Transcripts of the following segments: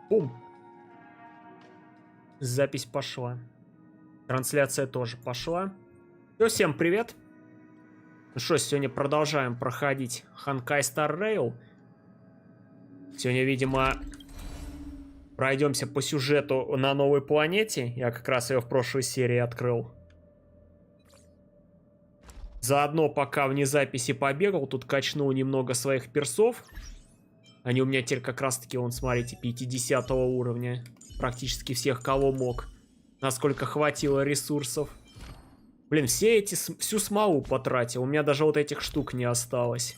Бум. Запись пошла. Трансляция тоже пошла. Всем привет. Ну что, сегодня продолжаем проходить Honkai Стар Рэйл. Сегодня, видимо, пройдемся по сюжету на новой планете. Я как раз ее в прошлой серии открыл. Заодно, пока вне записи побегал, тут качнул немного своих персов. Они у меня теперь как раз-таки, вон, смотрите, 50 уровня. Практически всех, кого мог. Насколько хватило ресурсов. Блин, всю смолу потратил. У меня даже вот этих штук не осталось.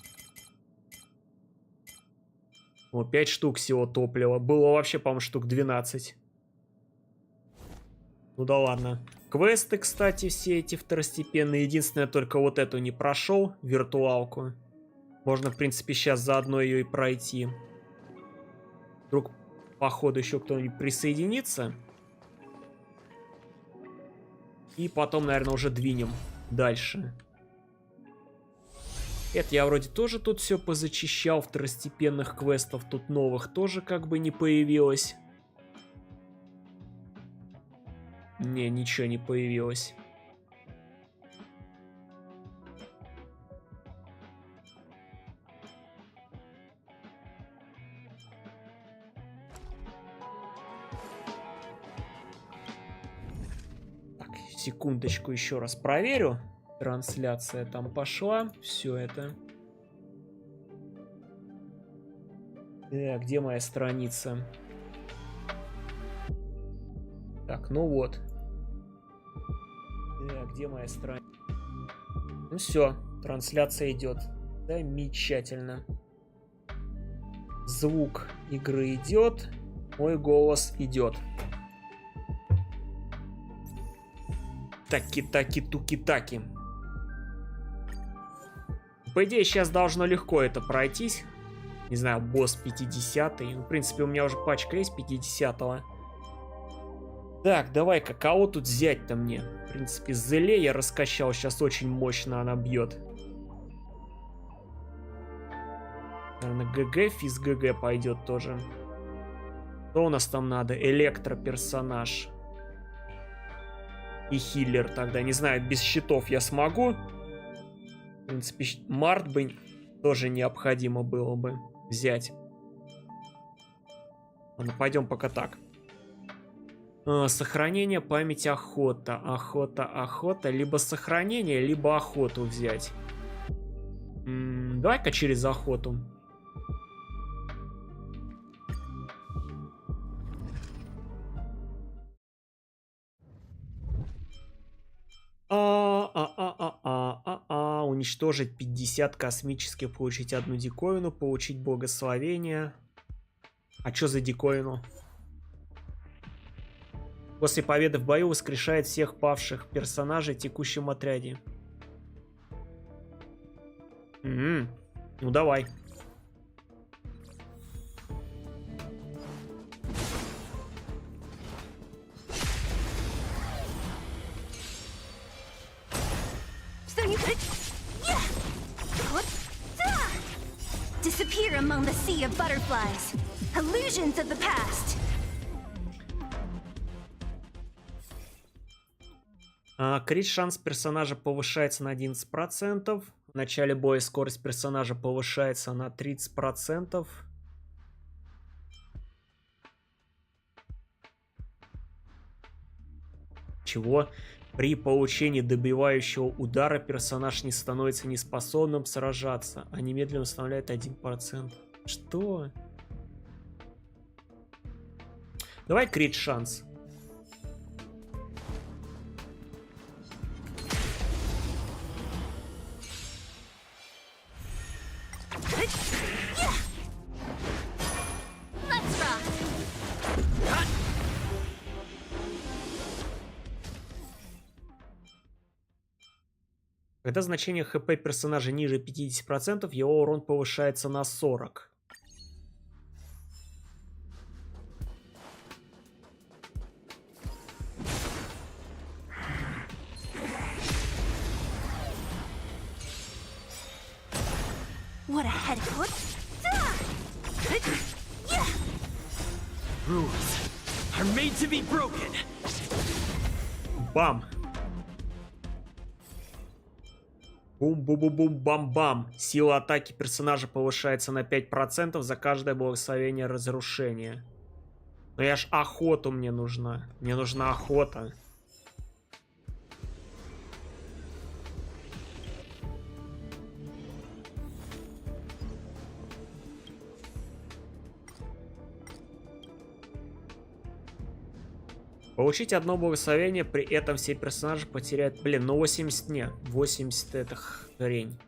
О, 5 штук всего топлива. Было вообще, по-моему, штук 12. Ну да ладно. Квесты, кстати, все эти второстепенные. Единственное, только вот эту не прошел, виртуалку. Можно, в принципе, сейчас заодно ее и пройти. Вдруг, походу, еще кто-нибудь присоединится. И потом, наверное, уже двинем дальше. Это я вроде тоже тут все позачищал. Второстепенных квестов тут новых тоже как бы не появилось. Не, ничего не появилось. Так, секундочку, еще раз проверю. Трансляция там пошла. Все это. Где моя страница? Так, ну вот. Где моя страница? Ну все, трансляция идет. Замечательно. Звук игры идет. Мой голос идет. Таки-таки-туки-таки. По идее, сейчас должно легко это пройтись. Не знаю, босс 50-й. В принципе, у меня уже пачка есть 50-го. Так, давай-ка, кого тут взять-то мне? В принципе, Зеле я раскачал. Сейчас очень мощно она бьет. Наверное, ГГ, физ ГГ пойдет тоже. Что у нас там надо? Электроперсонаж. И хиллер тогда. Не знаю, без щитов я смогу. В принципе, Март бы тоже необходимо было бы взять. Ладно, пойдем пока так. Сохранение памяти, охота. Охота. Либо сохранение, либо охоту взять. Давай-ка через охоту. Уничтожить 50 космических, получить одну диковину, получить благословение. А что за диковину? После победы в бою воскрешает всех павших персонажей в текущем отряде. Ну давай. Disappear among the sea of butterflies. Illusions of the past. Крит шанс персонажа повышается на 11%. В начале боя скорость персонажа повышается на 30%. Чего? При получении добивающего удара персонаж не становится неспособным сражаться, а немедленно устанавливает 1%. Что? Давай крит шанс. Когда значение ХП персонажа ниже 50%, его урон повышается на 40%. What a head. are made to be broken. Бам. Бум-бу-бу-бум-бам-бам. Сила атаки персонажа повышается на 5% за каждое благословение разрушения. Но я ж охоту мне нужна. Мне нужна охота. Получить одно благословение, при этом все персонажи потеряют... Блин, ну 80 не. 80 это хрень.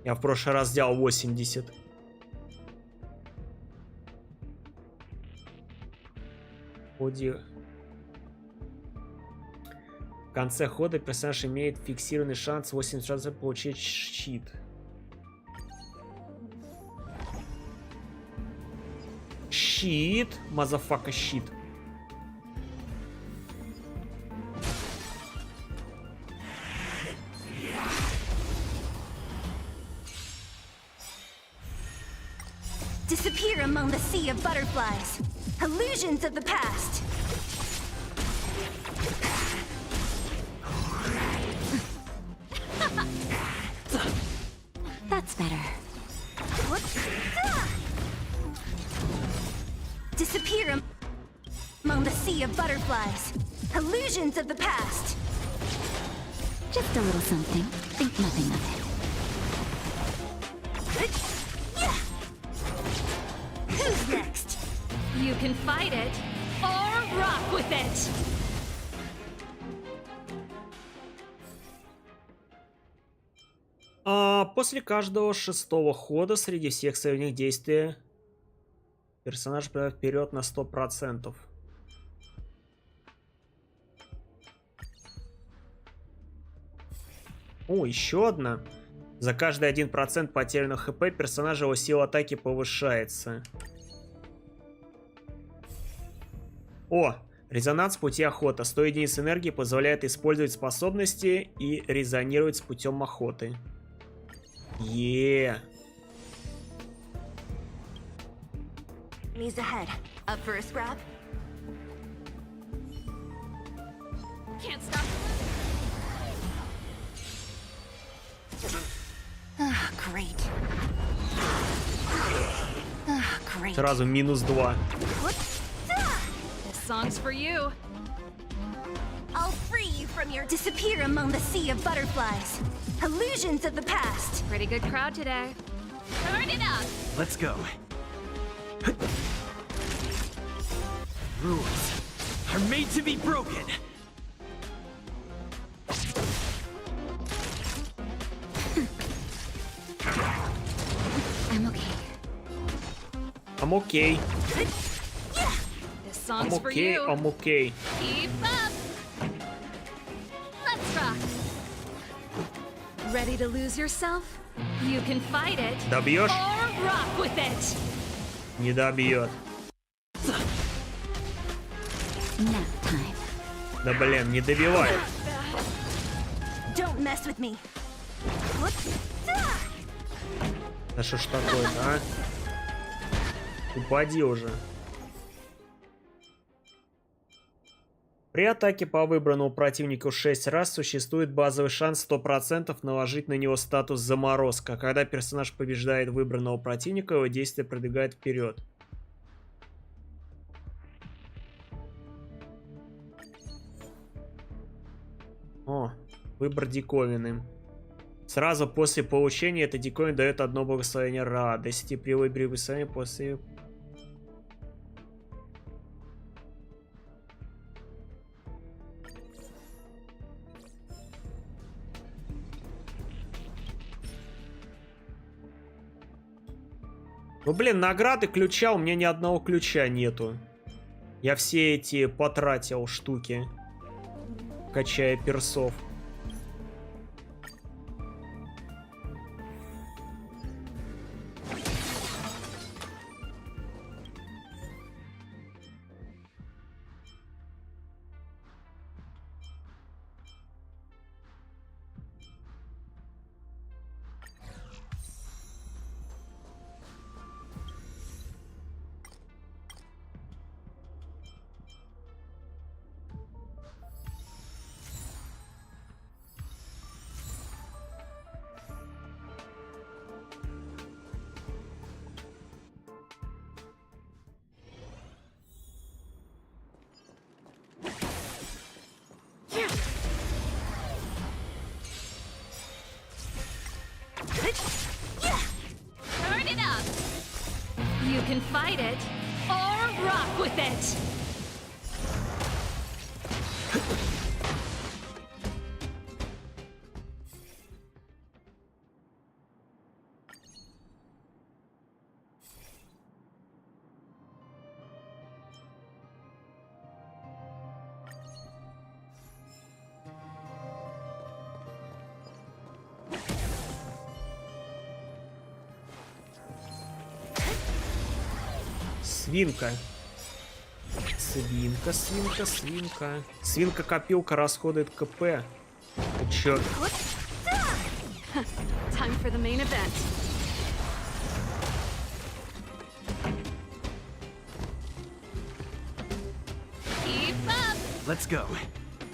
Я в прошлый раз сделал 80. Ходи. В конце хода персонаж имеет фиксированный шанс 80% получить щит. Щит? Мазафака щит. Disappear among the sea of butterflies. Illusions of the past. That's better. What? Disappear among the sea of butterflies. Illusions of the past. Just a little something. Think nothing of it. Who's next? You can fight it or rock with it. После каждого шестого хода среди всех средних действий персонаж пройдет вперед на 100%. О, еще одна. За каждый 1% потерянного хп персонажа его сила атаки повышается. О, резонанс пути охота. 100 единиц энергии позволяет использовать способности и резонировать с путем охоты. Knees ahead. Up for a scrap? Can't stop. Great. Great. Сразу минус 2. This song's for you. I'll free you from your disappear among the sea of butterflies. Illusions of the past. Pretty good crowd today. Turn it up. Let's go. Rules are made to be broken. I'm okay. I'm okay. This song's I'm for okay. you. I'm okay. Keep up. Let's rock. Ready to lose yourself? You can fight it Добьешь? or rock with it. Не добьет. Nap time. Да блин, не добивает. Don't mess with me. Да что ж такое-то, а? Упади уже. При атаке по выбранному противнику 6 раз существует базовый шанс 100% наложить на него статус заморозка. Когда персонаж побеждает выбранного противника, его действие продвигает вперед. О, выбор диковины. Сразу после получения этой диковины дает одно благословение радости. При выборе благословения после... Ну блин, награды ключа, у меня ни одного ключа нету. Я все эти потратил штуки, качая персов. can fight it or rock with it. Свинка. Свинка, свинка, свинка. Свинка-копилка расходует КП. Чё? Time for the main event. Keep up. Let's go.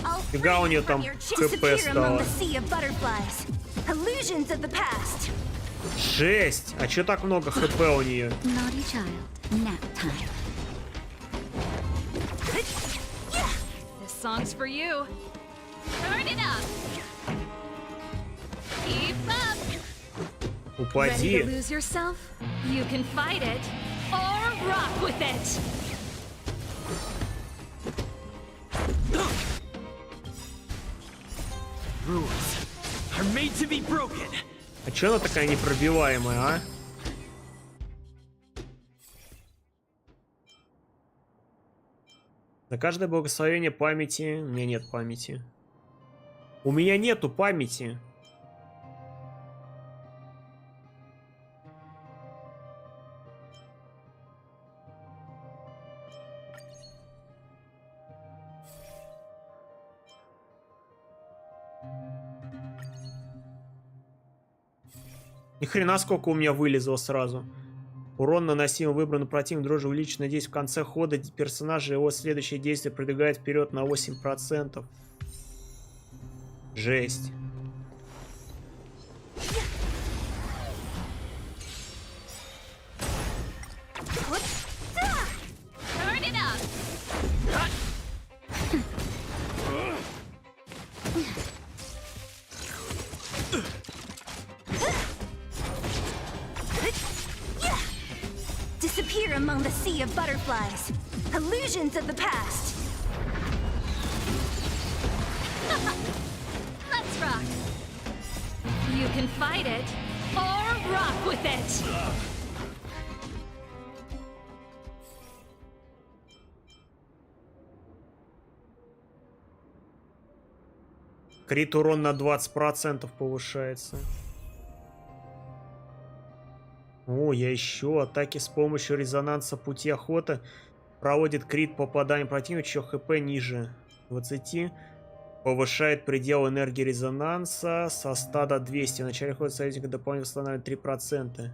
I'll Фига у free нее you там from your КП disappear among стало. the sea of butterflies. Illusions of the past. Жесть! А чё так много ХП у нее? Naughty child, nap time. This song's for you. Turn it up. Keep up. Ready to Упади. lose yourself? You can fight it or rock with it. Rules are made to be broken. А чё она такая непробиваемая, а? За каждое благословение памяти... У меня нет памяти. У меня нету памяти. Ни хрена сколько у меня вылезло сразу. Урон, наносимый выбранному противнику, дрожжи увеличен. Надеюсь, в конце хода персонажа его следующее действие продвигает вперед на 8%. Жесть. Turn it up. Disappear among the sea of butterflies. Illusions of the past. Let's rock. You can fight it or rock with it. Крит урон на 20% повышается. О, я еще атаки с помощью резонанса пути охоты проводит крит попадания противника, чье хп ниже 20. Повышает предел энергии резонанса со 100 до 200. В начале хода союзника дополнительно восстанавливает 3%.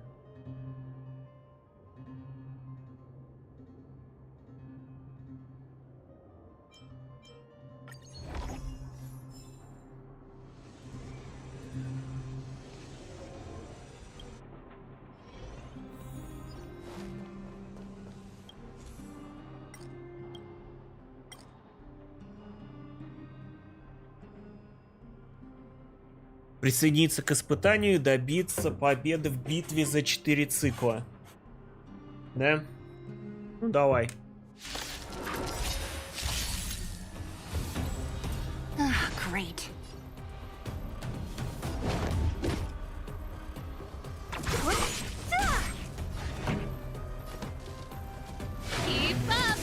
Присоединиться к испытанию и добиться победы в битве за 4 цикла. Да? Ну давай. Great. Keep up.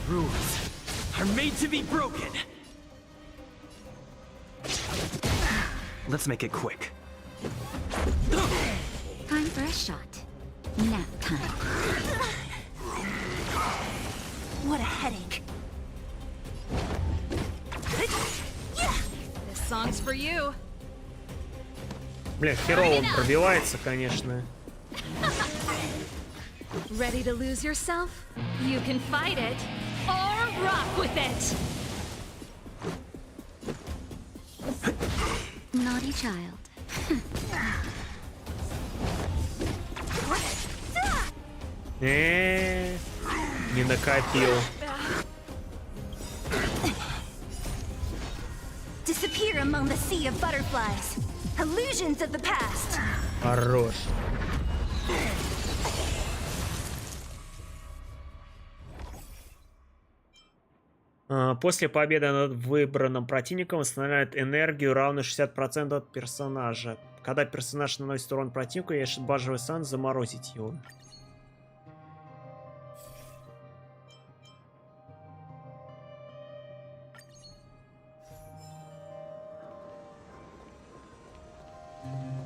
Rules are made to be broken. Let's make it quick. Time for a shot. Nap time. What a headache. This song's for you. Бля, херово он пробивается, конечно. Ready to lose yourself? You can fight it or rock with it. Naughty child. Не накопил. Disappear among the sea of butterflies. Illusions of the past. Хорош. После победы над выбранным противником восстанавливает энергию, равную 60% от персонажа. Когда персонаж наносит урон противнику, есть базовый шанс заморозить его.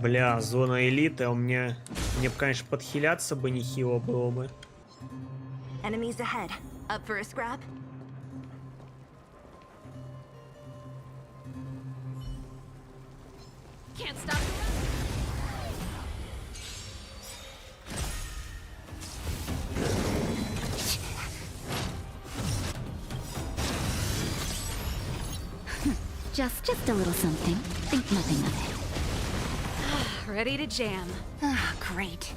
Бля, зона элиты, у меня... Мне бы, конечно, подхиляться бы нехило было бы. Enemies ahead. Up for a scrap? Can't stop. Just a little something. Think nothing of it. Ready to jam. Ah, great.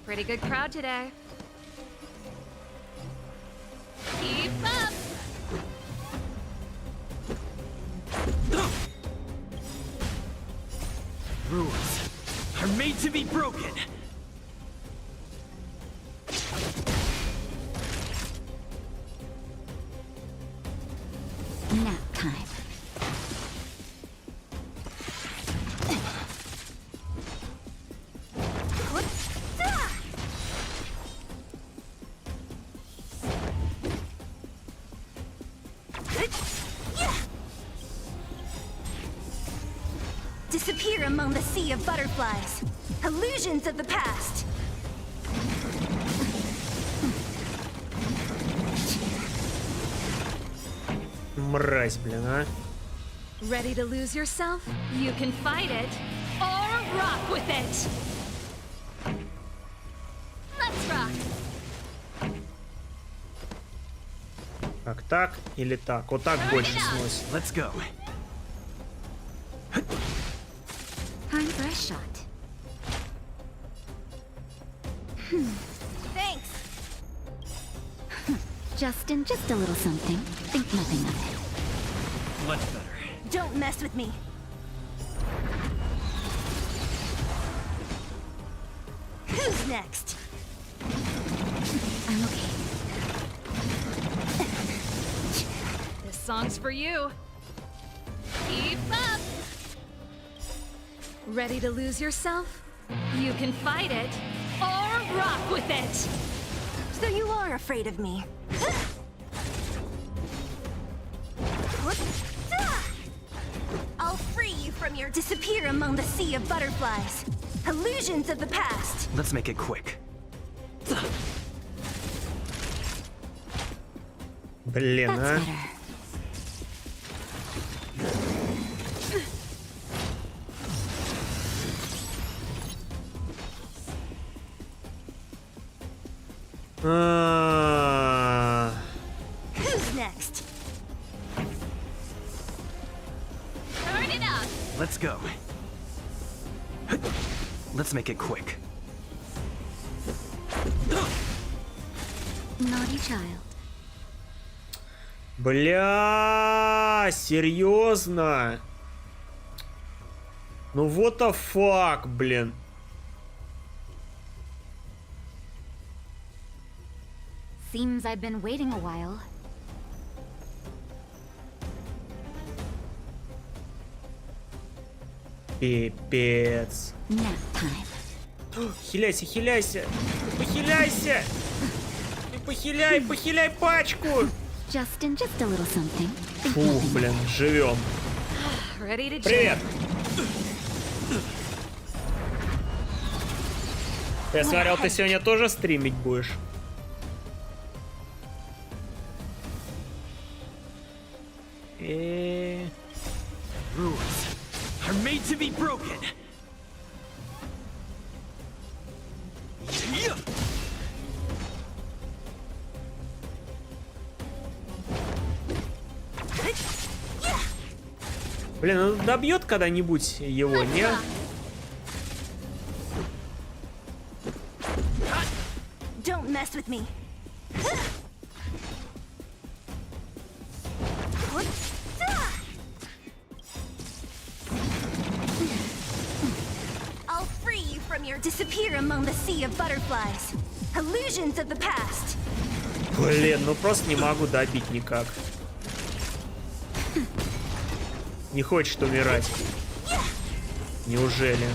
Pretty good crowd today. Keep up. Rules are made to be broken. Nap time. Disappear among the sea of butterflies. Illusions of the past. Мразь, блин, а. Ready to lose yourself? You can fight it or rock with it. Let's rock. Как так или так? Вот так больше сносит. Let's go. Time for a shot. Thanks. Just a little something. Think nothing of it. Much better. Don't mess with me. Who's next? I'm okay. This song's for you. Keep up. Ready to lose yourself? You can fight it or rock with it. So you are afraid of me. I'll free you from your disappear among the sea of butterflies. Illusions of the past. Let's make it quick. Блин, That's а. better. Who's next? Turn it up. Let's go. Let's make it quick. Naughty child. Бля, серьезно? Ну what the fuck, блин. Seems I've been waiting a while. Пипец. Nap time. Хиляйся, хиляйся. Похиляйся. Похиляй, похиляй пачку. Just a little something. Think Фух, nothing of блин, живем. Ready to Привет. jam. Я смотрел, ты сегодня тоже стримить будешь? Rules are made to be broken. Блин, он добьет когда-нибудь его, не? Don't mess with me. among the sea of butterflies. Illusions of the past. Блин, ну просто не могу добить никак. Не хочет умирать. Неужели?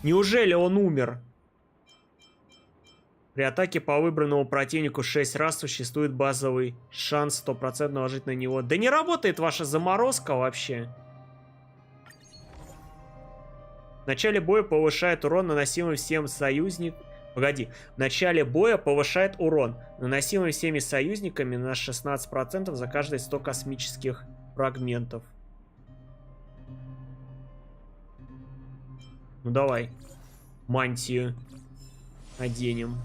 Неужели он умер? При атаке по выбранному противнику 6 раз существует базовый шанс 100% наложить на него. Да не работает ваша заморозка вообще. В начале боя повышает урон, наносимый всем союзникам. Погоди. В начале боя повышает урон, наносимый всеми союзниками на 16% за каждые 100 космических фрагментов. Ну давай. Мантию оденем.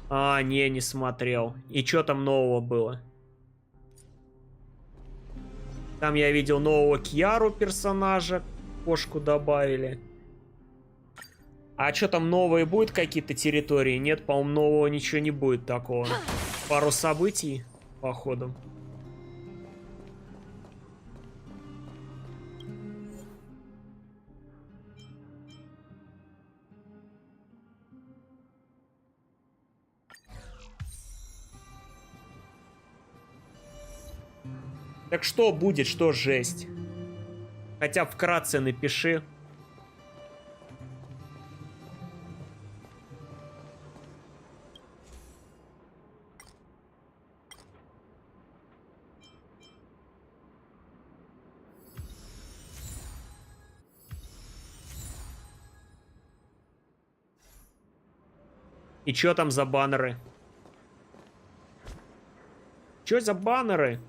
А, не смотрел. И что там нового было? Там я видел нового Кьяру персонажа. Кошку добавили. А что там новые будут какие-то территории? Нет, по-моему, нового ничего не будет такого. Пару событий, походу. Так что будет, что жесть? Хотя вкратце напиши. И чё там за баннеры? Чё за баннеры?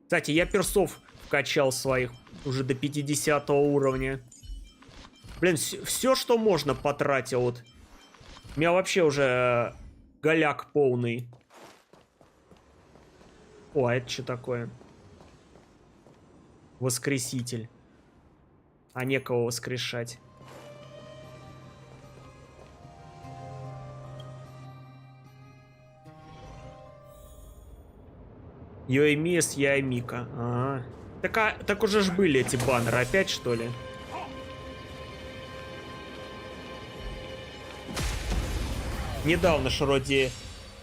Кстати, я персов вкачал своих уже до 50 уровня. Блин, все, что можно, потратил. Вот. У меня вообще уже голяк полный. О, а это что такое? Воскреситель. А некого воскрешать. Йоэми с Яймика. Ага. Так уже ж были эти баннеры. Опять, что ли? Недавно ж вроде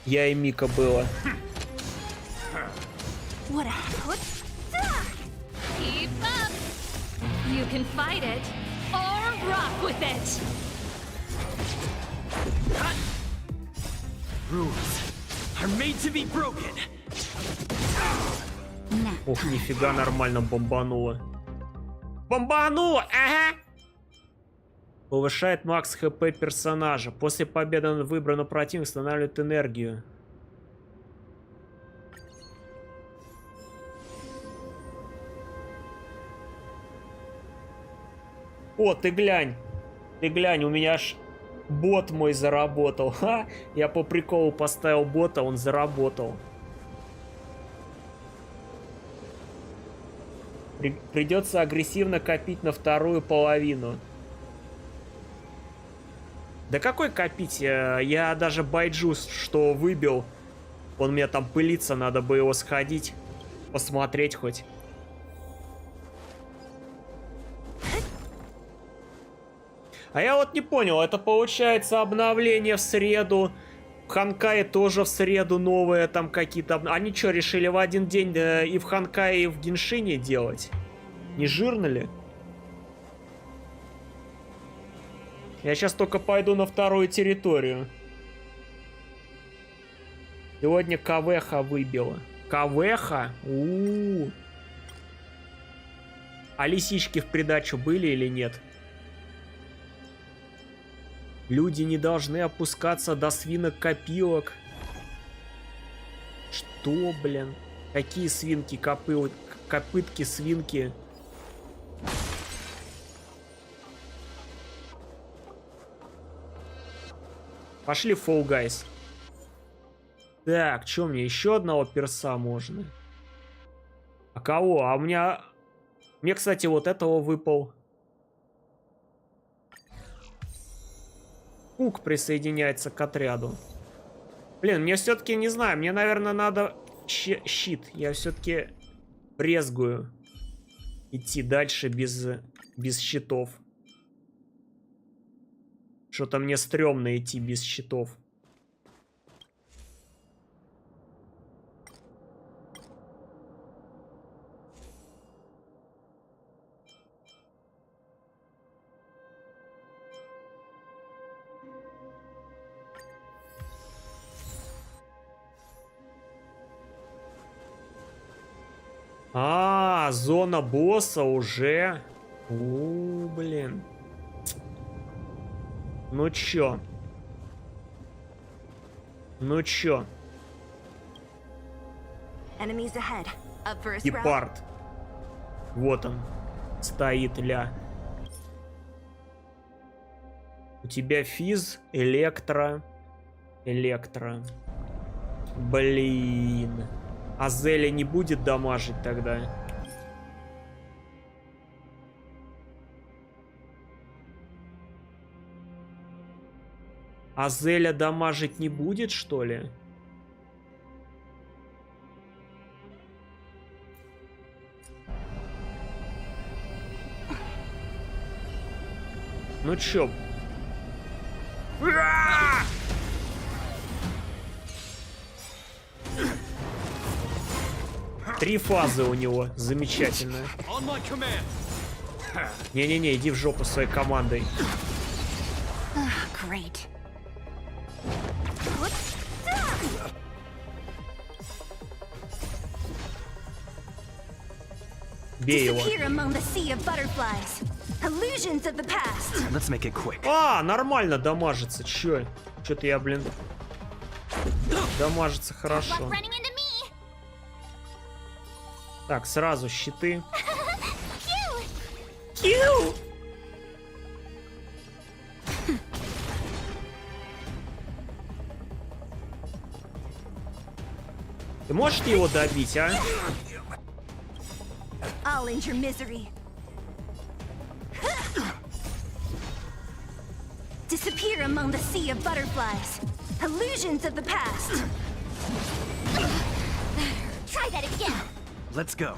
Яймика было. Keep up. You can fight it or rock with it. Rules are made to be broken. Ох, нифига, нормально бомбануло. Бомбануло! Ага! Повышает макс хп персонажа. После победы над выбранным противником восстанавливает энергию. О, ты глянь. Ты глянь, у меня аж бот мой заработал. Ха! Я по приколу поставил бота, он заработал. Придется агрессивно копить на вторую половину. Да какой копить? Я даже байджус, что выбил. Он у меня там пылится, надо бы его сходить. Посмотреть хоть. А я вот не понял, это получается обновление в среду. В Хонкае тоже в среду новые там какие-то... Они что, решили в один день и в Хонкае, и в Геншине делать? Не жирно ли? Я сейчас только пойду на вторую территорию. Сегодня КВХ выбила. КВХ? У-у-у. А лисички в придачу были или нет? Люди не должны опускаться до свинок-копилок. Что, блин? Какие свинки, копытки, свинки? Пошли, Fall Guys. Так, что мне? Еще одного перса можно? А кого? А у меня... Мне, кстати, вот этого выпал. Кук присоединяется к отряду. Блин, мне все-таки не знаю. Мне, наверное, надо щит. Я все-таки брезгую идти дальше без щитов. Что-то мне стрёмно идти без щитов. Зона босса уже. Блин. Ну чё? Гепард. Вот он. Стоит ля. У тебя физ, электро. Блин. А Зеля не будет дамажить тогда? А Зеля дамажить не будет, что ли? Ну чё? 3 фазы у него. Замечательно. Не-не-не, иди в жопу своей командой. Бей его. Нормально дамажится. Чё-то я, блин... Дамажится хорошо. Так, сразу щиты. Кью! Ты можешь его добить, а? Disappear among the sea of butterflies. Illusions of the past. Try that again. Let's go.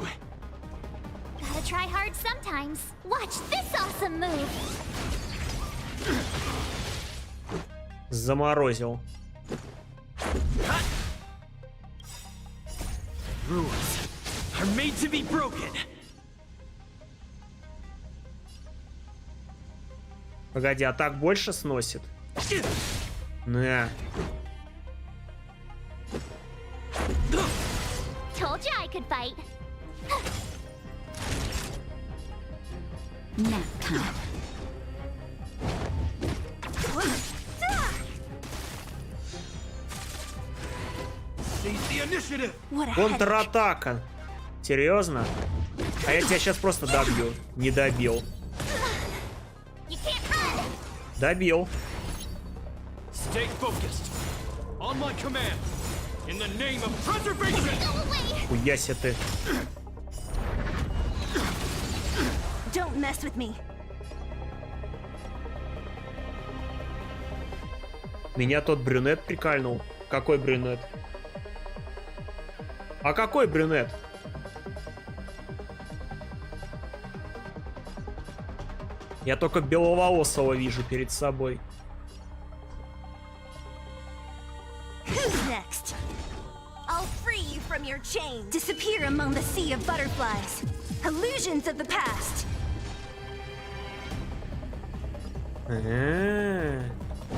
Gotta try hard sometimes. Watch this awesome move. Заморозил. Rules are made to be broken. Погоди, а так больше сносит? На. Told you I could fight. Контратака. Серьезно? А я тебя сейчас просто добью. Не добил. Добил. Хуяся ты. Меня тот брюнет прикольнул. Какой брюнет? А какой брюнет? Я только беловолосого вижу перед собой. Disappear among the sea of butterflies. Illusions of the past.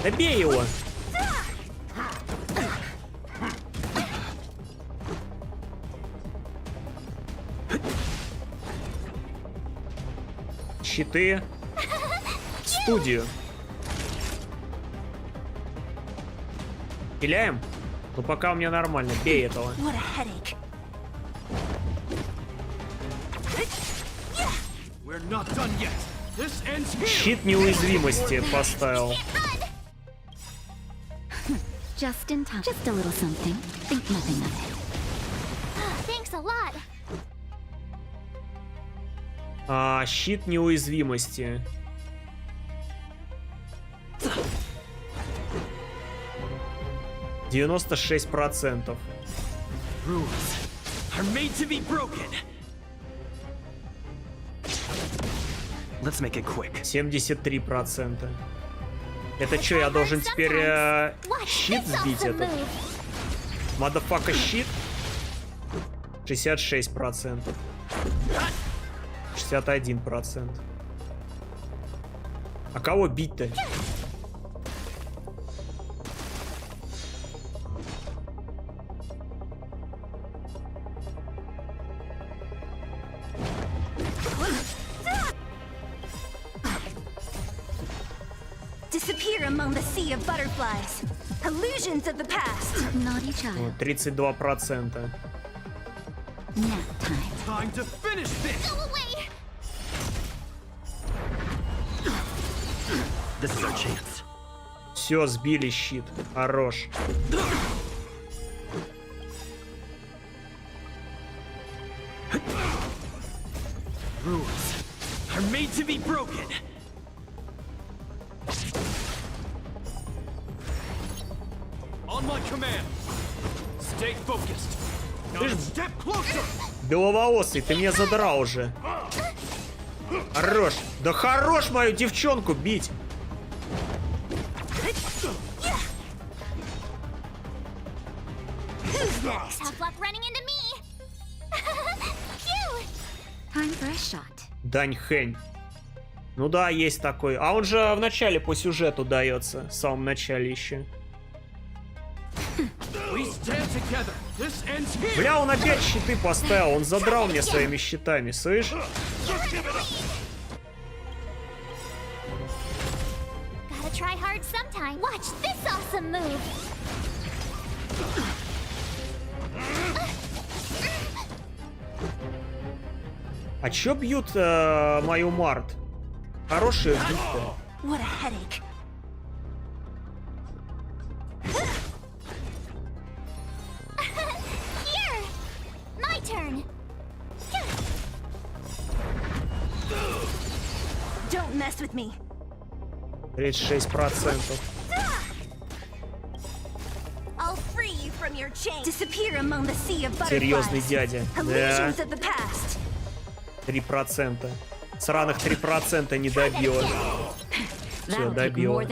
Добей его. Щиты. В студию. Пиляем? Ну пока у меня нормально. Бей этого. Щит неуязвимости поставил. Just in time. Just a little something. Think nothing of it. Thanks a lot. Щит неуязвимости. %96%. Let's make it quick. 73%. Это что, я должен теперь щит сбить этот? Мадафака щит? 66%. 61%. А кого бить-то? Disappear among the sea of butterflies. Illusions of the past. Naughty child. 32%. Nap time. Time to finish this. Go away. This is our chance. Все, сбили щит. Хорош. Rules are made to be broken. On my command. Stay focused. Now step closer. Беловолосый, ты меня задрал уже. Хорош. Да хорош мою девчонку бить. Tough luck running into me. Cute. Time for a shot. Дань Хэнь. Ну да, есть такой. А он же в начале по сюжету дается. В самом начале еще. We stand together. This ends here. Бля, он опять щиты поставил. Он задрал мне своими щитами, слышь? Gotta try hard sometime. Watch this awesome move. А чё бьют мою Март? Хорошая битва. What a headache. Here. My turn. Don't mess with me. 36%. I'll free you from your chain. Disappear among the sea of butterflies. Серьезный дядя. Да. Illusions of the past. 3%. Сраных 3% не добила. Все, добила.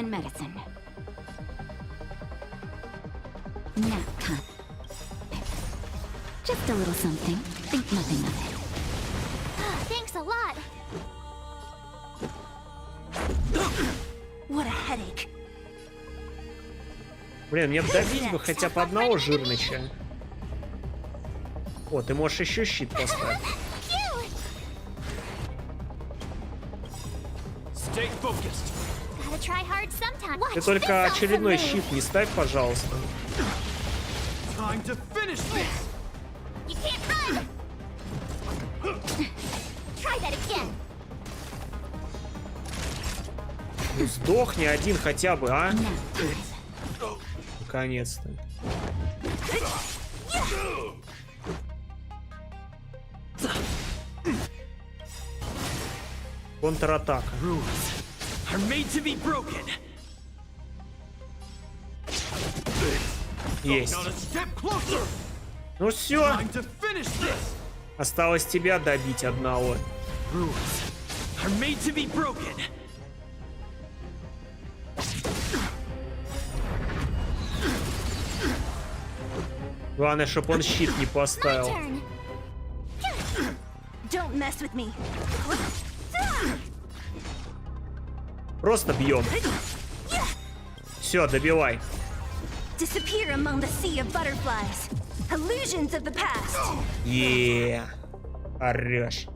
Just a little something. Think nothing of it. Thanks a lot. What a headache. Блин, мне добить бы хотя бы одного жирныча. О, ты можешь еще щит поставить. Stay focused. Gotta try hard sometime. Ты только очередной щит не ставь, пожалуйста. Time to finish this. You can't run. Try that again. Ну сдохни один хотя бы, а? Наконец-то. Контратака. Are made to be broken. Есть. Now a step closer. Ну все. Time to finish this. Осталось тебя добить одного. Rules are made to be broken. Главное, чтобы он щит не поставил. Don't mess with me. Просто бьем. Все, добивай. Disappear among the sea of butterflies. Illusions of the past. Еее. Орешь.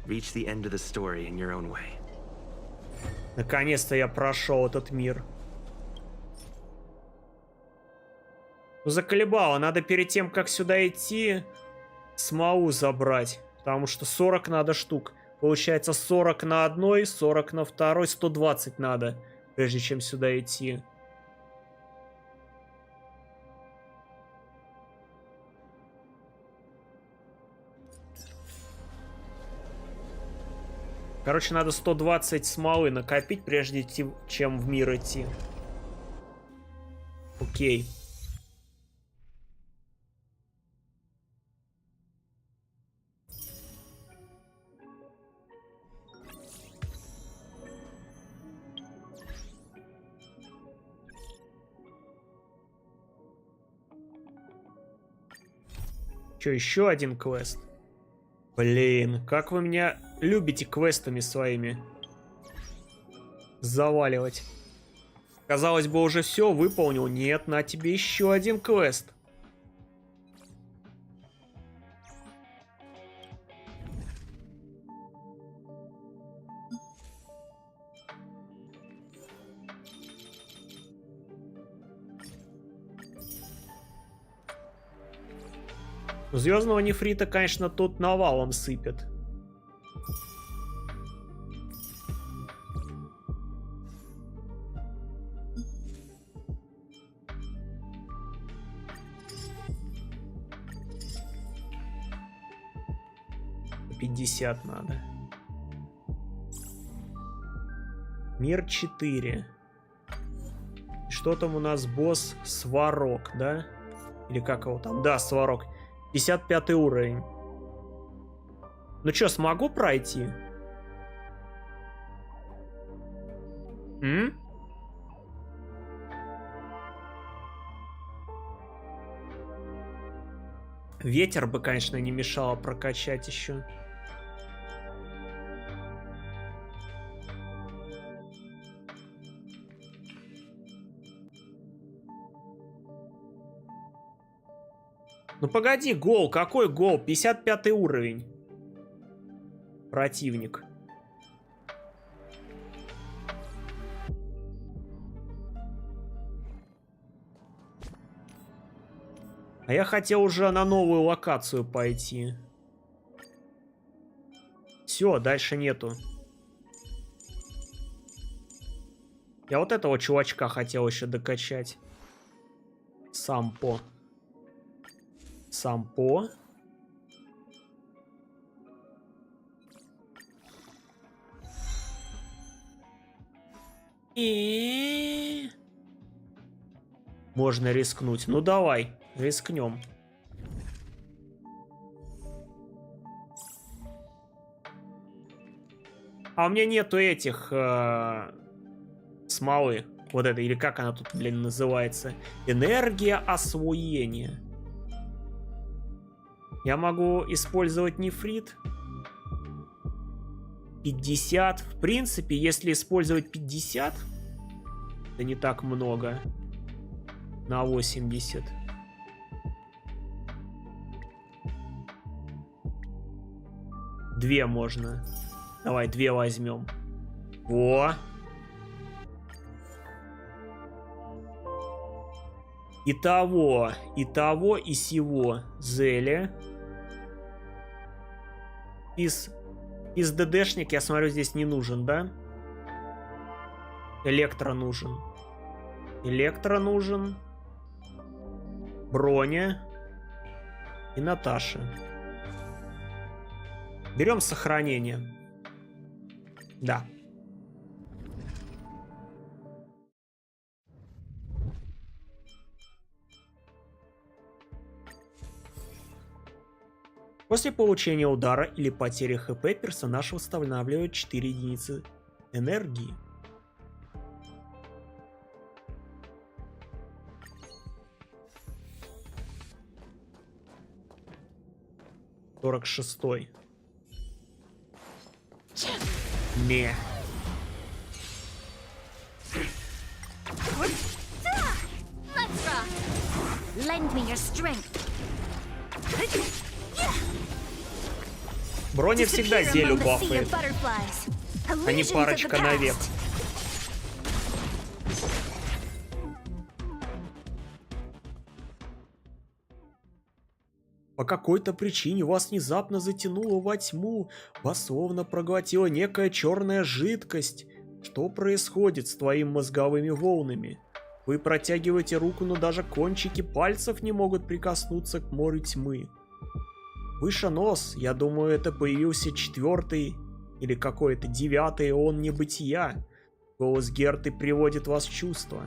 Reach the end of the story in your own way. Наконец-то я прошел этот мир. Ну, заколебало. Надо перед тем, как сюда идти, смолу забрать. Потому что 40 надо штук. Получается 40 на одной, 40 на второй, 120 надо, прежде чем сюда идти. Короче, надо 120 смолы накопить, прежде чем в мир идти. Окей. Че, еще один квест? Блин, как вы меня любите квестами своими заваливать. Казалось бы, уже все выполнил. Нет, на тебе еще один квест. Звездного нефрита, конечно, тут навалом сыпет. По 50 надо. Мир 4. Что там у нас, босс? Сварог, да? Или как его там? Да, Сварог. 55 уровень. Ну чё, смогу пройти? М? Ветер бы, конечно, не мешало прокачать еще. Ну погоди, гол, какой гол? 55 уровень. Противник. А я хотел уже на новую локацию пойти. Все, дальше нету. Я вот этого чувачка хотел еще докачать. Сампо. Сампо. И можно рискнуть. Ну давай, рискнем. А у меня нету этих смолы. Вот это, или как она тут, блин, называется? Энергия освоения. Я могу использовать нефрит. 50. В принципе, если использовать 50, это не так много. На 80. Две можно. Давай, две возьмем. Во! И того, и сего зелья. Из ДДшник, я смотрю, здесь не нужен, да? Электро нужен. Электро нужен. Броня. И Наташа. Берем сохранение. Да. После получения удара или потери ХП персонаж восстанавливает 4 единицы энергии. Сорок шестой. Не. Let's rock. Lend me your strength. Броня всегда зелю бафает, а не парочка навек. По какой-то причине вас внезапно затянуло во тьму, вас словно проглотила некая черная жидкость. Что происходит с твоими мозговыми волнами? Вы протягиваете руку, но даже кончики пальцев не могут прикоснуться к морю тьмы. Выше нос, я думаю, это появился 4-й или какой-то 9-й эон небытия. Голос Герты приводит вас в чувство.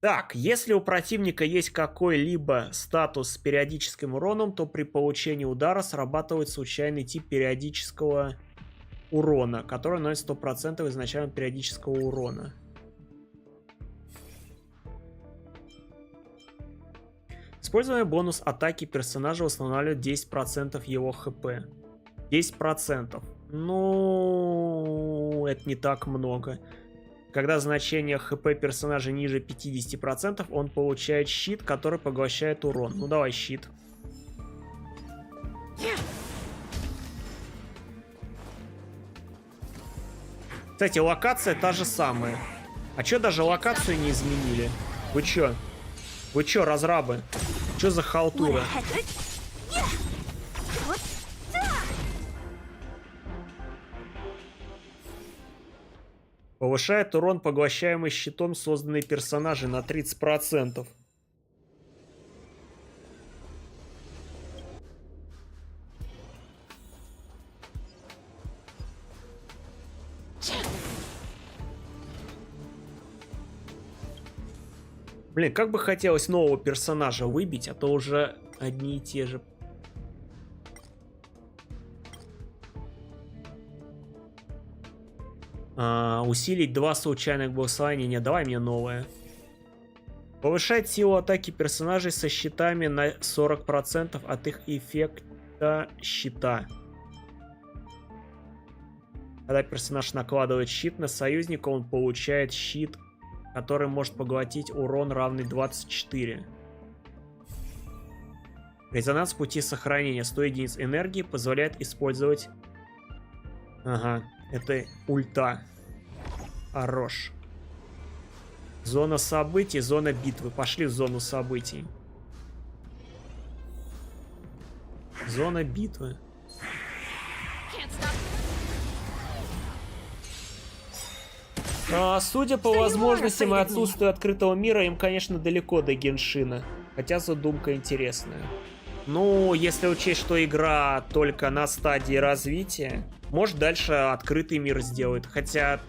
Так, если у противника есть какой-либо статус с периодическим уроном, то при получении удара срабатывает случайный тип периодического урона, который наносит 100% изначально периодического урона. Используя бонус атаки персонажа восстанавливает 10% его хп. 10%. Ну, это не так много. Когда значение хп персонажа ниже 50%, он получает щит, который поглощает урон. Ну давай щит. Кстати, локация та же самая. А чё даже локацию не изменили? Вы чё? Вы чё, разрабы? Чё за халтура? Повышает урон, поглощаемый щитом созданные персонажи на 30%. Блин, как бы хотелось нового персонажа выбить, а то уже одни и те же. Усилить 2 случайных благословения. Не, давай мне новое. Повышает силу атаки персонажей со щитами на 40% от их эффекта щита. Когда персонаж накладывает щит на союзника, он получает щит, который может поглотить урон, равный 24. Резонанс пути сохранения 100 единиц энергии позволяет использовать... Ага, это ульта. Хорош. Зона событий, зона битвы. Пошли в зону событий. Зона битвы. Судя по возможностям и отсутствию открытого мира, им, конечно, далеко до Геншина. Хотя задумка интересная. Ну, если учесть, что игра только на стадии развития, может, дальше открытый мир сделают. Хотя...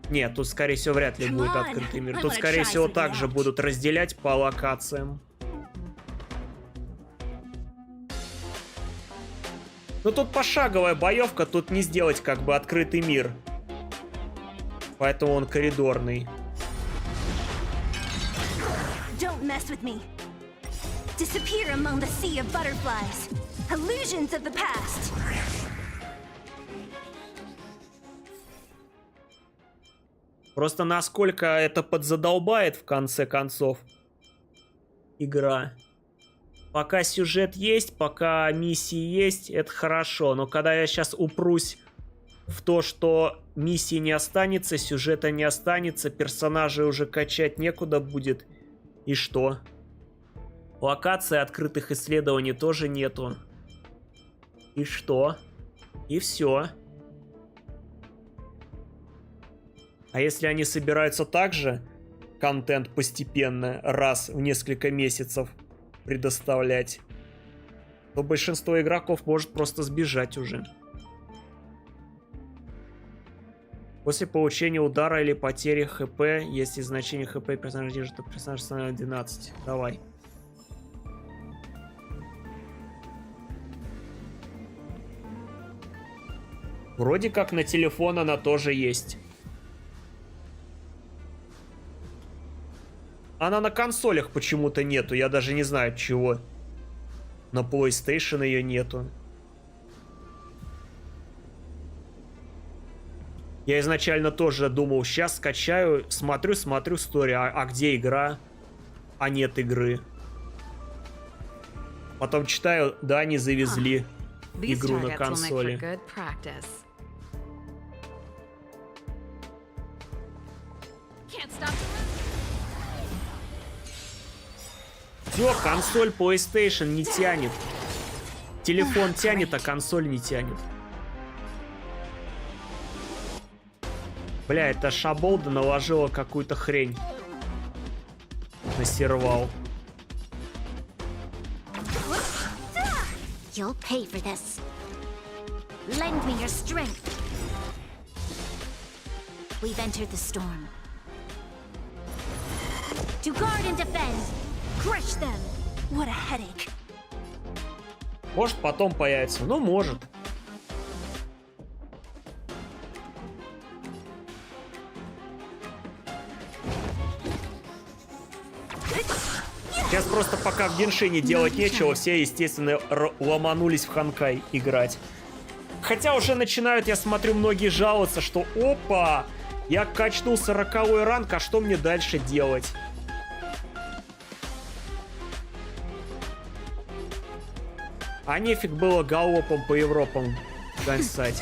Нет, тут, скорее всего, вряд ли будет открытый мир. Тут, скорее всего, также будут разделять по локациям. Ну, тут пошаговая боевка, тут не сделать как бы открытый мир. Поэтому он коридорный. Don't mess with me. Disappear among the sea of butterflies. Illusions of the past. Просто насколько это подзадолбает в конце концов игра. Пока сюжет есть, пока миссии есть, это хорошо. Но когда я сейчас упрусь в то, что миссии не останется, сюжета не останется, персонажей уже качать некуда будет. И что? Локаций открытых исследований тоже нету. И что? И все. А если они собираются также контент постепенно, раз в несколько месяцев предоставлять, то большинство игроков может просто сбежать уже. После получения удара или потери хп, если значение хп персонажа держит, то персонаж становится 12. Давай. Вроде как на телефон она тоже есть. Она на консолях почему-то нету, я даже не знаю от чего. На PlayStation ее нету. Я изначально тоже думал, сейчас скачаю, смотрю историю, а где игра? А нет игры. Потом читаю, да, они завезли игру на консоли. Все, консоль PlayStation не тянет. Телефон тянет, а консоль не тянет. Бля, эта шаболда наложила какую-то хрень на сервал. You'll pay for this. Lend me your strength. We've entered the storm. To guard and defend. Crush them. What a headache. Может, потом появится. Ну, может. Сейчас просто пока в Геншине делать нечего, все, естественно, ломанулись в Honkai играть. Хотя уже начинают, я смотрю, многие жаловаться, что опа, я качнул 40-й ранг, а что мне дальше делать? А нефиг было галопом по Европам гонсать.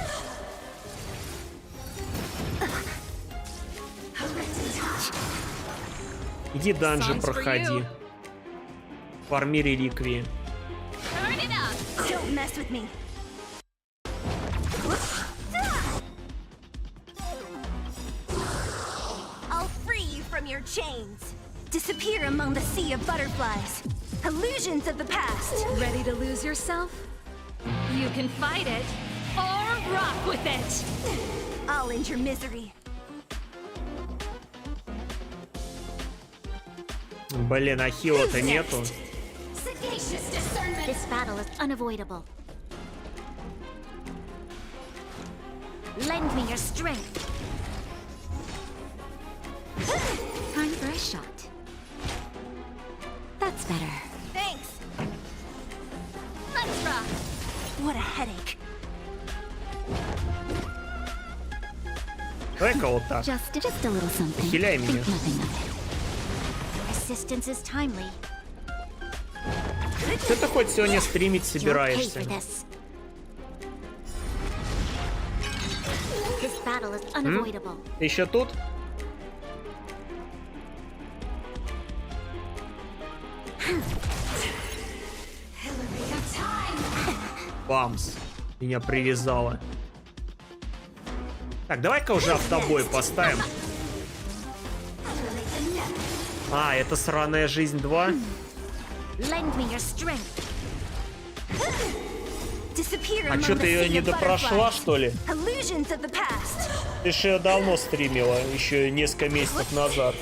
Иди данжи проходи. Фарми реликвии. Don't mess with me. I'll free you from your chains. Disappear among the sea of butterflies. Illusions of the past. Ready to lose yourself? You can fight it or rock with it. I'll end your misery. Блин, а хила-то нету. This battle is unavoidable. Lend me your strength. Time for a shot. That's better. Thanks. Let's rock. What a headache. Давай-ка вот так. Just a little something. Хиляй меня. Think nothing of it. Assistance is timely. Что ты хоть сегодня стримить собираешься? This battle is unavoidable. Ты еще тут? Бамс. Меня привязало. Так, давай-ка уже автобой поставим. А, это сраная жизнь 2. А что, ты ее не допрошла, что ли? Ты же ее давно стримила, еще несколько месяцев назад.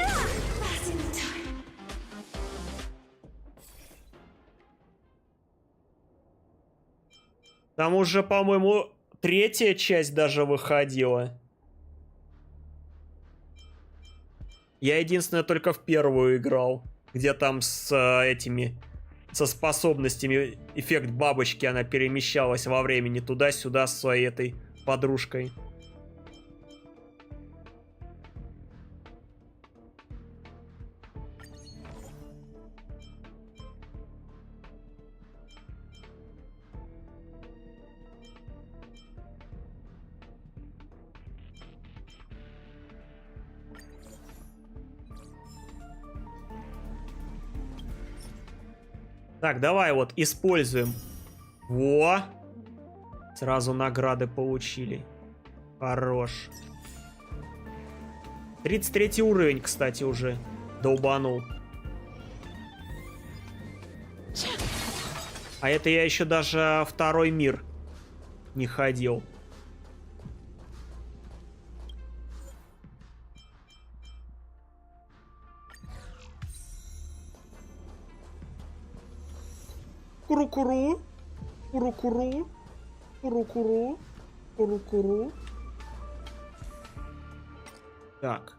Там уже, по-моему, 3-я часть даже выходила. Я единственное только в 1-ю играл, где там с этими, со способностями, эффект бабочки, она перемещалась во времени туда-сюда с своей этой подружкой. Так, давай вот используем. Во! Сразу награды получили. Хорош. 33 уровень, кстати, уже долбанул. А это я еще даже второй мир не ходил. Куру-куру, куру-куру, куру-куру, куру-куру. Так.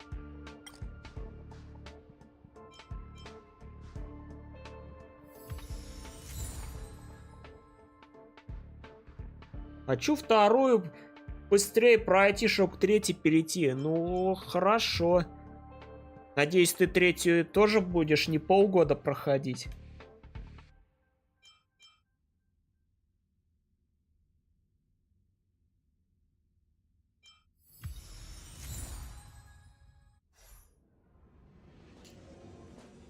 Хочу вторую быстрее пройти, чтобы к третьей перейти. Ну, хорошо. Надеюсь, ты третью тоже будешь не полгода проходить.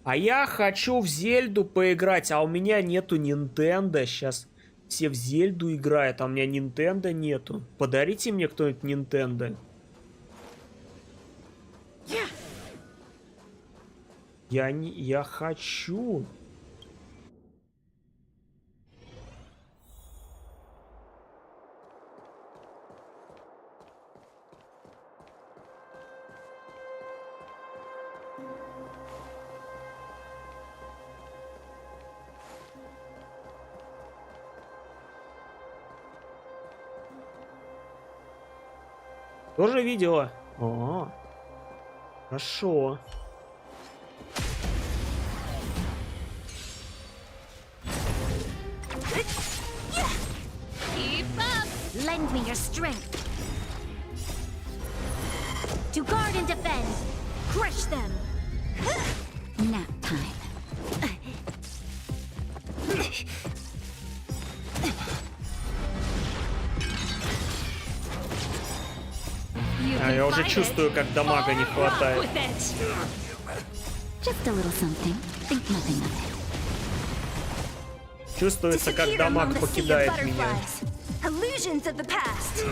А я хочу в Зельду поиграть, а у меня нету Нинтендо. Сейчас все в Зельду играют, а у меня Нинтендо нету. Подарите мне кто-нибудь Нинтендо. Я хочу. Тоже видела? О, хорошо. Keep up. Lend me your strength. To guard and defend. Crush them. Nap time. You А can я уже fight чувствую, it, как дамага не or rock хватает. with it. Just a little something. Think nothing of it. Чувствуется, как Disappear дамаг among the sea of покидает меня. butterflies. Illusions of the past.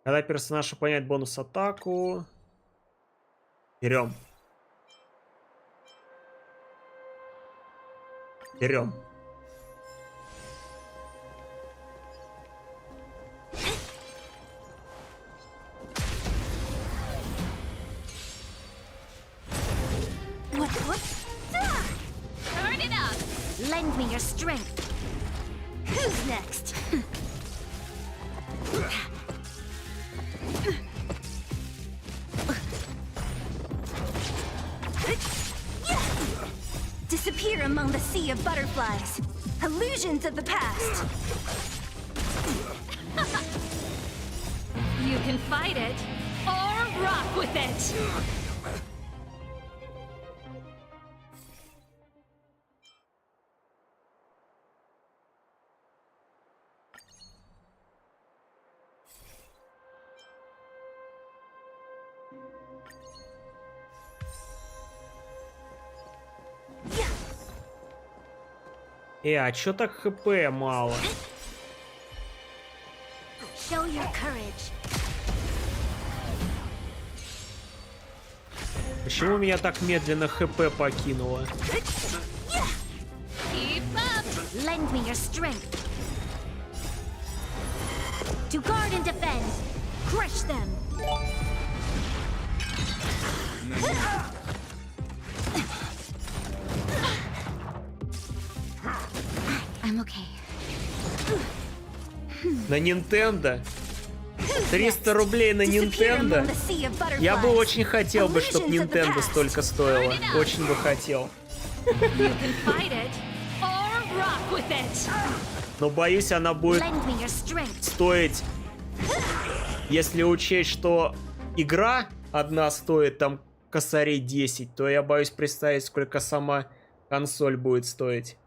Когда персонаж выполняет бонус-атаку. Берем. Берем. What? Ah! Turn it up. Lend me your strength. Who's next? Disappear among the sea of butterflies. Illusions of the past. You can fight it, or rock with it. А чё так хп мало? Show your courage. Почему меня так медленно хп покинуло? Keep up. Lend me your strength. To guard and defend. Crush them. I'm okay. На Nintendo? 300 рублей на Nintendo? Я бы очень хотел бы, чтобы Nintendo столько стоило. Очень бы хотел. You can fight it, or rock with it. Но боюсь, она будет Lend me your strength. стоить... Если учесть, что игра одна стоит там косарей 10, то я боюсь представить, сколько сама консоль будет стоить.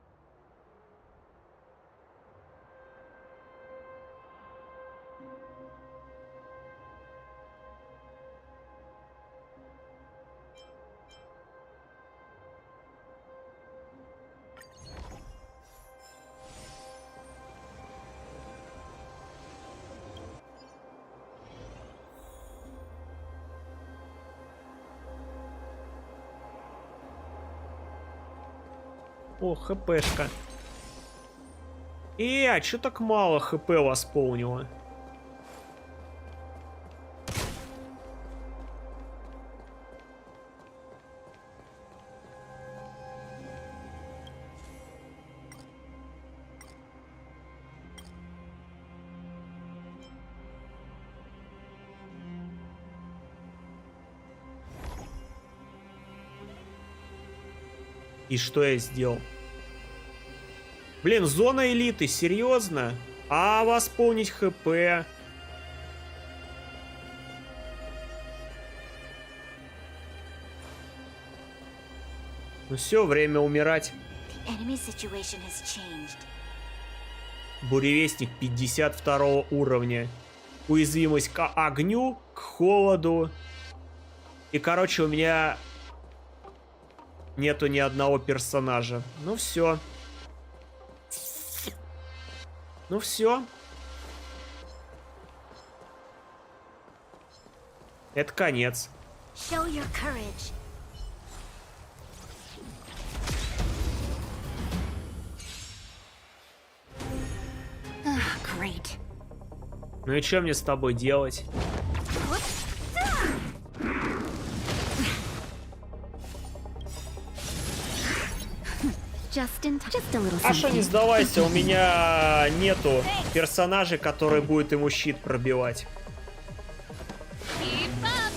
О, хпшка. А чё так мало хп восполнило? И что я сделал? Блин, зона элиты, серьезно? А восполнить хп? Ну все, время умирать. Enemy situation has changed. Буревестник 52 уровня. Уязвимость к огню, к холоду. И, короче, у меня нету ни одного персонажа. Ну все. Ну все. Это конец. Show your courage. Great. Ну и что мне с тобой делать? Just a little А что, something. не сдавайся, у меня нету персонажей, которые будут ему щит пробивать. Keep up.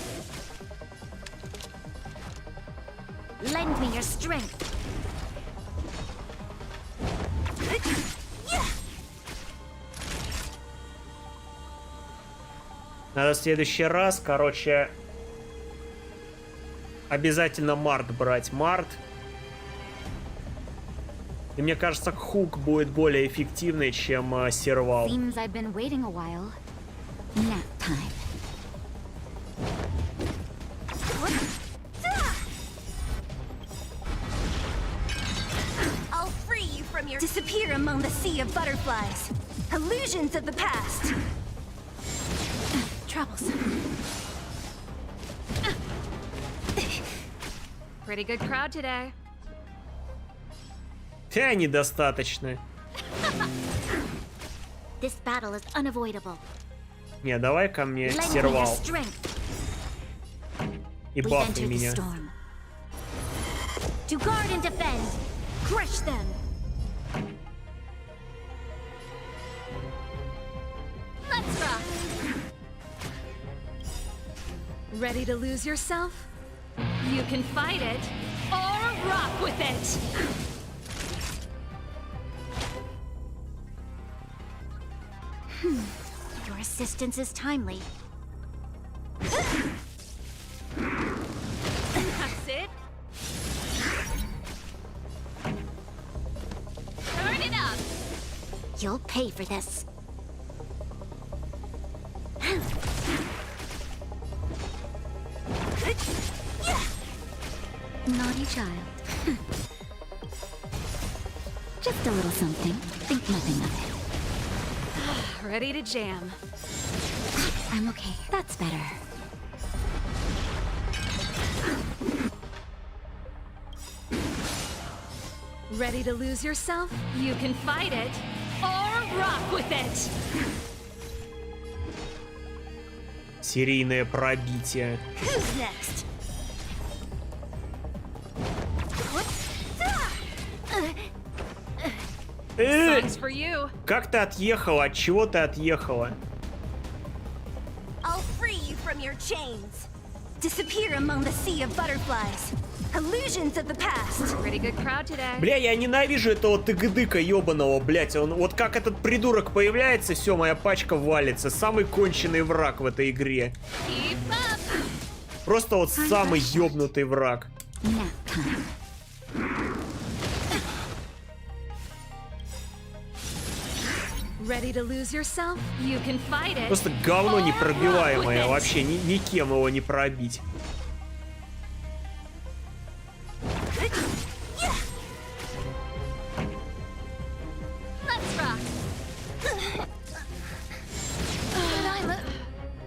Lend me your strength. Надо в следующий раз, короче, обязательно Март брать. Март. И мне кажется, хук будет более эффективный, чем сервал. Seems I've been waiting a while. Nap time. I'll free you from your disappear among the sea of butterflies. Illusions of the past. Troublesome. Pretty good crowd today. Недостаточно. This battle is unavoidable. Не, давай ко мне Lend me your сервал strength. и We've бафни entered the меня. storm. To guard and defend. Crush them. Let's rock. Ready to lose yourself? You can fight it or rock with it. Your assistance is timely. That's it. Turn it up. You'll pay for this. Naughty child. Just a little something. Think nothing of it. Ready to jam. I'm okay. That's better. Ready to lose yourself? You can fight it or rock with it. Серийное пробитие. Who's next? Songs for you. Как ты отъехала? От чего ты отъехала? I'll free you from your chains. Disappear among the sea of butterflies. Illusions of the past. Pretty good crowd today. Бля, я ненавижу этого тыгдыка ебаного, блять. Он вот как этот придурок появляется, все, моя пачка валится. Самый конченый враг в этой игре. Keep up. Просто вот самый ёбнутый враг. Nap time. Ready to lose yourself? You can fight it. Просто говно or непробиваемое. rock with it. Вообще никем его не пробить. Let's rock.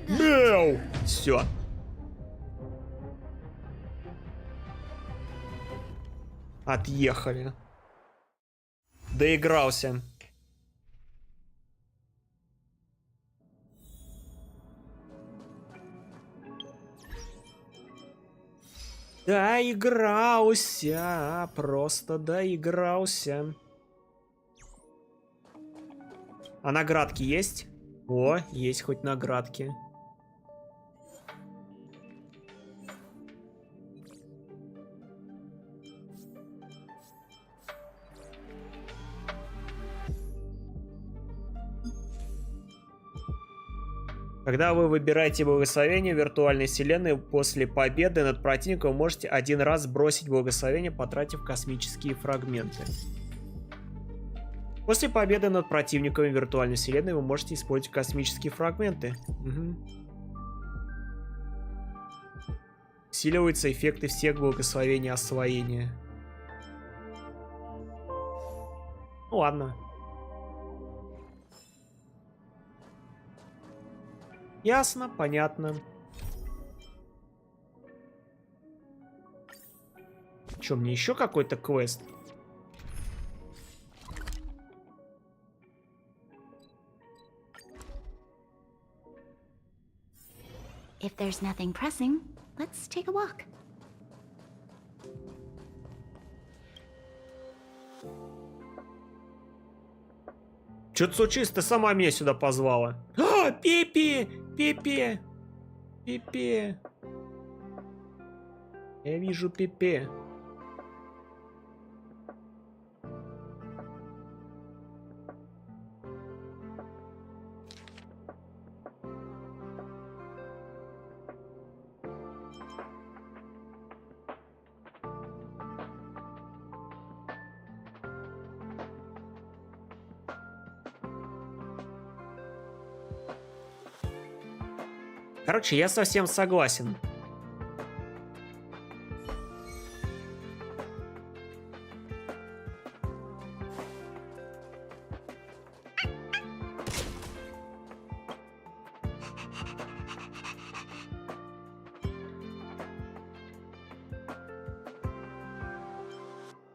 Мяу! Все. Отъехали. Доигрался. Доигрался. Просто доигрался. А наградки есть? О, есть хоть наградки. Когда вы выбираете благословение в виртуальной вселенной, после победы над противником вы можете один раз бросить благословение, потратив космические фрагменты. После победы над противниками в виртуальной вселенной вы можете использовать космические фрагменты. Угу. Усиливаются эффекты всех благословений освоения. Ну ладно. Ясно, понятно. Че, мне еще какой-то квест? If there's nothing pressing, let's take a walk. Чё-то случилось, ты сама меня сюда позвала. А, Пепе! Пепе! Пепе! Я вижу Пепе. Короче, я совсем согласен.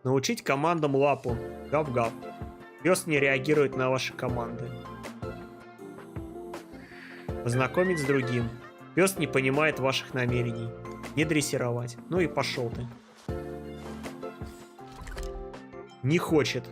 Научить командам лапу. Гав-гав. Пес не реагирует на ваши команды. Познакомить с другим. Пес не понимает ваших намерений. Не дрессировать. Ну и пошел ты. Не хочет.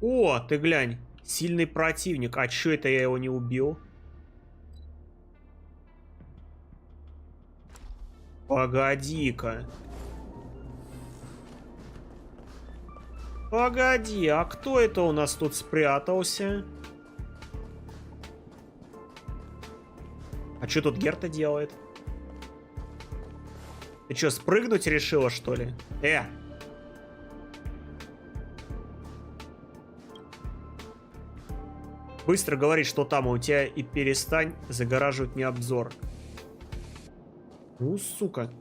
О, ты глянь. Сильный противник. А чё это я его не убил? Погоди-ка. Погоди, а кто это у нас тут спрятался? А что тут Герта делает? Ты что, спрыгнуть решила, что ли? Быстро говори, что там у тебя, и перестань загораживать мне обзор. Ну, сука.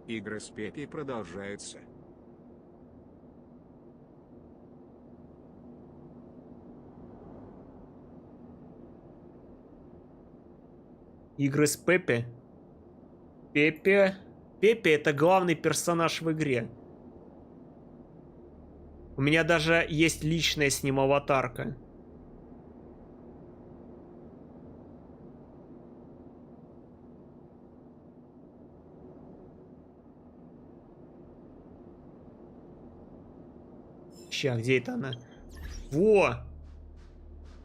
Игры с Пеппи продолжаются. Игры с Пеппи? Пеппи? Пеппи — это главный персонаж в игре. У меня даже есть личная с ним аватарка. Ща, где это она? Во!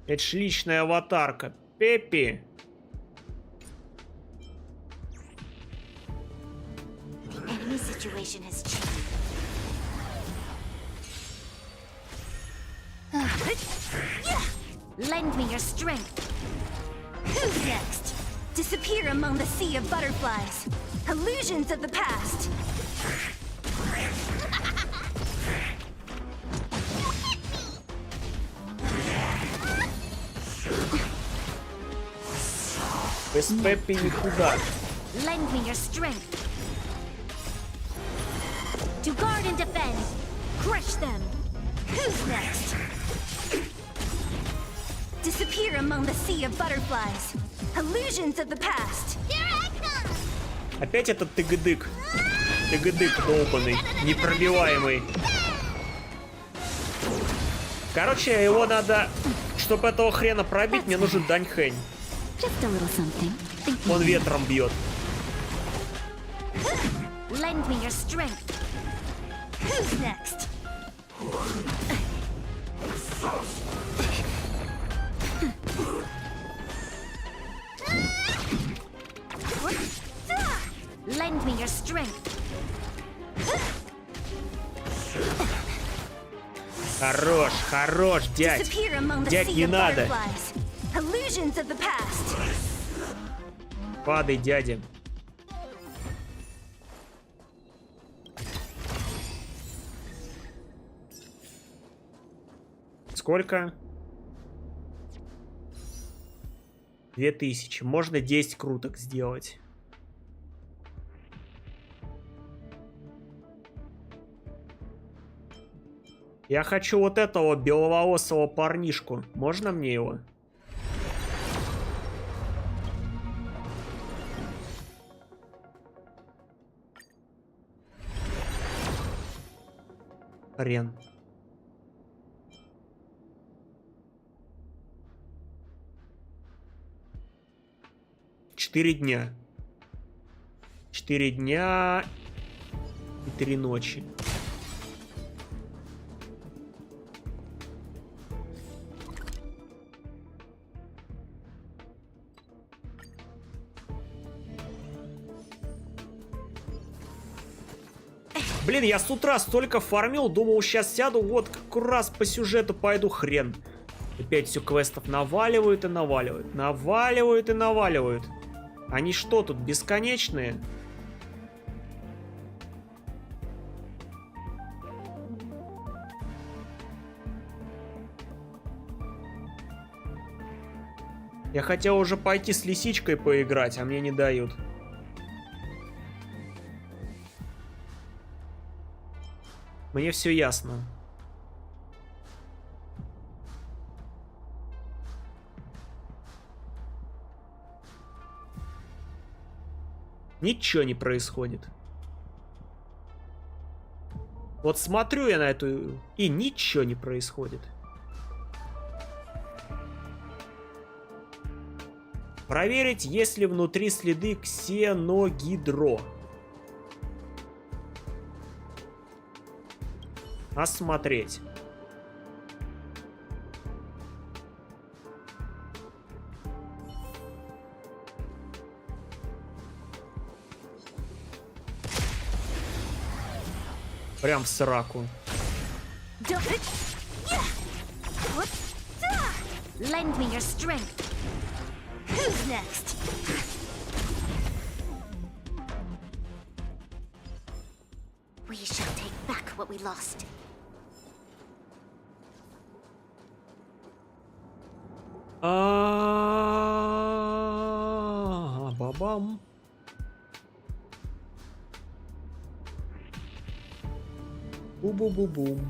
Это ж личная аватарка. Пеппи! Situation has changed. Lend me your strength. Who's next? Disappear among the sea of butterflies. Illusions of the past. Без Пеппи никуда. Lend me your strength. To guard and defend. Crush them. Who's next? Disappear among the sea of butterflies. Illusions of the past. Here I come. Опять этот тыгыдык. Тыгыдык долбанный, непробиваемый. Короче, его надо... Чтобы этого хрена пробить, мне нужен Даньхэнь. Он ветром бьет. Lend me your strength. Who's next? Lend me your strength. Хорош, хорош, дядь. Disappear among the Дядь, sea не of надо. butterflies. Illusions of the past. Падай, дядя. Сколько? 2000. Можно 10 круток сделать. Я хочу вот этого беловолосого парнишку. Можно мне его? Хрен. Четыре дня. 4 дня и 3 ночи. Блин, я с утра столько фармил, думал, сейчас сяду, вот как раз по сюжету пойду, хрен. Опять все квестов наваливают и наваливают. Наваливают и наваливают. Они что тут, бесконечные? Я хотел уже пойти с лисичкой поиграть, а мне не дают. Мне все ясно. Ничего не происходит. Вот смотрю я на эту, и ничего не происходит. Проверить, есть ли внутри следы ксеногидро. Осмотреть. Прям в сраку. Lend me your strength. Who's next? We shall take back what we lost. Бабам. Бу-бу-бу-бум.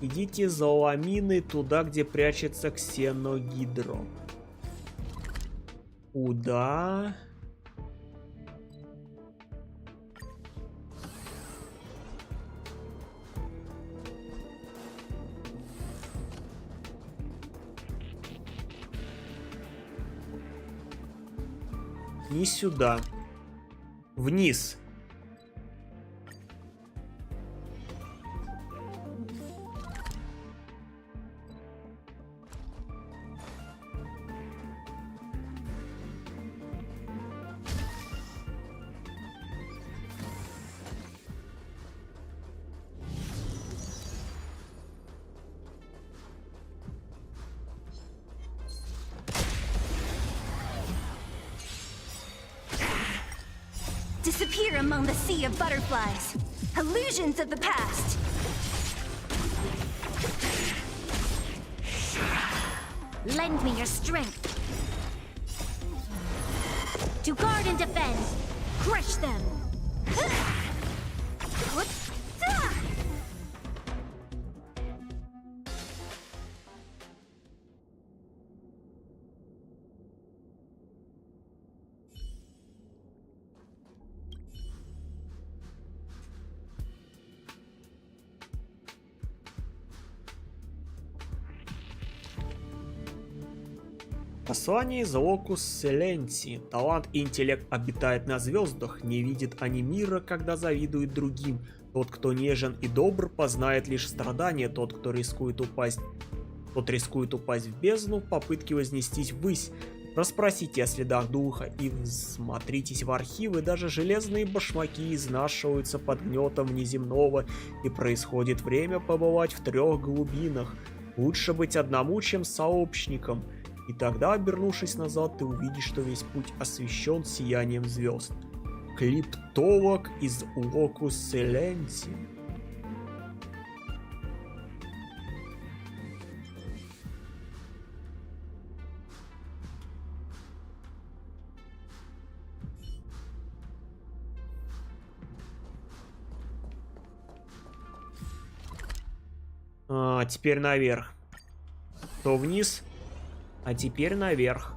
Идите за ламиной туда, где прячется ксеногидро. Куда? Не сюда. Вниз. Disappear among the sea of butterflies. Illusions of the past. Lend me your strength. To guard and defend. Crush them. Послание из Локус Селенси. Талант и интеллект обитает на звездах, не видит они мира, когда завидует другим. Тот, кто нежен и добр, познает лишь страдания, тот, рискует упасть в бездну в попытке вознестись ввысь. Расспросите о следах духа и смотритесь в архивы, даже железные башмаки изнашиваются под гнетом внеземного, и происходит время побывать в 3 глубинах. Лучше быть одному, чем сообщником. И тогда, обернувшись назад, ты увидишь, что весь путь освещен сиянием звезд. Клиптолог из Локус Селенси. Теперь наверх. То вниз, а теперь наверх.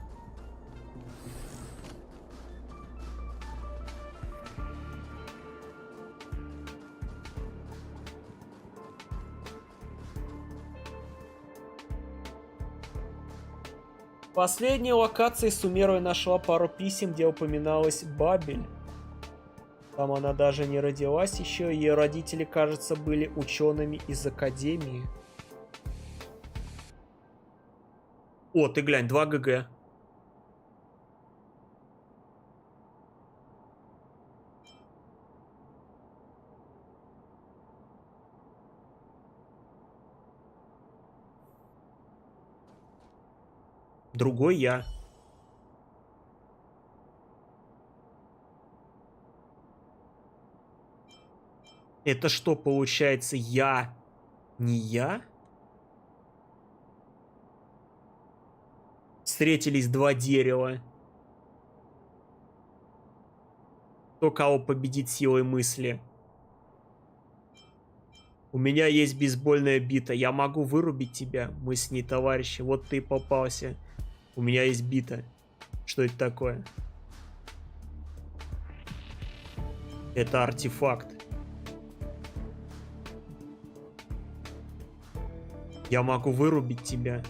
В последней локации Сумеру нашла пару писем, где упоминалась Бабель. Там она даже не родилась еще, ее родители, кажется, были учеными из академии. О, ты глянь, 2 ГГ. Другой я. Это что, получается, я? Не я? Встретились 2 дерева. Кто кого победит силой мысли? У меня есть бейсбольная бита. Я могу вырубить тебя. Мы с ней товарищи. Вот ты и попался. У меня есть бита. Что это такое? Это артефакт. Я могу вырубить тебя.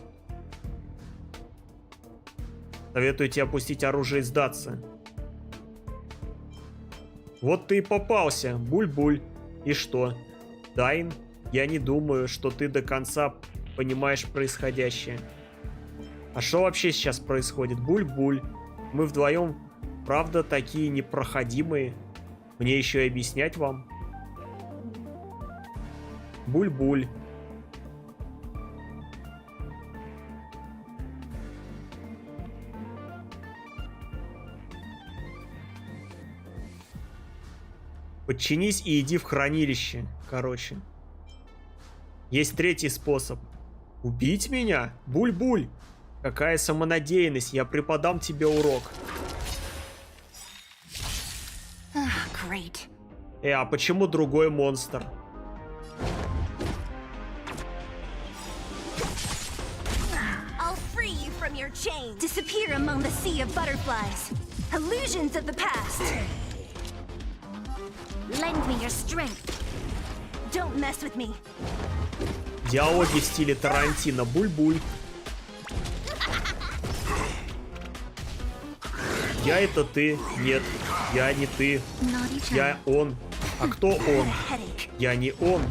Советую тебе опустить оружие и сдаться. Вот ты и попался, буль-буль. И что? Дайн, я не думаю, что ты до конца понимаешь происходящее. А что вообще сейчас происходит? Буль-буль. Мы вдвоем, правда, такие непроходимые. Мне еще и объяснять вам? Буль-буль. Подчинись и иди в хранилище. Короче. Есть 3-й способ. Убить меня? Буль-буль. Какая самонадеянность. Я преподам тебе урок. А почему другой монстр? Disappear among the sea of butterflies. Illusions of the past. Lend me your strength. Don't mess with me. Диалоги в стиле Тарантино. Буль-буль. Я это ты. Нет, я не ты. Я он. А кто он? Я не он.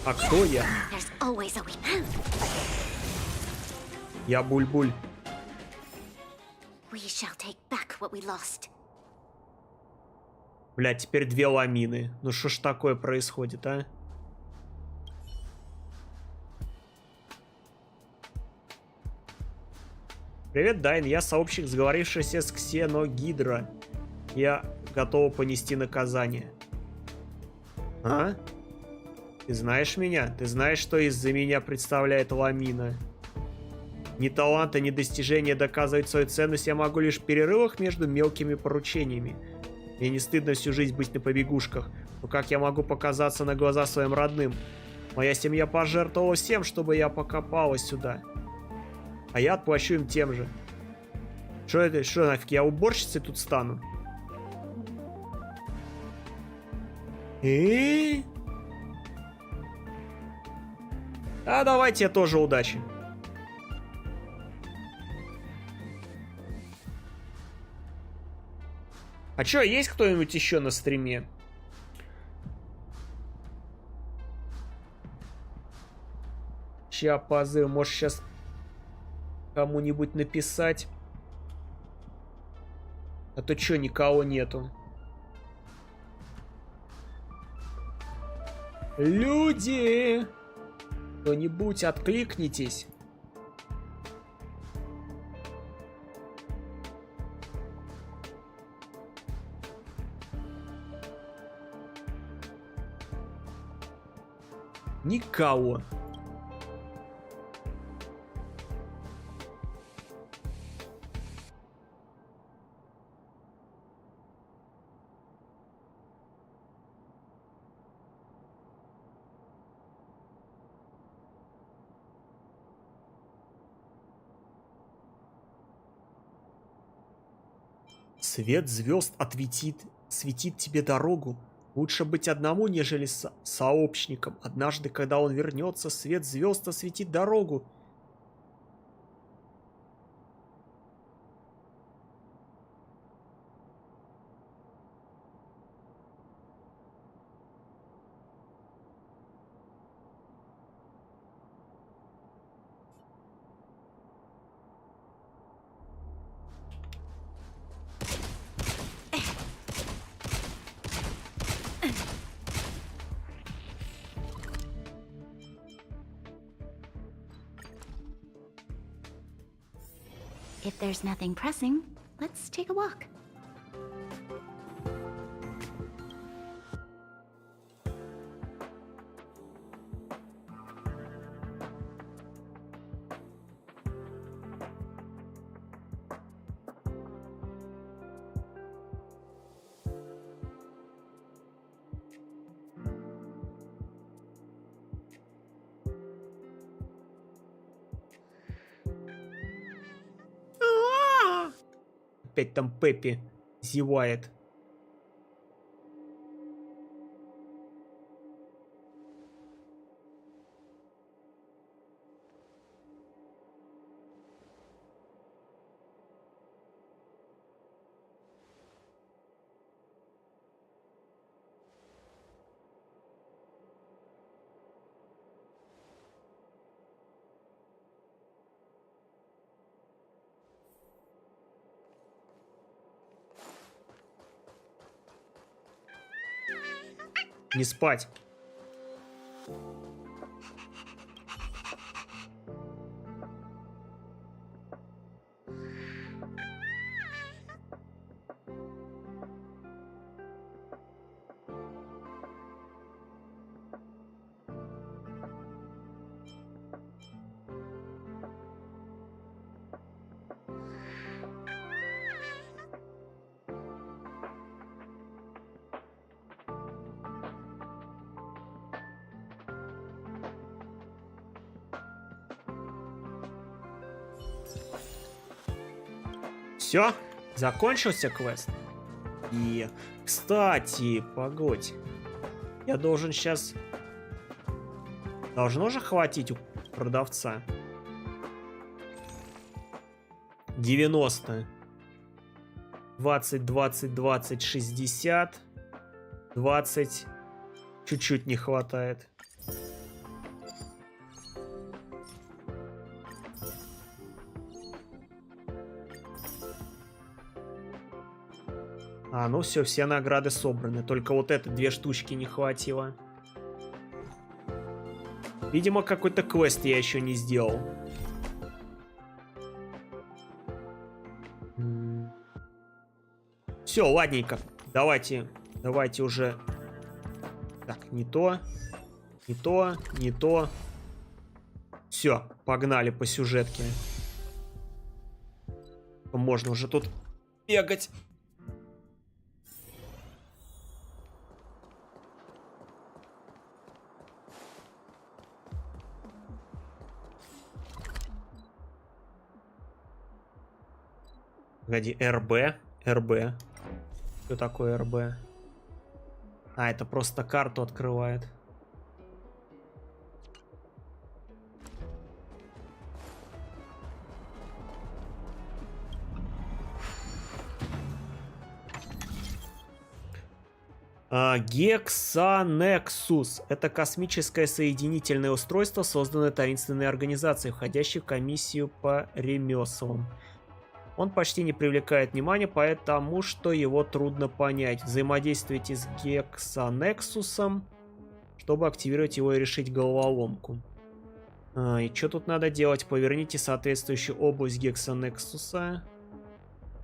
А кто я? Я буль-буль. Бля, теперь 2 ламины. Ну что ж такое происходит, а? Привет, Дайн. Я сообщник, сговорившийся с Ксеногидро. Я готов понести наказание. А? Ты знаешь меня? Ты знаешь, что из-за меня представляет ламина? Ни таланта, ни достижения доказывать свою ценность я могу лишь в перерывах между мелкими поручениями. Мне не стыдно всю жизнь быть на побегушках, но как я могу показаться на глаза своим родным? Моя семья пожертвовала всем, чтобы я покопалась сюда. А я отплачу им тем же. Что это? Что нафиг? Я уборщицей тут стану? А давайте я тоже удачи. А чё, есть кто-нибудь еще на стриме? Ща позырю, может сейчас кому-нибудь написать. А то чё, никого нету. Люди! Кто-нибудь откликнитесь. Никого. Свет звезд светит тебе дорогу. Лучше быть одному, нежели сообщником. Однажды, когда он вернется, свет звезд осветит дорогу. If there's nothing pressing, let's take a walk. Опять там Пеппи зевает. Не спать. Все, закончился квест. И, кстати, погодь. Я должен сейчас... Должно же хватить у продавца. 90. 20, 20, 20, 60. 20. Чуть-чуть не хватает. А, ну все награды собраны. Только вот это 2 штучки не хватило. Видимо, какой-то квест я еще не сделал. Все, ладненько. Давайте уже... Так, не то. Не то, не то. Все, погнали по сюжетке. Можно уже тут бегать. Погоди, РБ? РБ. Что такое РБ? А, это просто карту открывает. Гексанексус. Это космическое соединительное устройство, созданное таинственной организацией, входящей в комиссию по ремеслам. Он почти не привлекает внимания, потому что его трудно понять. Взаимодействуйте с Гексанексусом, чтобы активировать его и решить головоломку. И что тут надо делать? Поверните соответствующую область Гексанексуса.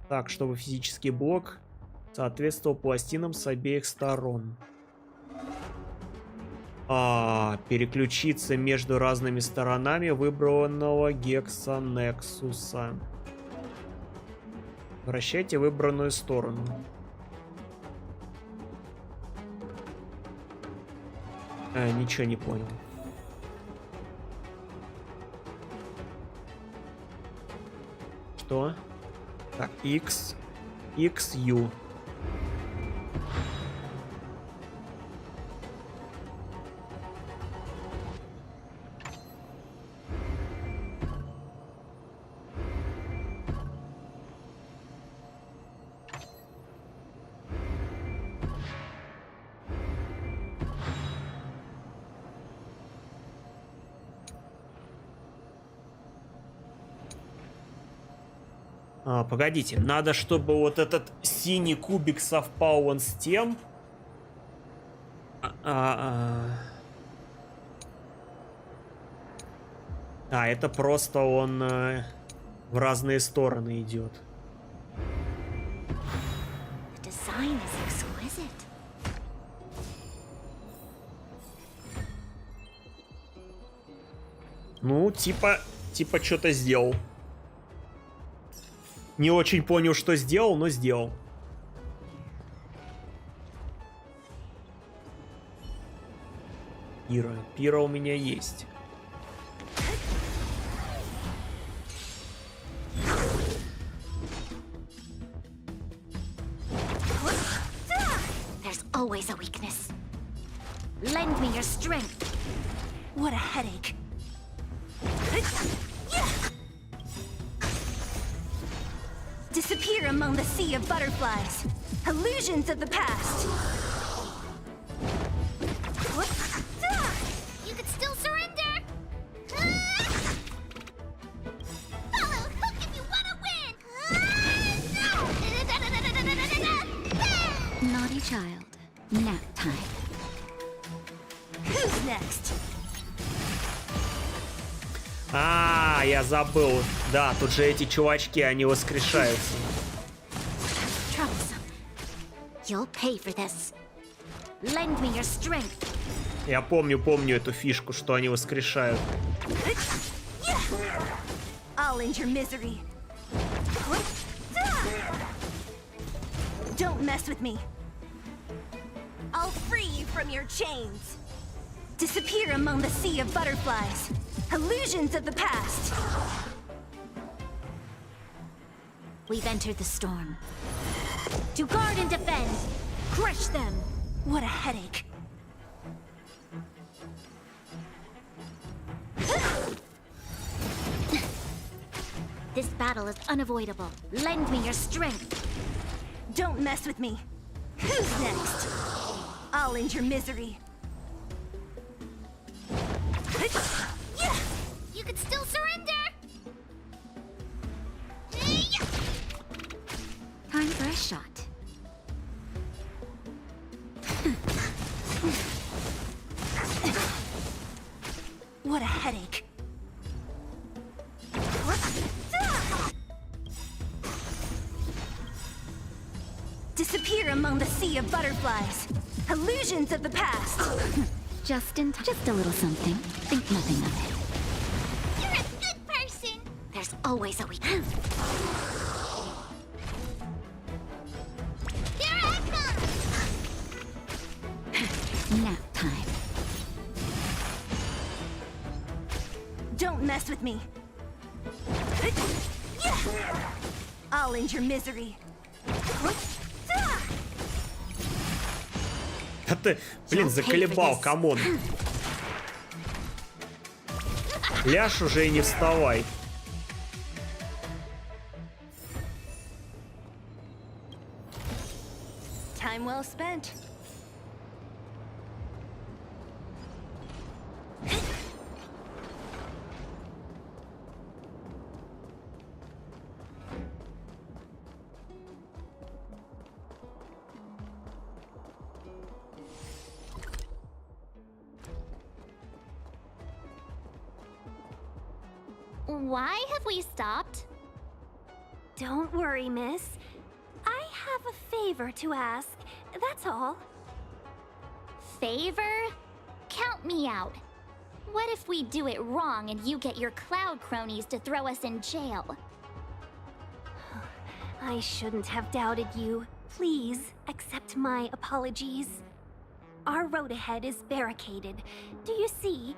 Так, чтобы физический блок соответствовал пластинам с обеих сторон. Переключиться между разными сторонами выбранного Гексанексуса. Вращайте выбранную сторону. Ничего не понял. Что? Так, X, U. Погодите, надо, чтобы вот этот синий кубик совпал он с тем. Это просто он в разные стороны идет. Ну, типа что-то сделал. Не очень понял, что сделал, но сделал. Пира у меня есть. There's always a weakness. Lend me your strength. What a headache. Disappear among the sea of butterflies. Illusions of the past. You could still surrender. Follow hook if you want to win. Naughty child. Nap time. Who's next? Я забыл. Да, тут же эти чувачки, они воскрешаются. Я помню эту фишку, что они воскрешают. Don't mess with me. I'll free you from your chains. Disappear among the sea of butterflies. Illusions of the past. We've entered the storm. To guard and defend. Crush them. What a headache. This battle is unavoidable. Lend me your strength. Don't mess with me. Who's next? I'll end your misery. You could still surrender. Time for a shot. What a headache. Disappear among the sea of butterflies. Illusions of the past. Just in time. Just a little something. Think nothing of it. You're a good person. There's always a weak. Here I come. Nap time. Don't mess with me. I'll end your misery. Да ты, блин, заколебал, камон. Ляж уже и не вставай. Time well spent. Why have we stopped? Don't worry, miss. I have a favor to ask, that's all. Favor? Count me out. What if we do it wrong and you get your cloud cronies to throw us in jail? I shouldn't have doubted you. Please, accept my apologies. Our road ahead is barricaded. Do you see?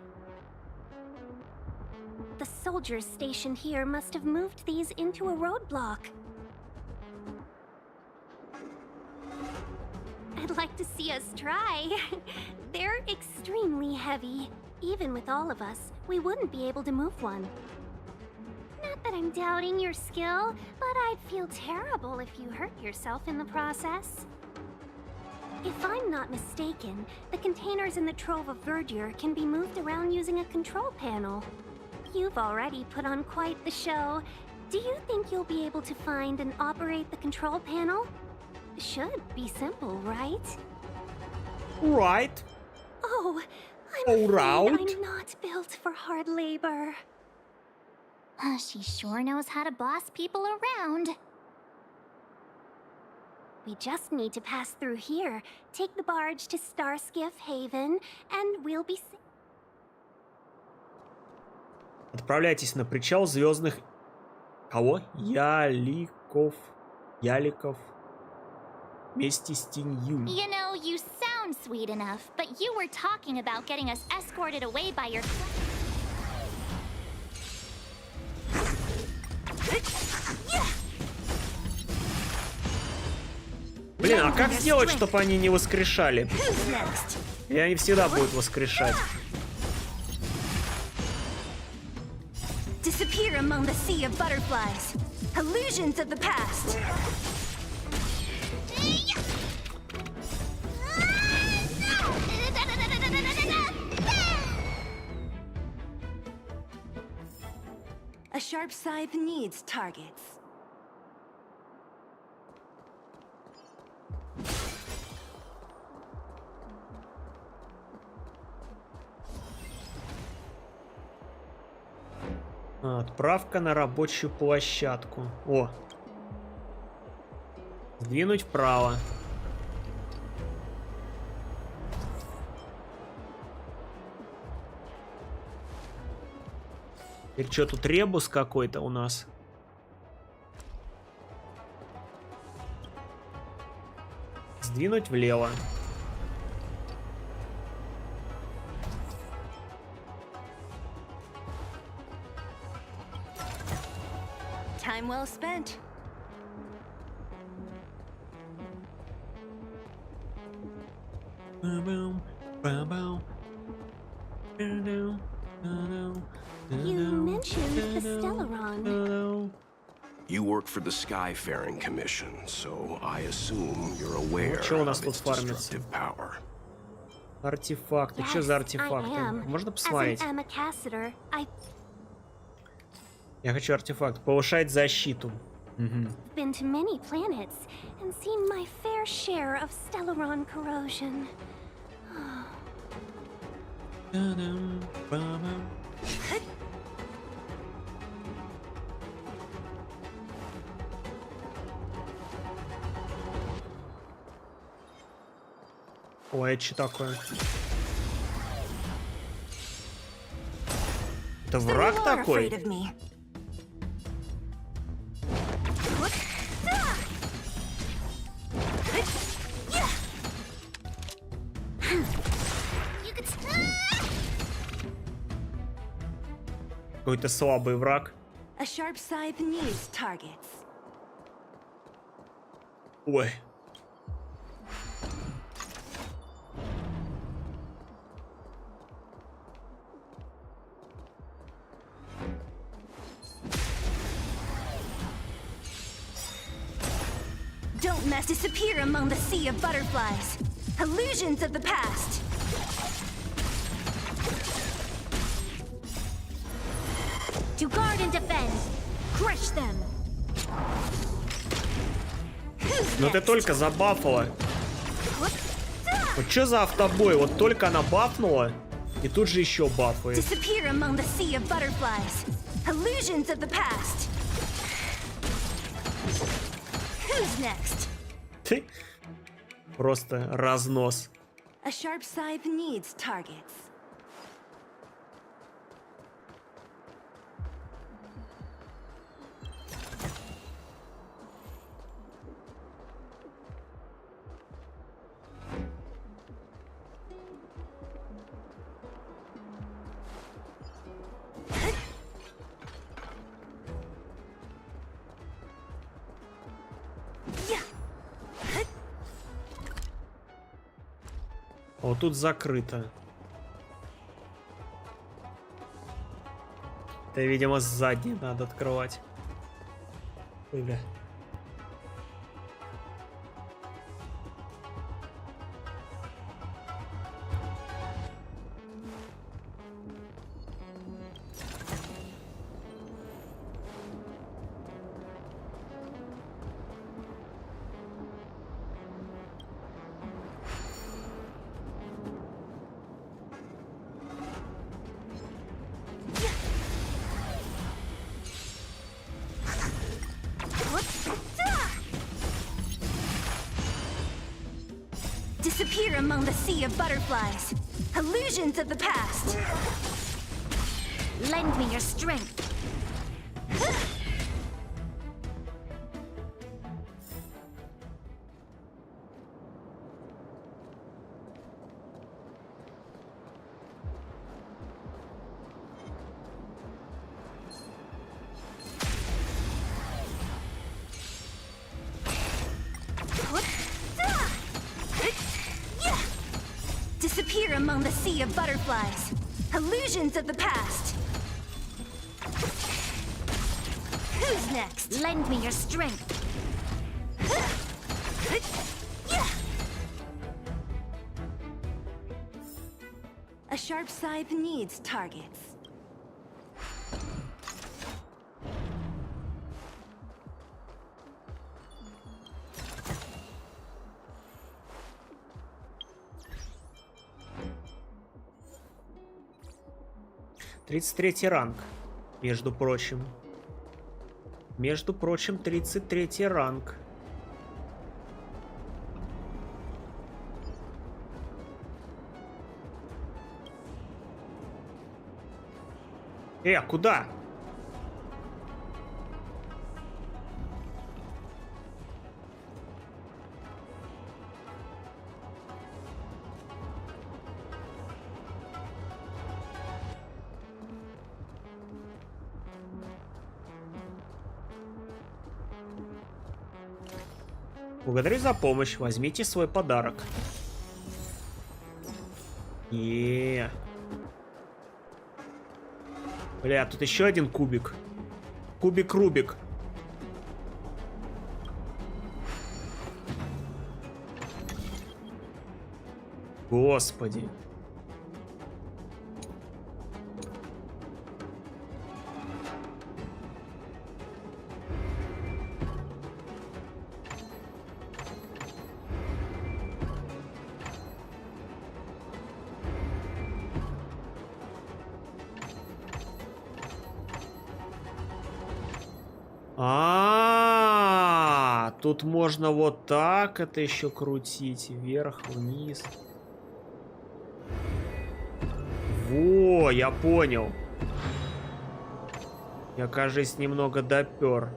The soldiers stationed here must have moved these into a roadblock. I'd like to see us try. They're extremely heavy. Even with all of us, we wouldn't be able to move one. Not that I'm doubting your skill, but I'd feel terrible if you hurt yourself in the process. If I'm not mistaken, the containers in the Trove of Verdure can be moved around using a control panel. You've already put on quite the show. Do you think you'll be able to find and operate the control panel? Should be simple, right? Right. Oh, I'm afraid Alright. I'm not built for hard labor. She sure knows how to boss people around. We just need to pass through here, take the barge to Starskiff Haven, and we'll be... Отправляйтесь на причал звездных... Кого? Яликов. Вместе с тенью. You know, you sound sweet enough, but you were talking about getting us escorted away by your... Блин, а как сделать, чтобы они не воскрешали? Или они всегда будут воскрешать? Disappear among the sea of butterflies. Illusions of the past. A sharp scythe needs targets. Отправка на рабочую площадку. О. Сдвинуть вправо. Теперь что, тут ребус какой-то у нас? Сдвинуть влево. Time well spent. You mentioned the Stellaron. You work for the Skyfaring Commission, so I assume you're aware Что у нас of тут its фармится? destructive power. Артефакты. Что за артефакты? Можно посмотреть? As an ambassador, I've Я хочу артефакт. Повышать защиту. been to many planets and seen my fair share of Stellaron corrosion. Ой, это что такое? Это враг такой? Какой-то слабый враг. A sharp scythe needs targets. Ой. Don't mess. Disappear among the sea of butterflies. Illusions of the past. To guard and defend. Crush them. Ну ты только забафала. Вот что за автобой? Вот только она бафнула, и тут же еще бафает. Disappear among the sea of butterflies. Illusions of the past. Who's next? Просто разнос. A sharp scythe needs targets. Вот тут закрыто. Это, видимо, сзади надо открывать. Ой, бля. Disappear among the sea of butterflies. Illusions of the past. Lend me your strength. Disappear among the sea of butterflies. Illusions of the past. Who's next? Lend me your strength. A sharp scythe needs targets. «33-й ранг, между прочим. Между прочим, 33-й ранг. А куда? Благодарю за помощь. Возьмите свой подарок. Бля, тут еще один кубик. Кубик-рубик. Господи. Тут можно вот так это еще крутить. Вверх, вниз. Во, я понял. Я, кажется, немного допер.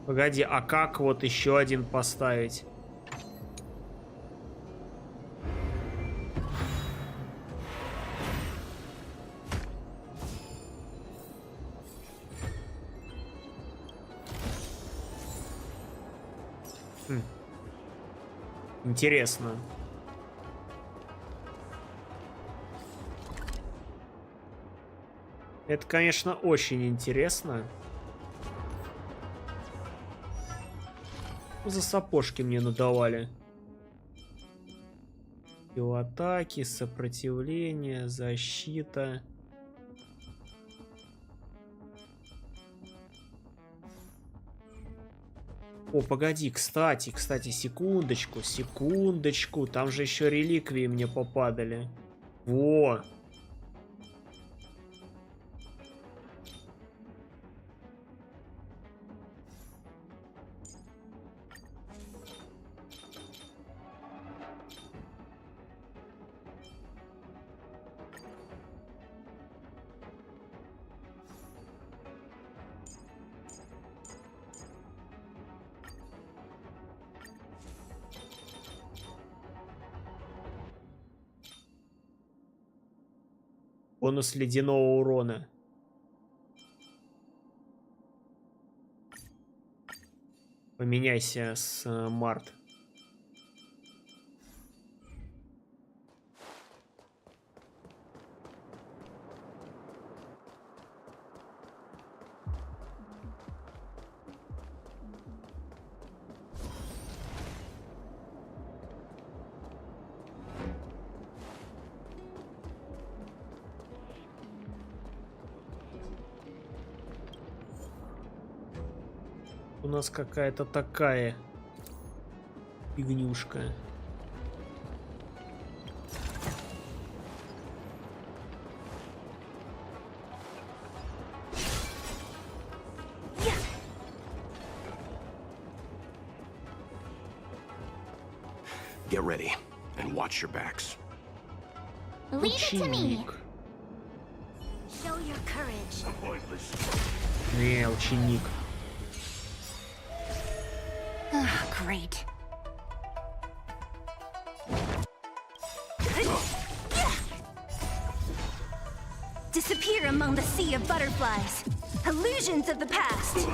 Погоди, а как вот еще один поставить? Интересно. Это, конечно, очень интересно. За сапожки мне надавали. Атаки, сопротивление, защита. О, погоди, кстати, секундочку. Там же еще реликвии мне попадали. Во! Бонус ледяного урона. Поменяйся с Март. У нас какая-то такая фигнюшка. Get ready and watch your backs. Leave it to me. Ученик. Show your courage. Не, ученик. Great. Disappear among the sea of butterflies. Illusions of the past.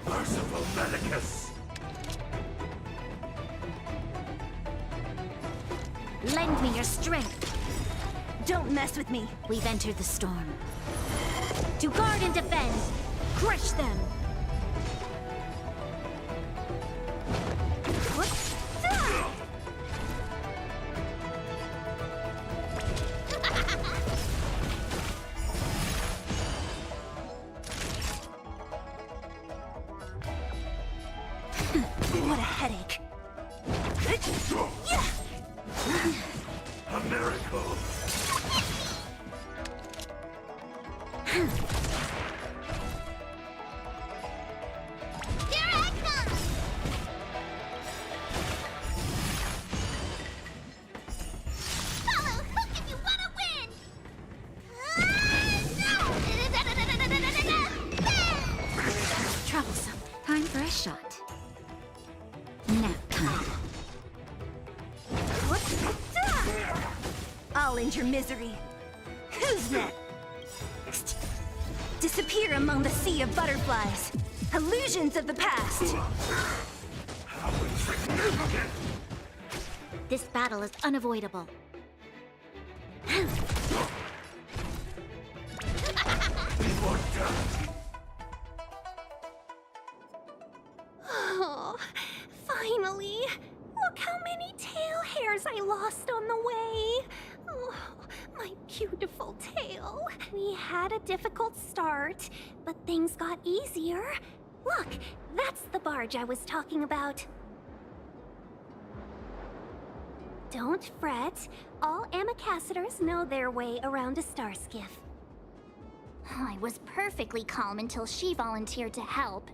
Merciful Medicus. Lend me your strength. Don't mess with me. We've entered the storm. To guard and defend. Crush them. What a headache. A miracle. Here I come. Follow hook if you want to win. Troublesome. Time for a shot. Nap time. I'll end your misery. Who's next? Disappear among the sea of butterflies. Illusions of the past. How insignificant. This battle is unavoidable. Oh, finally! Look how many tail hairs I lost on the way! Oh, my beautiful tail. We had a difficult start, but things got easier. Look, that's the barge I was talking about. Don't fret. All amicacetors know their way around a star skiff. I was perfectly calm until she volunteered to help.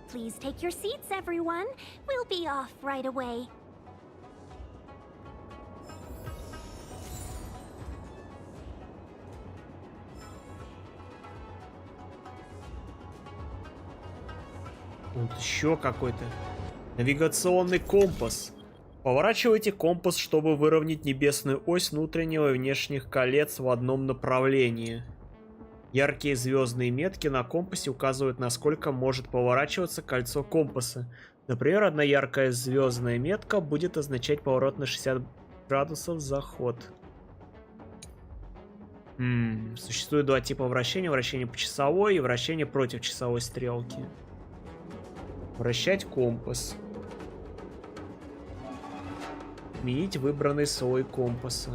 Please take your seats, everyone. We'll be off right away. Вот еще какой-то навигационный компас. Поворачивайте компас, чтобы выровнять небесную ось внутреннего и внешних колец в одном направлении. Яркие звездные метки на компасе указывают, насколько может поворачиваться кольцо компаса. Например, одна яркая звездная метка будет означать поворот на 60 градусов за ход. Существует два типа вращения. Вращение по часовой и вращение против часовой стрелки. Вращать компас. Изменить выбранный слой компаса.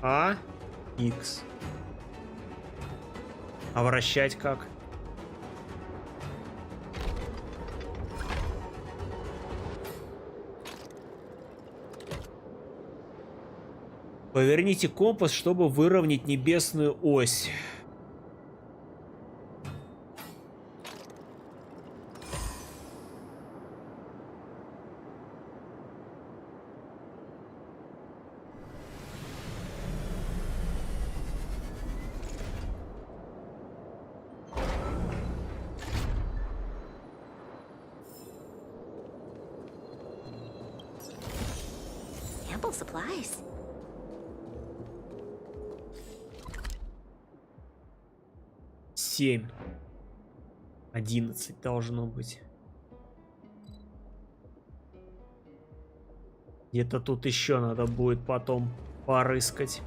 А, X. А вращать как? Поверните компас, чтобы выровнять небесную ось. Ample supplies. Семь. 11 должно быть. Где-то тут еще надо будет потом порыскать.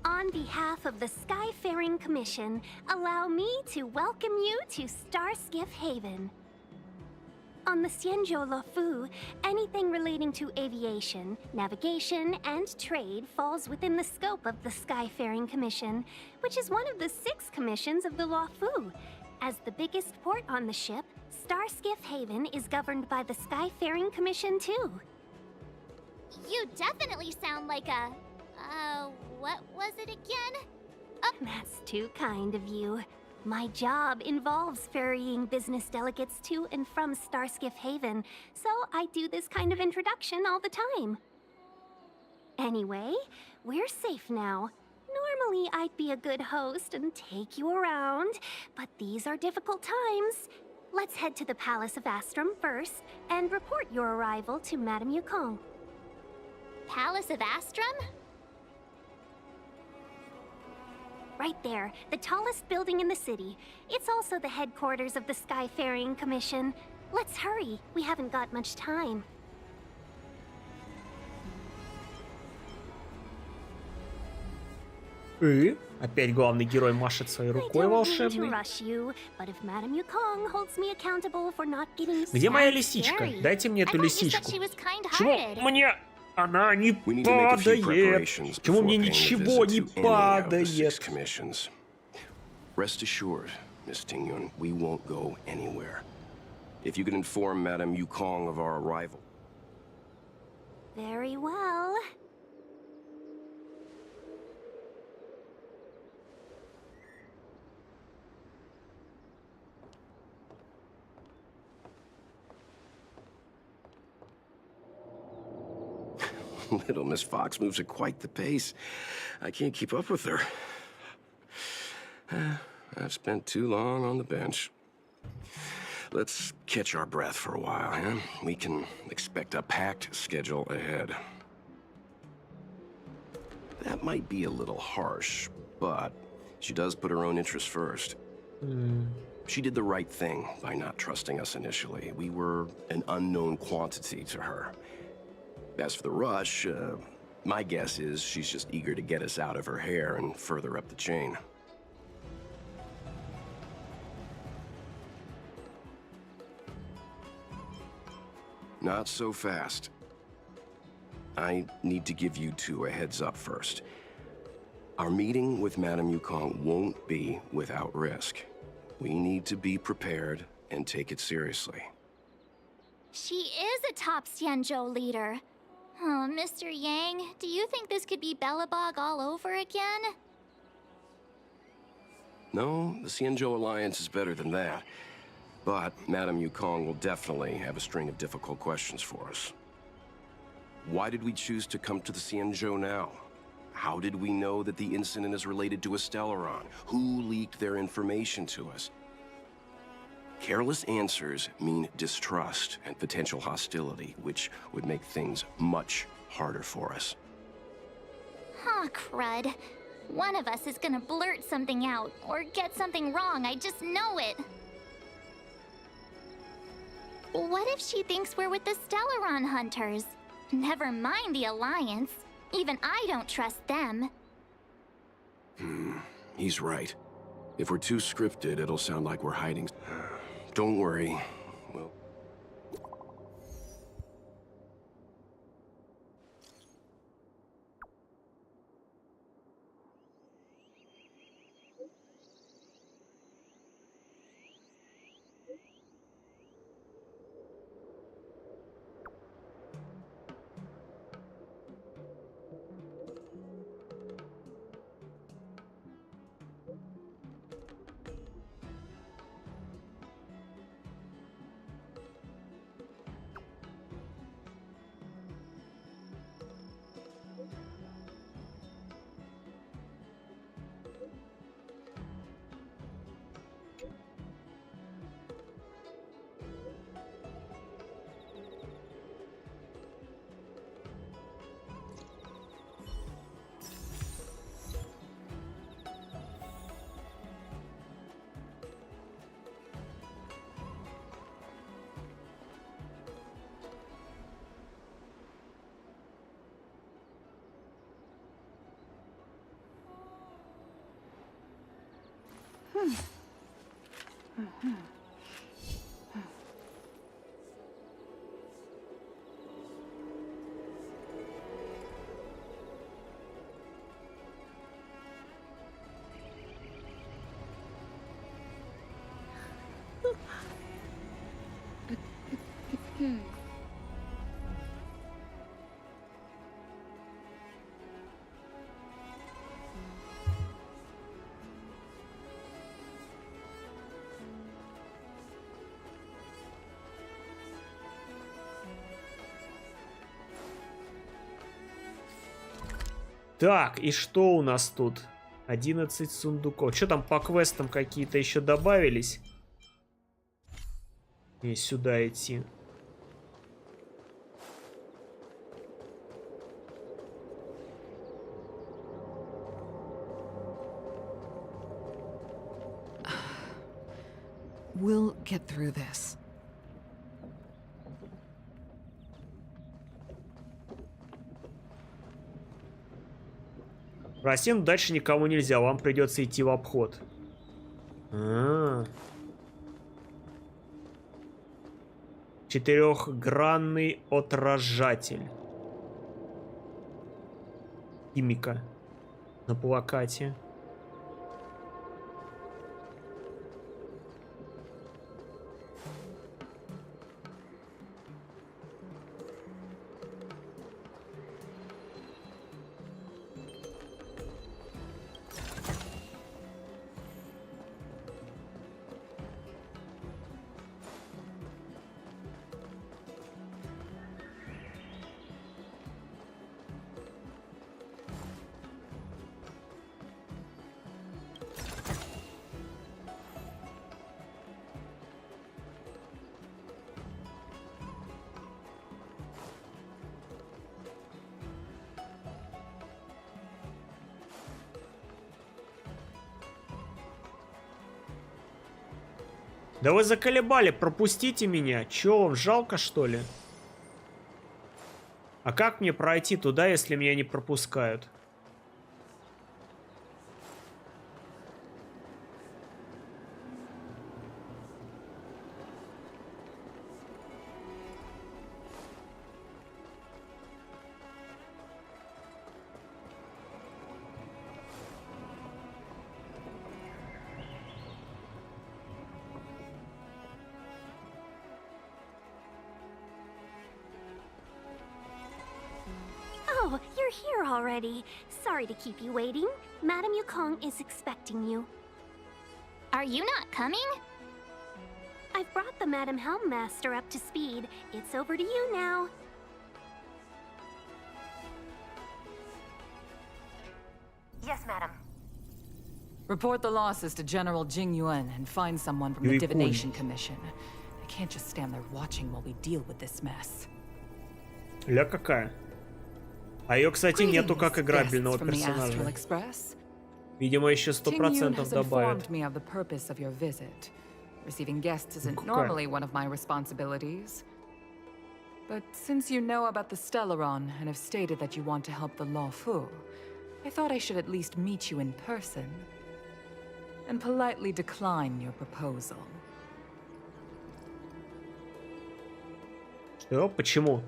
On behalf of the Skyfaring Commission, allow me to welcome you to Starskiff Haven. On the Xianzhou Lofu, anything relating to aviation, navigation, and trade falls within the scope of the Skyfaring Commission, which is one of the 6 commissions of the Loffu. As the biggest port on the ship, Starskiff Haven is governed by the Skyfaring Commission too. You definitely sound like a... what was it again? That's too kind of you. My job involves ferrying business delegates to and from Starskiff Haven, so I do this kind of introduction all the time. Anyway, we're safe now. Normally, I'd be a good host and take you around, but these are difficult times. Let's head to the Palace of Astrum first and report your arrival to Madame Yukong. Palace of Astrum? Right there, the tallest building in the city. It's also the headquarters of the Skyfaring Commission. Let's hurry, we haven't got much time. И опять главный герой машет своей рукой волшебной. Где моя лисичка? Дайте мне эту лисичку. Чего мне она не падает? Почему мне ничего не падает? Rest assured, Miss Tingyun, we won't go anywhere. If you could inform Madame Yukong of our arrival. Very well. Little Miss Fox moves at quite the pace. I can't keep up with her. I've spent too long on the bench. Let's catch our breath for a while, huh? We can expect a packed schedule ahead. That might be a little harsh, but she does put her own interests first. She did the right thing by not trusting us initially. We were an unknown quantity to her. As for the rush, my guess is she's just eager to get us out of her hair and further up the chain. Not so fast. I need to give you two a heads up first. Our meeting with Madame Yukong won't be without risk. We need to be prepared and take it seriously. She is a top Xianzhou leader. Oh, Mr. Yang, do you think this could be Bellabog all over again? No, the Xianzhou Alliance is better than that. But Madame Yukong will definitely have a string of difficult questions for us. Why did we choose to come to the Xianzhou now? How did we know that the incident is related to a Stellaron? Who leaked their information to us? Careless answers mean distrust and potential hostility, which would make things much harder for us. Aw, crud. One of us is gonna blurt something out, or get something wrong, I just know it. What if she thinks we're with the Stellaron Hunters? Never mind the Alliance. Even I don't trust them. He's right. If we're too scripted, it'll sound like we're hiding. Don't worry. Well... Так, и что у нас тут? 11 сундуков. Что там по квестам какие-то еще добавились? И сюда идти. We'll get through this. Прости, но дальше никому нельзя, вам придется идти в обход. Четырехгранный отражатель. Химика на плакате. Да вы заколебали, пропустите меня. Чё, вам жалко, что ли? А как мне пройти туда, если меня не пропускают? Oh, you're here already. Sorry to keep you waiting. Madame Yukong is expecting you. Are you not coming? I've brought the Madame Helmmaster up to speed. It's over to you now. Yes, madam. Report the losses to General Jing Yuan and find someone from the Divination Commission. I can't just stand there watching while we deal with this mess. Ля какая. А ее, кстати, нету как играбельного From the персонажа. Astral Express. Видимо, еще Ting Yun 100% has добавят. informed me of the purpose of your visit. Receiving guests isn't normally one of my responsibilities. But since you know about the Stellaron and have stated that you want to help the Lawfu, I thought I should at least meet you in person and politely decline your proposal. Что? Почему?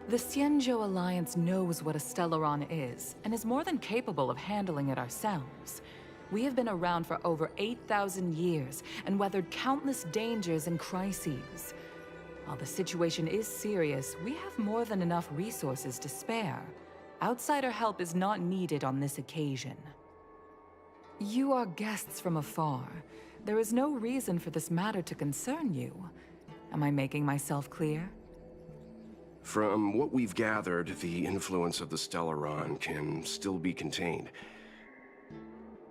The Sяньчжоу Alliance knows what a Stellaron is, and is more than capable of handling it ourselves. We have been around for over 8,000 years, and weathered countless dangers and crises. While the situation is serious, we have more than enough resources to spare. Outsider help is not needed on this occasion. You are guests from afar. There is no reason for this matter to concern you. Am I making myself clear? From what we've gathered, the influence of the Stellaron can still be contained.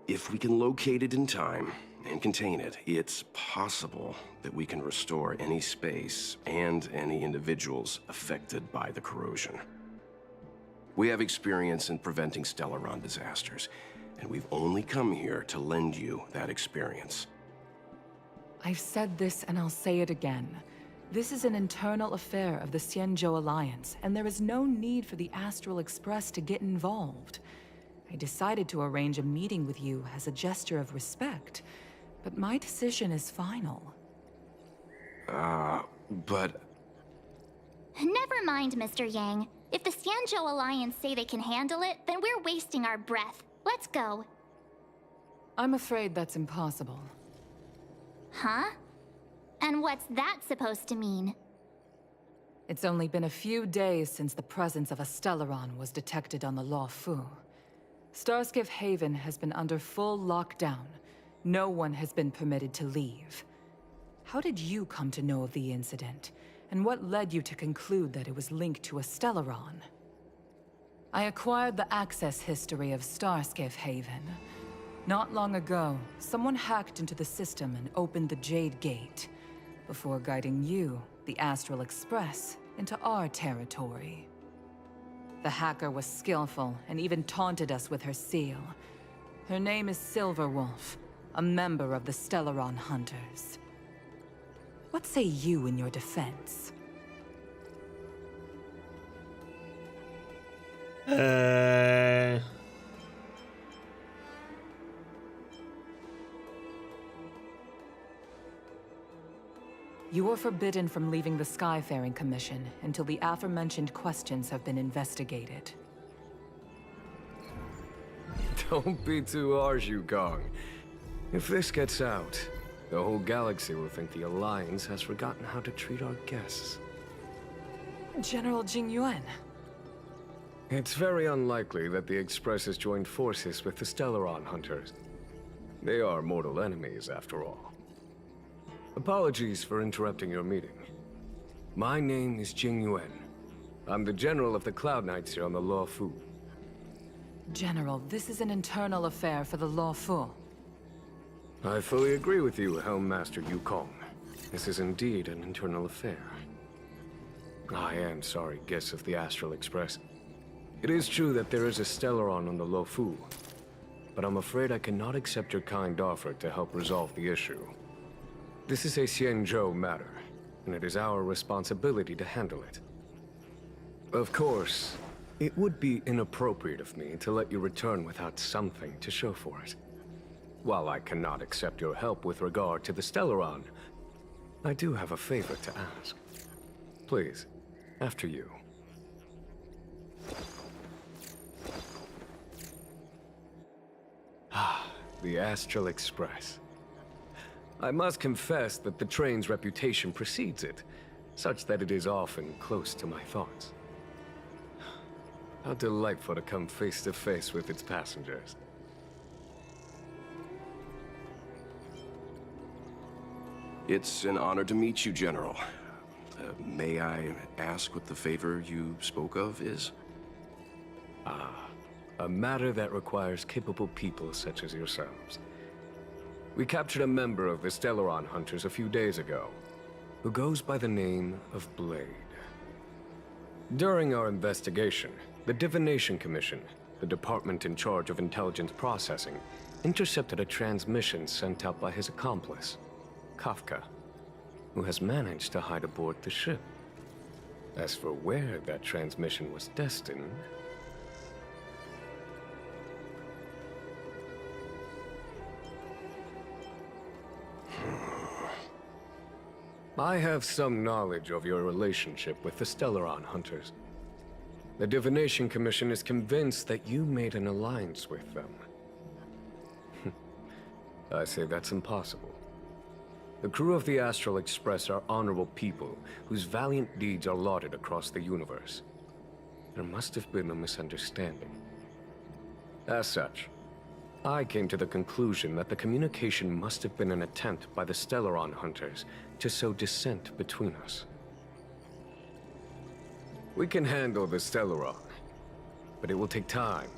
If we can locate it in time and contain it, it's possible that we can restore any space and any individuals affected by the corrosion. We have experience in preventing Stellaron disasters, and we've only come here to lend you that experience. I've said this and I'll say it again. This is an internal affair of the Sяньчжоу Alliance, and there is no need for the Astral Express to get involved. I decided to arrange a meeting with you as a gesture of respect, but my decision is final. But... Never mind, Mr. Yang. If the Sяньчжоu Alliance say they can handle it, then we're wasting our breath. Let's go. I'm afraid that's impossible. Huh? And what's that supposed to mean? It's only been a few days since the presence of a Stellaron was detected on the Lawfu. Starskiff Haven has been under full lockdown. No one has been permitted to leave. How did you come to know of the incident? And what led you to conclude that it was linked to a Stellaron? I acquired the access history of Starskiff Haven. Not long ago, someone hacked into the system and opened the Jade Gate, before guiding you, the Astral Express, into our territory. The hacker was skillful and even taunted us with her seal. Her name is Silverwolf, a member of the Stellaron Hunters. What say you in your defense? You are forbidden from leaving the Skyfaring Commission until the aforementioned questions have been investigated. Don't be too harsh, Yukong. If this gets out, the whole galaxy will think the Alliance has forgotten how to treat our guests. General Jing Yuan. It's very unlikely that the Express has joined forces with the Stellaron Hunters. They are mortal enemies, after all. Apologies for interrupting your meeting. My name is Jing Yuan. I'm the General of the Cloud Knights here on the Lawfu. General, this is an internal affair for the Lawfu. I fully agree with you, Helm Master Yukong. This is indeed an internal affair. I am sorry, guests of the Astral Express. It is true that there is a Stellaron on the Lawfu, but I'm afraid I cannot accept your kind offer to help resolve the issue. This is a Sяньчжоу matter, and it is our responsibility to handle it. Of course, it would be inappropriate of me to let you return without something to show for it. While I cannot accept your help with regard to the Stellaron, I do have a favor to ask. Please, after you. The Astral Express. I must confess that the train's reputation precedes it, such that it is often close to my thoughts. How delightful to come face to face with its passengers. It's an honor to meet you, General. May I ask what the favor you spoke of is? A matter that requires capable people such as yourselves. We captured a member of the Stellaron Hunters a few days ago, who goes by the name of Blade. During our investigation, the Divination Commission, the department in charge of intelligence processing, intercepted a transmission sent out by his accomplice, Kafka, who has managed to hide aboard the ship. As for where that transmission was destined... I have some knowledge of your relationship with the Stellaron Hunters. The Divination Commission is convinced that you made an alliance with them. I say that's impossible. The crew of the Astral Express are honorable people whose valiant deeds are lauded across the universe. There must have been a misunderstanding. As such, I came to the conclusion that the communication must have been an attempt by the Stellaron Hunters to sow dissent between us. We can handle the Stellaron, but it will take time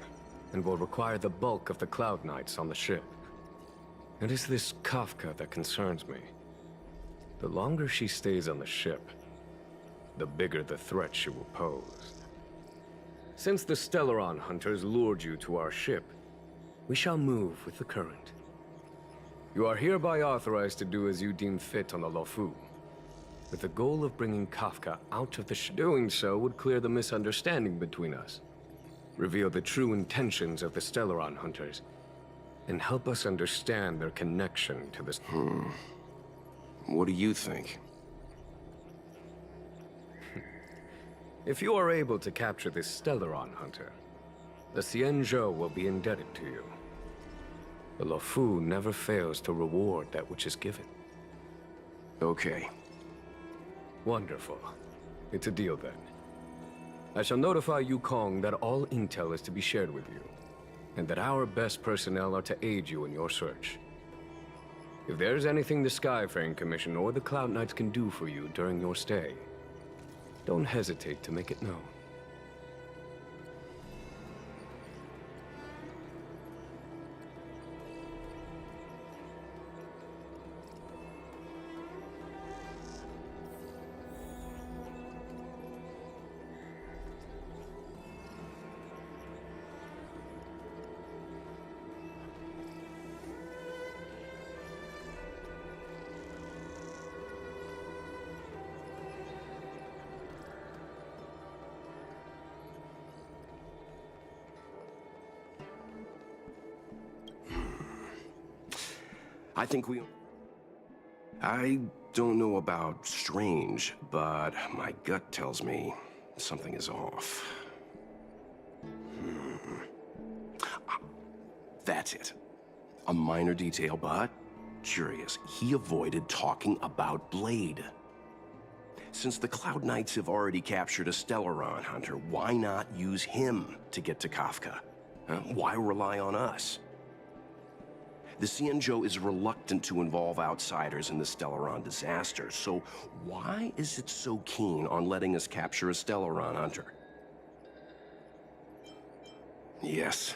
and will require the bulk of the Cloud Knights on the ship. It is this Kafka that concerns me. The longer she stays on the ship, the bigger the threat she will pose. Since the Stellaron Hunters lured you to our ship, we shall move with the current. You are hereby authorized to do as you deem fit on the Lofu, with the goal of bringing Kafka out of the ship. Doing so would clear the misunderstanding between us, reveal the true intentions of the Stellaron Hunters, and help us understand their connection to this. What do you think? If you are able to capture this Stellaron Hunter, the Xianzhou will be indebted to you. The Lofu never fails to reward that which is given. Okay. Wonderful. It's a deal then. I shall notify Yukong that all intel is to be shared with you, and that our best personnel are to aid you in your search. If there's anything the Skyfaring Commission or the Cloud Knights can do for you during your stay, don't hesitate to make it known. I don't know about strange, but my gut tells me something is off. That's it. A minor detail, but curious. He avoided talking about Blade. Since the Cloud Knights have already captured a Stellaron Hunter, why not use him to get to Kafka? Why rely on us? The Xianzhou is reluctant to involve outsiders in the Stellaron disaster, so why is it so keen on letting us capture a Stellaron Hunter? Yes.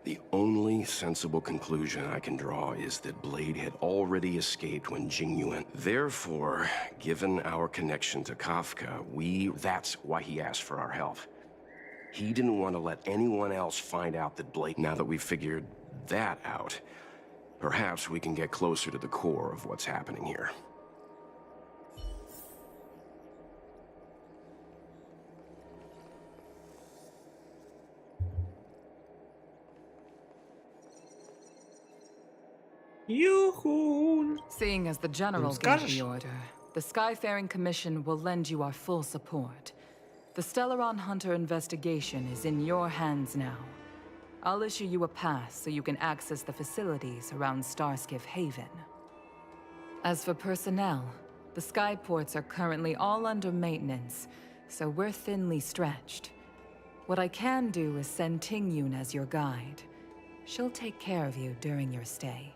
The only sensible conclusion I can draw is that Blade had already escaped when Jingyuan. Therefore, given our connection to Kafka, that's why he asked for our help. He didn't want to let anyone else find out that Blade... Now that we've figured that out, perhaps we can get closer to the core of what's happening here. Yoo-hoo! Seeing as the General gave the order, the Skyfaring Commission will lend you our full support. The Stellaron Hunter investigation is in your hands now. I'll issue you a pass so you can access the facilities around Starskiff Haven. As for personnel, the skyports are currently all under maintenance, so we're thinly stretched. What I can do is send Tingyun as your guide. She'll take care of you during your stay.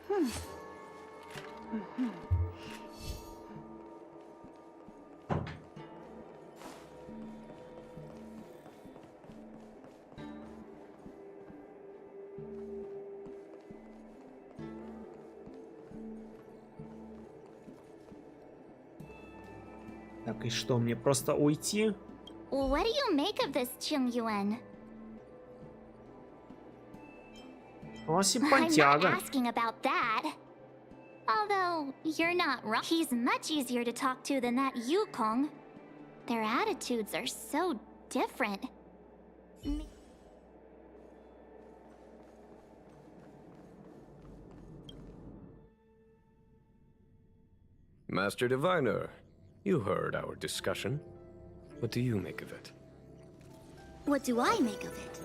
Так, и что, мне просто уйти? What do you make of this, Qingyuan? Он I'm not симпатяга. asking about that. Although, you're not wrong. He's much easier to talk to than that Yukong. Their attitudes are so different. Master Diviner, you heard our discussion. What do you make of it? What do I make of it?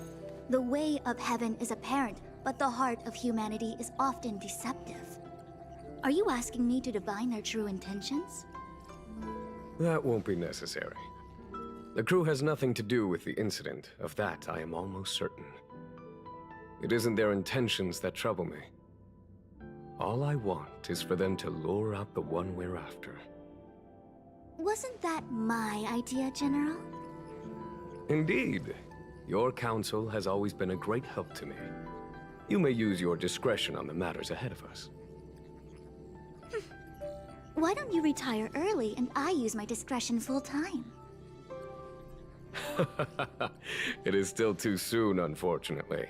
The way of heaven is apparent, but the heart of humanity is often deceptive. Are you asking me to divine their true intentions? That won't be necessary. The crew has nothing to do with the incident. Of that, I am almost certain. It isn't their intentions that trouble me. All I want is for them to lure out the one we're after. Wasn't that my idea, General? Indeed. Your counsel has always been a great help to me. You may use your discretion on the matters ahead of us. Why don't you retire early and I use my discretion full time? It is still too soon, unfortunately.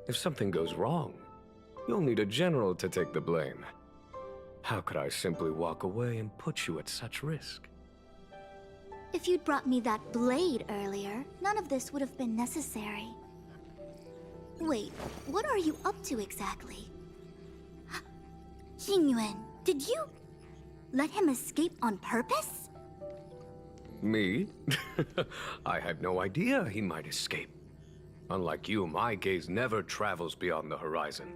If something goes wrong, you'll need a general to take the blame. How could I simply walk away and put you at such risk? If you'd brought me that blade earlier, none of this would have been necessary. Wait, what are you up to exactly? Yingyuan, did you let him escape on purpose? Me? I had no idea he might escape. Unlike you, my gaze never travels beyond the horizon.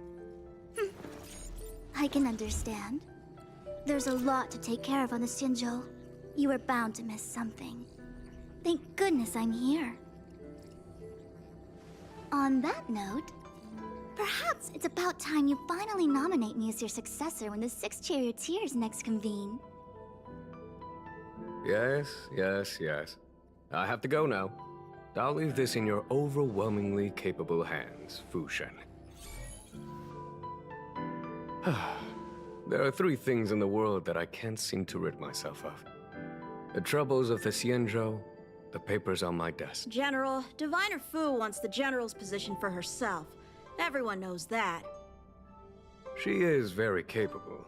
I can understand. There's a lot to take care of on the Syanzhou. You were bound to miss something. Thank goodness I'm here. On that note, perhaps it's about time you finally nominate me as your successor when the 6 charioteers next convene. Yes. I have to go now. I'll leave this in your overwhelmingly capable hands, Fu Shen. There are 3 things in the world that I can't seem to rid myself of. The troubles of the Xianzhou, the papers on my desk. General, Diviner Fu wants the General's position for herself. Everyone knows that. She is very capable,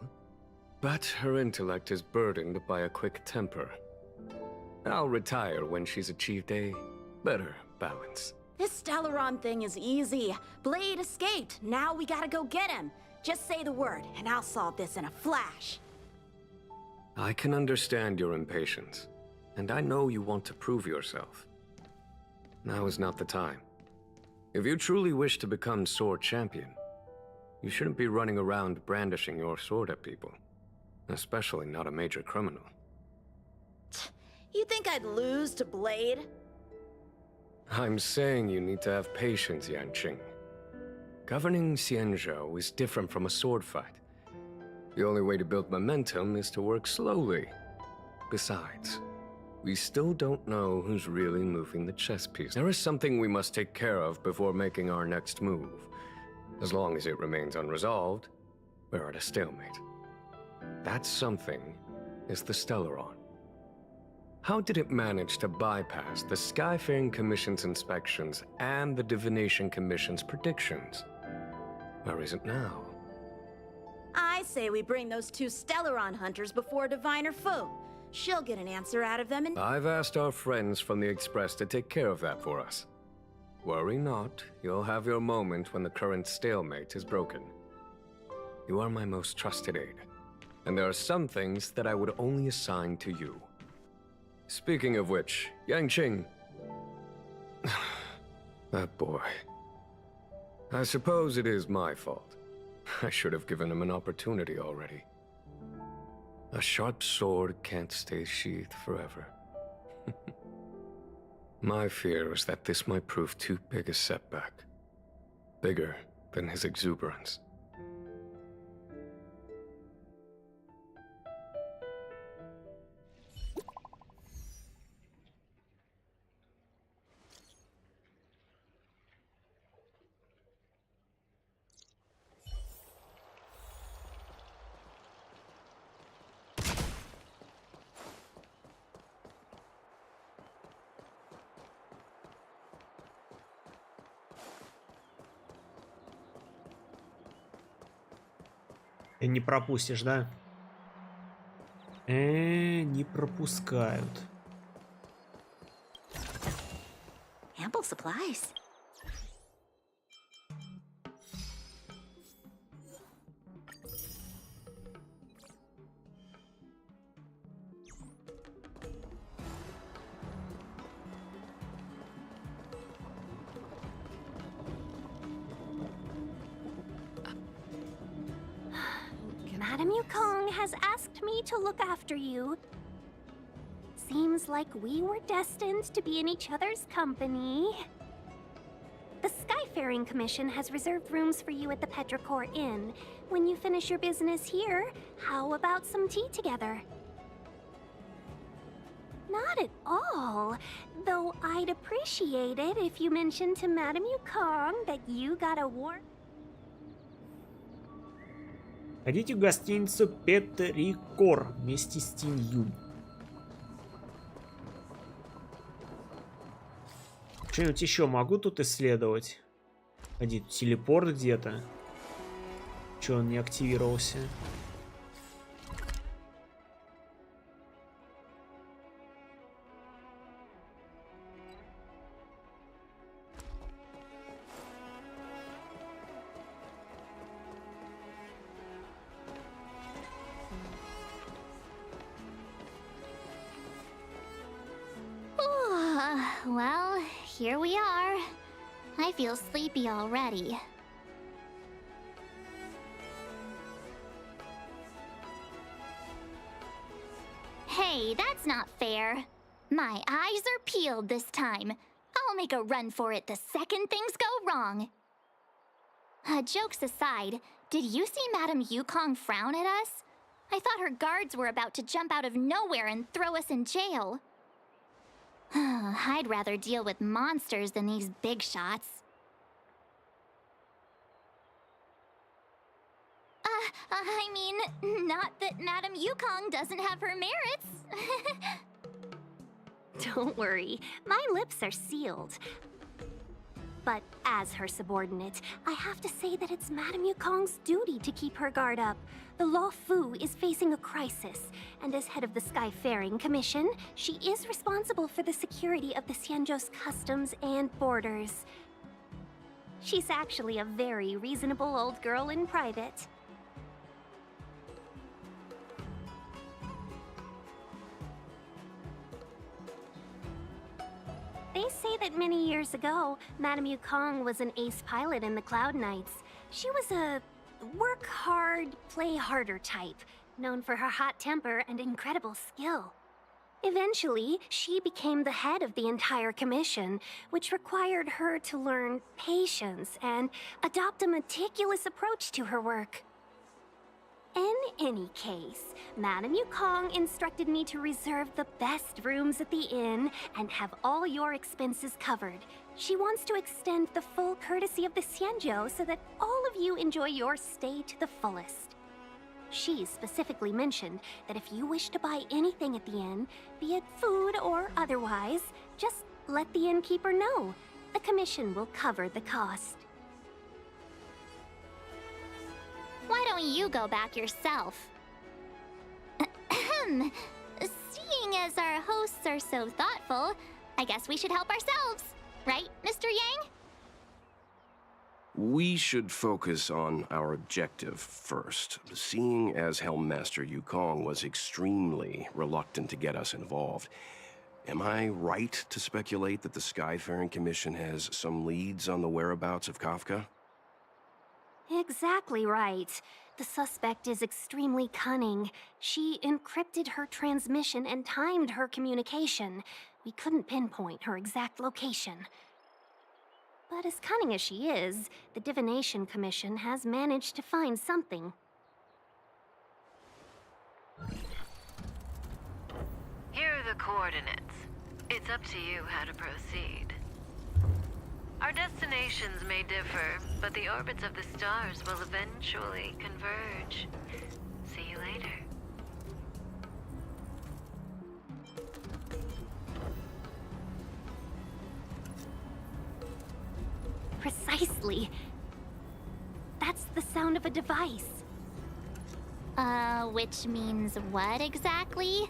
but her intellect is burdened by a quick temper. I'll retire when she's achieved a better balance. This Stellaron thing is easy. Blade escaped. Now we gotta go get him. Just say the word, and I'll solve this in a flash. I can understand your impatience, and I know you want to prove yourself. Now is not the time. If you truly wish to become sword champion, you shouldn't be running around brandishing your sword at people, especially not a major criminal. You think I'd lose to Blade? I'm saying you need to have patience, Yanqing. Governing Xianzhou is different from a sword fight. The only way to build momentum is to work slowly. Besides, we still don't know who's really moving the chess piece. There is something we must take care of before making our next move. As long as it remains unresolved, we're at a stalemate. That something is the Stellaron. How did it manage to bypass the Skyfaring Commission's inspections and the Divination Commission's predictions? Where is it now? I say we bring those 2 Stellaron hunters before Diviner Fu. She'll get an answer out of them and— I've asked our friends from the Express to take care of that for us. Worry not, you'll have your moment when the current stalemate is broken. You are my most trusted aide, and there are some things that I would only assign to you. Speaking of which, Yanqing... that boy. I suppose it is my fault. I should have given him an opportunity already. A sharp sword can't stay sheathed forever. My fear is that this might prove too big a setback. Bigger than his exuberance. Не пропустишь, да? Не пропускают. Ample supplies. Madam Yukong has asked me to look after you. Seems like we were destined to be in each other's company. The Skyfaring Commission has reserved rooms for you at the Petrichor Inn. When you finish your business here, how about some tea together? Not at all. Though I'd appreciate it if you mentioned to Madam Yukong that you got a warm... Ходите в гостиницу Петрикор вместе с Тинью. Что-нибудь еще могу тут исследовать? Ходи, телепорт где-то. Че он не активировался? Well, here we are. I feel sleepy already. Hey, that's not fair. My eyes are peeled this time. I'll make a run for it the second things go wrong. Jokes aside, did you see Madam Yukong frown at us? I thought her guards were about to jump out of nowhere and throw us in jail. I'd rather deal with monsters than these big shots. I mean, not that Madam Yukong doesn't have her merits. Don't worry, my lips are sealed. But as her subordinate, I have to say that it's Madam Yukong's duty to keep her guard up. The Lofu is facing a crisis, and as head of the Skyfaring Commission, she is responsible for the security of the Xianzhou's customs and borders. She's actually a very reasonable old girl in private. They say that many years ago, Madame Yukong was an ace pilot in the Cloud Knights. She was a work hard, play harder type, known for her hot temper and incredible skill. Eventually, she became the head of the entire commission, which required her to learn patience and adopt a meticulous approach to her work. In any case, Madame Yukong instructed me to reserve the best rooms at the inn and have all your expenses covered. She wants to extend the full courtesy of the Xianzhou so that all of you enjoy your stay to the fullest. She specifically mentioned that if you wish to buy anything at the inn, be it food or otherwise, just let the innkeeper know. The commission will cover the cost. Why don't you go back yourself? Seeing as our hosts are so thoughtful, I guess we should help ourselves. Right, Mr. Yang? We should focus on our objective first. Seeing as Helmmaster Yukong was extremely reluctant to get us involved, am I right to speculate that the Skyfaring Commission has some leads on the whereabouts of Kafka? Exactly right. The suspect is extremely cunning. She encrypted her transmission and timed her communication. We couldn't pinpoint her exact location. But as cunning as she is, the Divination Commission has managed to find something. Here are the coordinates. It's up to you how to proceed. Our destinations may differ, but the orbits of the stars will eventually converge. See you later. Precisely. That's the sound of a device. Which means what exactly?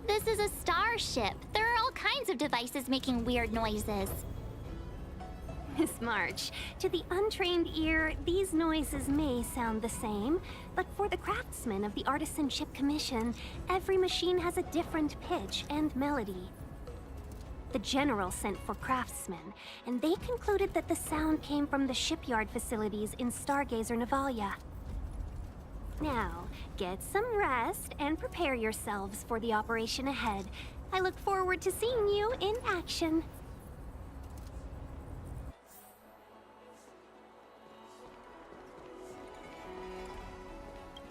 This is a starship. There are all kinds of devices making weird noises. Miss March, to the untrained ear, these noises may sound the same, but for the craftsmen of the Artisanship Commission, every machine has a different pitch and melody. The General sent for craftsmen, and they concluded that the sound came from the shipyard facilities in Stargazer Navalia. Now, get some rest and prepare yourselves for the operation ahead. I look forward to seeing you in action.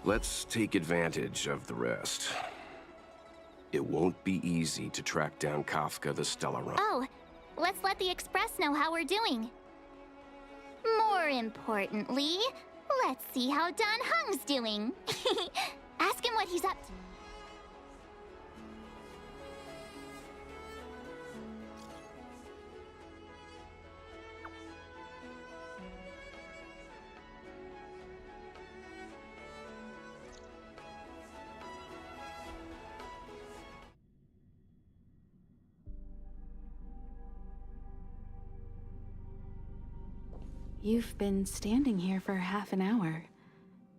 Let's take advantage of the rest. It won't be easy to track down Kafka the Stellaron. Oh, let's let the Express know how we're doing. More importantly, let's see how Don Hung's doing. Ask him what he's up to. You've been standing here for half an hour.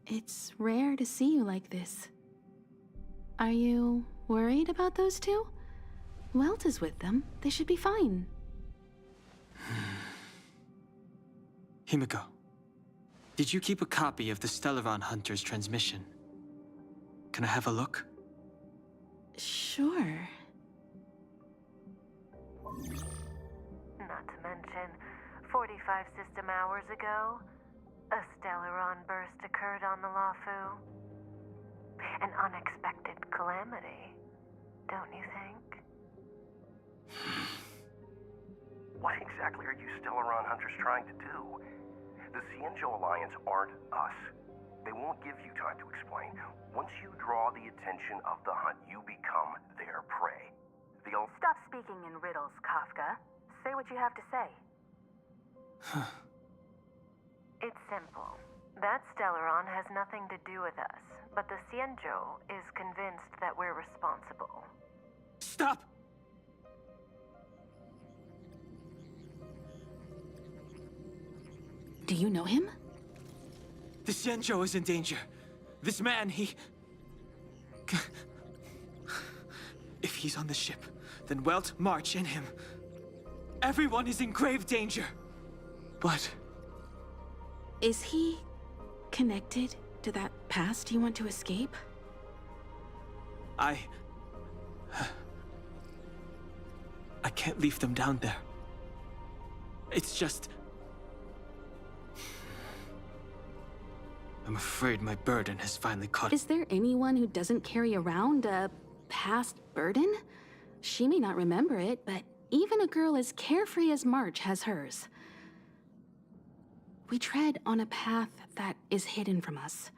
It's rare to see you like this. Are you worried about those two? Welt is with them. They should be fine. Himiko, did you keep a copy of the Stellaron Hunter's transmission? Can I have a look? Sure. Not to mention, 45 system hours ago, a Stellaron burst occurred on the Lofu. An unexpected calamity, don't you think? What exactly are you Stellaron hunters trying to do? The Xianzhou Alliance aren't us. They won't give you time to explain. Once you draw the attention of the hunt, you become their prey. They'll... Stop speaking in riddles, Kafka. Say what you have to say. It's simple. That Stellaron has nothing to do with us, but the Xianzhou is convinced that we're responsible. Stop! Do you know him? The Syanzhou is in danger. This man, If he's on the ship, then Welt, March, and him. Everyone is in grave danger. But... Is he connected to that past you want to escape? I can't leave them down there. It's just... I'm afraid my burden has finally caught... Is there anyone who doesn't carry around a past burden? She may not remember it, but even a girl as carefree as March has hers. We tread on a path that is hidden from us.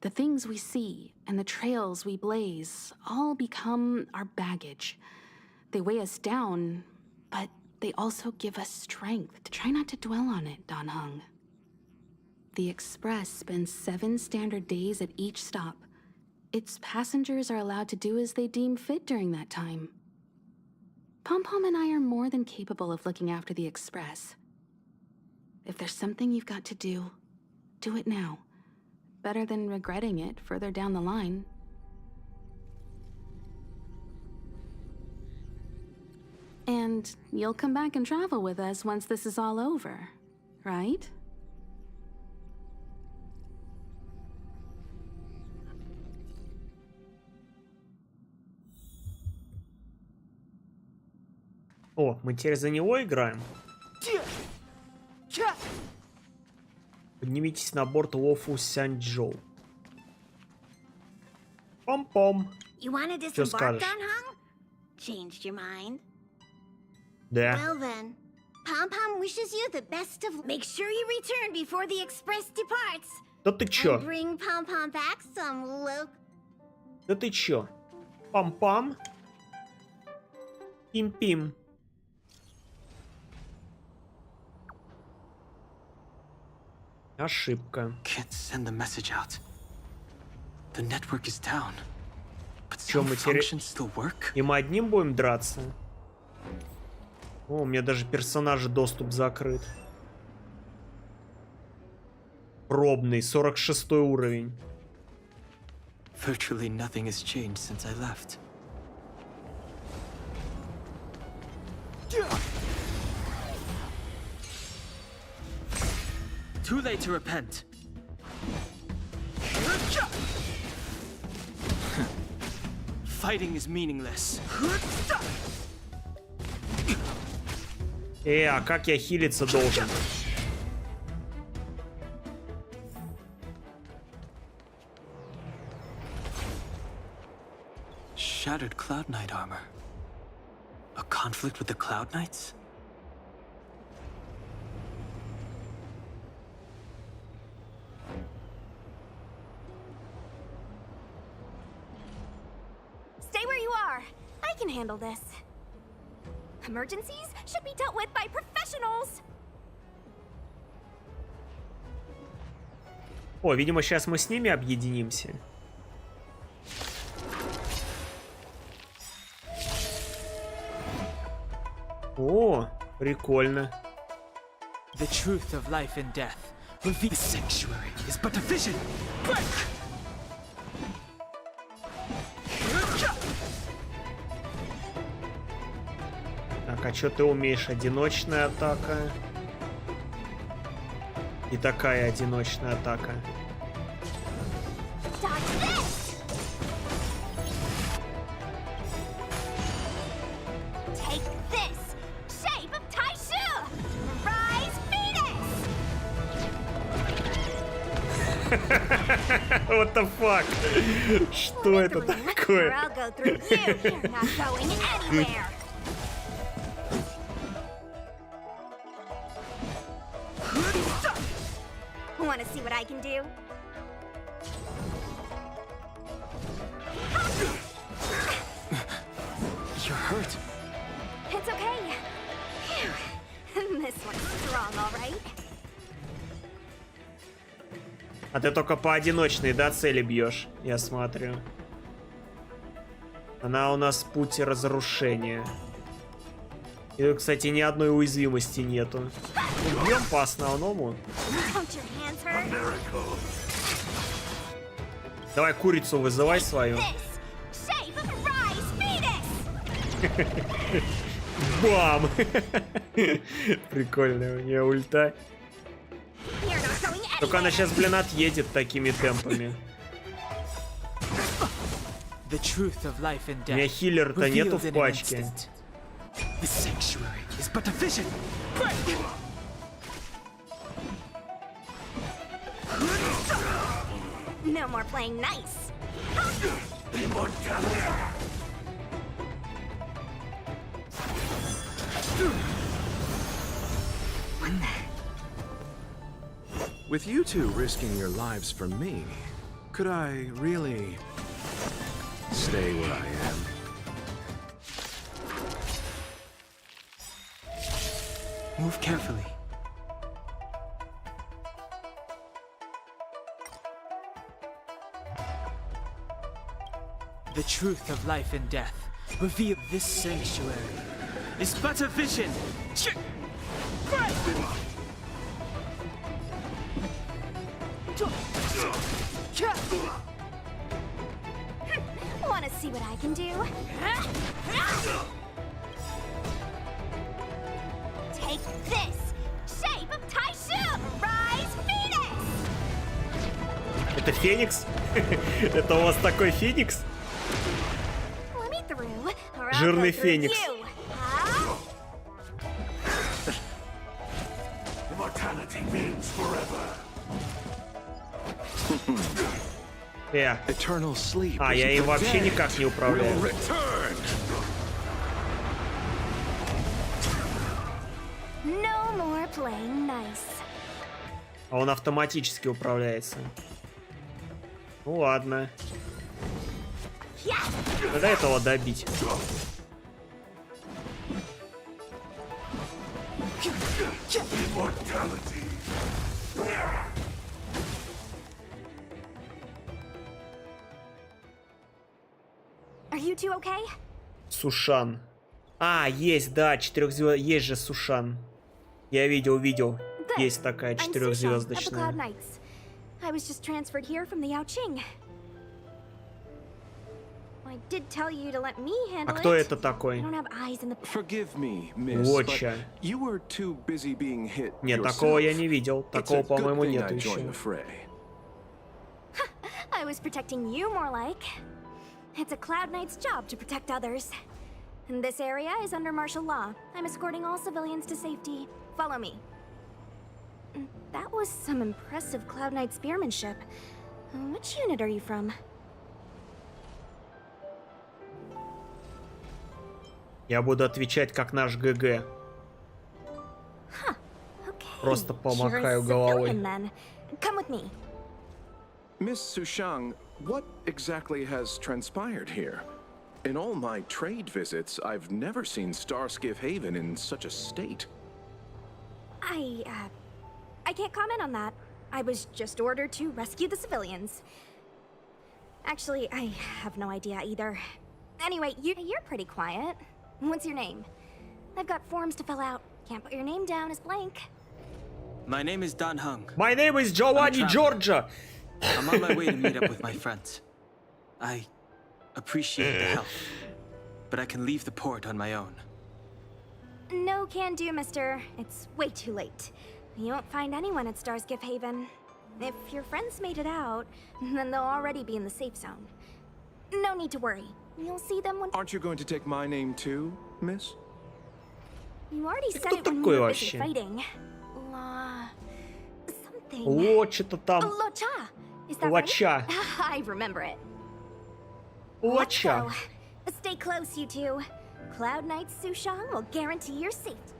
The things we see and the trails we blaze all become our baggage. They weigh us down, but they also give us strength. Try not to dwell on it, Don Hung. The Express spends 7 standard days at each stop. Its passengers are allowed to do as they deem fit during that time. Pom-Pom and I are more than capable of looking after the Express. If there's something you've got to do, do it now. Better than regretting it further down the line. And you'll come back and travel with us once this is all over, right? О, мы теперь за него играем. Поднимитесь на борт Лофу Сяньчжоу. Пом-пом. You wanted to disembark, Don Hung? Changed your mind? Да. Well then, Pom-Pom wishes you the best of... Make sure you return before the Express departs. Да ты чё? And bring Pom-Pom back some look. Да ты чё? Пам-пам. Пим-пим. Ошибка. Can't send the message out. The network is down. But Чё, some мы functions still work? И мы одним будем драться? О, у меня даже персонажи доступ закрыт. Пробный, 46 уровень. Virtually nothing has changed since I left. Too late to repent. Fighting is meaningless. А как я хилиться должен? Shattered Cloud Knight armor. A conflict with the Cloud Knights? Stay where you are. I can handle this. Emergencies should be dealt with by professionals. О, видимо, сейчас мы с ними объединимся. О, прикольно. The truth of life and death. The sanctuary is but a vision. Break! Так, а что ты умеешь? Одиночная атака. И такая одиночная атака. What the fuck? Что это такое? Want to see what I can do? You're hurt. It's okay. This one's strong, all right. А ты только поодиночной, да, цели бьешь? Я смотрю. Она у нас путь разрушения. И, кстати, ни одной уязвимости нету. Бьем по основному. Давай курицу вызывай свою. Бам! Прикольная у нее ульта. Только она сейчас, блин, отъедет такими темпами. У меня хиллера-то нету в пачке. No more playing nice. With you two risking your lives for me, could I really stay where I am? Move carefully. The truth of life and death. Reveal this sanctuary is but a vision. Want to see what I can do? Take this! Shape of Taishu! Rise, Phoenix! Это Феникс? Это у вас такой Феникс? Жирный Феникс. А, я им вообще никак не управляю. А он автоматически управляется. Ну ладно. Надо этого добить. Are you two okay? Сушан. А, есть, да, 4-звездочная. Есть же Сушан. Я видел. Есть такая 4-звездочная. I was just transferred here from the Yaoqing. I did tell you to let me handle it. А кто это такой? I don't have eyes in the... Forgive me, miss, Watcha. but you were too busy being hit Нет, yourself. такого я не видел. Такого, по-моему, нет еще. I was protecting you more like. It's a Cloud Knight's job to protect others. And this area is under martial law. I'm escorting all civilians to safety. Follow me. That was some impressive Cloud Knight spearmanship. Which unit are you from? Я буду отвечать как наш ГГ. Просто помахаю головой. Come with me. Miss Sushang, what exactly has transpired here? In all my trade visits, I've never seen Starskiff Haven in such a state. I can't comment on that. I was just ordered to rescue the civilians. Actually, I have no idea either. Anyway, you're pretty quiet. What's your name? I've got forms to fill out. Can't put your name down as blank. My name is Dan Hung. My name is Giovanni Giorgia. I'm on my way to meet up with my friends. I appreciate the help, but I can leave the port on my own. No can do, mister. It's way too late. You won't find anyone at Starskiff Haven. If your friends made it out, then they'll already be in the safe zone. No need to worry. You'll see them when... Aren't you going to take my name too, miss? You already said it when we were busy fighting. Something. О, что-то там. Locha. Is that Лоча. right? I remember it. Лоча. Stay close, you two. Cloud Knight Sushang will guarantee your safety.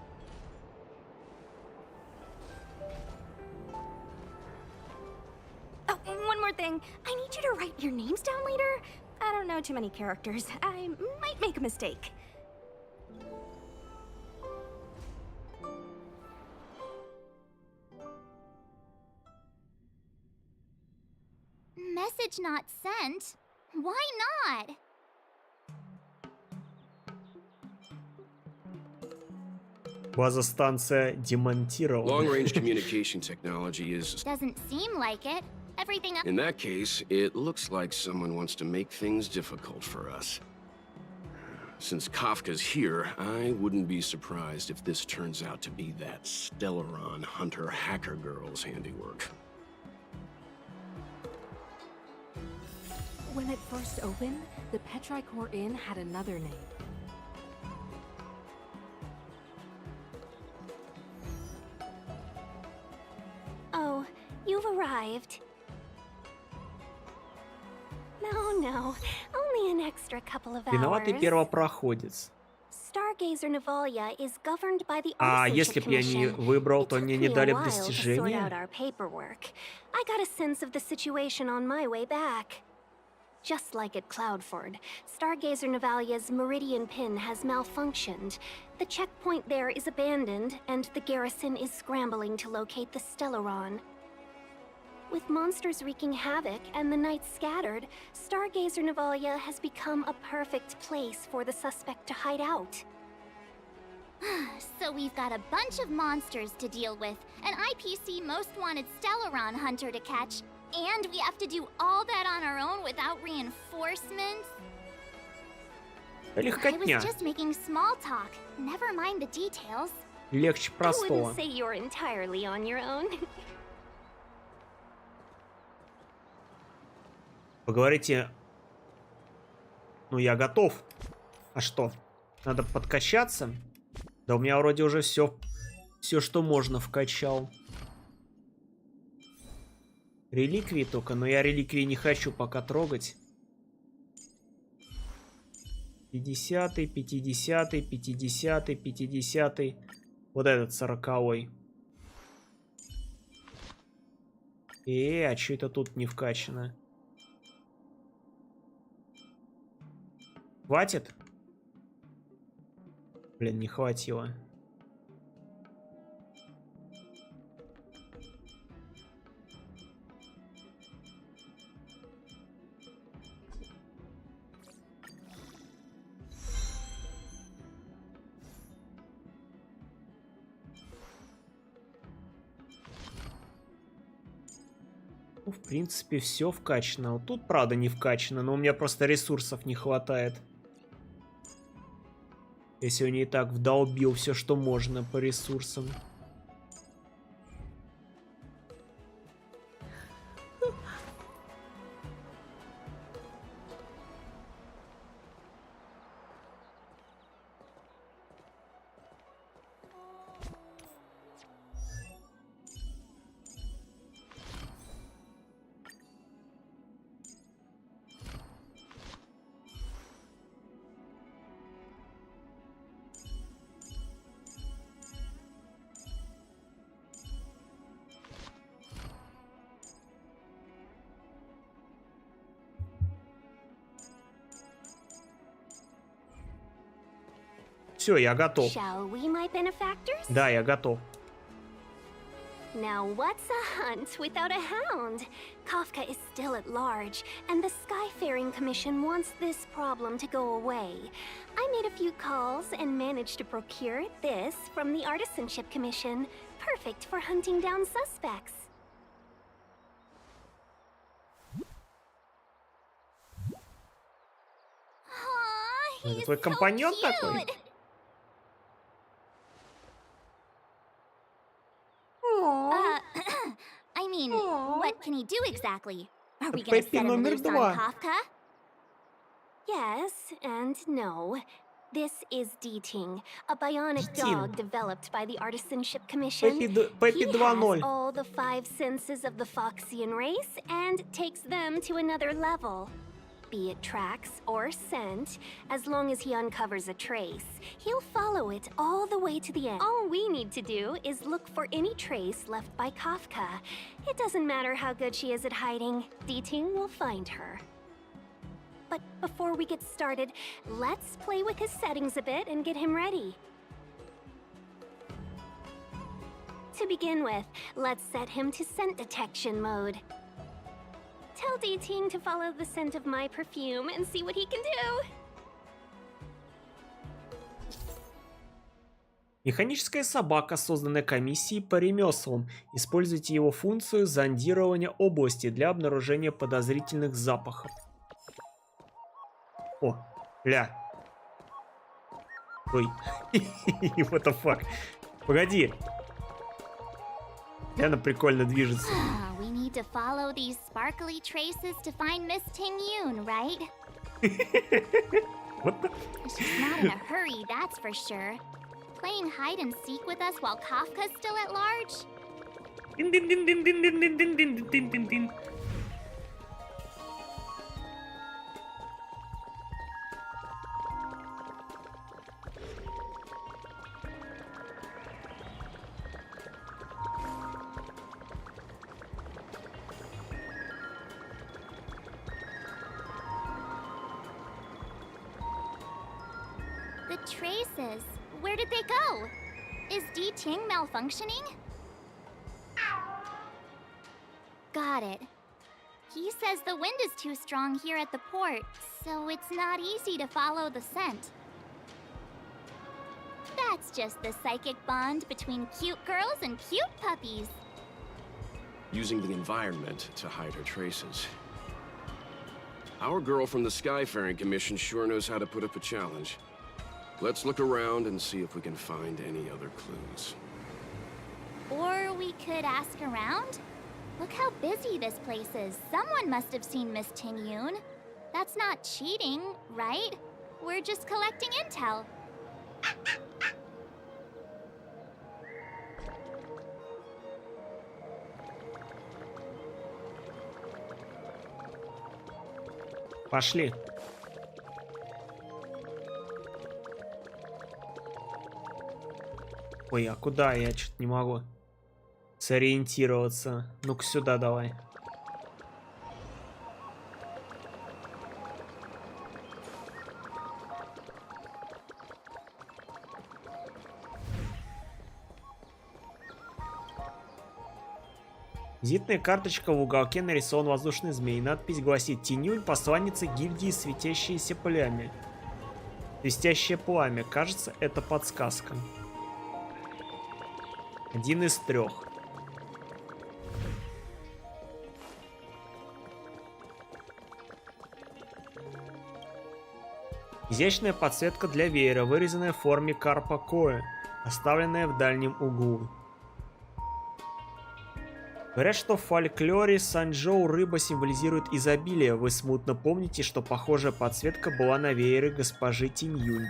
Oh, one more thing. I need you to write your names down later. I don't know too many characters. I might make a mistake. Message not sent? Why not? База-станция демонтирована. Long-range communication technology is... Doesn't seem like it. Everything... In that case, it looks like someone wants to make things difficult for us. Since Kafka's here, I wouldn't be surprised if this turns out to be that Stellaron hunter hacker girl's handiwork. When it first opened, the Petrichor Inn had another name. Oh, you've arrived. No, only an extra couple of hours. Виноватый первопроходец. Stargazer Navalia is governed by the А если бы я не выбрал, то мне не дали бы достижения? I got a sense of the situation on my way back. Just like at Cloudford, Stargazer Navalia's Meridian Pin has malfunctioned. The checkpoint there is abandoned, and the garrison is scrambling to locate the Stellaron. With monsters wreaking havoc and the night scattered, Stargazer Navalia has become a perfect place for the suspect to hide out. So we've got a bunch of monsters to deal with, an IPC most wanted Stellaron hunter to catch, and we have to do all that on our own without reinforcements? Легкотня. I was just making small talk. Never mind the details. Легче I простого. wouldn't say you're entirely on your own. Поговорите. Ну, я готов. А что? Надо подкачаться? Да у меня вроде уже все, что можно, вкачал. Реликвии только, но я реликвии не хочу пока трогать. 50-й, 50-й, 50-й, 50-й. Вот этот 40-й. А что это тут не вкачано? Хватит? Блин, не хватило. Ну, в принципе, все вкачано. Вот тут, правда, не вкачано, но у меня просто ресурсов не хватает. Я сегодня и так вдолбил все, что можно по ресурсам. Все, я готов. Shall we, my benefactors? Да, я готов. Now, what's a hunt without a hound? Kafka is still at large, and the Skyfaring Commission wants this problem to go away. I made a few calls and managed to procure this from the Artisanship Commission. Perfect for hunting down suspects. Это твой компаньон такой? I mean, what can he do exactly? Are we gonna set him loose on Kafka? Yes and no. This is D-Ting, a bionic dog developed by the Artisanship Commission. He has all the 5 senses of the Foxian race and takes them to another level. Be it tracks or scent, as long as he uncovers a trace, he'll follow it all the way to the end. All we need to do is look for any trace left by Kafka. It doesn't matter how good she is at hiding, D-Ting will find her. But before we get started, let's play with his settings a bit and get him ready. To begin with, let's set him to scent detection mode. Tell D-Ting to follow the scent of my perfume and see what he can do. Механическая собака, созданная комиссией по ремеслам. Используйте его функцию зондирования области для обнаружения подозрительных запахов. О, ля. Ой. What the fuck. Погоди. Она прикольно движется. We need to follow these sparkly traces to find Miss Ting-Yoon, right? What the? She's not in a hurry, that's for sure. Playing hide and seek with us while Kafka's still at large? Din din din din din din din din din din din din. The traces. Where did they go? Is D-Ting malfunctioning? Got it. He says the wind is too strong here at the port, so it's not easy to follow the scent. That's just the psychic bond between cute girls and cute puppies. Using the environment to hide her traces. Our girl from the Skyfaring Commission sure knows how to put up a challenge. Let's look around and see if we can find any other clues. Or we could ask around? Look how busy this place is. Someone must have seen Miss Ting-Yoon. That's not cheating, right? We're just collecting intel. Пошли. Ой, а куда? Я что-то не могу сориентироваться. Ну-ка сюда давай. Визитная карточка, в уголке нарисован воздушный змей. Надпись гласит: Тинюнь, посланница гильдии светящееся пламя. Свистящее пламя. Кажется, это подсказка. 1 из 3. Изящная подсветка для веера, вырезанная в форме карпа коэ, оставленная в дальнем углу. Говорят, что в фольклоре Сяньчжоу рыба символизирует изобилие. Вы смутно помните, что похожая подсветка была на веере госпожи Тиньюнь.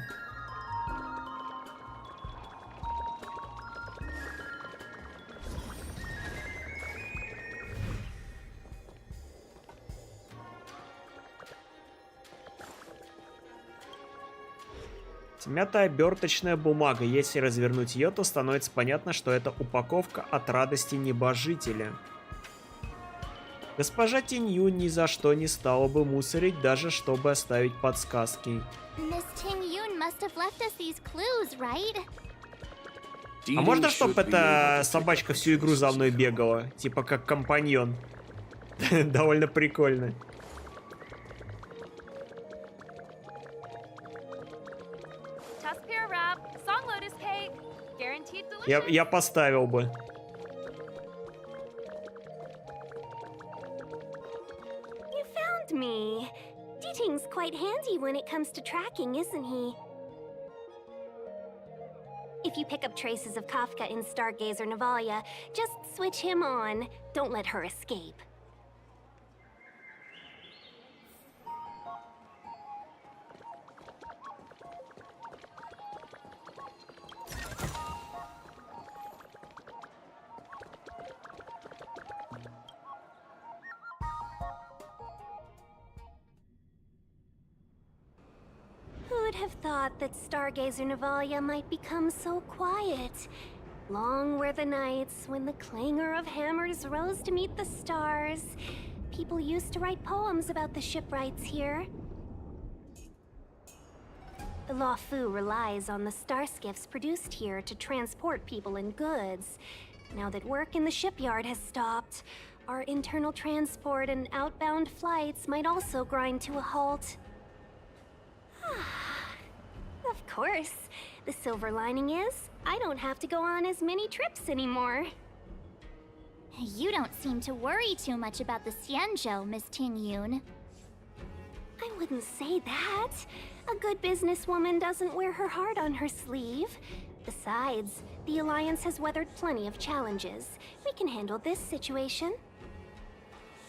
Смятая оберточная бумага. Если развернуть ее, то становится понятно, что это упаковка от радости небожителя. Госпожа Тиньюнь ни за что не стала бы мусорить, даже чтобы оставить подсказки. А можно, чтобы эта собачка всю игру за мной бегала? Типа как компаньон. Довольно прикольно. Я поставил бы. You found me. Diting's quite handy when it comes to tracking, isn't he? If you pick up traces of Kafka in Stargazer Navalia, just switch him on. Don't let her escape. Who'd have thought that Stargazer Navalia might become so quiet? Long were the nights when the clangor of hammers rose to meet the stars. People used to write poems about the shipwrights here. The Lofu relies on the star skiffs produced here to transport people and goods. Now that work in the shipyard has stopped, our internal transport and outbound flights might also grind to a halt. Of course. The silver lining is, I don't have to go on as many trips anymore. You don't seem to worry too much about the Xianzhou, Miss Tingyun. I wouldn't say that. A good businesswoman doesn't wear her heart on her sleeve. Besides, the Alliance has weathered plenty of challenges. We can handle this situation.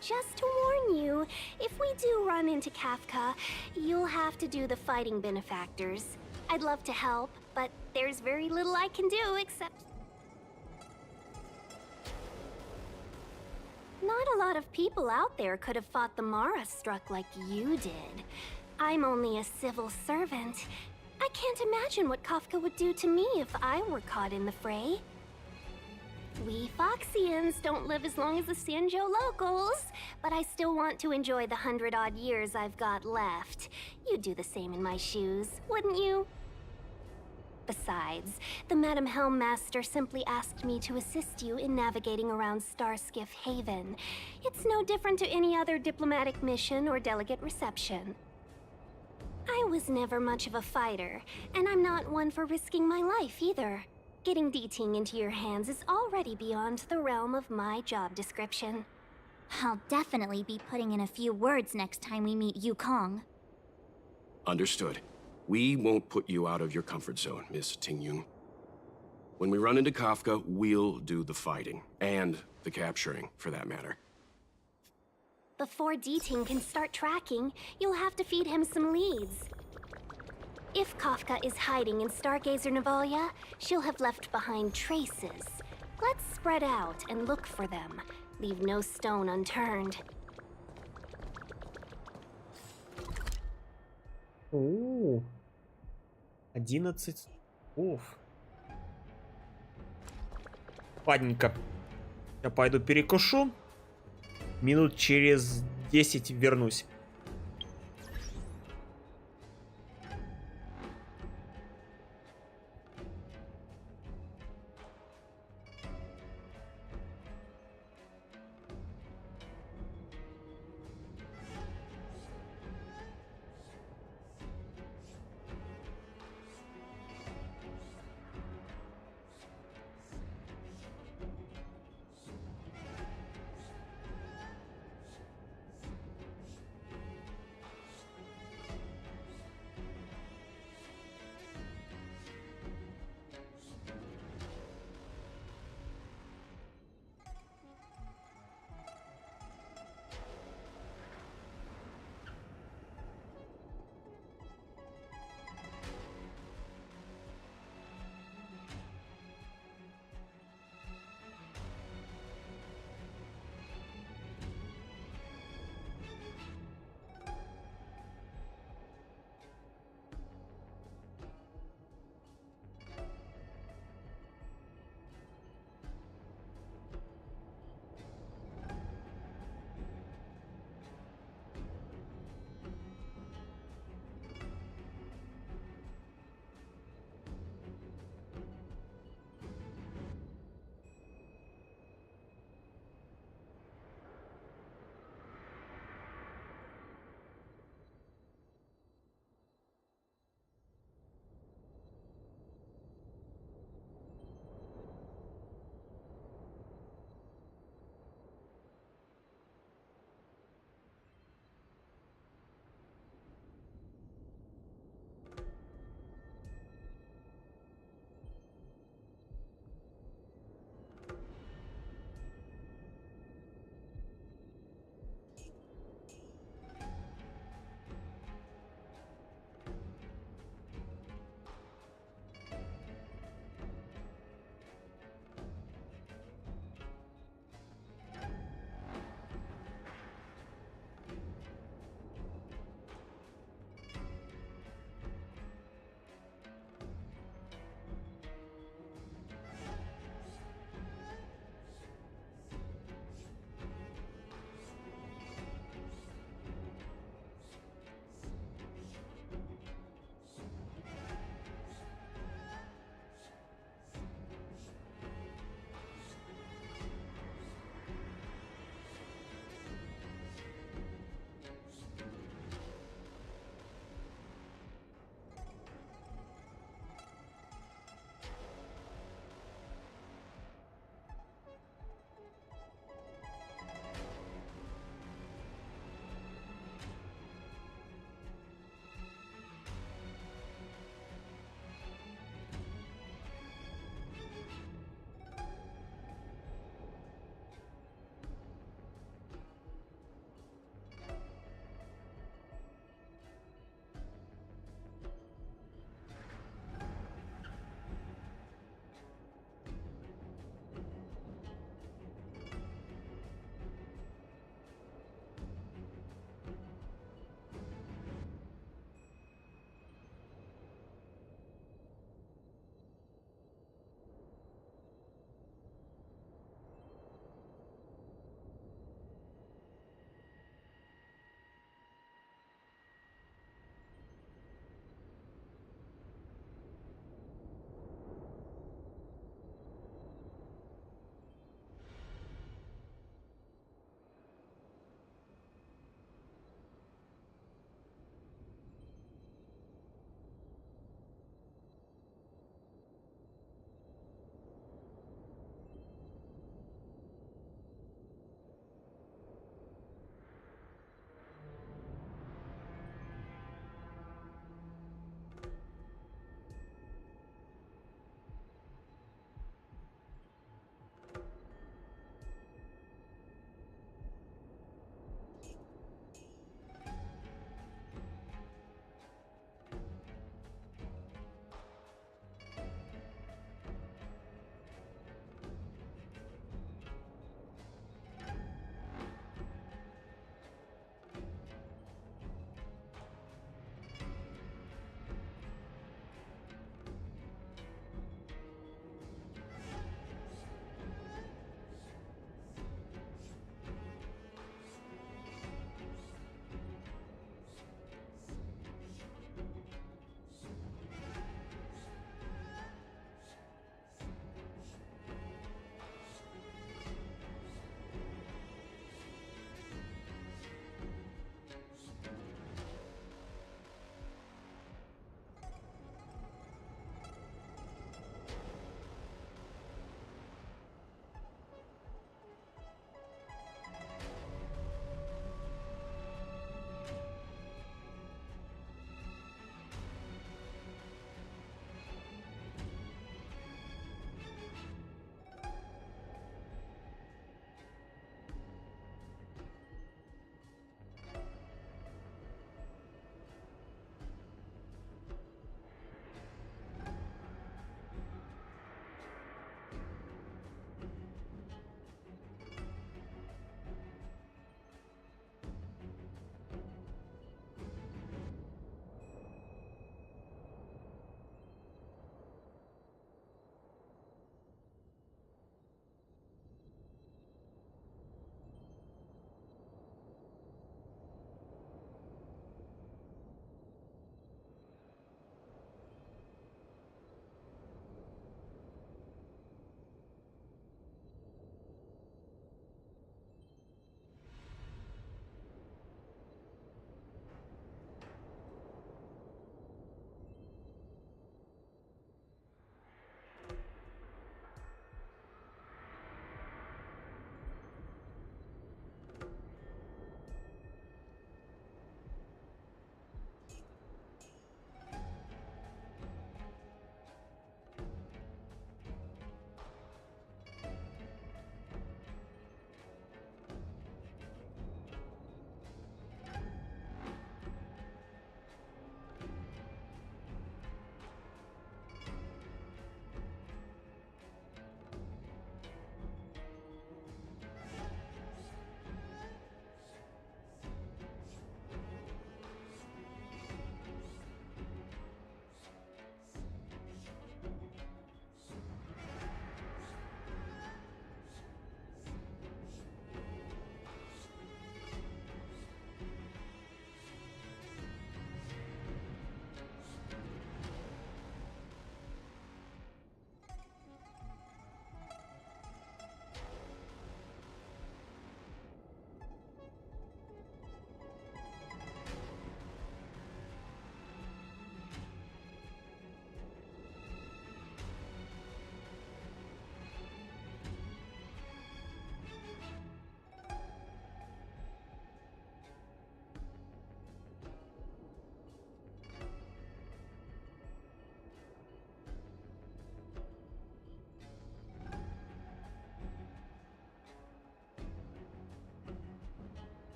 Just to warn you, if we do run into Kafka, you'll have to do the fighting benefactors. I'd love to help, but there's very little I can do except... Not a lot of people out there could have fought the Mara struck like you did. I'm only a civil servant. I can't imagine what Kafka would do to me if I were caught in the fray. We Foxians don't live as long as the Xianzhou locals, but I still want to enjoy the 100-odd years I've got left. You'd do the same in my shoes, wouldn't you? Besides, the Madam Helmmaster simply asked me to assist you in navigating around Starskiff Haven. It's no different to any other diplomatic mission or delegate reception. I was never much of a fighter, and I'm not one for risking my life either. Getting Diting into your hands is already beyond the realm of my job description. I'll definitely be putting in a few words next time we meet Yukong. Understood. We won't put you out of your comfort zone, Miss Tingyun. When we run into Kafka, we'll do the fighting. And the capturing, for that matter. Before Diting can start tracking, you'll have to feed him some leads. If Kafka is hiding in Stargazer Navalia, she'll have left behind traces. Let's spread out and look for them. Leave no stone unturned. О, 11. Оф. Ладненько. Я пойду перекушу. Минут через 10 вернусь.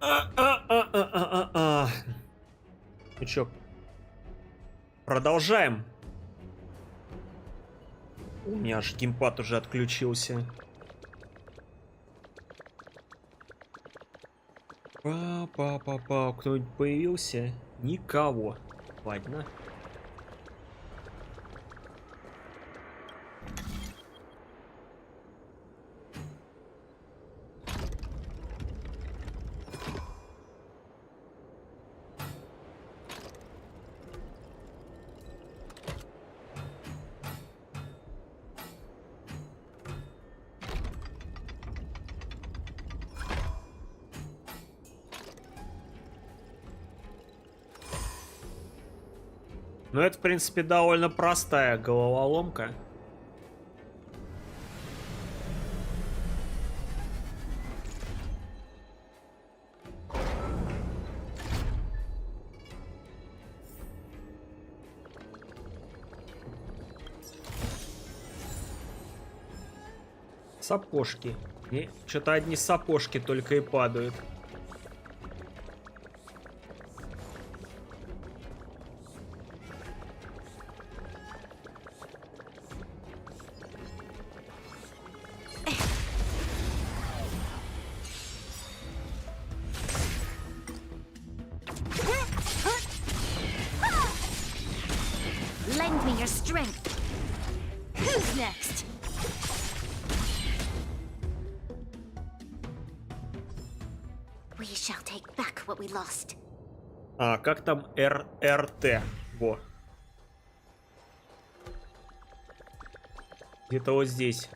Ну чё, продолжаем. У меня аж геймпад уже отключился. Па-па-па-па. Кто-нибудь появился? Никого. Ладно. Ну, это, в принципе, довольно простая головоломка. Сапожки. Мне что-то одни сапожки только и падают. Lend me your strength. Who's next? We shall take back what we lost. А, как там РРТ? Во. Где-то вот здесь.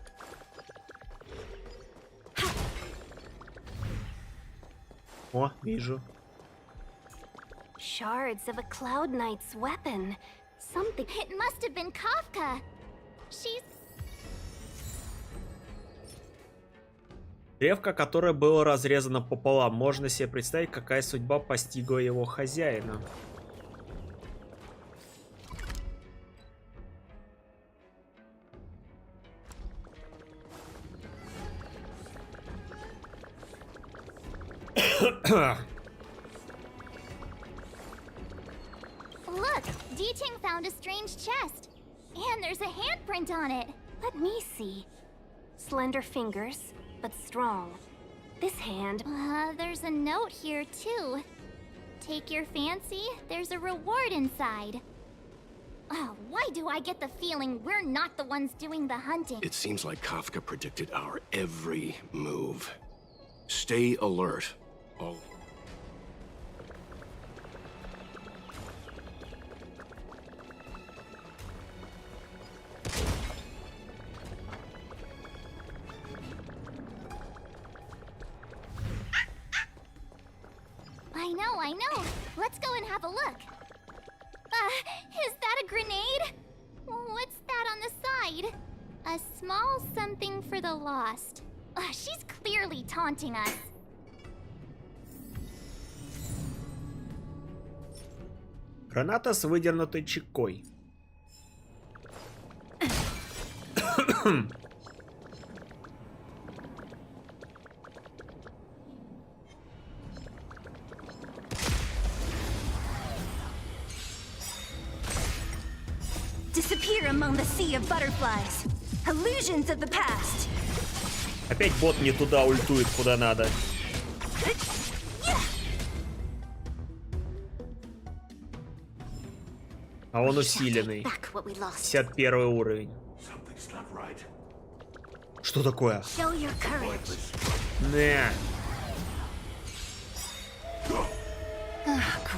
О, вижу. Shards of a Cloud Knight's weapon. Something. It must have been Kafka. She's... Древко, которое было разрезано пополам. Можно себе представить, какая судьба постигла его хозяина. Look, D-Ting found a strange chest. And there's a handprint on it. Let me see. Slender fingers, but strong. This hand... There's a note here, too. Take your fancy, there's a reward inside. Oh, why do I get the feeling we're not the ones doing the hunting? It seems like Kafka predicted our every move. Stay alert. All... I know. Let's go and have a look. Is that a grenade? What's that on the side? A small something for the lost. She's clearly taunting us. Граната с выдернутой чекой. Disappear among the sea of butterflies. Illusions of the past. Опять бот не туда ультует, куда надо. А он усиленный. 51 уровень. Что такое? Не.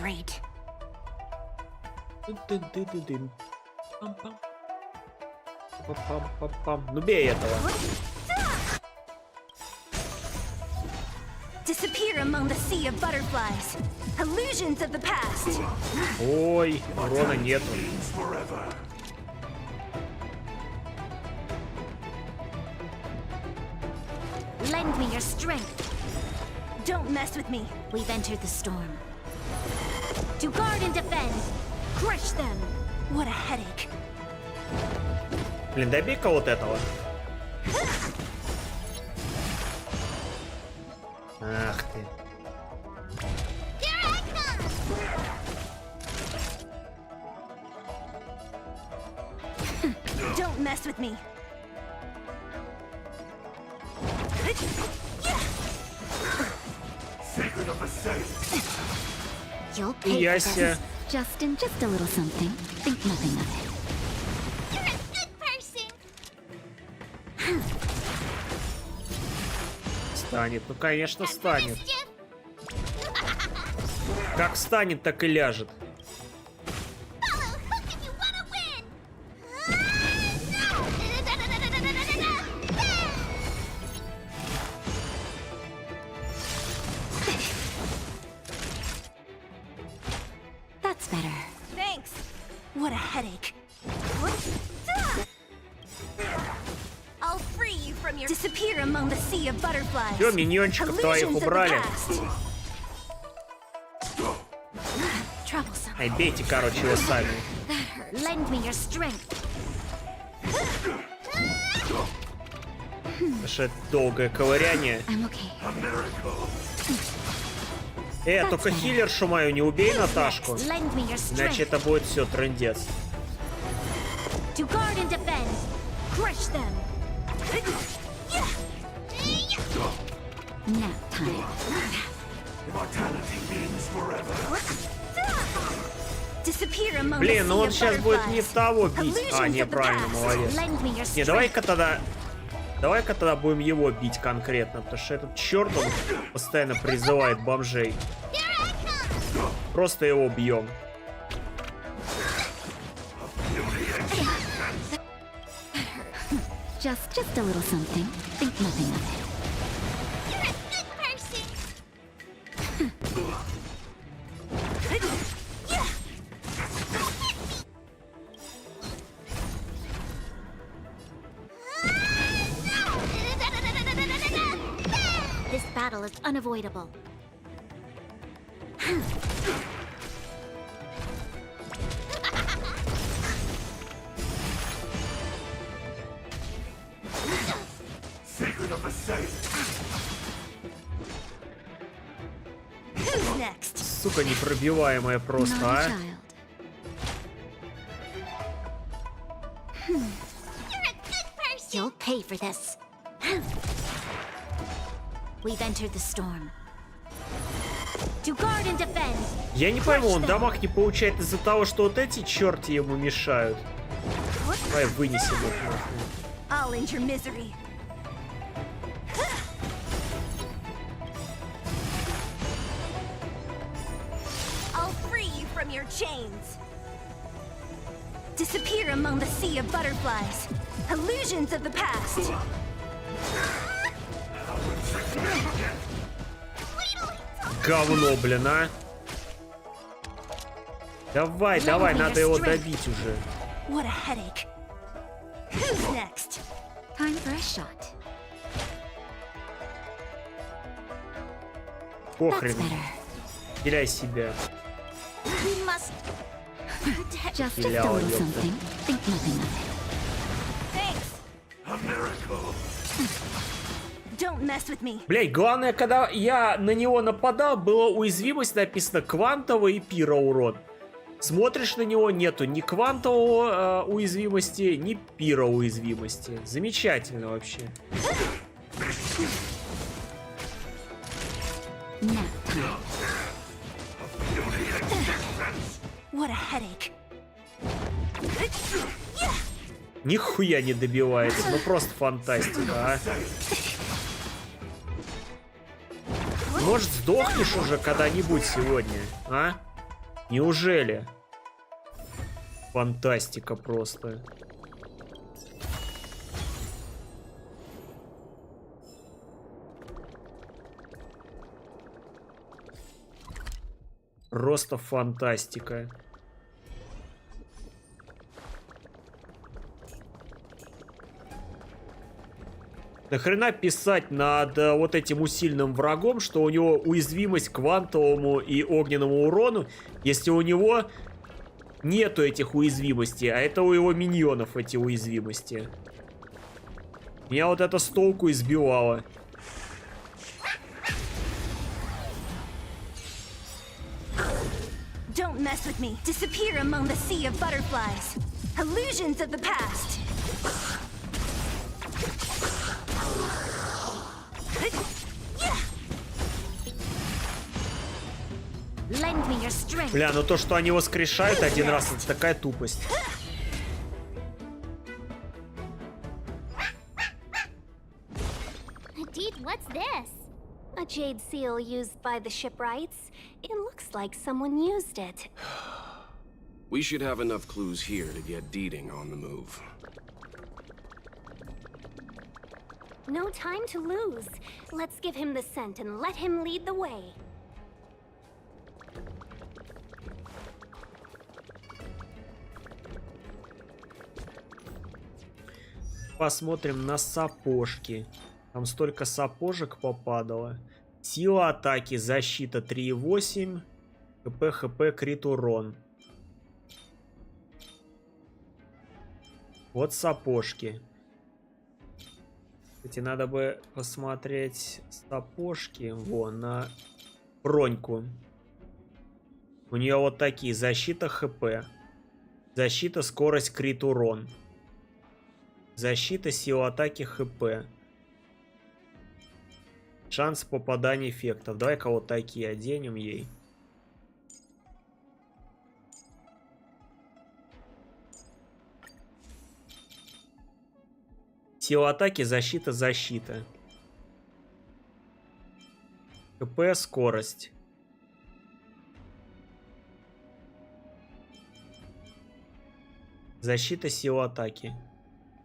Great. Ну бей этого. Disappear among the sea of butterflies. Illusions of the past. Ой, урона нету. Lend me your strength. Don't mess with me. We've entered the storm. To guard and defend. Crush them. What a headache. Блин, добей-ка вот этого. Ах ты. Don't mess with me. You'll pay for Яся. this. Just a little something. Think nothing of it. You're a good person. Станет. Ну, конечно, станет. Как станет, так и ляжет. That's better. Thanks. What a headache. I'll free you from your disappear among the sea of butterflies. Всё, миньончиков твоих убрали. Troublesome. Ай, бейте, короче, его сами. That hurt. Lend me your strength. Потому что это долгое ковыряние. I'm okay. Только хиллершу мою не убей, Наташку. Lend me your strength. Иначе это будет все трындец. To guard and defend. Crush them. Nap time. Disappear among Блин, the ну sea он of сейчас будет не butterflies. того бить. Illusions А, of the неправильно, past. молодец. Lend me your Не, strength. давай-ка тогда будем его бить конкретно, потому что этот черт, он постоянно призывает бомжей. Просто его бьем. Just a little something. Think nothing of it. You're a good person. This battle is unavoidable. Who's next? Сука, непробиваемая просто, Not a а? child. You're a good person. You'll pay for this. We've entered the storm. To guard and defend. Я не пойму, он дамаг не получает из-за того, что вот эти черти ему мешают. Давай вынесем их нахуй. I'll end your misery. I'll free you from your chains. Disappear among the sea of butterflies. Illusions of the past. Говно, блин, а? Давай, давай, надо его добить уже. What a headache. Who's next? Time for a shot. Похрен. That's better. Теряй себя. We must protect. Just a Стреляла, little ёпта. something. Think nothing of it. Thanks. Don't mess with me. Блять, главное, когда я на него нападал, была уязвимость написано квантовый и пироурон. Смотришь на него, нету ни квантового уязвимости, ни пироуязвимости. Замечательно вообще. Nap time. What a headache. Нихуя не добивается, ну просто фантастика, а. Может, сдохнешь уже когда-нибудь сегодня, а? Неужели? Фантастика просто. Просто фантастика. Нахрена писать над вот этим усиленным врагом, что у него уязвимость к квантовому и огненному урону, если у него нету этих уязвимостей, а это у его миньонов эти уязвимости. Меня вот это с толку избивало. Don't mess with me. Disappear among the sea of butterflies. Illusions of the past. Lend me your strength. Бля, ну то, что они воскрешают один раз, это такая тупость. Indeed, what's this? A jade seal used by the shipwrights. It looks like someone used it. We should have enough clues here to get Deeding on the move. No time to lose. Let's give him the scent and let him lead the way. Посмотрим на сапожки. Там столько сапожек попадало. Сила атаки, защита 3,8. ХП, крит урон. Вот сапожки. Кстати, надо бы посмотреть сапожки. Вон, на броньку. У нее вот такие. Защита ХП. Защита, скорость, крит урон. Защита, сила атаки, ХП. Шанс попадания эффектов. Давай-ка вот такие оденем ей. Сила атаки, защита, защита. ХП, скорость. Защита, сила атаки.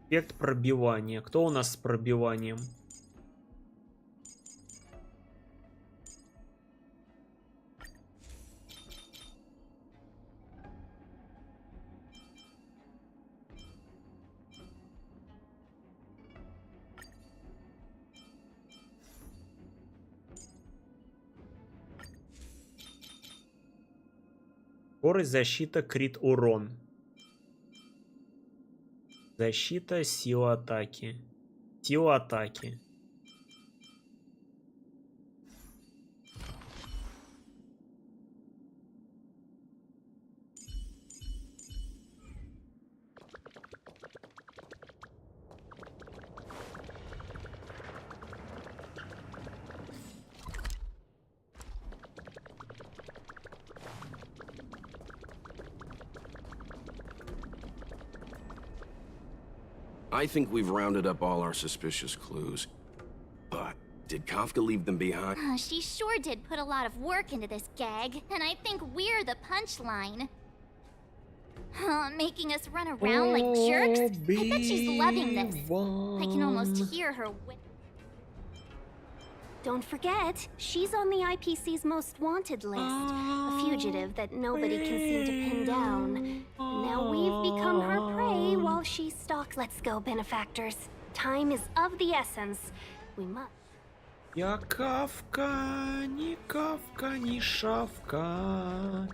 Эффект пробивания. Кто у нас с пробиванием? Скорость, защита, крит, урон. Защита, сила атаки. Сила атаки. I think we've rounded up all our suspicious clues. But did Kafka leave them behind? She sure did put a lot of work into this gag, and I think we're the punchline. Making us run around like jerks? I bet she's loving this. I can almost hear her. Don't forget, she's on the IPC's most wanted list. A fugitive that nobody can seem to pin down. And now we've become her prey while she stalks. Let's go, benefactors. Time is of the essence. We must. Я Кавка, ни шавка.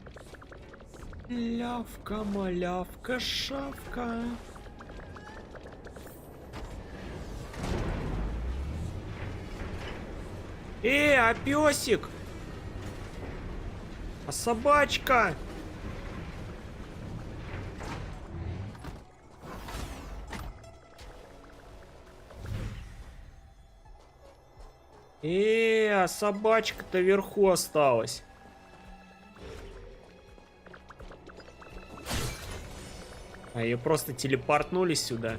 Лявка, малявка, шавка. А песик? А собачка? А собачка-то вверху осталась. А ее просто телепортнули сюда.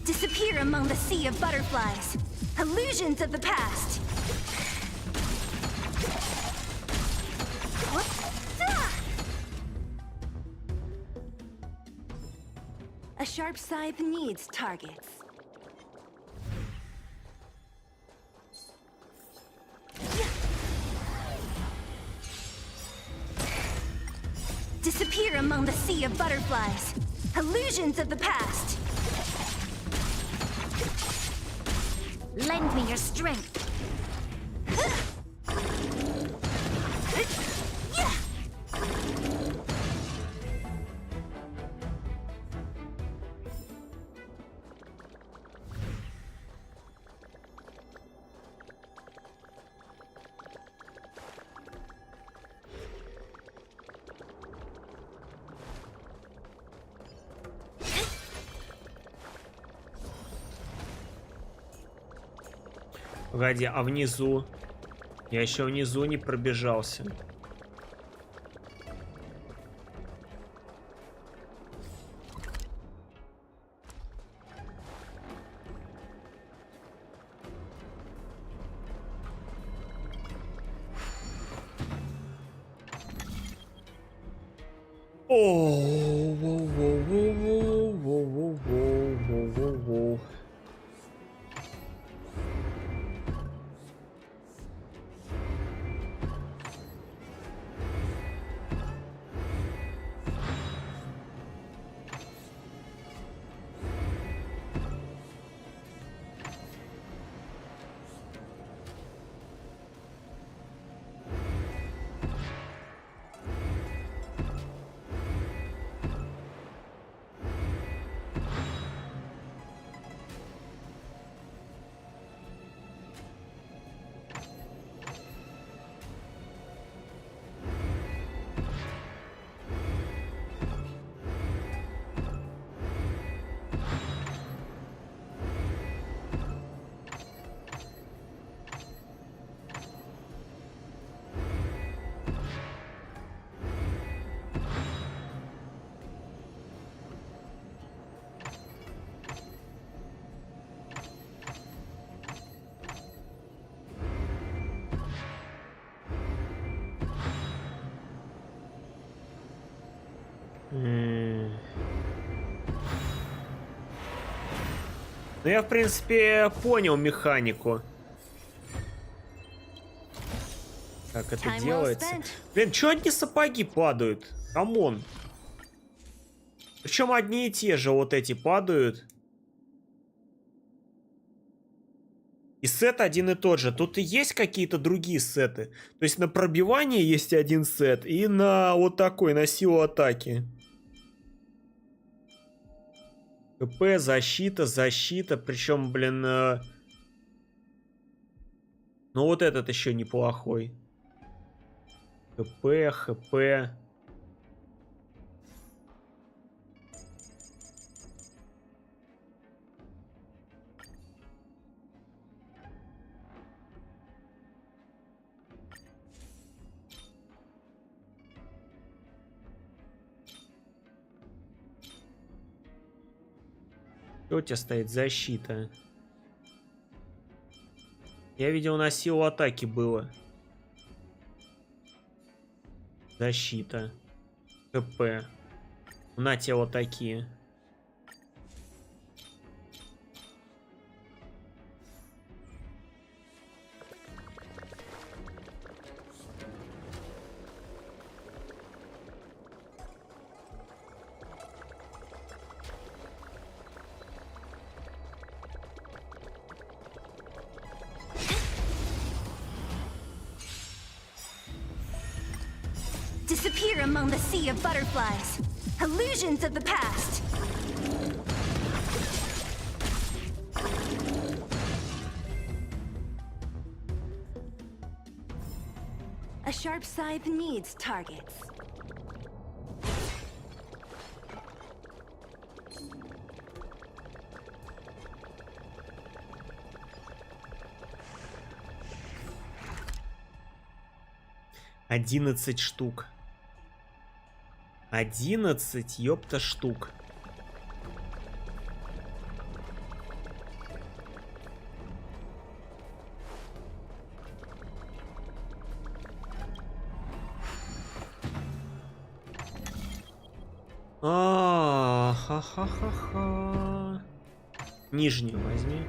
Disappear among the sea of butterflies. Illusions of the past. A sharp scythe needs targets. Disappear among the sea of butterflies. Illusions of the past. Lend me your strength. Погоди, а внизу? Я еще внизу не пробежался. Ну, я, в принципе, понял механику. Как это делается. Блин, чё одни сапоги падают? Камон. Причем одни и те же вот эти падают. И сет один и тот же. Тут и есть какие-то другие сеты. То есть на пробивание есть один сет. И на вот такой, на силу атаки. КП, защита, защита. Причем, блин... Ну вот этот еще неплохой. КП, ХП. Что у тебя стоит? Защита. Я видел, на силу атаки было. Защита. КП. На те вот такие. Disappear among the sea of butterflies. Illusions of the past. A sharp scythe needs targets. $11 штук. 11, ёпта, штук. Ха-ха-ха-ха. Нижнюю возьми.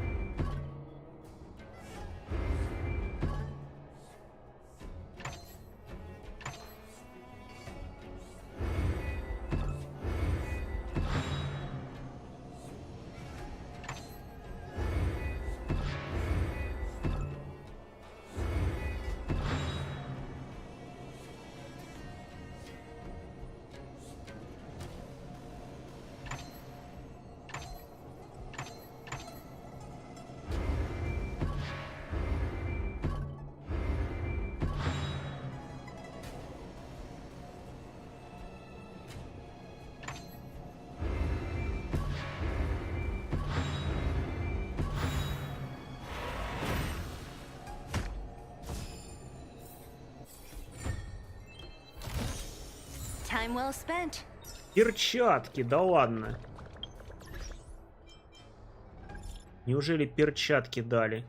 Time well spent. Перчатки, да ладно. Неужели перчатки дали?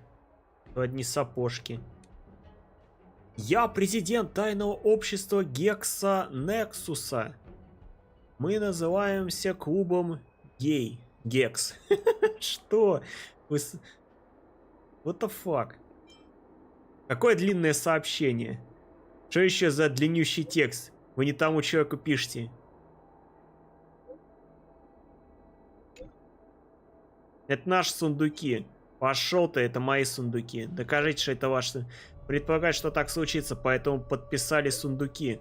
Одни сапожки. Я президент тайного общества Гекса Нексуса. Мы называемся клубом гей. Гекс. Что? What the fuck? Какое длинное сообщение? Что еще за длиннющий текст? Вы не тому человеку пишете. Это наши сундуки. Пошел ты, это мои сундуки. Докажите, что это ваши. Предполагаю, что так случится, поэтому подписали сундуки.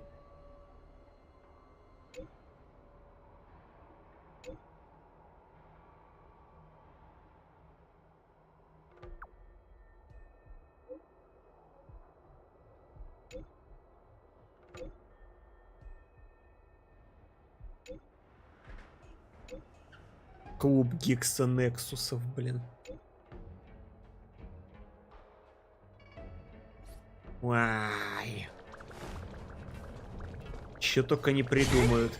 Клуб Гекса Нексусов, блин. Вай. Чё только не придумают.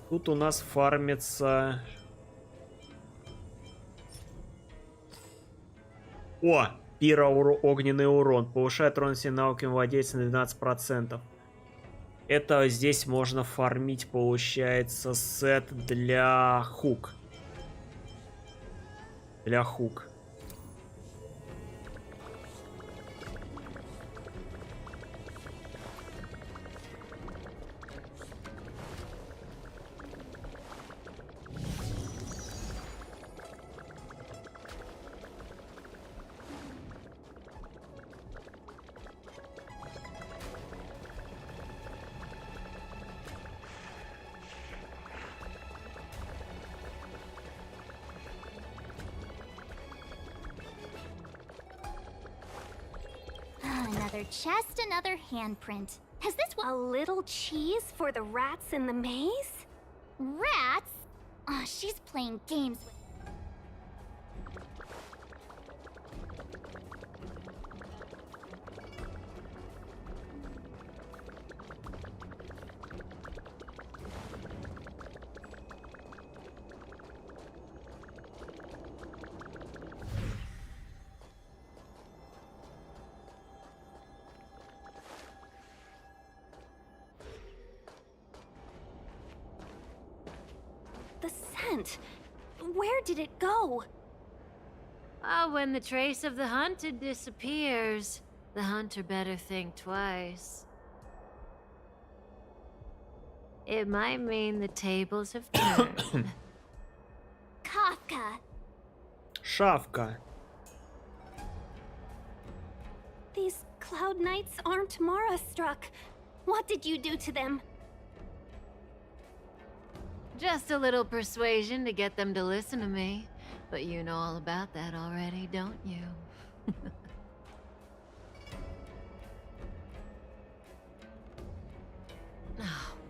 Тут у нас фармится... О! Огненный урон. Повышает урон всем навыкам владельца на 12%. Это здесь можно фармить, получается, сет для хук. Для хук. Another chest, another handprint. Has this A little cheese for the rats in the maze? Rats? Oh, she's playing games with... The scent. Where did it go? When the trace of the hunted disappears, the hunter better think twice. It might mean the tables have turned. Kafka. Шавка. These cloud knights aren't Mara struck. What did you do to them? Just a little persuasion to get them to listen to me. But you know all about that already, don't you?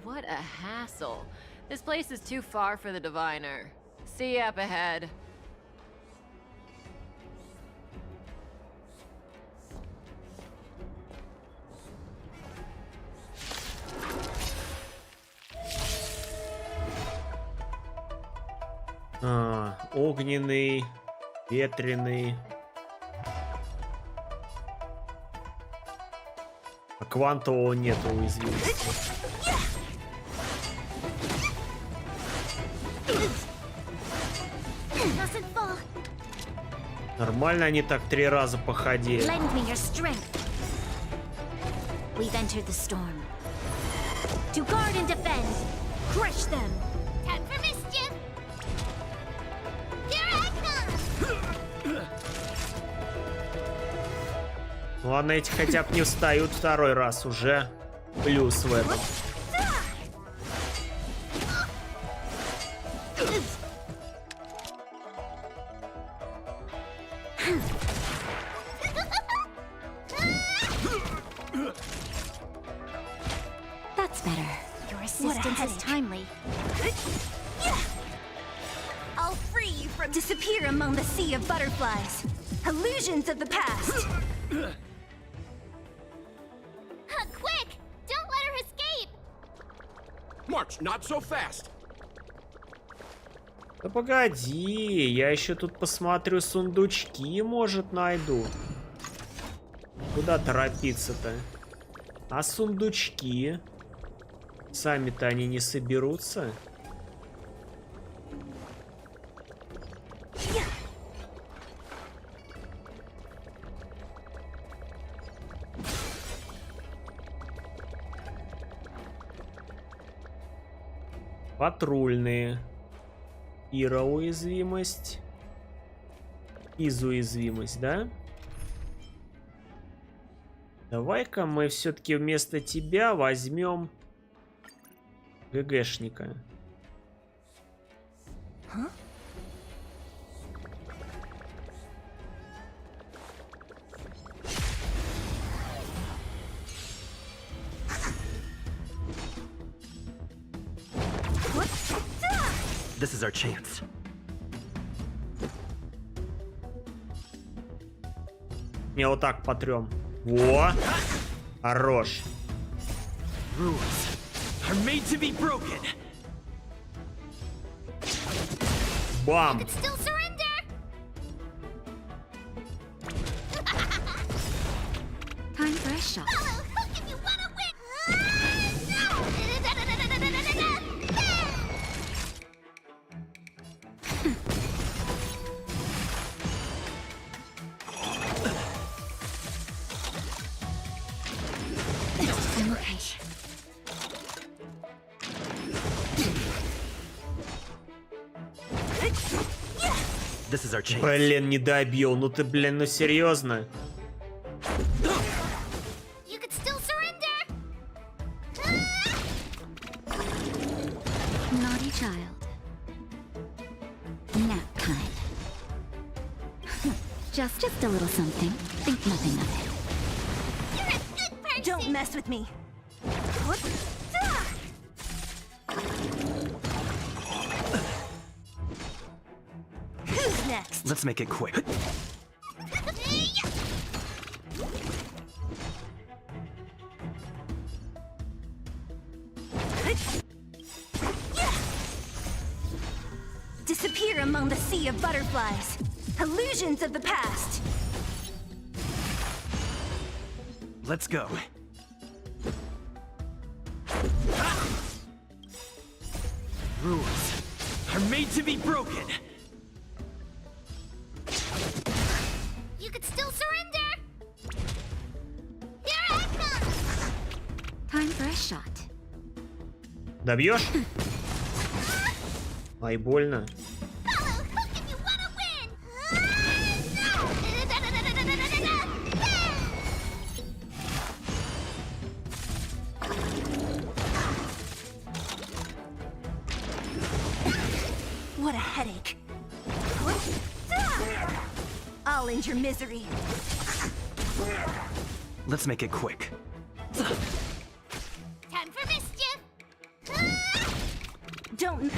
What a hassle. This place is too far for the diviner. See you up ahead. Огненный, ветреный. А квантового нету уязвимости. Нормально они так 3 раза походили. Lend me your strength. We've entered the storm. To guard and defend. Crush them. Time for mischief. Here I come. Ладно, эти хотя бы не встают 2-й раз уже. Плюс в этом. That's better. Your assistance is timely. I'll free you from disappear among the sea of butterflies. Illusions of the past. March, not so fast. Да погоди, я еще тут посмотрю сундучки, может, найду. Куда торопиться-то? А сундучки? Сами-то они не соберутся? Патрульные. Ира уязвимость. Из уязвимость, да? Давай-ка мы все-таки вместо тебя возьмем ГГшника. This is our chance. Не, вот так потрем. Во! Хорош. Rules are made to be broken. Бам! Still surrender. Time for a shot. This is our chance. Блин, не добил. Ну ты, блин, ну серьезно? You could still surrender. Naughty child. Nap time. Just a little something. Think nothing of it. You're a good person. Don't mess with me. What? Who's next? Let's make it quick. Disappear among the sea of butterflies. Illusions of the past. Let's go. Rules are made to be broken. You could still surrender. Here I come. Time for a shot. Добьешь? Ай, больно. What a headache. I'll end your misery. Let's make it quick. Time for mischief. Don't.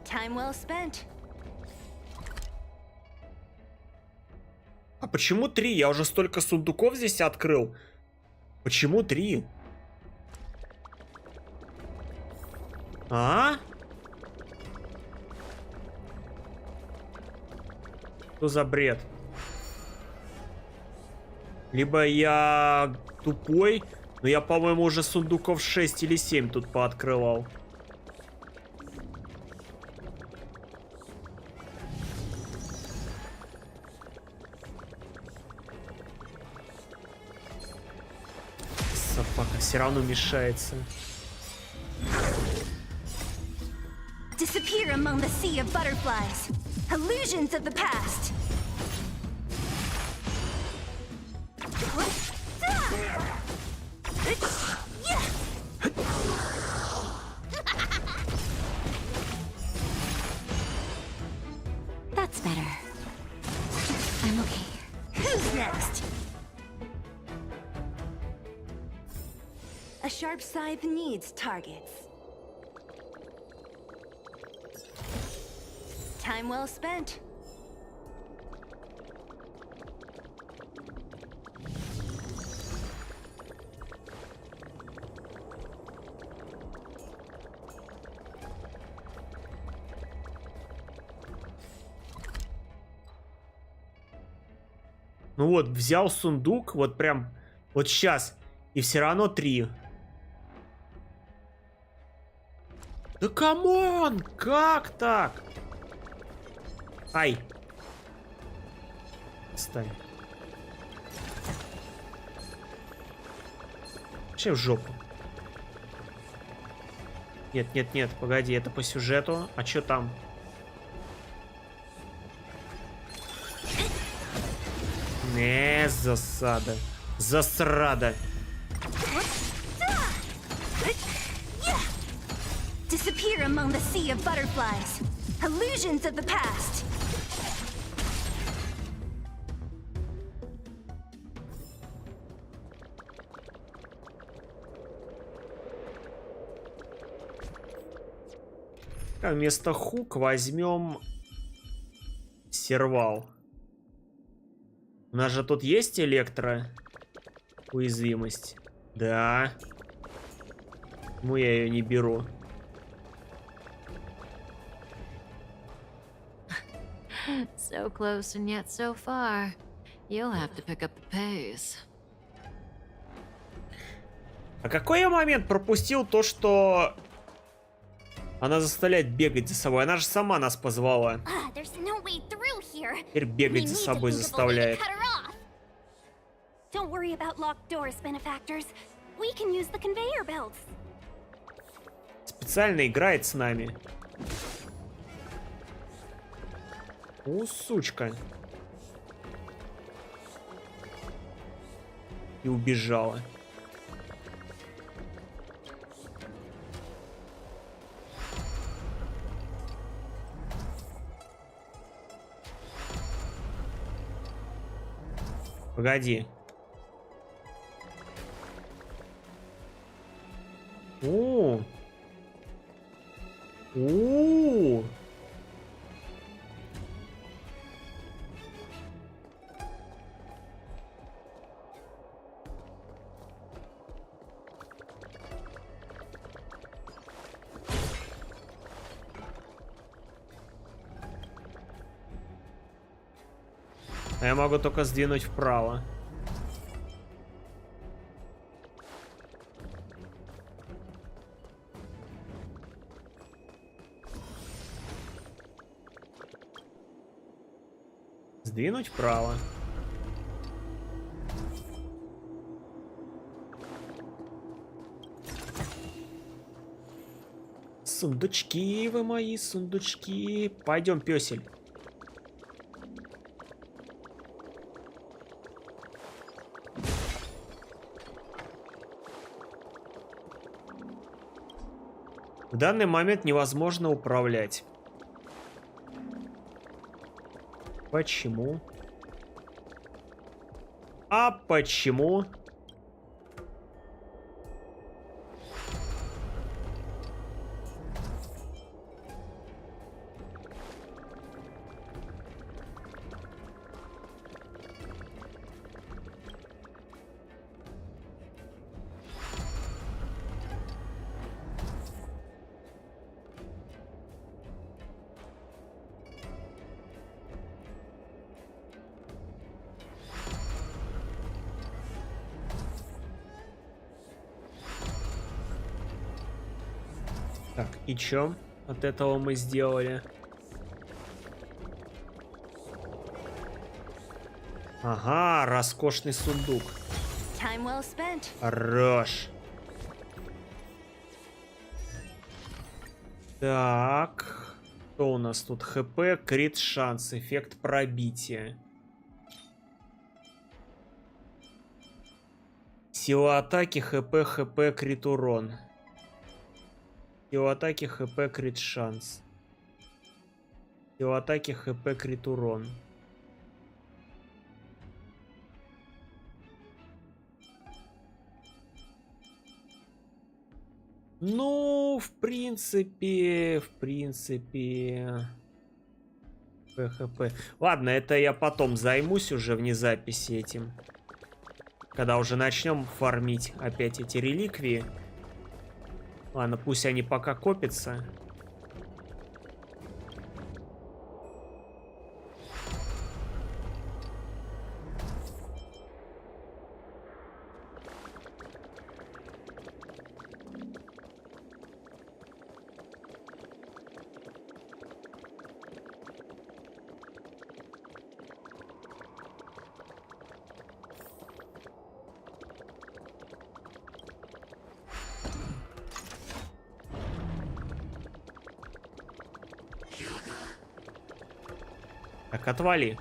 Time well spent. А почему 3? Я уже столько сундуков здесь открыл. Почему 3? А? Что за бред? Либо я тупой, но я, по-моему, уже сундуков 6 или 7 тут пооткрывал. Собака все равно мешается. Disappear among the sea of butterflies. Illusions of the past. That's better. I'm okay. Who's next? A sharp scythe needs targets. Time well spent. Ну вот, взял сундук, вот прям, вот сейчас, и все равно 3. Да камон, как так? Ай. Стань. Вообще в жопу. Нет, нет, нет, погоди, это по сюжету. А что там? Не, засада. Засрада. Disappear among the sea of butterflies. Illusions of the past. Вместо хук возьмем сервал. У нас же тут есть электроуязвимость. Да. Почему я ее не беру? So close and yet so far. You'll have to pick up the pace. А какой я момент пропустил то, что она заставляет бегать за собой? Она же сама нас позвала. Теперь бегать за собой заставляет. Don't worry about locked doors, benefactors. We can use the conveyor belts. Специально играет с нами. О, сучка. И убежала. Погоди. О. О. А я могу только сдвинуть вправо. Сдвинуть вправо. Сундучки вы мои, сундучки. Пойдем, пёсель. В данный момент невозможно управлять. Почему? А почему? Так, и чё от этого мы сделали? Ага, роскошный сундук. Time well spent. Хорош. Так, что у нас тут? ХП, крит шанс, эффект пробития. Сила атаки, ХП, ХП, крит урон. Сила атаки, ХП, крит шанс. Сила атаки, хп, крит урон. Ну, в принципе... ПХП. Ладно, это я потом займусь уже вне записи этим. Когда уже начнем фармить опять эти реликвии. Ладно, пусть они пока копятся. Так, отвали.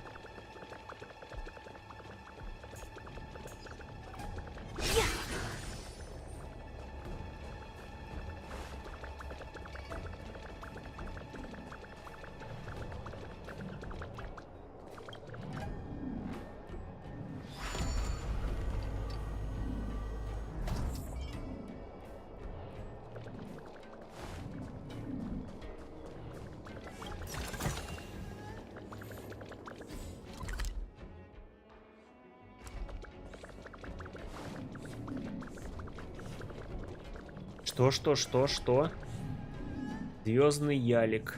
Что? Звездный ялик.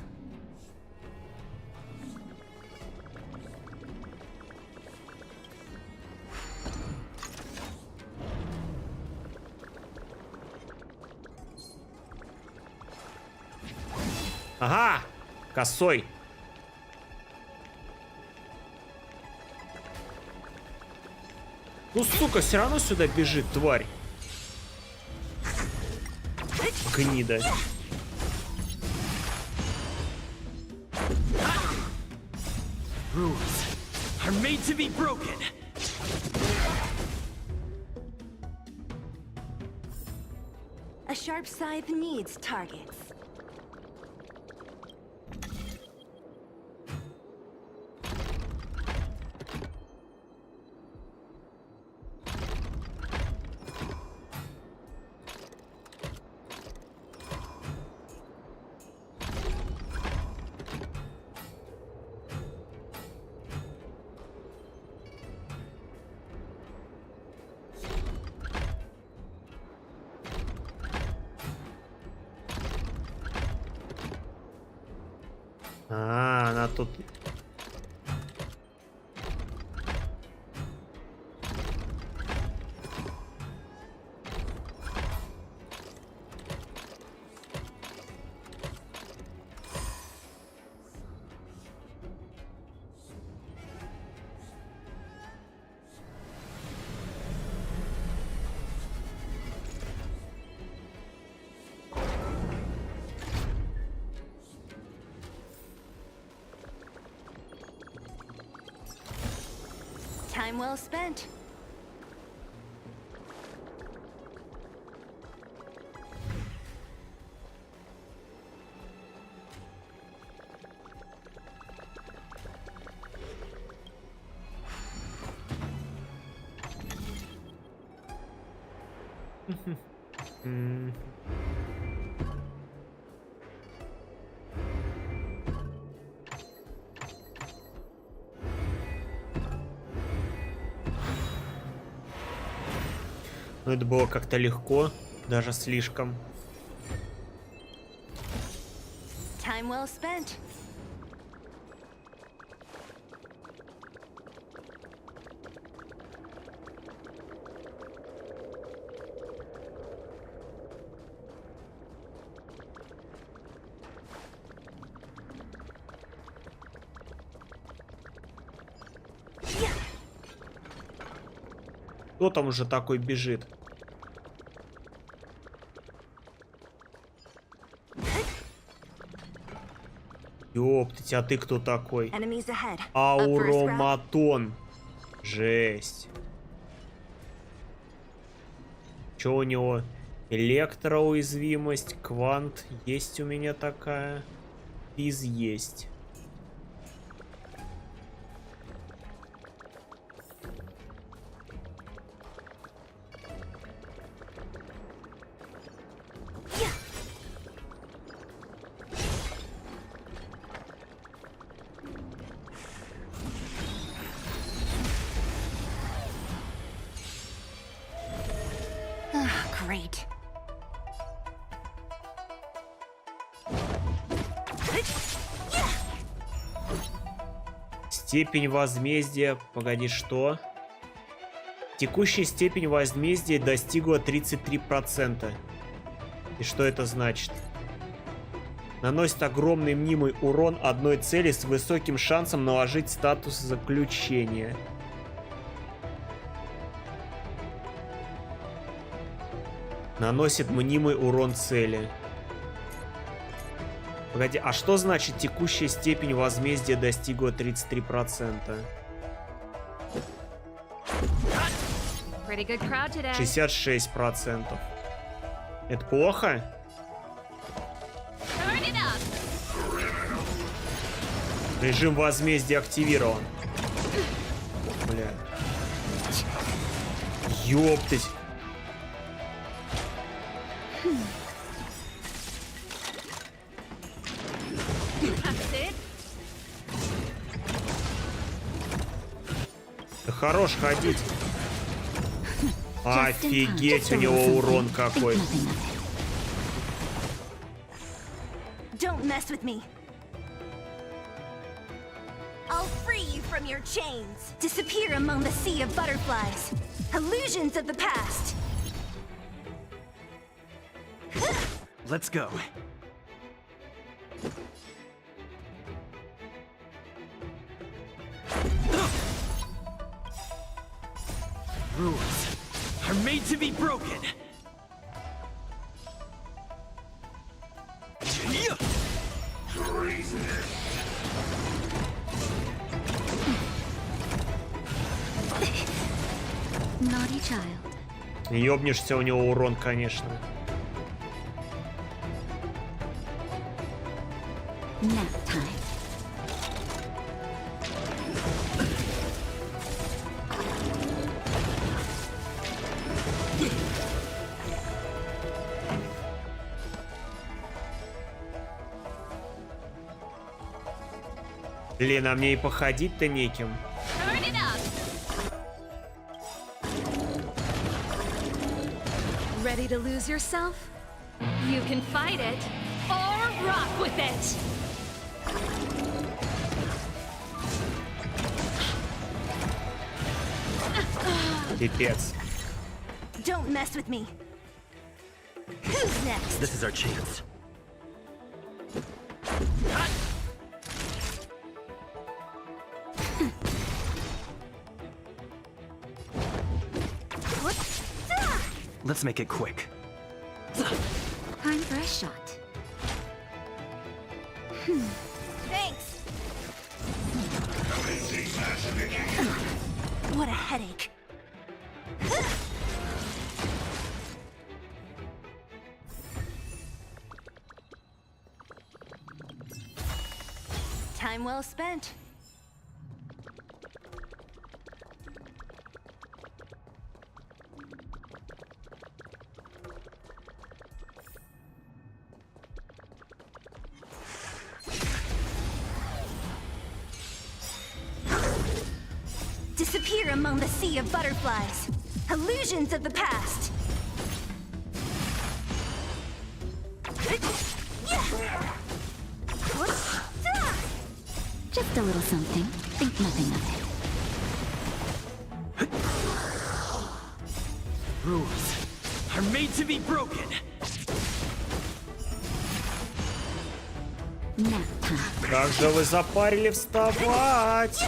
Ага! Косой. Ну, сука, все равно сюда бежит, тварь. Гнида. Rules are made to be broken. A sharp scythe needs targets. А, она тут... Time well spent. Ну, это было как-то легко, даже слишком. Time well spent. Кто там уже такой бежит? Ёптать, а ты кто такой? Ауроматон. Жесть. Чё у него? Электроуязвимость, квант. Есть у меня такая. Физ есть. great. Степень возмездия... Погоди, что? Текущая степень возмездия достигла 33%. И что это значит? Наносит огромный мнимый урон одной цели с высоким шансом наложить статус заключения. Наносит мнимый урон цели. Погоди, а что значит текущая степень возмездия достигла 33%? 66%. Это плохо? Режим возмездия активирован. Бля. Ёптать. Да хорош ходить. Офигеть, у него урон какой. Don't mess with me. I'll free you from your chains. Disappear among the sea of butterflies. Illusions of the past. Let's go. Rules are made to be broken. Naughty child. Ёбнешься, у него урон, конечно. Nap time. Блин, а мне и походить-то неким. Ready to lose yourself? You can fight it or rock with it. Пипец. Don't mess with me. Who's next? This is our chance. Let's make it quick. Time for a shot. Thanks. What a headache. Time well spent. Disappear among the sea of butterflies. Illusions of the past. Just a little something. Think nothing of it. Rules are made to be broken. Nap time. Как же вы запарили вставать?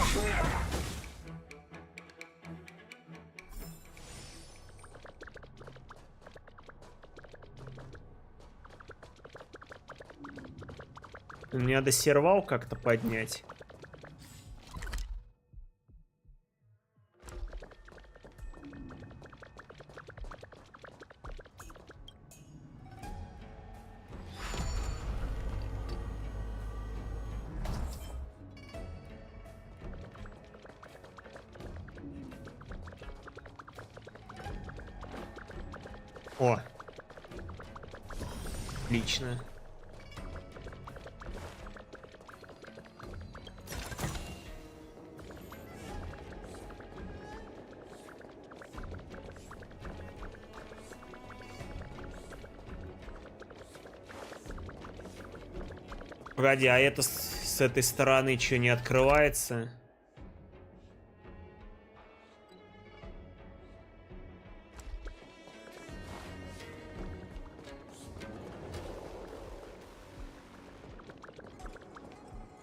Мне надо сервал как-то поднять. О! Отлично. Погоди, а это с этой стороны что, не открывается?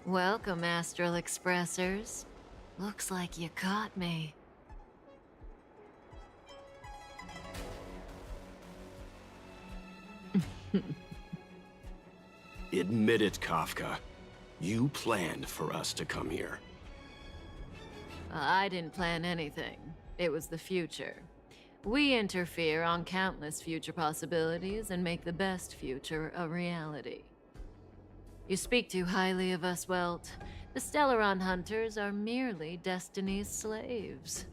Welcome, Astral Expressers. Looks like you caught me. Admit it, Kafka. You planned for us to come here. I didn't plan anything. It was the future. We interfere on countless future possibilities and make the best future a reality. You speak too highly of us, Welt. The Stellaron Hunters are merely Destiny's slaves.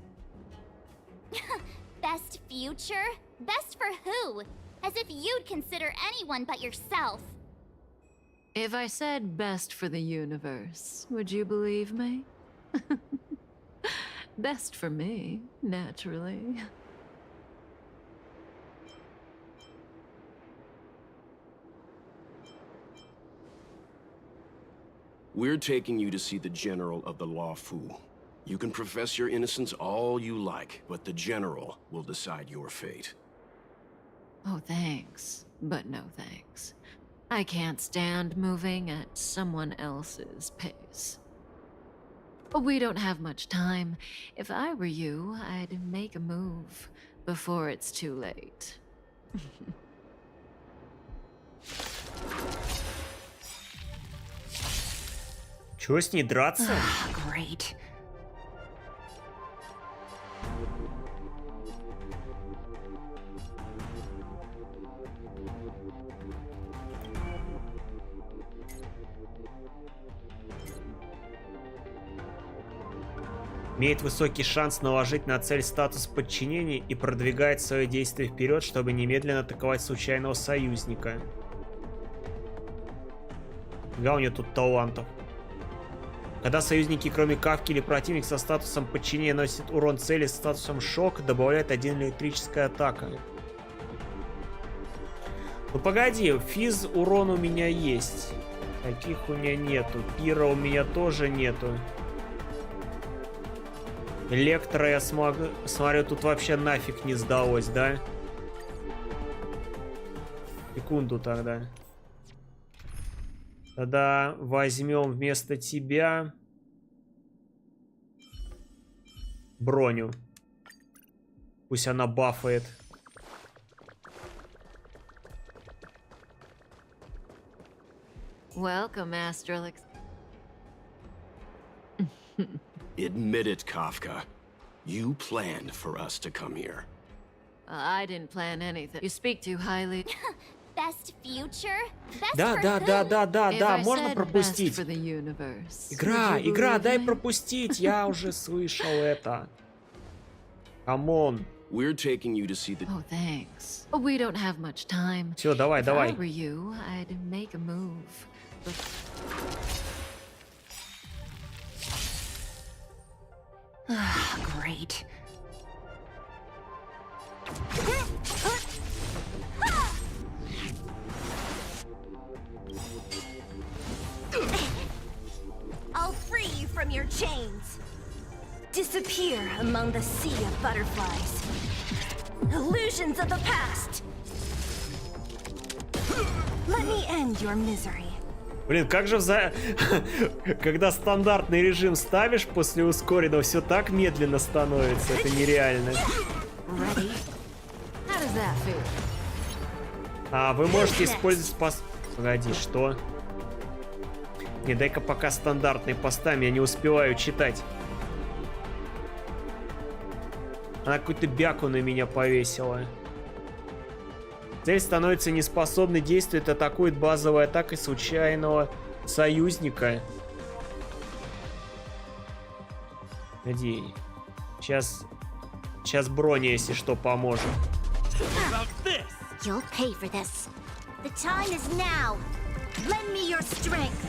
Best future? Best for who? As if you'd consider anyone but yourself. If I said best for the universe, would you believe me? Best for me, naturally. We're taking you to see the General of the Lofu. You can profess your innocence all you like, but the General will decide your fate. Oh, thanks, but no thanks. I can't stand moving at someone else's pace. We don't have much time. If I were you, I'd make a move before it's too late. Чего с ней драться? Great. Имеет высокий шанс наложить на цель статус подчинения и продвигает свое действие вперед, чтобы немедленно атаковать случайного союзника. Да, у нее тут талантов. Когда союзники, кроме Кавки или противник со статусом подчинения, носят урон цели с статусом шок, добавляет 1 электрическая атака. Ну погоди, физ урон у меня есть. Таких у меня нету. Пира у меня тоже нету. Электро я смотрю, тут вообще нафиг не сдалось, да? Секунду тогда. Тогда возьмем вместо тебя броню. Пусть она бафает. Welcome, Astral. Admit it, Kafka. You planned for us to come here. I didn't plan anything. You speak too highly. Best future? Best Да, for да, who? да, да, да, If да, I можно said пропустить. best for the universe, Игра, would you игра, believe дай me? пропустить, я уже слышал это. Камон. We're taking you to see the... Oh, thanks. We don't have much time. Все, давай, If давай. I were you, I'd make a move. Great. I'll free you from your chains. Disappear among the sea of butterflies. Illusions of the past. Let me end your misery. Блин, как же когда стандартный режим ставишь после ускоренного, все так медленно становится, это нереально. Ready? How does that feel? А вы можете использовать Погоди, что? Не, дай-ка пока стандартный поставим, я не успеваю читать. Она какую-то бяку на меня повесила. Цель становится неспособной действовать, атакует базовой атакой случайного союзника. Погоди. Сейчас броня, если что, поможет. You'll pay for this. The time is now. Lend me your strength.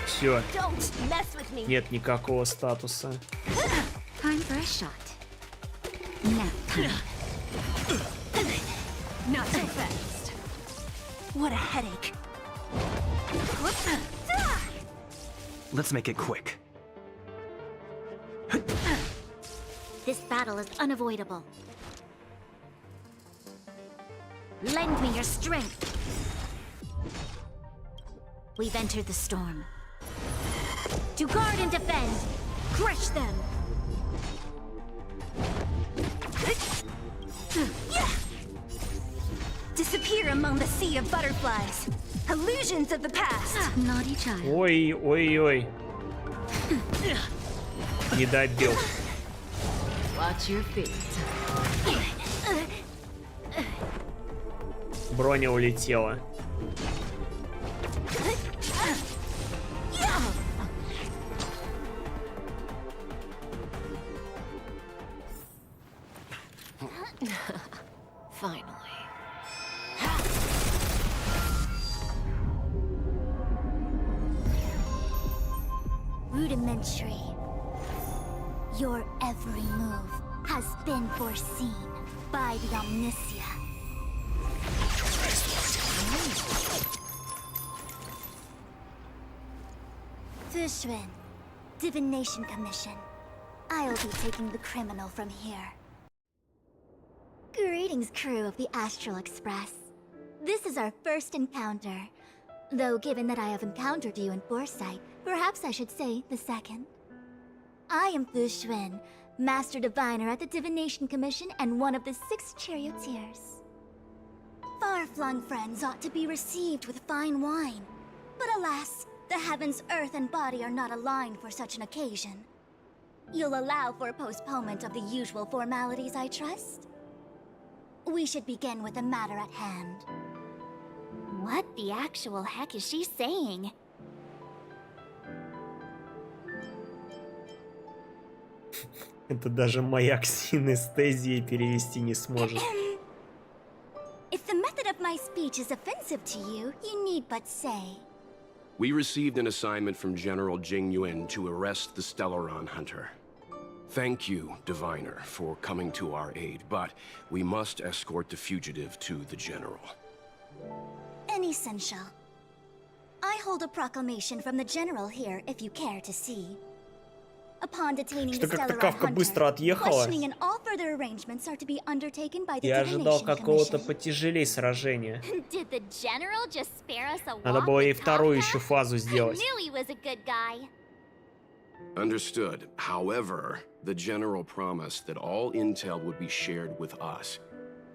Все. Don't mess with me. Нет никакого статуса. Time for a shot. Nap time. Not so fast. What a headache. Let's make it quick. This battle is unavoidable. Lend me your strength. We've entered the storm. To guard and defend, crush them. Disappear among the sea of butterflies. Illusions of the past. Naughty child. Ой-ой-ой. Не добил. Watch your feet. Броня улетела. Finally. Rudimentary. Your every move has been foreseen by the Omniscient. Fushun, Divination Commission. I'll be taking the criminal from here. Greetings, crew of the Astral Express. This is our first encounter. Though given that I have encountered you in foresight, perhaps I should say the second. I am Fushun, Master Diviner at the Divination Commission and one of the 6 charioteers. Far-flung friends ought to be received with fine wine. But alas, the heavens, earth, and body are not aligned for such an occasion. You'll allow for a postponement of the usual formalities, I trust? We should begin with the matter at hand. What the actual heck is she saying? Это даже моя ксинестезия перевести не сможет. If the method of my speech is offensive to you, you need but say. We received an assignment from General Jing Yuan to arrest the Stellaron Hunter. Thank you, Diviner, for coming to our aid, but we must escort the fugitive to the General. Essential. I hold a proclamation from the General here, if you care to see. Upon detaining the Stellaron Hunter, questioning and all further arrangements are to be undertaken by the Я ожидал Divination какого-то Commission. потяжелее сражения. Did the General just spare us a Надо walk было ей with вторую Kafka? еще фазу I сделать. knew he was a good guy. Understood. However, the General promised that all intel would be shared with us.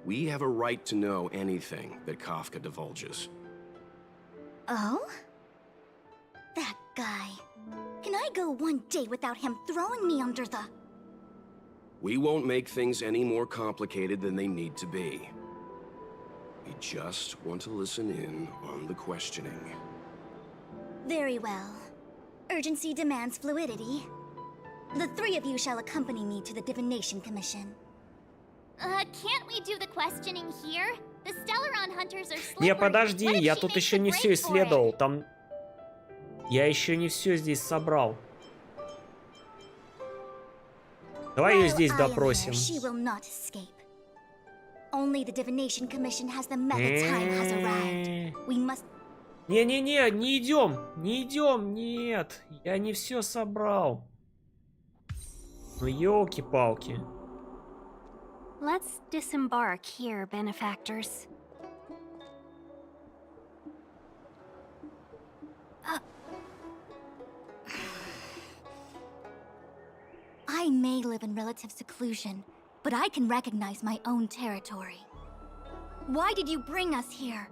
We have a right to know anything that Kafka divulges. Oh? That guy. Can I go one day without him throwing me under the... We won't make things any more complicated than they need to be. We just want to listen in on the questioning. Very well. Urgency demands fluidity. The 3 of you shall accompany me to the Divination Commission. Can't we do the questioning here? The Stellaron Hunters are slippery. Не, подожди, я тут еще не все исследовал. Там... Я еще не все здесь собрал. Давай ее здесь допросим. Не-не-не, не идем, нет. Я не все собрал. Ну, елки-палки. Let's disembark here, benefactors. I may live in relative seclusion, but I can recognize my own territory. Why did you bring us here?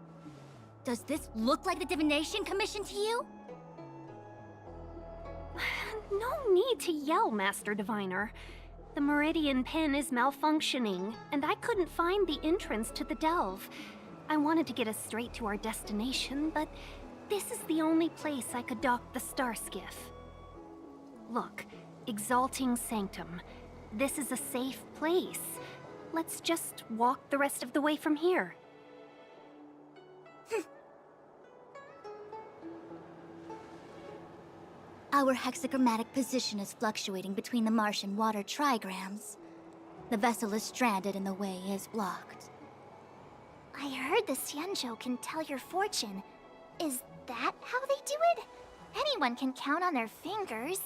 Does this look like the Divination Commission to you? No need to yell, Master Diviner. The Meridian Pin is malfunctioning, and I couldn't find the entrance to the delve. I wanted to get us straight to our destination, but this is the only place I could dock the star skiff. Look, Exalting Sanctum. This is a safe place. Let's just walk the rest of the way from here. Our hexagrammatic position is fluctuating between the Martian water trigrams. The vessel is stranded and the way is blocked. I heard the Xianzhou can tell your fortune. Is that how they do it? Anyway, everyone can count on their fingers.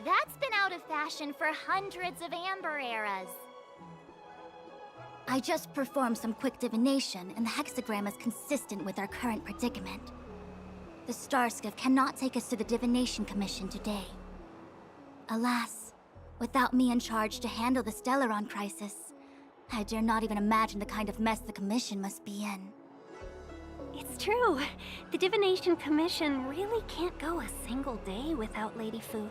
That's been out of fashion for hundreds of Amber eras. I just performed some quick divination, and the hexagram is consistent with our current predicament. The Star Skiff cannot take us to the Divination Commission today. Alas, without me in charge to handle the Stellaron crisis, I dare not even imagine the kind of mess the Commission must be in. It's true. The Divination Commission really can't go a single day without Lady Fu.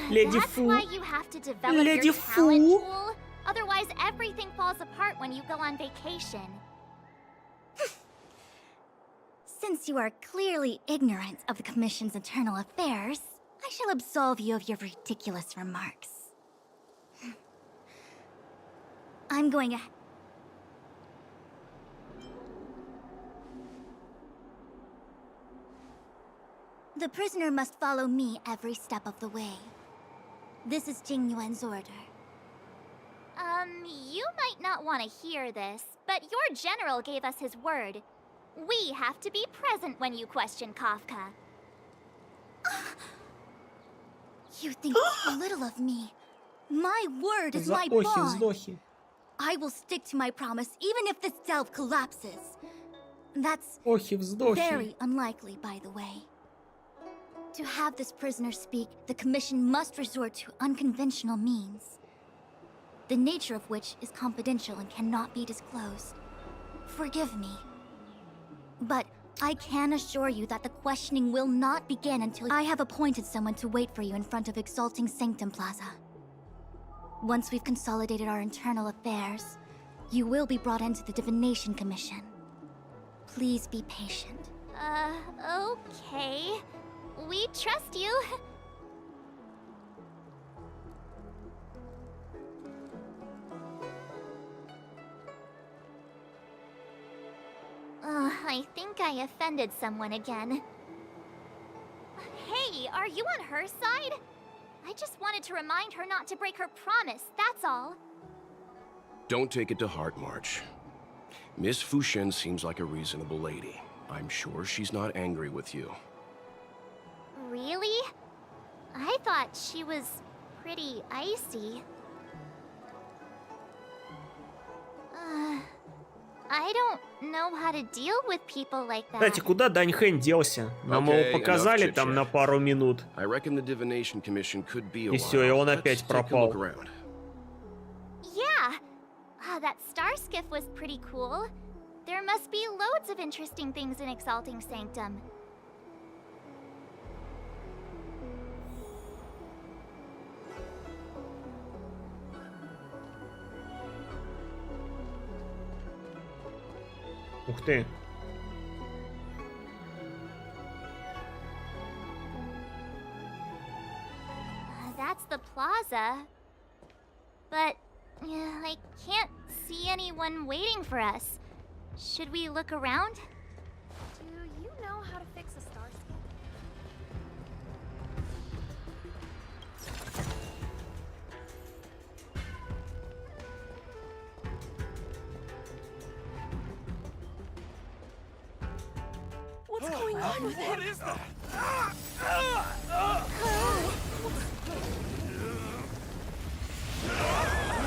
Lady That's Fu. why you have to develop Lady your talent Fu. pool. Otherwise, everything falls apart when you go on vacation. Since you are clearly ignorant of the Commission's internal affairs, I shall absolve you of your ridiculous remarks. I'm going to... The prisoner must follow me every step of the way. This is Jing Yuan's order. You might not want to hear this, but your general gave us his word. We have to be present when you question Kafka. You think little of me. My word is my Охи, bond. вздохи. I will stick to my promise even if this delve collapses. That's Охи, вздохи. very unlikely, by the way. To have this prisoner speak, the Commission must resort to unconventional means, the nature of which is confidential and cannot be disclosed. Forgive me. But I can assure you that the questioning will not begin until I have appointed someone to wait for you in front of Exalting Sanctum Plaza. Once we've consolidated our internal affairs, you will be brought into the Divination Commission. Please be patient. Okay. We trust you. I think I offended someone again. Hey, are you on her side? I just wanted to remind her not to break her promise, that's all. Don't take it to heart, March. Miss Fushen seems like a reasonable lady. I'm sure she's not angry with you. Really? I thought she was pretty icy. I don't know how to deal with people like that. Кстати, куда Дань Хэн делся? Нам его показали там на пару минут. И все, и он опять пропал. Yeah. That star skiff was pretty cool. There must be loads of interesting things in Exalting Sanctum. Ух ты. That's the plaza. But I can't see anyone waiting for us. Should we look around? Do you know how to fix a star skiff? What's going on with him? What is that?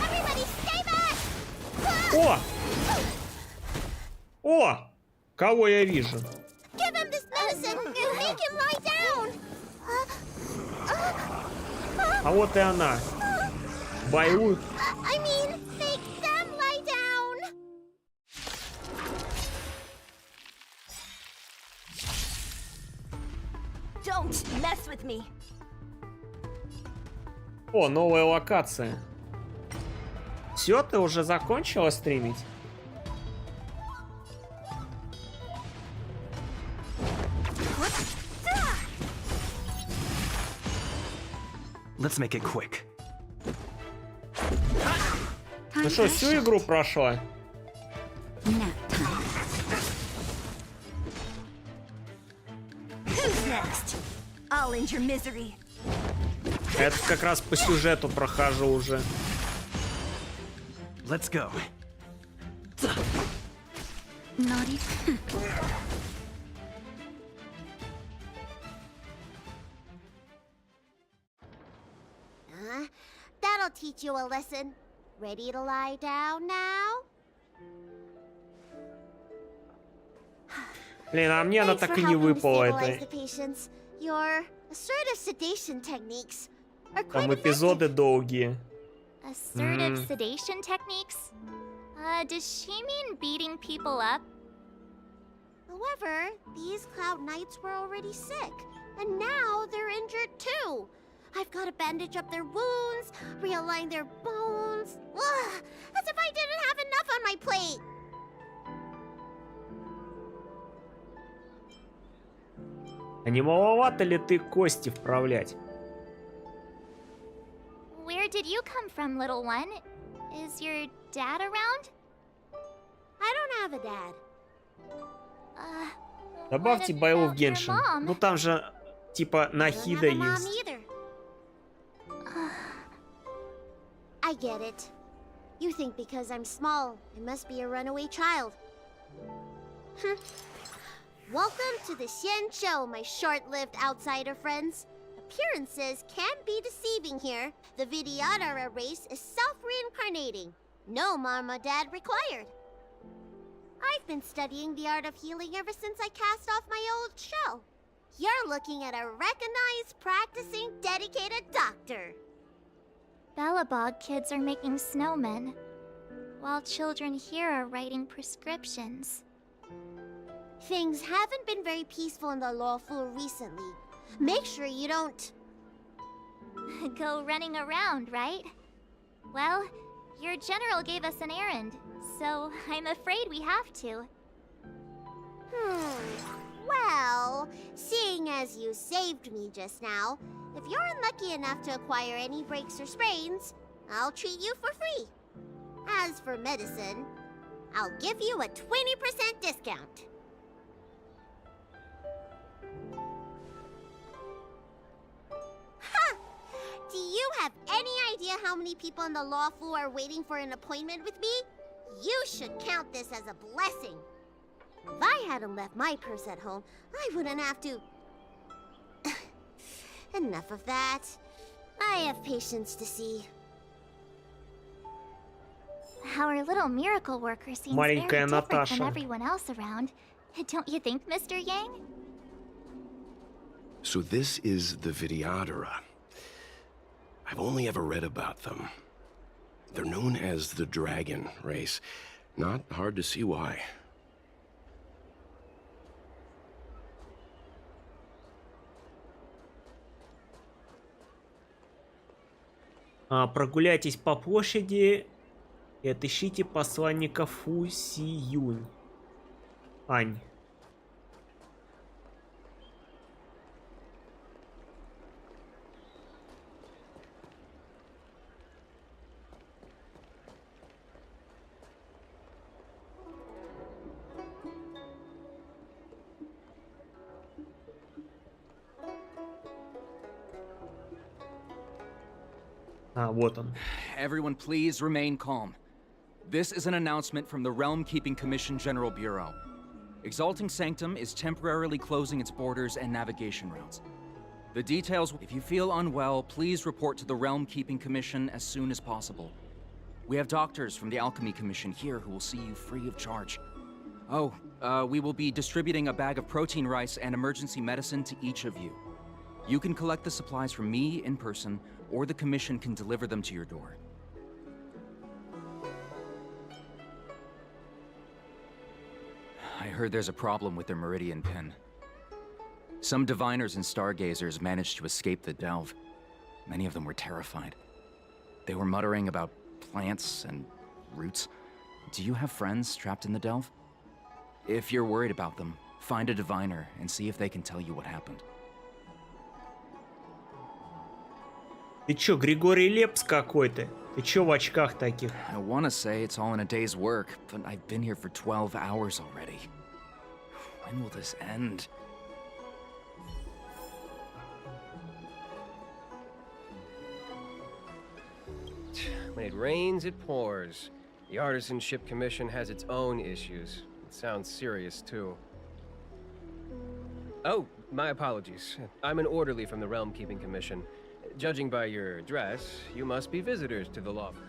Everybody stay back! О! О! Кого я вижу? Give him this medicine and make him lie down! А вот и она. Баю. I mean, make them lie down! Don't mess with me. О, новая локация. Все, ты уже закончила стримить? Let's make it quick. Ну что, всю игру прошла? Who's next? I'll end your misery. Это как раз по сюжету прохожу уже. Let's go. Naughty. That'll teach you a lesson. Ready to lie down now? Блин, а мне она так и не выпала. Это... Your assertive sedation techniques are quite Там эпизоды долгие. Assertive sedation techniques? Does she mean beating people up? However, these Cloud Knights were already sick, and now they're injured too. I've got to bandage up their wounds, realign their bones. Ugh, as if I didn't have enough on my plate. А не маловато ли ты кости вправлять? Where did you come from, little one? Is your dad around? I don't have a dad. Добавьте Байлу в Геншин. Ну там же типа Нахида есть. I get it. You think because I'm small, I must be a runaway child. Welcome to the Syanchou, my short-lived outsider friends. Appearances can be deceiving here. The Vidyadhara race is self-reincarnating. No mama dad required. I've been studying the art of healing ever since I cast off my old shell. You're looking at a recognized, practicing, dedicated doctor. Bellabog kids are making snowmen, while children here are writing prescriptions. Things haven't been very peaceful in the Lawful recently. Make sure you don't... Go running around, right? Well, your general gave us an errand, so I'm afraid we have to. Well, seeing as you saved me just now, if you're unlucky enough to acquire any breaks or sprains, I'll treat you for free. As for medicine, I'll give you a 20% discount. Ha! Do you have any idea how many people in the Lawful are waiting for an appointment with me? You should count this as a blessing. If I hadn't left my purse at home, I wouldn't have to... Enough of that. I have patience to see. Our little miracle worker seems very Маленькая different from Наташа. everyone else around. Don't you think, Mr. Yang? So this is the Vidyadhara. I've only ever read about them. They're known as the Dragon race. Not hard to see why. Прогуляйтесь по площади и отыщите посланника Фу Си Юнь. Ань. Вот он. Everyone please remain calm. This is an announcement from the Realm Keeping Commission General Bureau. Exalting Sanctum is temporarily closing its borders and navigation routes. The details, if you feel unwell, please report to the Realm Keeping Commission as soon as possible. We have doctors from the Alchemy Commission here who will see you free of charge. Oh, we will be distributing a bag of protein rice and emergency medicine to each of you. You can collect the supplies from me in person, or the Commission can deliver them to your door. I heard there's a problem with their Meridian Pin. Some diviners and stargazers managed to escape the delve. Many of them were terrified. They were muttering about plants and roots. Do you have friends trapped in the delve? If you're worried about them, find a diviner and see if they can tell you what happened. Ты чё, Григорий Лепс какой-то? Ты чё в очках таких? I want to say it's all in a day's work, but I've been here for 12 hours already. When will this end? When it rains, it pours. The Artisanship Commission has its own issues. It sounds serious, too. Oh, my apologies. I'm an orderly from the Realm Keeping Commission. Judging by your dress, you must be visitors to the Lофу.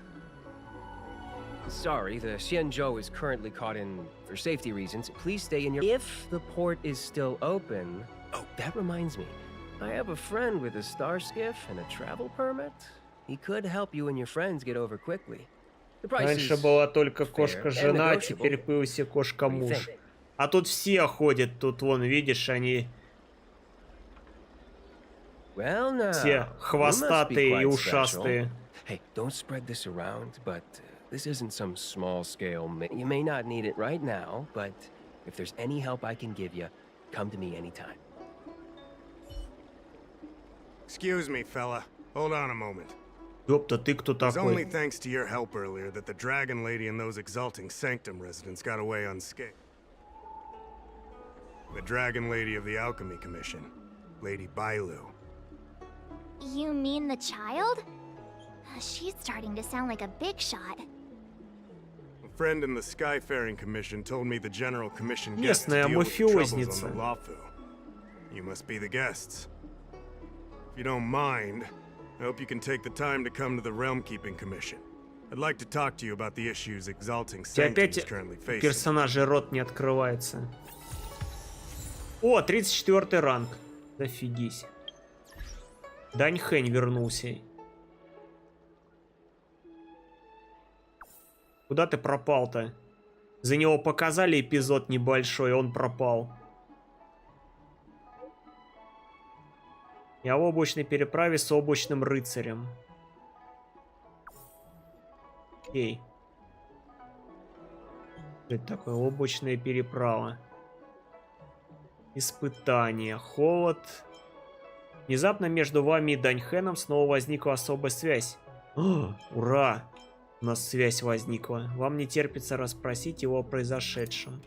Sorry, the Сяньчжоу is currently caught in... For safety reasons, please stay in your... If the port is still open... Oh, that reminds me. I have a friend with a star skiff and a travel permit. He could help you and your friends get over quickly. Раньше была только кошка-жена, теперь появился кошка-муж. А тут все ходят, тут вон, видишь, они... Все хвостатые и ушастые. Hey, don't spread this around, but this isn't some small scale. You may not need it right now, but if there's any help I can give you, come to me anytime. Excuse me, fella. Hold on a moment. Ёпта, ты кто It's only такой? thanks to your help earlier that the Dragon Lady and those exalting Sanctum residents got away unscathed. The Dragon Lady of the Alchemy Commission, Lady Bailu. You mean the child? She's starting to sound like a big shot. A friend in the Skyfaring Commission told me the General Commission gets to Местная deal with the troubles on мафиозница. the Лофу. You must be the guests. If you don't mind, I hope you can take the time to come to the Realm Keeping Commission. I'd like to talk to you about the issues exalting И Sanctum опять is currently facing. персонажей рот не открывается. О, 34 ранг. Дофигись. Даньхэнь вернулся. Куда ты пропал-то? За него показали эпизод небольшой, он пропал. Я в облачной переправе с облачным рыцарем. Окей. Что это такое? Облачная переправа. Испытание. Холод. Внезапно между вами и Даньхэном снова возникла особая связь. О, ура! У нас связь возникла. Вам не терпится расспросить его о произошедшем.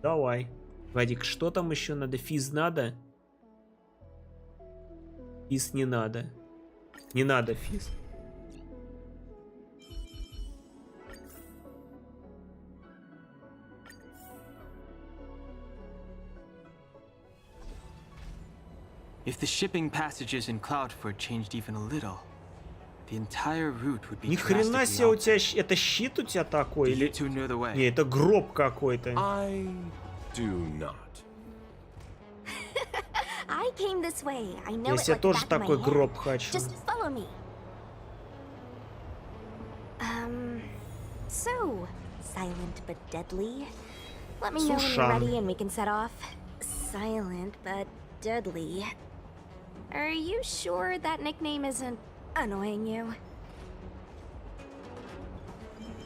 Давай. Вадик, что там еще надо? Физ надо? Физ не надо. Не надо физ. If the shipping passages in Cloudford changed even a little, the entire route would be Ни хрена себе у тебя... Это щит у тебя такой? Или... Не, это гроб какой-то. I came this way. I know Я it себе like the тоже back of my такой hand. гроб хочу. Just follow me. So, silent but deadly. Let me know when you're ready and we can set off. Silent but deadly. Are you sure that nickname isn't annoying you?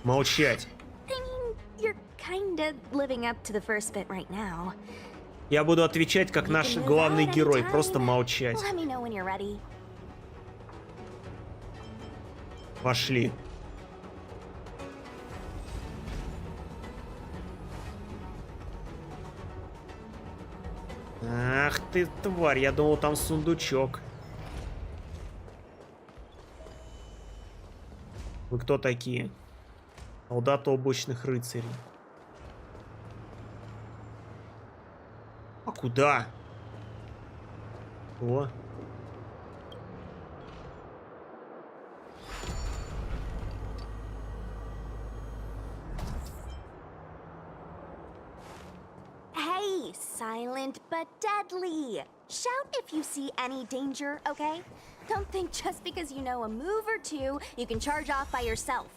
Молчать. I mean, you're kinda living up to the first bit right now. Я буду отвечать как наш главный герой, просто молчать. Let me know when you're ready. Пошли. Ах ты, тварь, я думал, там сундучок. Вы кто такие? Солдаты облачных рыцарей. А куда? О. Hey, silent but deadly. Shout if you see any danger, okay? Don't think just because you know a move or two, you can charge off by yourself.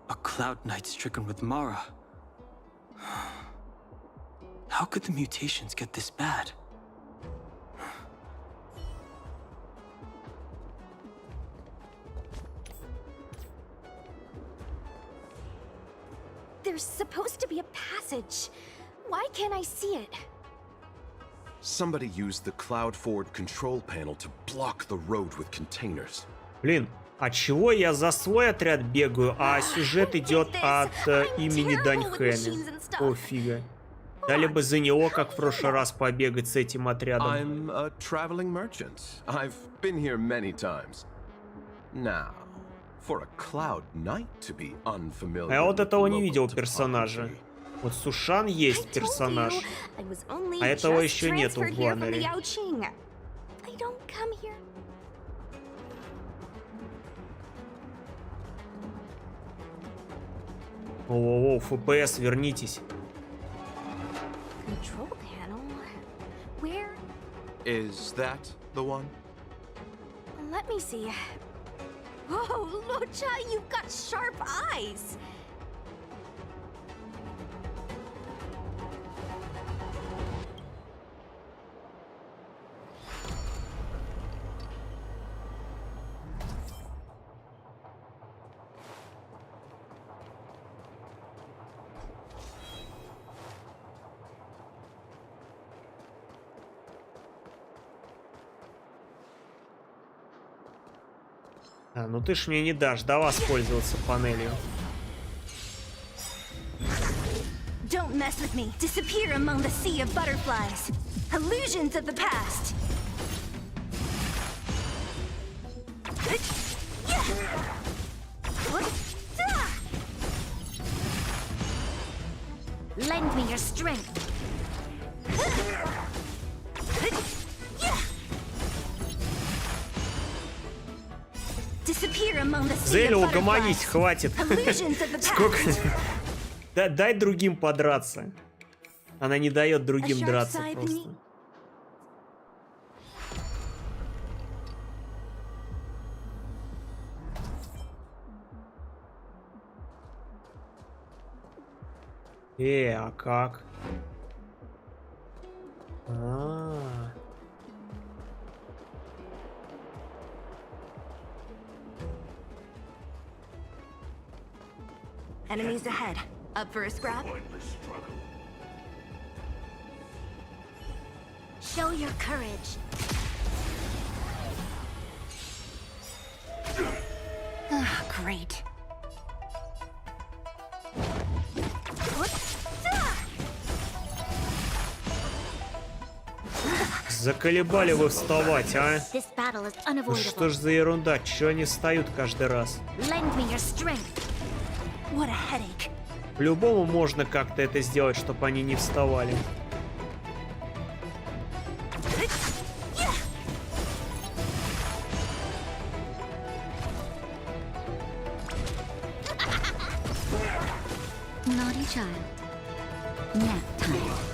A Cloud Knight stricken with Mara. How could the mutations get this bad? There's supposed to be a passage. Why can't I see it? Somebody used the Cloudford control panel to block the road with containers. Блин, а чего я за свой отряд бегаю, а сюжет идет от имени Даньхэна? О, фига. Дали бы за него, как в прошлый раз, побегать с этим отрядом. I'm a traveling merchant. I've been here many times. Now, for a cloud knight to be unfamiliar. А я вот with этого the не видел local персонажа. topography. Вот Сушан есть персонаж, а этого еще нету в баннере. О-о-о, ФПС, вернитесь. Is that the one? Let me see. Oh, Locha, you've got sharp eyes. А, ну ты ж мне не дашь, да, воспользоваться панелью. Don't mess with me. Disappear among the sea of butterflies. Illusions of the past. Lend me your strength. Зеля, угомонись, хватит. Сколько... Дай другим подраться. Она не дает другим драться просто. А как? Enemies ahead. Up for a scrap? Show your courage. Ah, great. Заколебали вы вставать, а? This battle is Ну unavoidable. что ж за ерунда? Чё они встают каждый раз? Lend me your strength. What a headache. По-любому можно как-то это сделать, чтобы они не вставали. Naughty child. Nap time.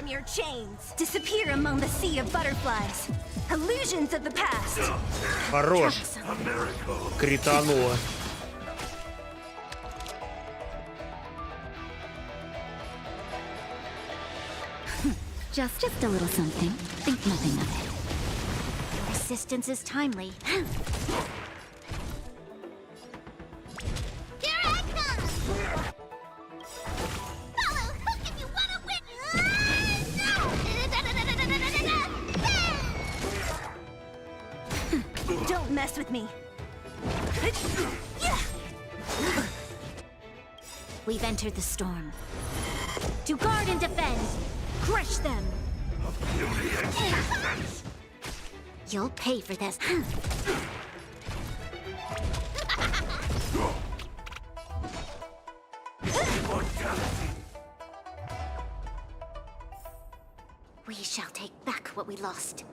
Your chains. Disappear among the sea of butterflies. Illusions of the past. Хорош. Критануло. Just a little something. Think nothing of it. Your assistance is timely. Don't mess with me. We've entered the storm. To guard and defend. Crush them. You'll pay for this. We shall take back what we lost.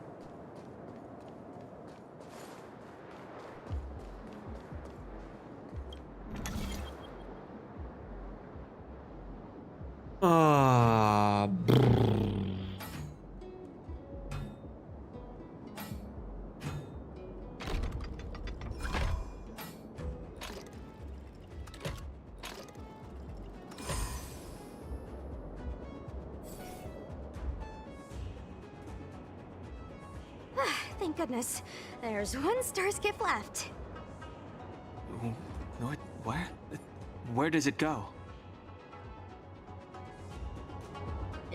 Thank goodness. There's one star skip left. What? Where? Where does it go?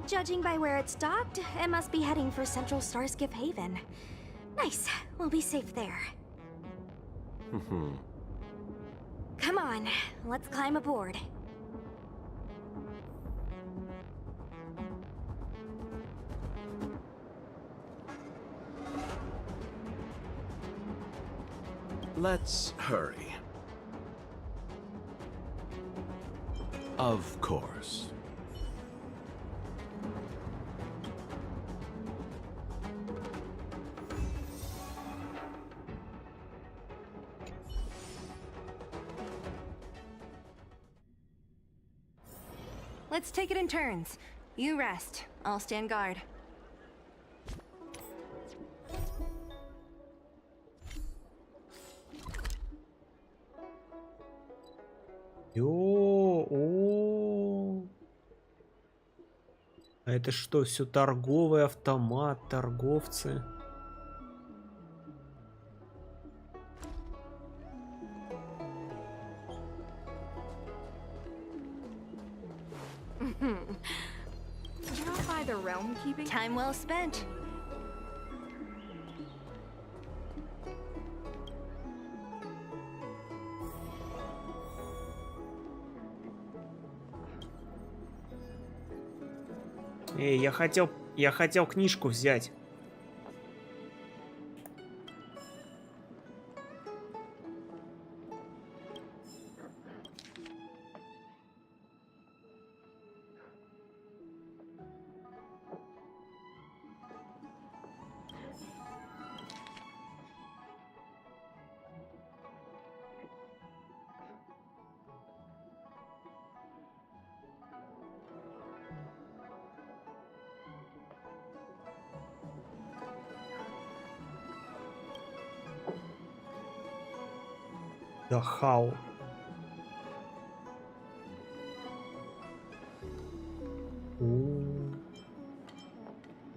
Judging by where it's docked, it must be heading for Central Starskip Haven. Nice. We'll be safe there. Come on, let's climb aboard. Let's hurry. Of course. Let's take it in turns. You rest. I'll stand guard. О. А это что, все торговый автомат, торговцы? You don't buy the realm keeping? Time well spent. Эй, я хотел книжку взять. Хау.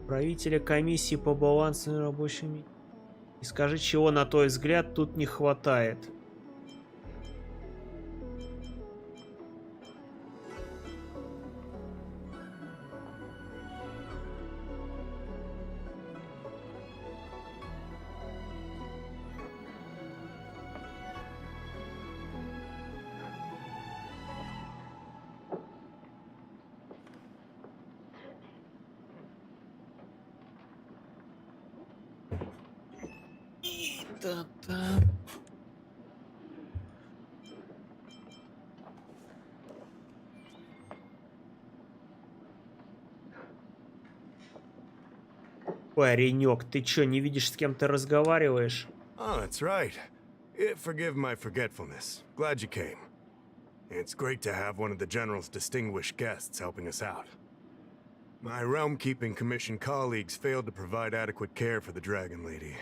Правителя комиссии по балансу рабочими. И скажи, чего на твой взгляд тут не хватает? Паренек, ты чё, не видишь, с кем ты разговариваешь? Oh, that's right. Forgive my forgetfulness. Glad you came. It's great to have one of the General's distinguished guests helping us out. My Realm-Keeping Commission colleagues failed to provide adequate care for the Dragon Lady.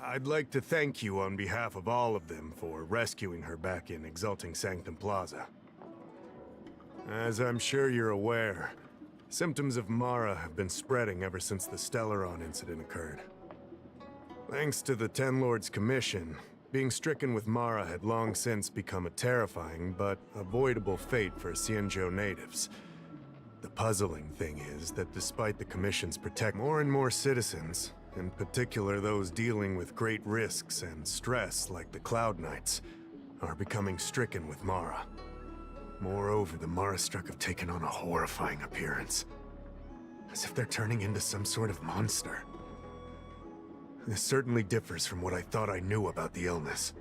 I'd like to thank you on behalf of all of them for rescuing her back in Exalting Sanctum Plaza. As I'm sure you're aware, symptoms of Mara have been spreading ever since the Stellaron incident occurred. Thanks to the Ten Lords Commission, being stricken with Mara had long since become a terrifying but avoidable fate for Xianzhou natives. The puzzling thing is that despite the Commission's protect, more and more citizens, in particular those dealing with great risks and stress like the Cloud Knights, are becoming stricken with Mara. Moreover, the Mara-struck have taken on a horrifying appearance. As if they're turning into some sort of monster. This certainly differs from what I thought I knew about the illness.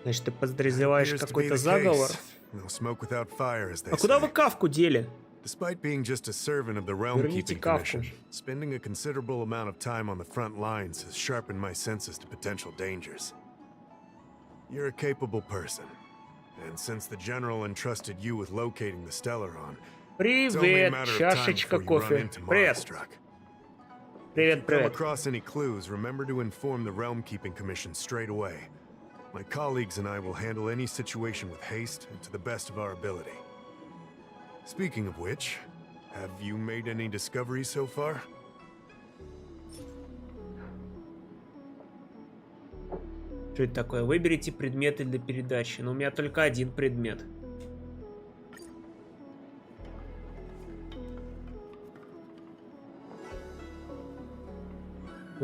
Значит, ты подозреваешь какой-то заговор? А куда вы Кавку дели? Despite being just a servant of the Realm-Keeping Commission, spending a considerable amount of time on the front lines has sharpened my senses to potential dangers. You're a capable person, and since the General entrusted you with locating the Stellaron, it's only a matter of time before you run into Mara-struck. If you come across any clues, remember to inform the Realm-Keeping Commission straight away. My colleagues and I will handle any situation with haste and to the best of our ability. Speaking of which, have you made any discoveries so far? Что это такое? Выберите предметы для передачи. Но у меня только один предмет.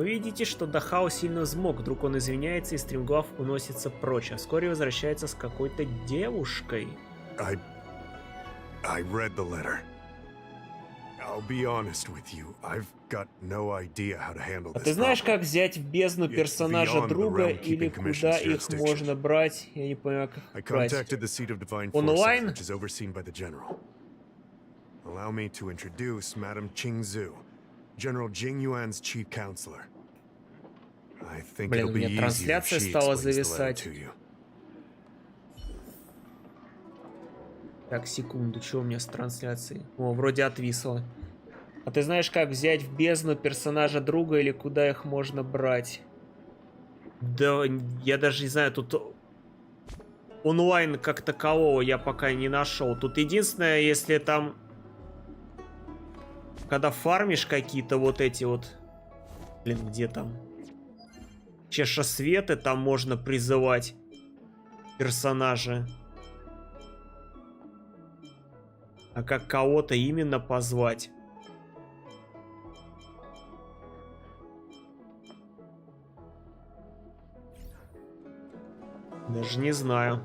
Вы видите, что Дахао сильно взмок. Вдруг он извиняется, и стримглав уносится прочь, а вскоре возвращается с какой-то девушкой. I read the letter. I'll be honest with you. I've got no idea how to handle А this. ты знаешь, как взять в бездну персонажа друга или куда их можно брать? Я не понимаю, как брать. Онлайн? Allow me to introduce Madam Qingzu, General Jing Yuan's chief counselor. I think Блин, it'll у be меня easier if трансляция she стала explains the letter зависать. to you. Так, секунду, что у меня с трансляцией? О, вроде отвисло. А ты знаешь, как взять в бездну персонажа друга или куда их можно брать? Да, я даже не знаю, тут онлайн как такового я пока не нашел. Тут единственное, если там, когда фармишь какие-то вот эти вот, блин, где там? Чешосветы, там можно призывать персонажа. А как кого-то именно позвать? Даже не знаю.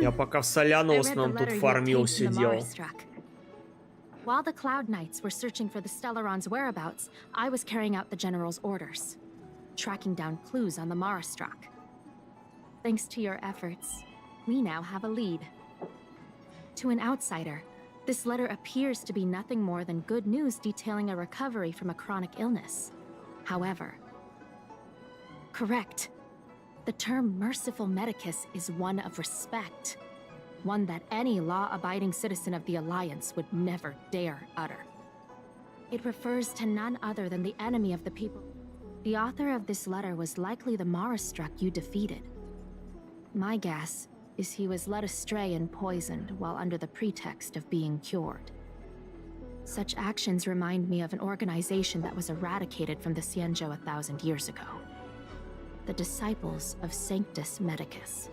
Я пока в Соляноусном тут фармил, сидел. While the Cloud Knights were searching for the Stellaron's whereabouts, I was carrying out the General's orders, tracking down clues on the Marastrak. Thanks to your efforts, we now have a lead. To an outsider, this letter appears to be nothing more than good news detailing a recovery from a chronic illness. However, correct, the term merciful medicus is one of respect. One that any law-abiding citizen of the Alliance would never dare utter. It refers to none other than the enemy of the people. The author of this letter was likely the Marastrak you defeated. My guess is he was led astray and poisoned while under the pretext of being cured. Such actions remind me of an organization that was eradicated from the Xianzhou 1,000 years ago. The Disciples of Sanctus Medicus.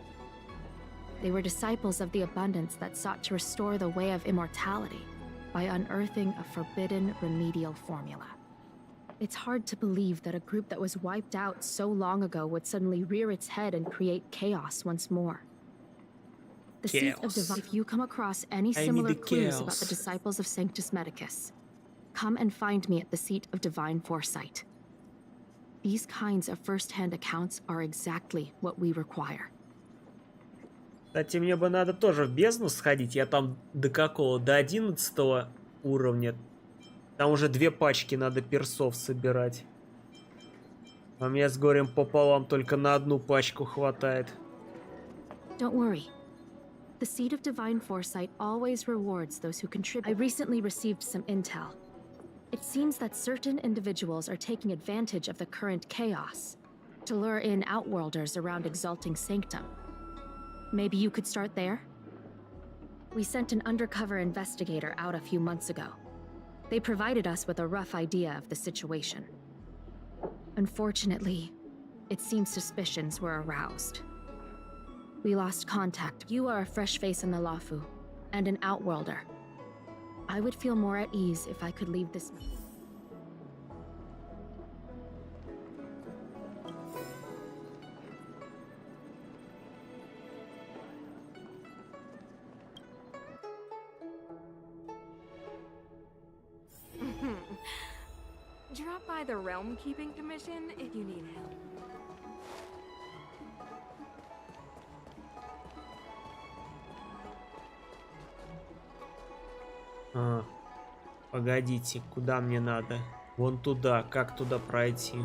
They were disciples of the abundance that sought to restore the way of immortality by unearthing a forbidden remedial formula. It's hard to believe that a group that was wiped out so long ago would suddenly rear its head and create chaos once more. The seat of divine. If you come across any similar clues about the disciples of Sanctus Medicus, come and find me at the seat of divine foresight. These kinds of first-hand accounts are exactly what we require. Кстати, мне бы надо тоже в бездну сходить. Я там до какого? До 11 уровня. Там уже 2 пачки надо персов собирать. А мне с горем пополам только на 1 пачку хватает. Don't worry. The seat of divine foresight always rewards those who contribute. I recently received some intel. It seems that certain individuals are taking advantage of the current chaos to lure in outworlders around Exalting Sanctum. Maybe you could start there? We sent an undercover investigator out a few months ago. They provided us with a rough idea of the situation. Unfortunately, it seems suspicions were aroused. We lost contact. You are a fresh face in the Lofu, and an outworlder. I would feel more at ease if I could leave this. Drop by the Realm Keeping Commission if you need help. Погодите, куда мне надо? Вон туда, как туда пройти?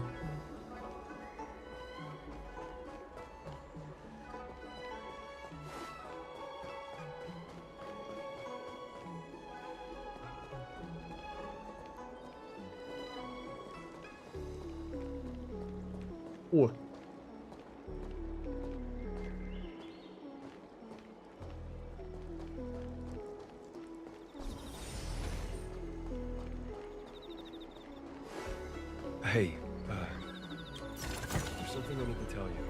О! Hey, there's something I need to tell you.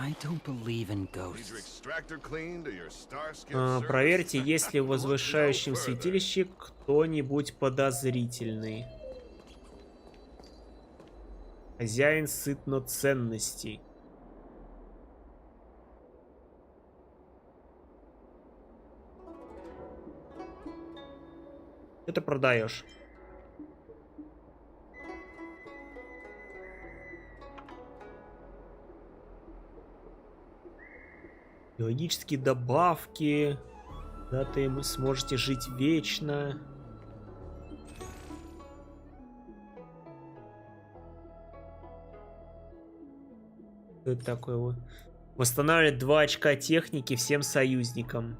I don't believe in ghosts. Проверьте, есть ли в возвышающем святилище кто-нибудь подозрительный. Хозяин сытно ценностей. Что ты продаешь? Биологические добавки. Даты вы сможете жить вечно. Что это такое? Восстанавливает 2 очка техники всем союзникам.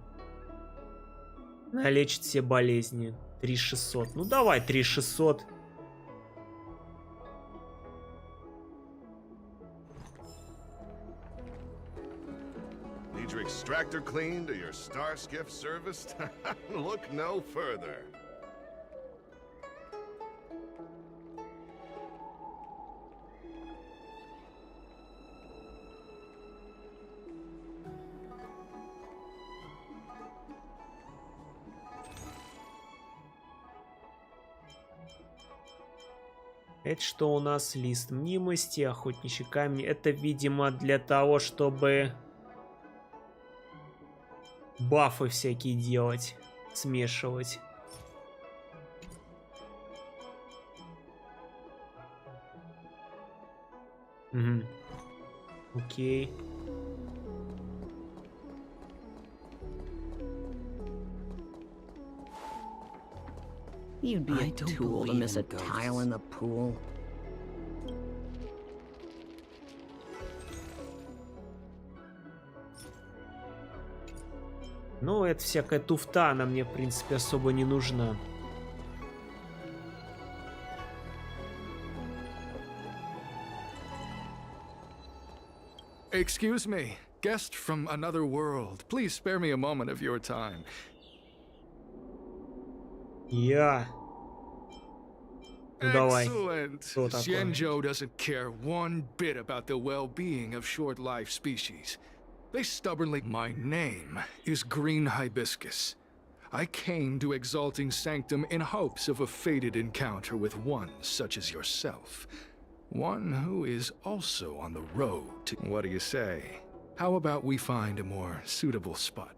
Налечит все болезни. 3600. Ну давай 3600. Need your extractor cleaned or your star skiff serviced? Look no further. Это что у нас? Лист мнимости, охотничий камень. Это, видимо, для того, чтобы бафы всякие делать, смешивать. Угу. Окей. You'd be a tool to miss a tile in the pool. Ну, это всякая туфта, она мне, в принципе, особо не нужна. Excuse me, guest from another world. Please spare me a moment of your time. Я. Ну, давай. Excellent. Что такое? Xianzhou doesn't care one bit about the well-being of short-life species. They stubbornly... My name is Green Hibiscus. I came to Exalting Sanctum in hopes of a fated encounter with one such as yourself. One who is also on the road to... What do you say? How about we find a more suitable spot?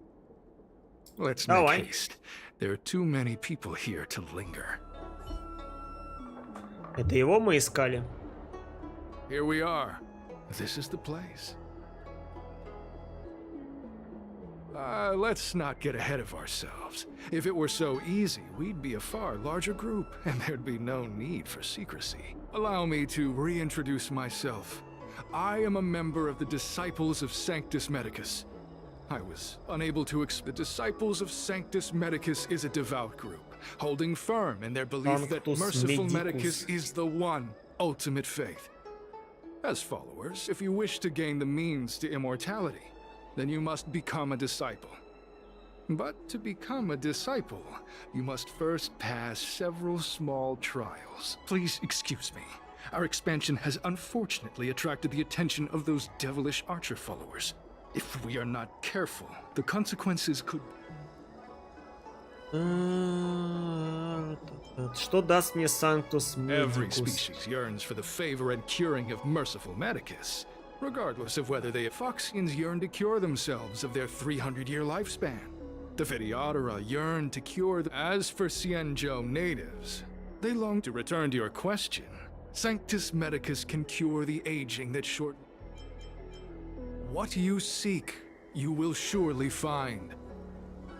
Let's make haste. There are too many people here to linger. Это его мы искали. Here we are. This is the place. Let's not get ahead of ourselves. If it were so easy, we'd be a far larger group, and there'd be no need for secrecy. Allow me to reintroduce myself. I am a member of the Disciples of Sanctus Medicus. I was unable to The Disciples of Sanctus Medicus is a devout group, holding firm in their belief that Merciful Medicus is the one ultimate faith. As followers, if you wish to gain the means to immortality, then you must become a disciple. But to become a disciple, you must first pass several small trials. Please excuse me. Our expansion has unfortunately attracted the attention of those devilish archer followers. If we are not careful, the consequences could... Что даст мне Sanctus Every Medicus? species yearns for the favor and curing of Merciful Medicus. Regardless of whether they Foxians yearn to cure themselves of their 300-year lifespan. The Vitiodora yearn to cure As for Xianzhou natives, they long to return to your question. Sanctus Medicus can cure the aging that short... What you seek, you will surely find.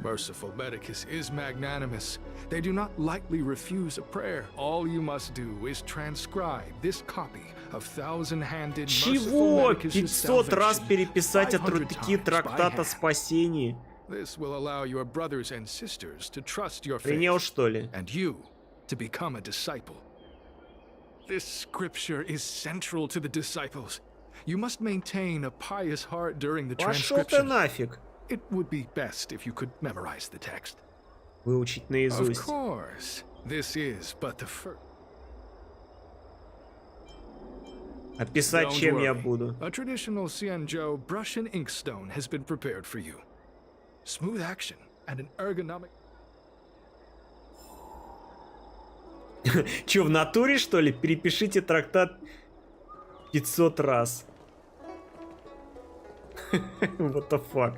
Merciful Medicus is magnanimous. They do not lightly refuse a prayer. All you must do is transcribe this copy of thousand-handed Чего? 500 раз переписать такие трактат о спасении? This will allow your brothers and sisters to trust your faith. Принял, что ли? And you to become a disciple. This scripture is central to the disciples. You must maintain a pious heart during the Пошел ты transcription. нафиг. It would be best if you could memorize the text. Выучить наизусть. Of course, this is but the first. Описать, Don't чем я worry. буду. A traditional Xianzhou brush and inkstone has been prepared for you. Smooth action and an ergonomic... Че, в натуре, что ли? Перепишите трактат 500 раз. What the fuck?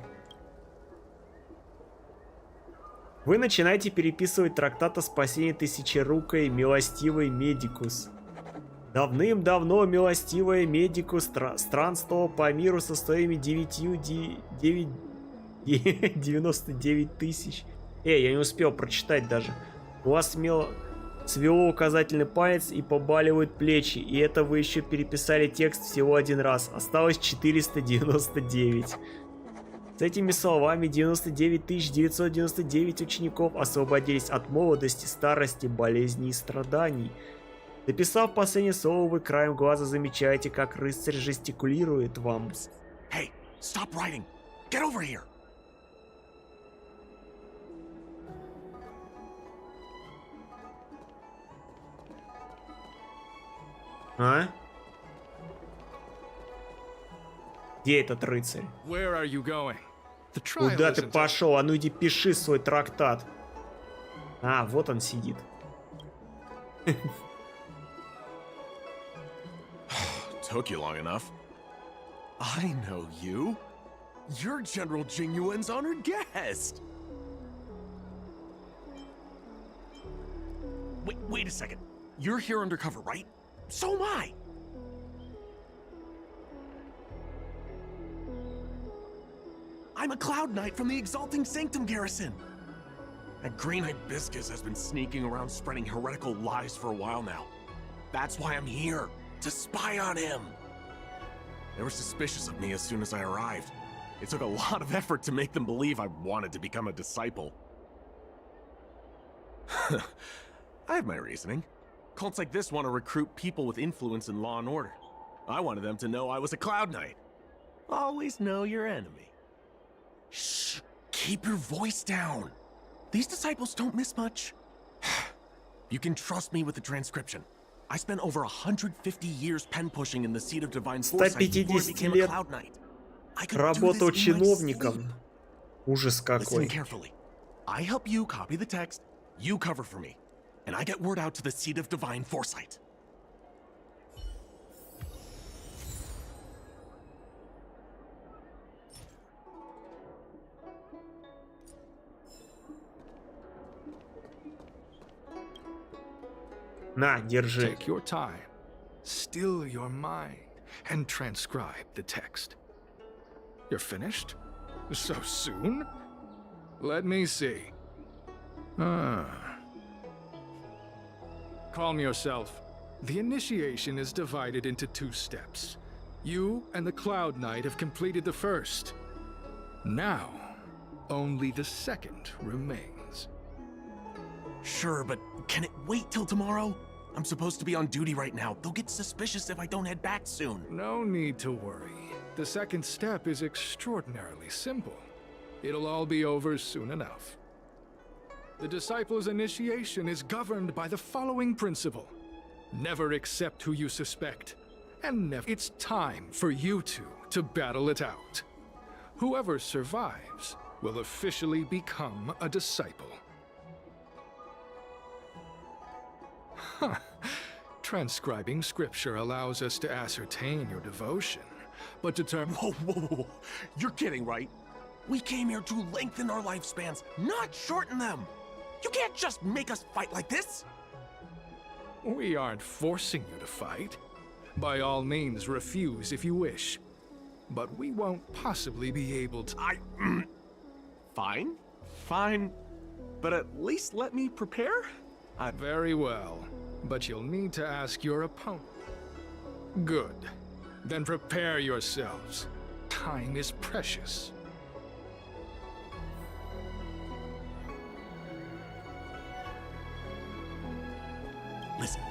Вы начинаете переписывать трактат о спасении тысячерукой милостивой Медикус. Давным-давно милостивая Медикус странствовала по миру со своими 99 тысяч. Я не успел прочитать даже. У вас свело указательный палец и побаливают плечи. И это вы еще переписали текст всего один раз. Осталось 499. С этими словами 99 999 учеников освободились от молодости, старости, болезней и страданий. Дописав последнее слово, вы краем глаза замечаете, как рыцарь жестикулирует вам. Hey, stop writing. Get over here. А? Где этот рыцарь? Where are you going? The trial Куда ты isn't- пошел? А ну иди пиши свой трактат. А, вот он сидит. Took you long enough. I know you. You're General Jingyuan's honored guest. Wait a second. You're here undercover, right? So am I. I'm a Cloud Knight from the Exalting Sanctum garrison. That Green Hibiscus has been sneaking around spreading heretical lies for a while now. That's why I'm here, to spy on him. They were suspicious of me as soon as I arrived. It took a lot of effort to make them believe I wanted to become a disciple. I have my reasoning. Cults like this want to recruit people with influence in law and order. I wanted them to know I was a Cloud Knight. Always know your enemy. Shh! Keep your voice down. These disciples don't miss much. You can trust me with the transcription. I spent over 150 years pen pushing in the seat of divine foresight before I became a Cloud Knight. I could do Работал this in my чиновником. sleep. Ужас Listen какой. carefully. I help you copy the text, you cover for me, and I get word out to the seat of divine foresight. На, держи. Take your time, still your mind, and transcribe the text. You're finished? So soon? Let me see. Calm yourself. The initiation is divided into 2 steps. You and the Cloud Knight have completed the first. Now, only the second remains. Sure, but can it wait till tomorrow? I'm supposed to be on duty right now. They'll get suspicious if I don't head back soon. No need to worry. The second step is extraordinarily simple. It'll all be over soon enough. The disciple's initiation is governed by the following principle. Never accept who you suspect, and never. It's time for you two to battle it out. Whoever survives will officially become a disciple. Huh. Transcribing scripture allows us to ascertain your devotion, but determine... Whoa. You're kidding, right? We came here to lengthen our lifespans, not shorten them. You can't just make us fight like this. We aren't forcing you to fight. By all means, refuse if you wish. But we won't possibly be able to... Fine. But at least let me prepare? Very well. But you'll need to ask your opponent. Good. Then prepare yourselves. Time is precious. Listen,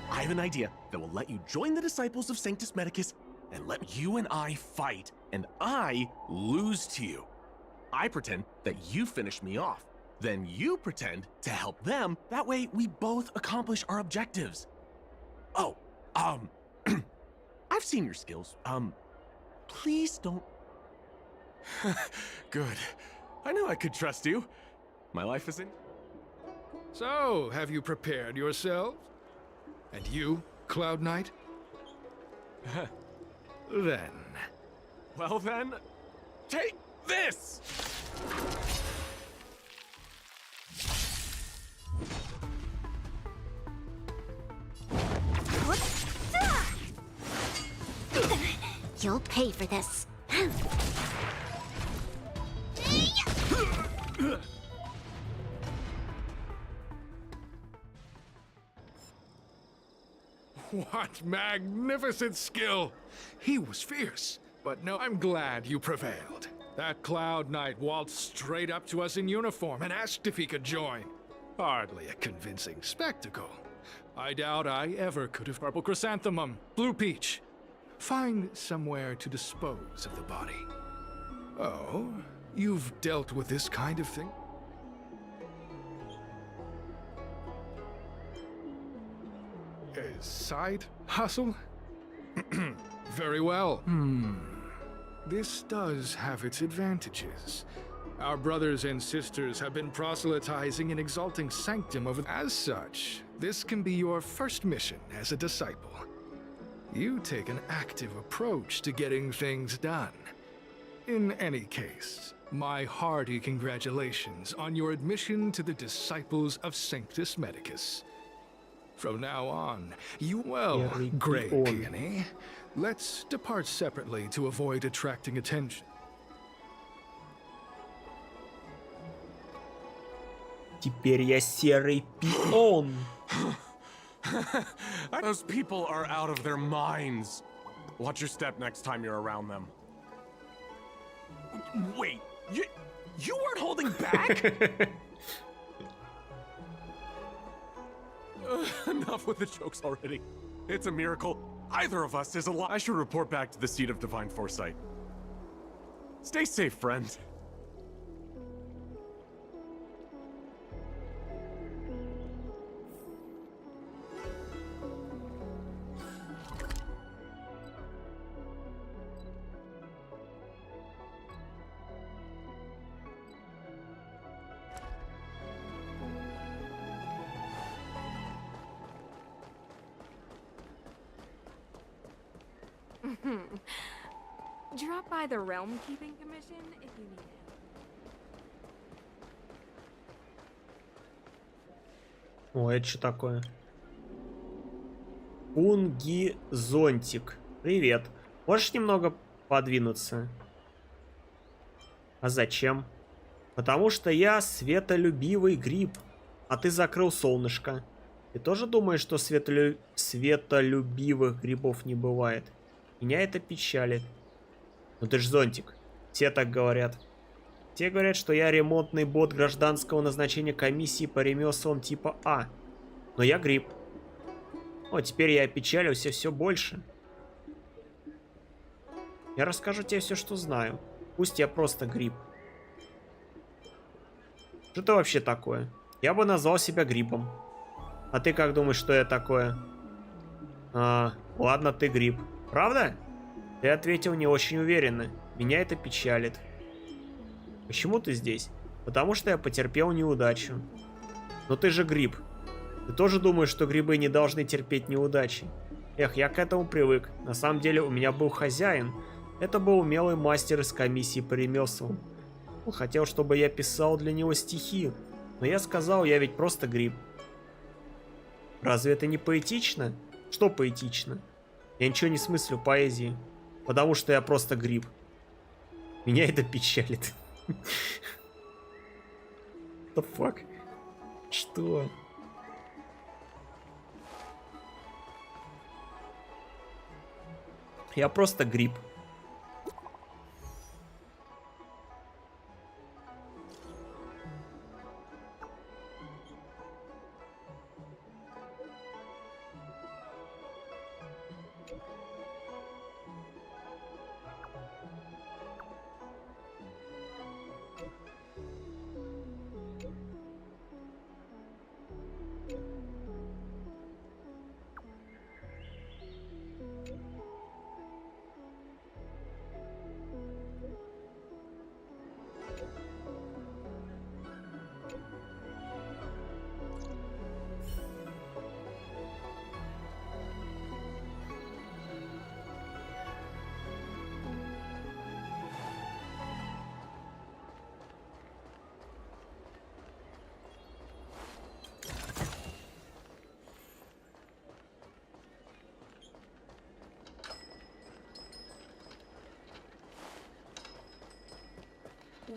I have an idea that will let you join the disciples of Sanctus Medicus and let you and I fight, and I lose to you. I pretend that you finish me off. Then you pretend to help them. That way we both accomplish our objectives. Oh, I I've seen your skills. Please don't... Good. I knew I could trust you. My life is in... So, have you prepared yourselves? And you, Cloud Knight? Then... Well then, take this! You'll pay for this. What magnificent skill! He was fierce, but no, I'm glad you prevailed. That Cloud Knight waltzed straight up to us in uniform and asked if he could join. Hardly a convincing spectacle. I doubt I ever could have purple chrysanthemum, blue peach. Find somewhere to dispose of the body. Oh, you've dealt with this kind of thing? A side hustle? Very well. This does have its advantages. Our brothers and sisters have been proselytizing and exalting Sanctum over... As such, this can be your first mission as a disciple. You take an active approach to getting things done. In any case, my hearty congratulations on your admission to the Disciples of Sanctus Medicus. From now on, you... Well, great peony. Let's depart separately to avoid attracting attention. Теперь я серый пион. Those people are out of their minds. Watch your step next time you're around them. Wait, you weren't holding back? Enough with the jokes already. It's a miracle either of us is alive. I should report back to the seat of divine foresight. Stay safe, friend. Drop by the Realm Keeping Commission if you need it. О, это что такое? Пунги-зонтик. Привет. Можешь немного подвинуться? А зачем? Потому что я светолюбивый гриб, а ты закрыл солнышко. Ты тоже думаешь, что светолюбивых грибов не бывает? Меня это печалит. Ну ты ж зонтик. Все так говорят. Те говорят, что я ремонтный бот гражданского назначения комиссии по ремеслам типа А. Но я гриб. О, теперь я опечалился все больше. Я расскажу тебе все, что знаю. Пусть я просто гриб. Что это вообще такое? Я бы назвал себя грибом. А ты как думаешь, что я такое? Ладно, ты гриб. Правда? Ты ответил не очень уверенно. Меня это печалит. Почему ты здесь? Потому что я потерпел неудачу. Но ты же гриб. Ты тоже думаешь, что грибы не должны терпеть неудачи? Эх, я к этому привык. На самом деле у меня был хозяин. Это был умелый мастер из комиссии по ремеслам. Он хотел, чтобы я писал для него стихи. Но я сказал, я ведь просто гриб. Разве это не поэтично? Что поэтично? Я ничего не смыслю в поэзии. Потому что я просто гриб. Меня это печалит. What the fuck? Что? Я просто гриб.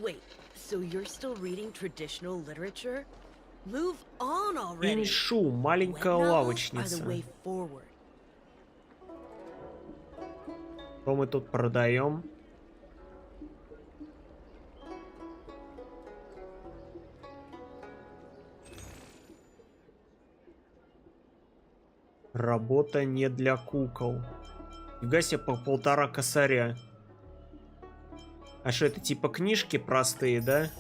Wait, so you're still reading traditional literature? Move on already. Иншу, маленькая лавочница. Что мы тут продаем? Работа не для кукол. Фига себе, по 1,5 косаря. А что это, типа книжки простые, да?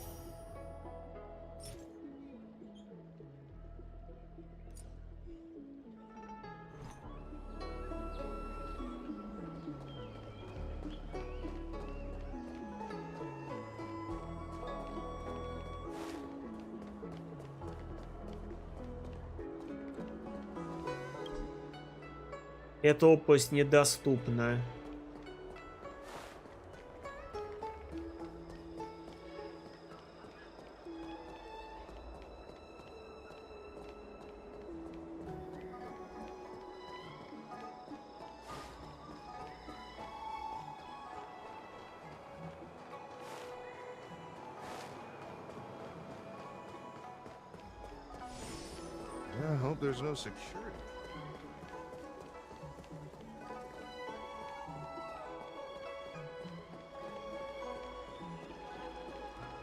Эта область недоступна. I hope there's no security.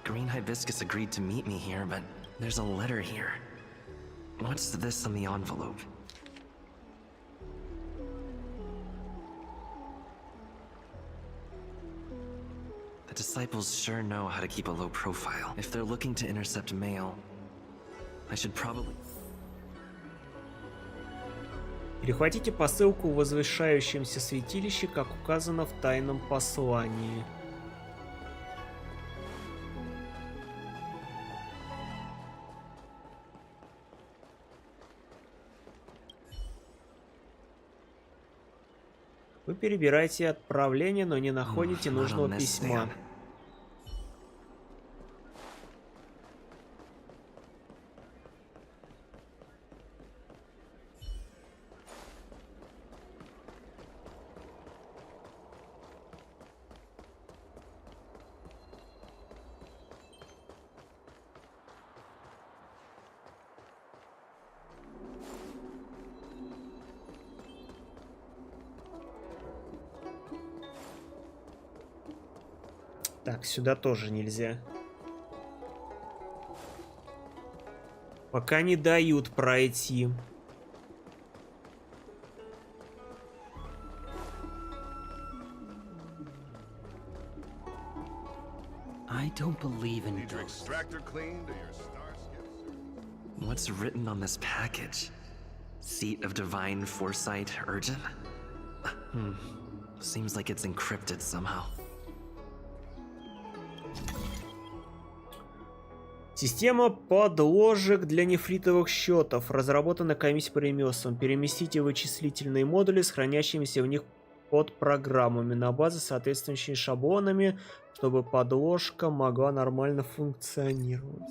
Green Hibiscus agreed to meet me here, but there's a letter here. What's this on the envelope? The disciples sure know how to keep a low profile. If they're looking to intercept mail, I should probably... Перехватите посылку в возвышающемся святилище, как указано в тайном послании. Вы перебираете отправление, но не находите нужного письма. Так, сюда тоже нельзя. Пока не дают пройти. I don't believe in Need your extractor cleaned or your star skiff? What's written on this package? Seat of divine foresight, urgent? Seems like it's encrypted somehow. Система подложек для нефритовых счетов. Разработана комиссией по ремеслам. Переместите вычислительные модули с хранящимися в них под программами на базу соответствующими шаблонами, чтобы подложка могла нормально функционировать.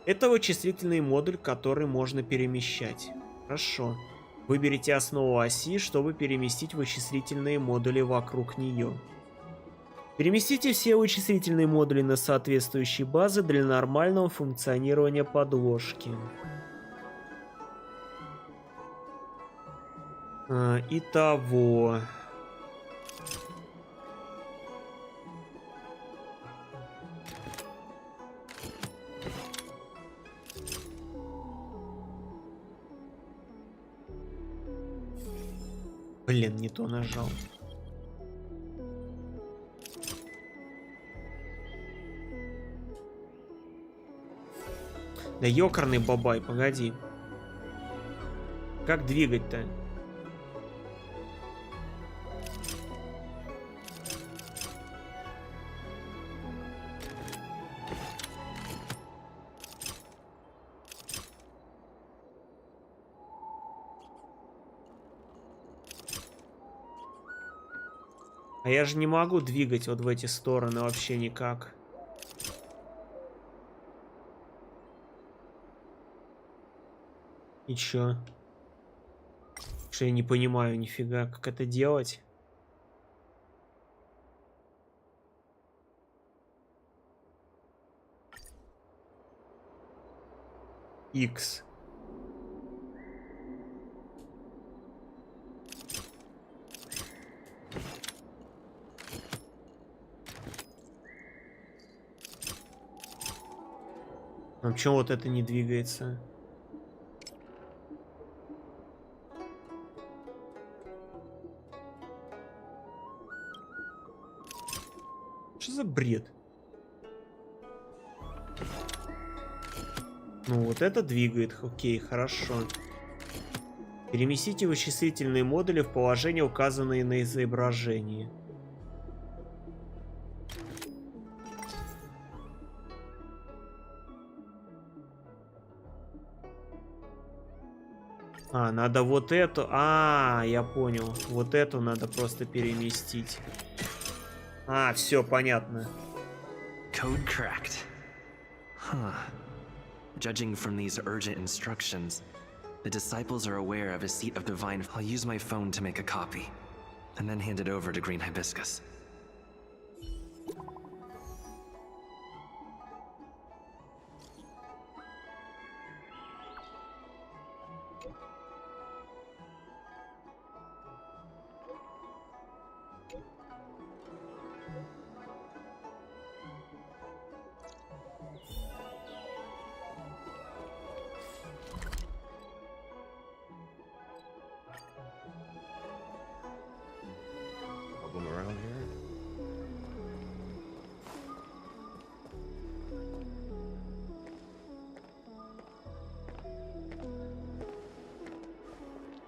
Это вычислительный модуль, который можно перемещать. Хорошо. Выберите основу оси, чтобы переместить вычислительные модули вокруг нее. Переместите все вычислительные модули на соответствующие базы для нормального функционирования подложки. Итого. Блин, не то нажал. Да ёкарный бабай, погоди. Как двигать-то? А я же не могу двигать вот в эти стороны вообще никак. И чё? Что я не понимаю, нифига, как это делать? X. А почему вот это не двигается? Что за бред? Ну вот это двигает. Окей, хорошо. Переместите вычислительные модули в положение, указанные на изображении. А, надо вот эту. А, я понял. Вот эту надо просто переместить. А, все понятно. Code cracked. Huh. Judging from these urgent instructions, the disciples are aware of a seat of divine. I'll use my phone to make a copy, and then hand it over to Green Hibiscus. Around here.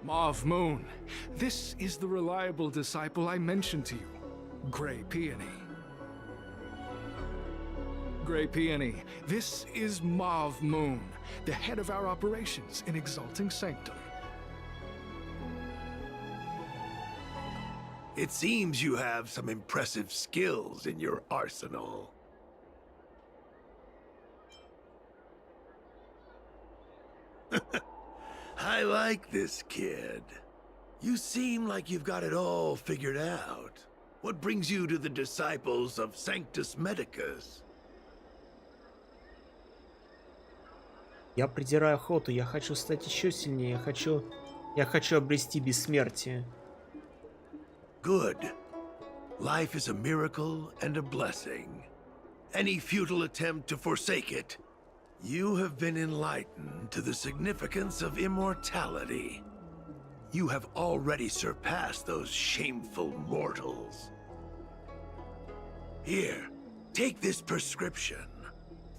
Mauve Moon, this is the reliable disciple I mentioned to you, Grey Peony. Grey Peony, this is Mauve Moon, the head of our operations in Exalting Sanctum. It seems you have some impressive skills in your arsenal. I like this kid. You seem like you've got it all figured out. What brings you to the disciples of Sanctus Medicus? Я придираю охоту, я хочу стать еще сильнее, я хочу обрести бессмертие. Good. Life is a miracle and a blessing. Any futile attempt to forsake it, you have been enlightened to the significance of immortality. You have already surpassed those shameful mortals. Here, take this prescription.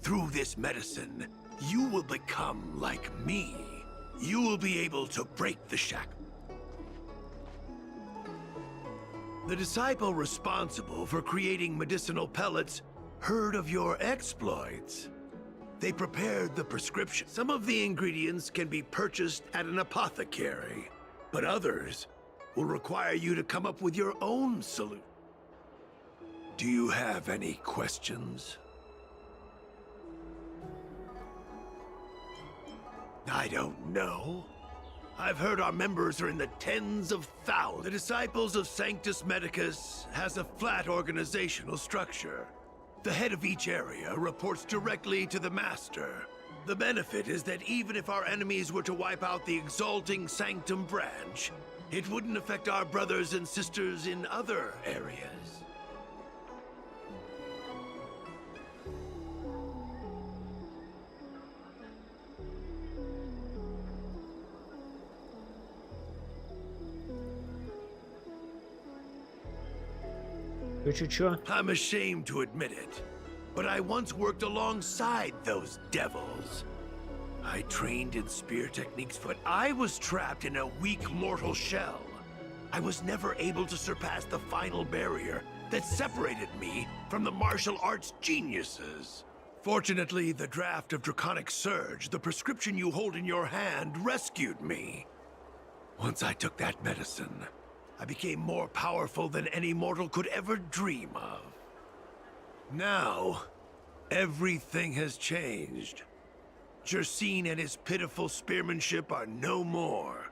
Through this medicine, you will become like me. You will be able to break the shackles. The disciple responsible for creating medicinal pellets heard of your exploits. They prepared the prescription. Some of the ingredients can be purchased at an apothecary, but others will require you to come up with your own solution. Do you have any questions? I don't know. I've heard our members are in the tens of thousands. The Disciples of Sanctus Medicus has a flat organizational structure. The head of each area reports directly to the Master. The benefit is that even if our enemies were to wipe out the Exalting Sanctum branch, it wouldn't affect our brothers and sisters in other areas. I'm ashamed to admit it, but I once worked alongside those devils. I trained in spear techniques, but I was trapped in a weak mortal shell. I was never able to surpass the final barrier that separated me from the martial arts geniuses. Fortunately, the draft of Draconic Surge, the prescription you hold in your hand, rescued me. Once I took that medicine, I became more powerful than any mortal could ever dream of. Now, everything has changed. Jersine and his pitiful spearmanship are no more.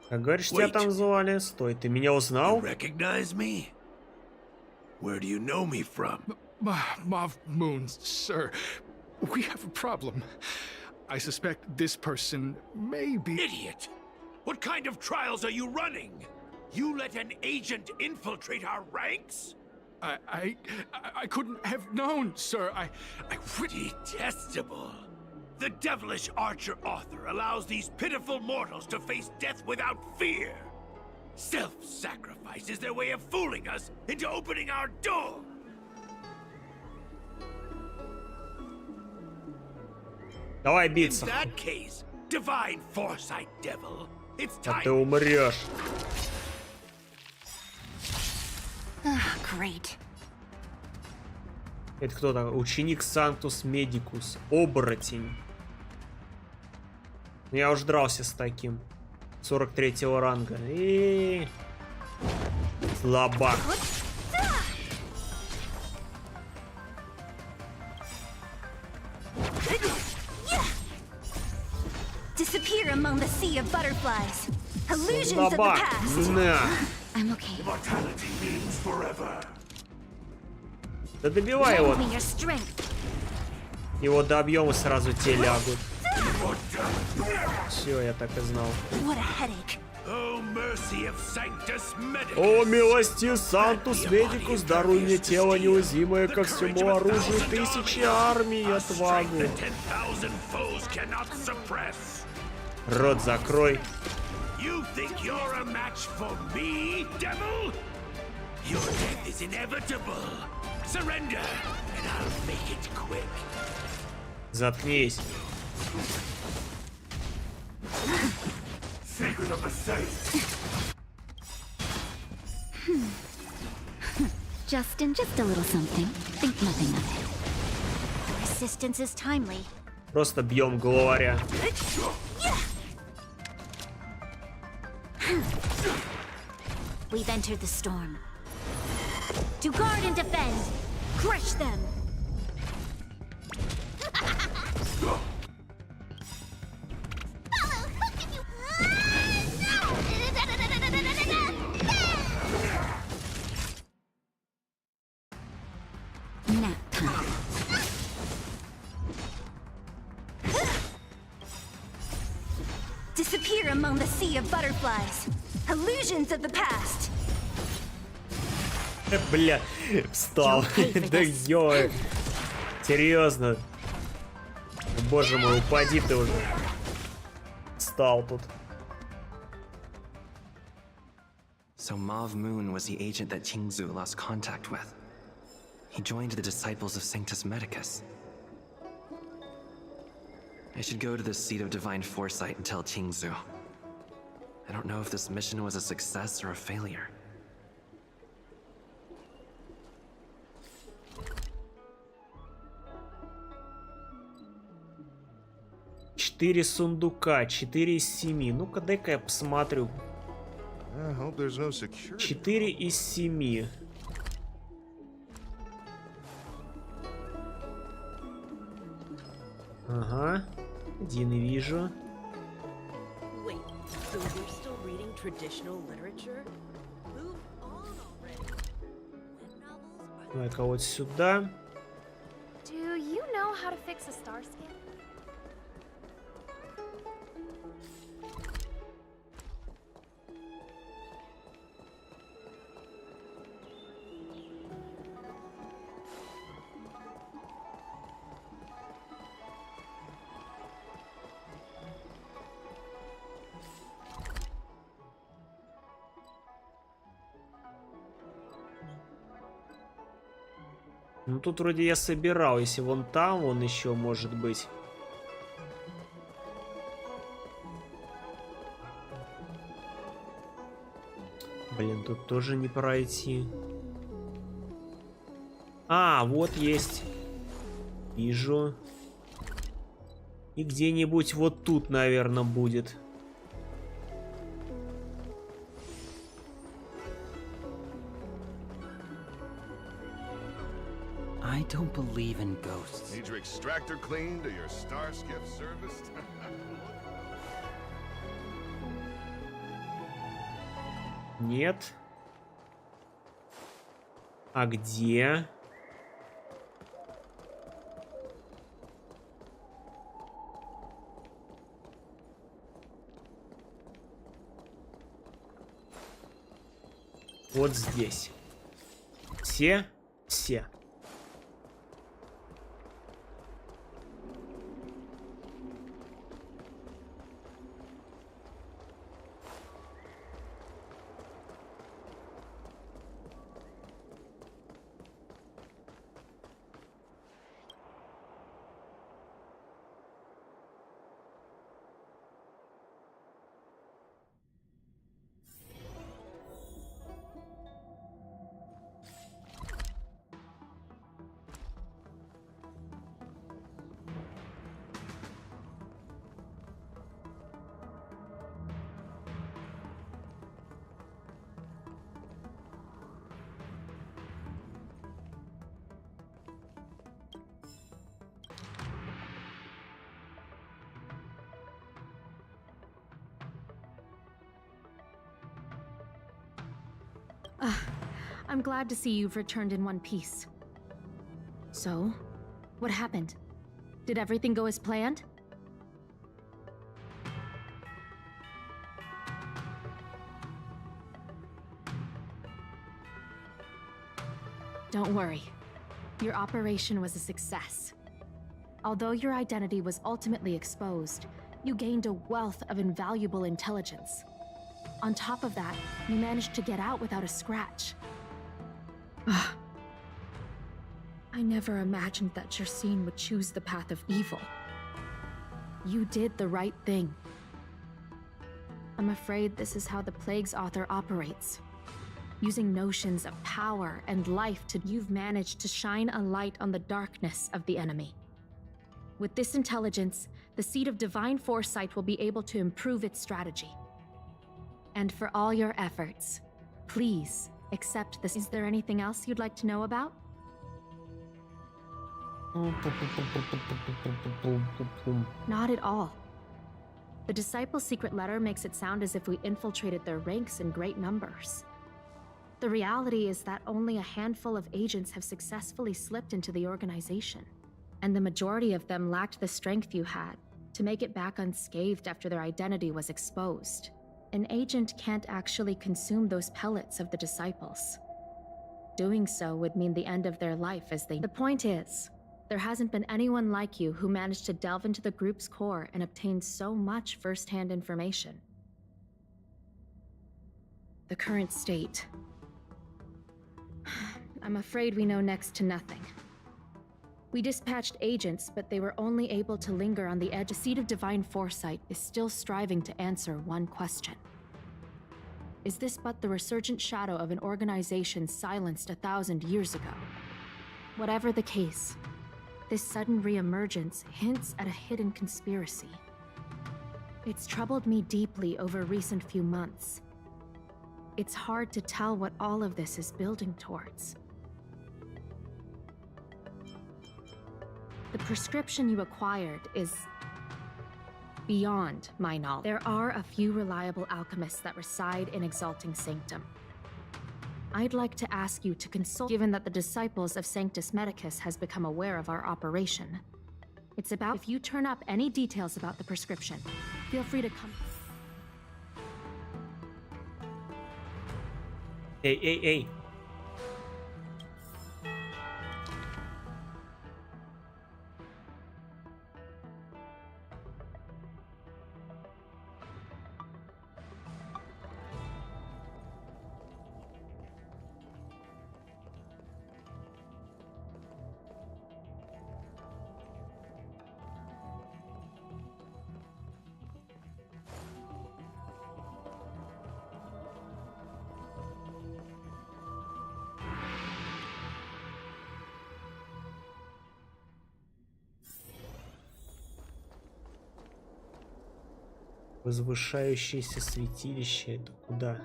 Как говоришь, тебя там звали? Стой, ты меня узнал? You recognize me? Where do you know me from? Mauve Moon, sir, we have a problem. I suspect this person may be— Idiot! What kind of trials are you running? You let an agent infiltrate our ranks? I couldn't have known, sir. I Detestable. The devilish archer author allows these pitiful mortals to face death without fear. Self-sacrifice is their way of fooling us into opening our door. Давай In биться. that case, divine foresight, devil. It's А time. ты умрешь. Great. Это кто такой? Ученик Сантус Медикус. Оборотень. Я уж дрался с таким. 43-го ранга. Слабак. Disappear among the sea of butterflies. Illusions of the Слабак. past. На. I'm okay. Immortality means forever. Да добивай его. Lend me your strength. Его добьем и сразу те лягут. Все, я так и знал. What a headache. Oh, mercy of Sanctus Medicus. О, милости Сантус Медикус, даруй мне тело неуязвимое ко всему оружию тысячи армий и отвагу. Рот закрой. You think you're a match for me, devil? Your death is inevitable. Surrender, and I'll make it quick. Заткнись. Sacred of the saints. Just a little something. Think nothing of it. The resistance is timely. Просто бьем главаря. We've entered the storm. To guard and defend. Crush them. Nap time. Disappear among the sea of butterflies. Illusions of the past. Бля, встал. Да ё. Серьезно. Боже мой, упади ты уже. Встал тут. So Mauve Moon was the agent that Qingzu lost contact with. He joined the disciples of Sanctus Medicus. I should go to the seat of divine foresight and tell Qingzu. I don't know if this mission was a success or a failure. Четыре сундука, 4 из 7. Ну-ка, дай-ка я посмотрю. 4 из 7. Ага. Один вижу. Wait, so you're still reading traditional literature? Move on already. Давай-ка вот сюда. Do you know how to fix a star skin? Ну тут вроде я собирал, если вон там он еще может быть. Блин, тут тоже не пройти. А, вот есть. Вижу. И где-нибудь вот тут, наверное, будет. I don't believe in ghosts. Need your extractor cleaned or your star skiff serviced? Нет. А где? Вот здесь. Все. I'm glad to see you've returned in one piece. So, what happened? Did everything go as planned? Don't worry. Your operation was a success. Although your identity was ultimately exposed, you gained a wealth of invaluable intelligence. On top of that, you managed to get out without a scratch. I never imagined that Jersine would choose the path of evil. You did the right thing. I'm afraid this is how the Plague's author operates. Using notions of power and life you've managed to shine a light on the darkness of the enemy. With this intelligence, the Seed of Divine Foresight will be able to improve its strategy. And for all your efforts, please accept this. Is there anything else you'd like to know about? Not at all. The Disciples' secret letter makes it sound as if we infiltrated their ranks in great numbers. The reality is that only a handful of agents have successfully slipped into the organization, and the majority of them lacked the strength you had to make it back unscathed after their identity was exposed. An agent can't actually consume those pellets of the Disciples. Doing so would mean the end of their life as they... The point is, there hasn't been anyone like you who managed to delve into the group's core and obtain so much first-hand information. The current state. I'm afraid we know next to nothing. We dispatched agents, but they were only able to linger on the edge. The Seed of Divine Foresight is still striving to answer one question. Is this but the resurgent shadow of an organization silenced 1,000 years ago? Whatever the case, this sudden reemergence hints at a hidden conspiracy. It's troubled me deeply over recent few months. It's hard to tell what all of this is building towards. The prescription you acquired is beyond my knowledge. There are a few reliable alchemists that reside in Exalting Sanctum. I'd like to ask you to consult, given that the Disciples of Sanctus Medicus has become aware of our operation. It's about if you turn up any details about the prescription, feel free to come. Эй. Возвышающееся святилище, это куда?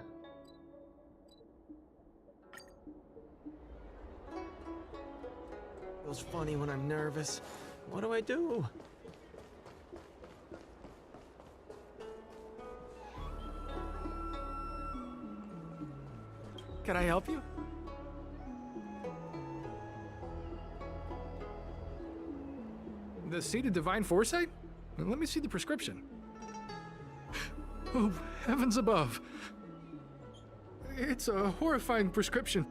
Feels funny when I'm nervous. What do I do? Can I help you? The Seed of Divine Foresight? Let me see the prescription. Oh, heavens above. It's a horrifying prescription.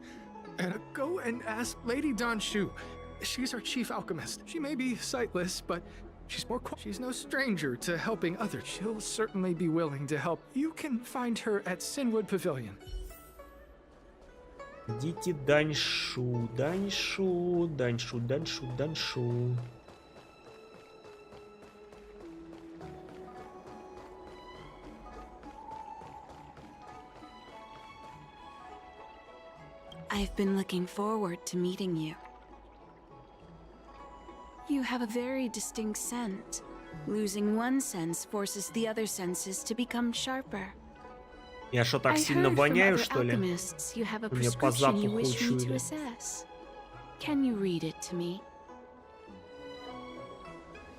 And go and ask Lady Don Shu. She's our chief alchemist. She may be sightless, but she's no stranger to helping others. She'll certainly be willing to help. You can find her at Sinwood Pavilion. Идите Даньшу, Даньшу, Даньшу, Даньшу, Даньшу. I've been looking forward to meeting you. You have a very distinct scent. Losing one sense forces the other senses to become sharper. Я что, так сильно воняю, что ли? Мне по запаху учуяли. Can you read it to me?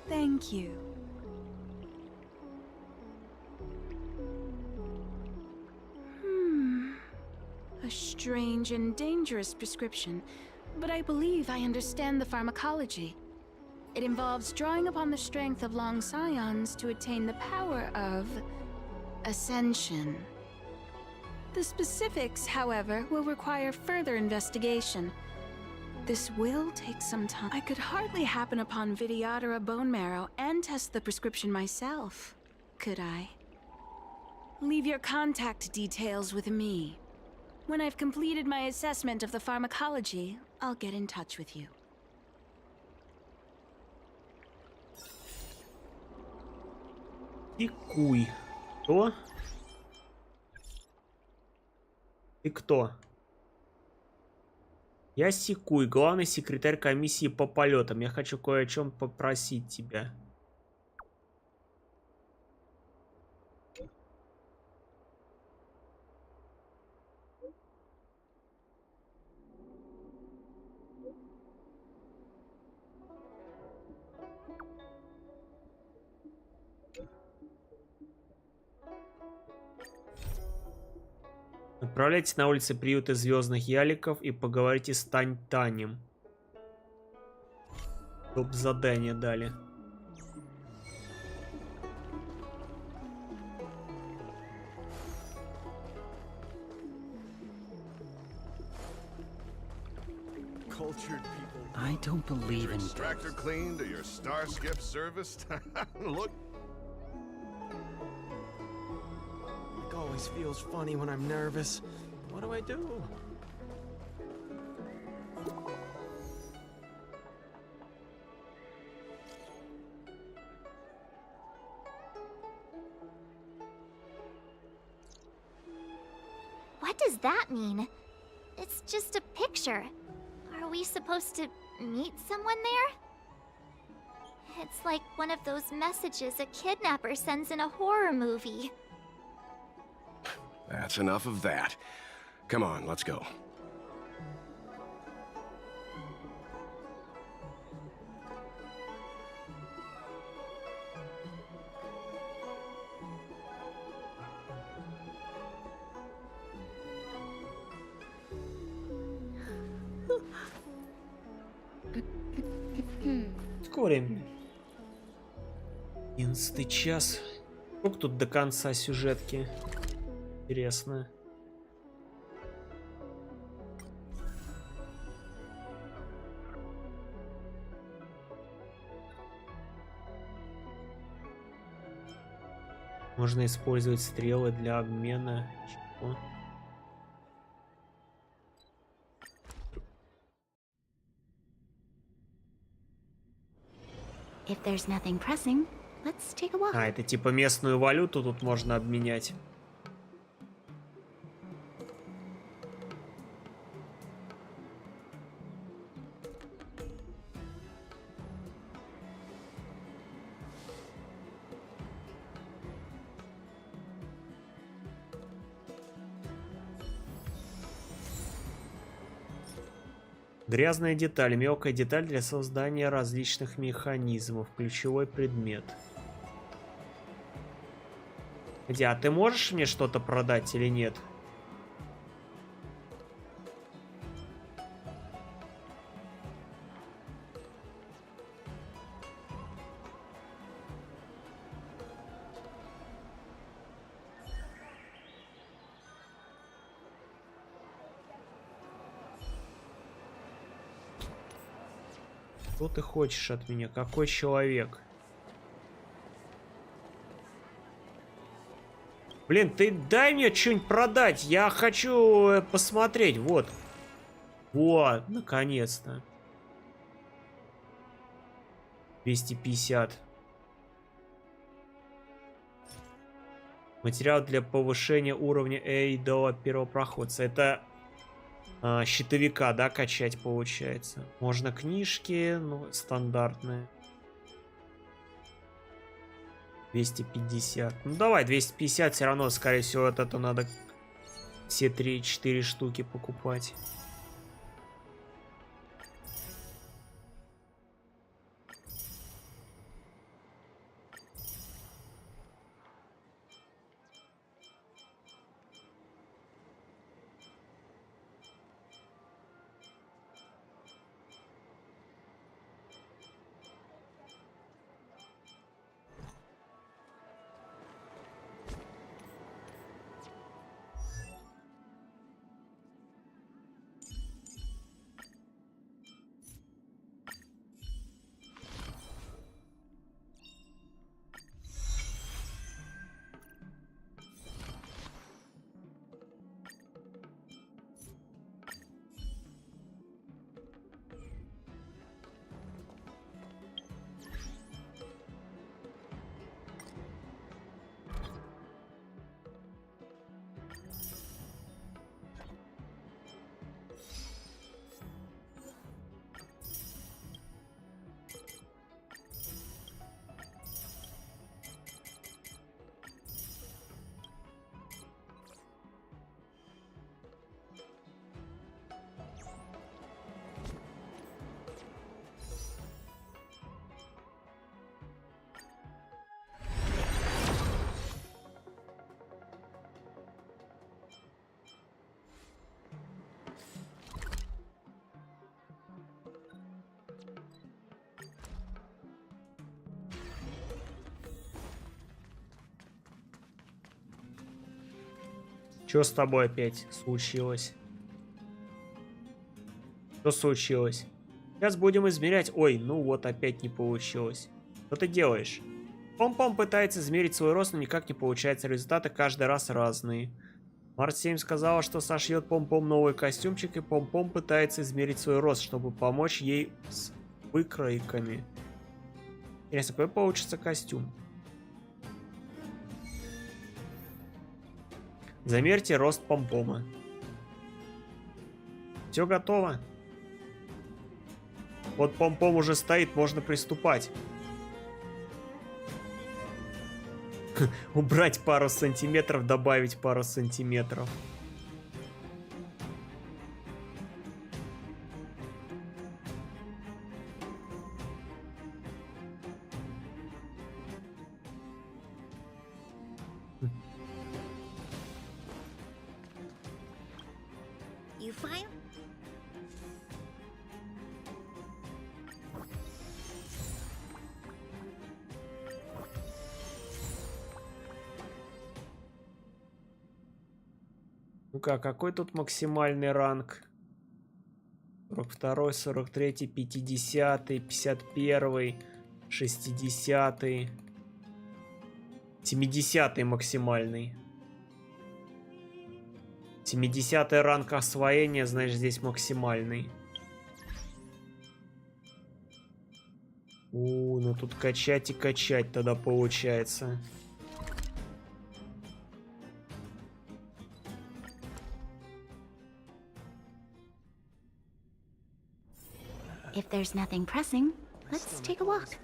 Thank you. A strange and dangerous prescription, but I believe I understand the pharmacology. It involves drawing upon the strength of long scions to attain the power of ascension. The specifics, however, will require further investigation. This will take some time. I could hardly happen upon Vidyadhara bone marrow and test the prescription myself, could I? Leave your contact details with me. When I've completed my assessment of the pharmacology, I'll get in touch with you. Икуй. Кто? Ты кто? Я Сикуй, главный секретарь комиссии по полетам. Я хочу кое о чем попросить тебя. Отправляйтесь на улицы приюта звездных яликов и поговорите с Танем. Топ задание дали. I don't believe in Extractor cleaned or your star skiff serviced? Look. It always feels funny when I'm nervous. What do I do? What does that mean? It's just a picture. Are we supposed to meet someone there? It's like one of those messages a kidnapper sends in a horror movie. That's enough of that. Come on, let's go. Скорее. 11 час. Сколько тут до конца сюжетки? Интересно. Можно использовать стрелы для обмена. Чего? If there's nothing pressing, let's take a walk. А, это типа местную валюту тут можно обменять. Грязная деталь, мелкая деталь для создания различных механизмов. Ключевой предмет. Где, а ты можешь мне что-то продать или нет? Что ты хочешь от меня? Какой человек? Блин, ты дай мне что-нибудь продать. Я хочу посмотреть. Вот. Вот, наконец-то. 250. Материал для повышения уровня A до первопроходца. Это щитовика, да, качать получается. Можно книжки, ну, стандартные. 250. Ну давай, 250 все равно, скорее всего, вот это надо все 3-4 штуки покупать. Что с тобой опять случилось? Что случилось? Сейчас будем измерять. Ой, ну вот опять не получилось. Что ты делаешь? Пом-пом пытается измерить свой рост, но никак не получается. Результаты каждый раз разные. Март 7 сказала, что сошьет Пом-пом новый костюмчик, и Пом-пом пытается измерить свой рост, чтобы помочь ей с выкройками. Интересно, какой получится костюм? Замерьте рост Пом-пома. Все готово. Вот Пом-пом уже стоит, можно приступать. Убрать пару сантиметров, добавить пару сантиметров. You fine? Ну-ка, какой тут максимальный ранг? 42, 43, 50, 51, 60, 70 максимальный. 70 ранг освоения, значит, здесь максимальный. Ну тут качать и качать тогда получается. If there's nothing pressing, let's take a walk.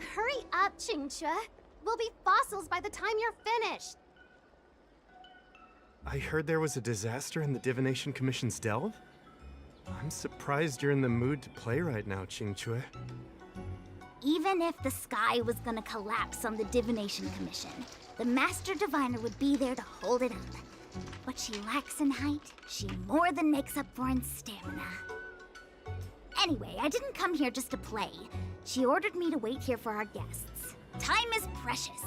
Hurry up, Chingchua. We'll be fossils by the time you're finished. I heard there was a disaster in the Divination Commission's delve? I'm surprised you're in the mood to play right now, Chingchua. Even if the sky was gonna collapse on the Divination Commission, the Master Diviner would be there to hold it up. What she lacks in height, she more than makes up for in stamina. Anyway, I didn't come here just to play. She ordered me to wait here for our guests. Time is precious.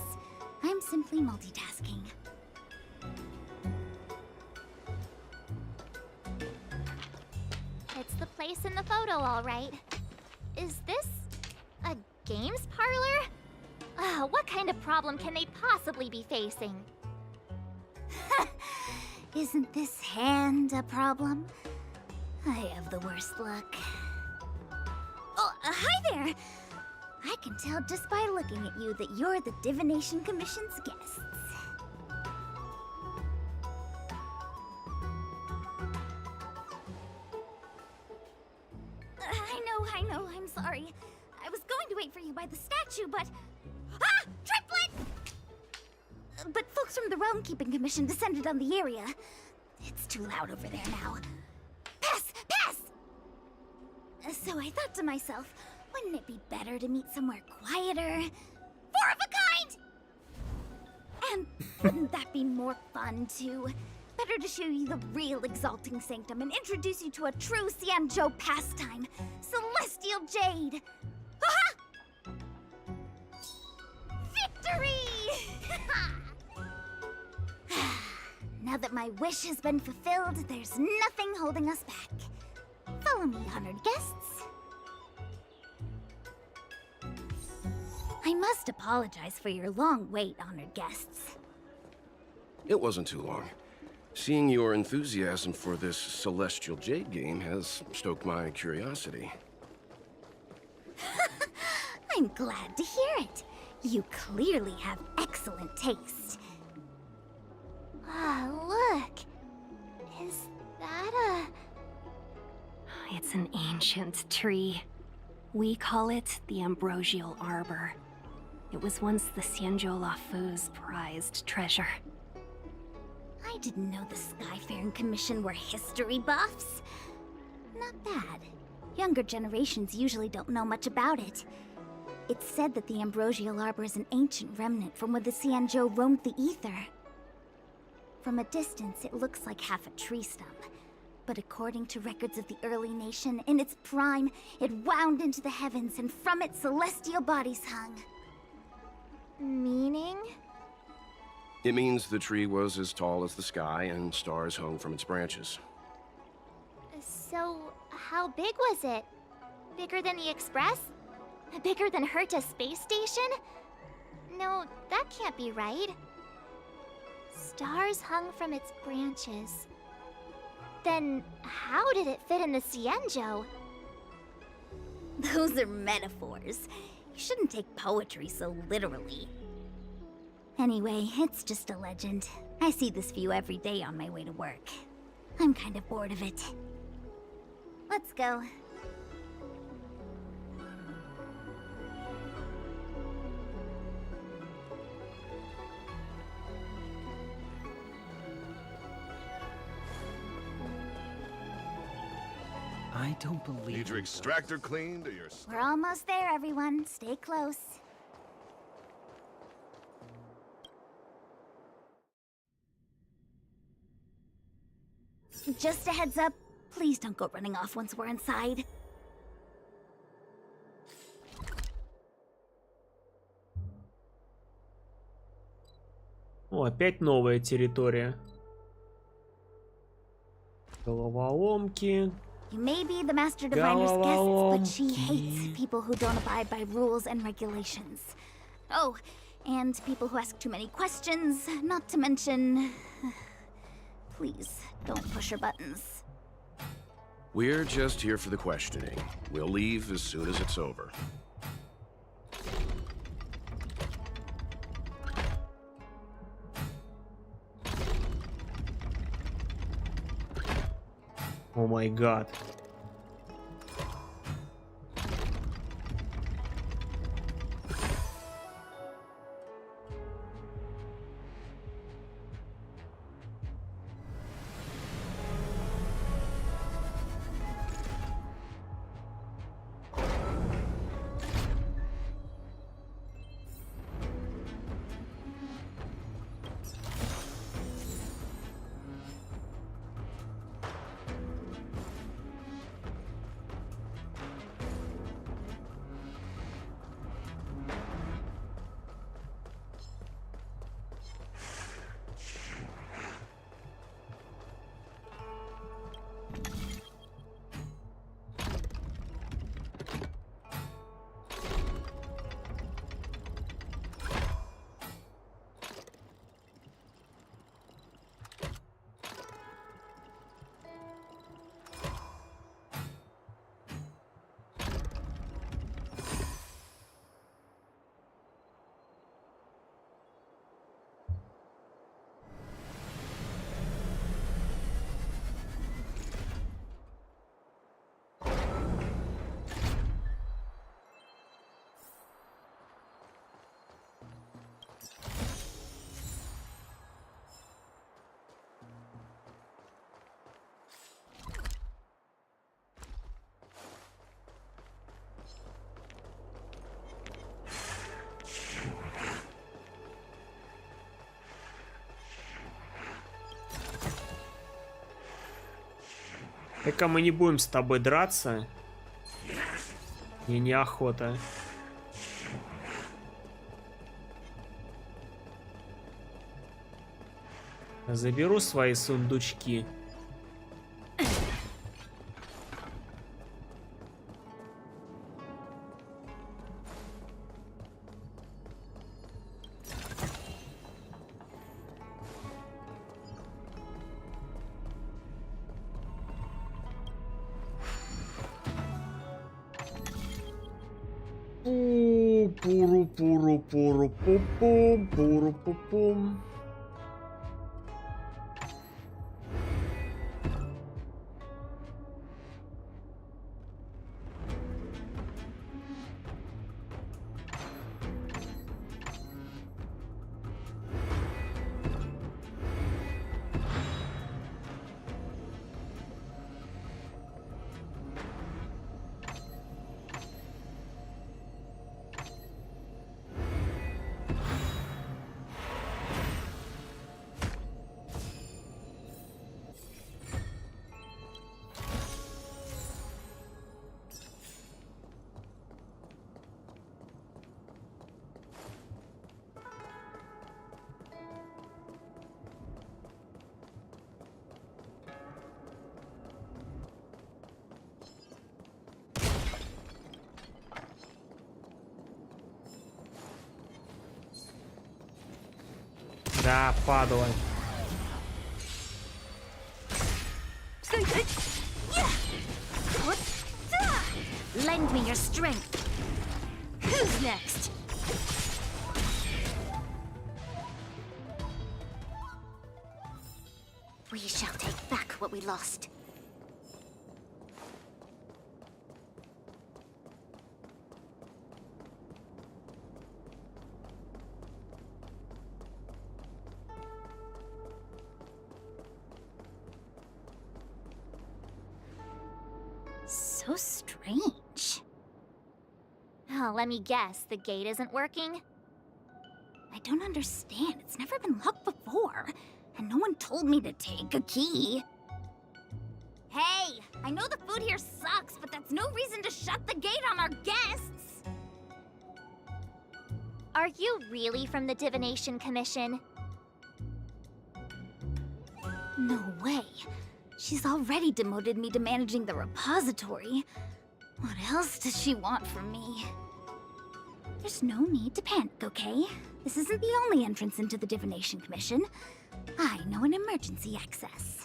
I'm simply multitasking. place in the photo, all right. Is this a games parlor? What kind of problem can they possibly be facing? Isn't this hand a problem? I have the worst luck. Oh, hi there! I can tell just by looking at you that you're the Divination Commission's guests. I know, I'm sorry. I was going to wait for you by the statue, but... Ah! Triplet! But folks from the Realm Keeping Commission descended on the area. It's too loud over there now. Pass! Pass! So I thought to myself, wouldn't it be better to meet somewhere quieter? Four of a kind! And wouldn't that be more fun, too? Better to show you the real Exalting Sanctum and introduce you to a true Syanzhou pastime, Celestial Jade! Ha-ha! Victory! Now that my wish has been fulfilled, there's nothing holding us back. Follow me, honored guests. I must apologize for your long wait, honored guests. It wasn't too long. Seeing your enthusiasm for this Celestial Jade game has stoked my curiosity. I'm glad to hear it. You clearly have excellent taste. Ah, look. Is that a... It's an ancient tree. We call it the Ambrosial Arbor. It was once the Xianzhou Lofu's prized treasure. I didn't know the Skyfaring Commission were history buffs. Not bad. Younger generations usually don't know much about it. It's said that the Ambrosial Arbor is an ancient remnant from when the Xianzhou roamed the ether. From a distance, it looks like half a tree stump. But according to records of the early nation, in its prime, it wound into the heavens and from it celestial bodies hung. Meaning? It means the tree was as tall as the sky and stars hung from its branches. So, how big was it? Bigger than the Express? Bigger than Herta Space Station? No, that can't be right. Stars hung from its branches. Then, how did it fit in the Xianzhou? Those are metaphors. You shouldn't take poetry so literally. Anyway, it's just a legend. I see this view every day on my way to work. I'm kind of bored of it. Let's go. I don't believe. Need your extractor cleaned or your... We're almost there, everyone. Stay close. Just a heads up, please don't go running off once we're inside. О, опять новая территория. Головоломки. You may be the Master Diviner's guests, but she hates people who don't abide by rules and regulations. Oh, and people who ask too many questions, not to mention... Please, don't push her buttons. We're just here for the questioning. We'll leave as soon as it's over. О май гад. Так-ка мы не будем с тобой драться. Мне неохота. Заберу свои сундучки. Пуру-пуру-пуру-пум-пум, пуру-пум-пум. Да, падла. Lend me your strength. Who's next? We shall take back what we lost. So strange. Oh, let me guess, the gate isn't working? I don't understand. It's never been locked before. And no one told me to take a key. Hey, I know the food here sucks, but that's no reason to shut the gate on our guests! Are you really from the Divination Commission? No way. She's already demoted me to managing the repository. What else does she want from me? There's no need to panic, okay? This isn't the only entrance into the Divination Commission. I know an emergency access.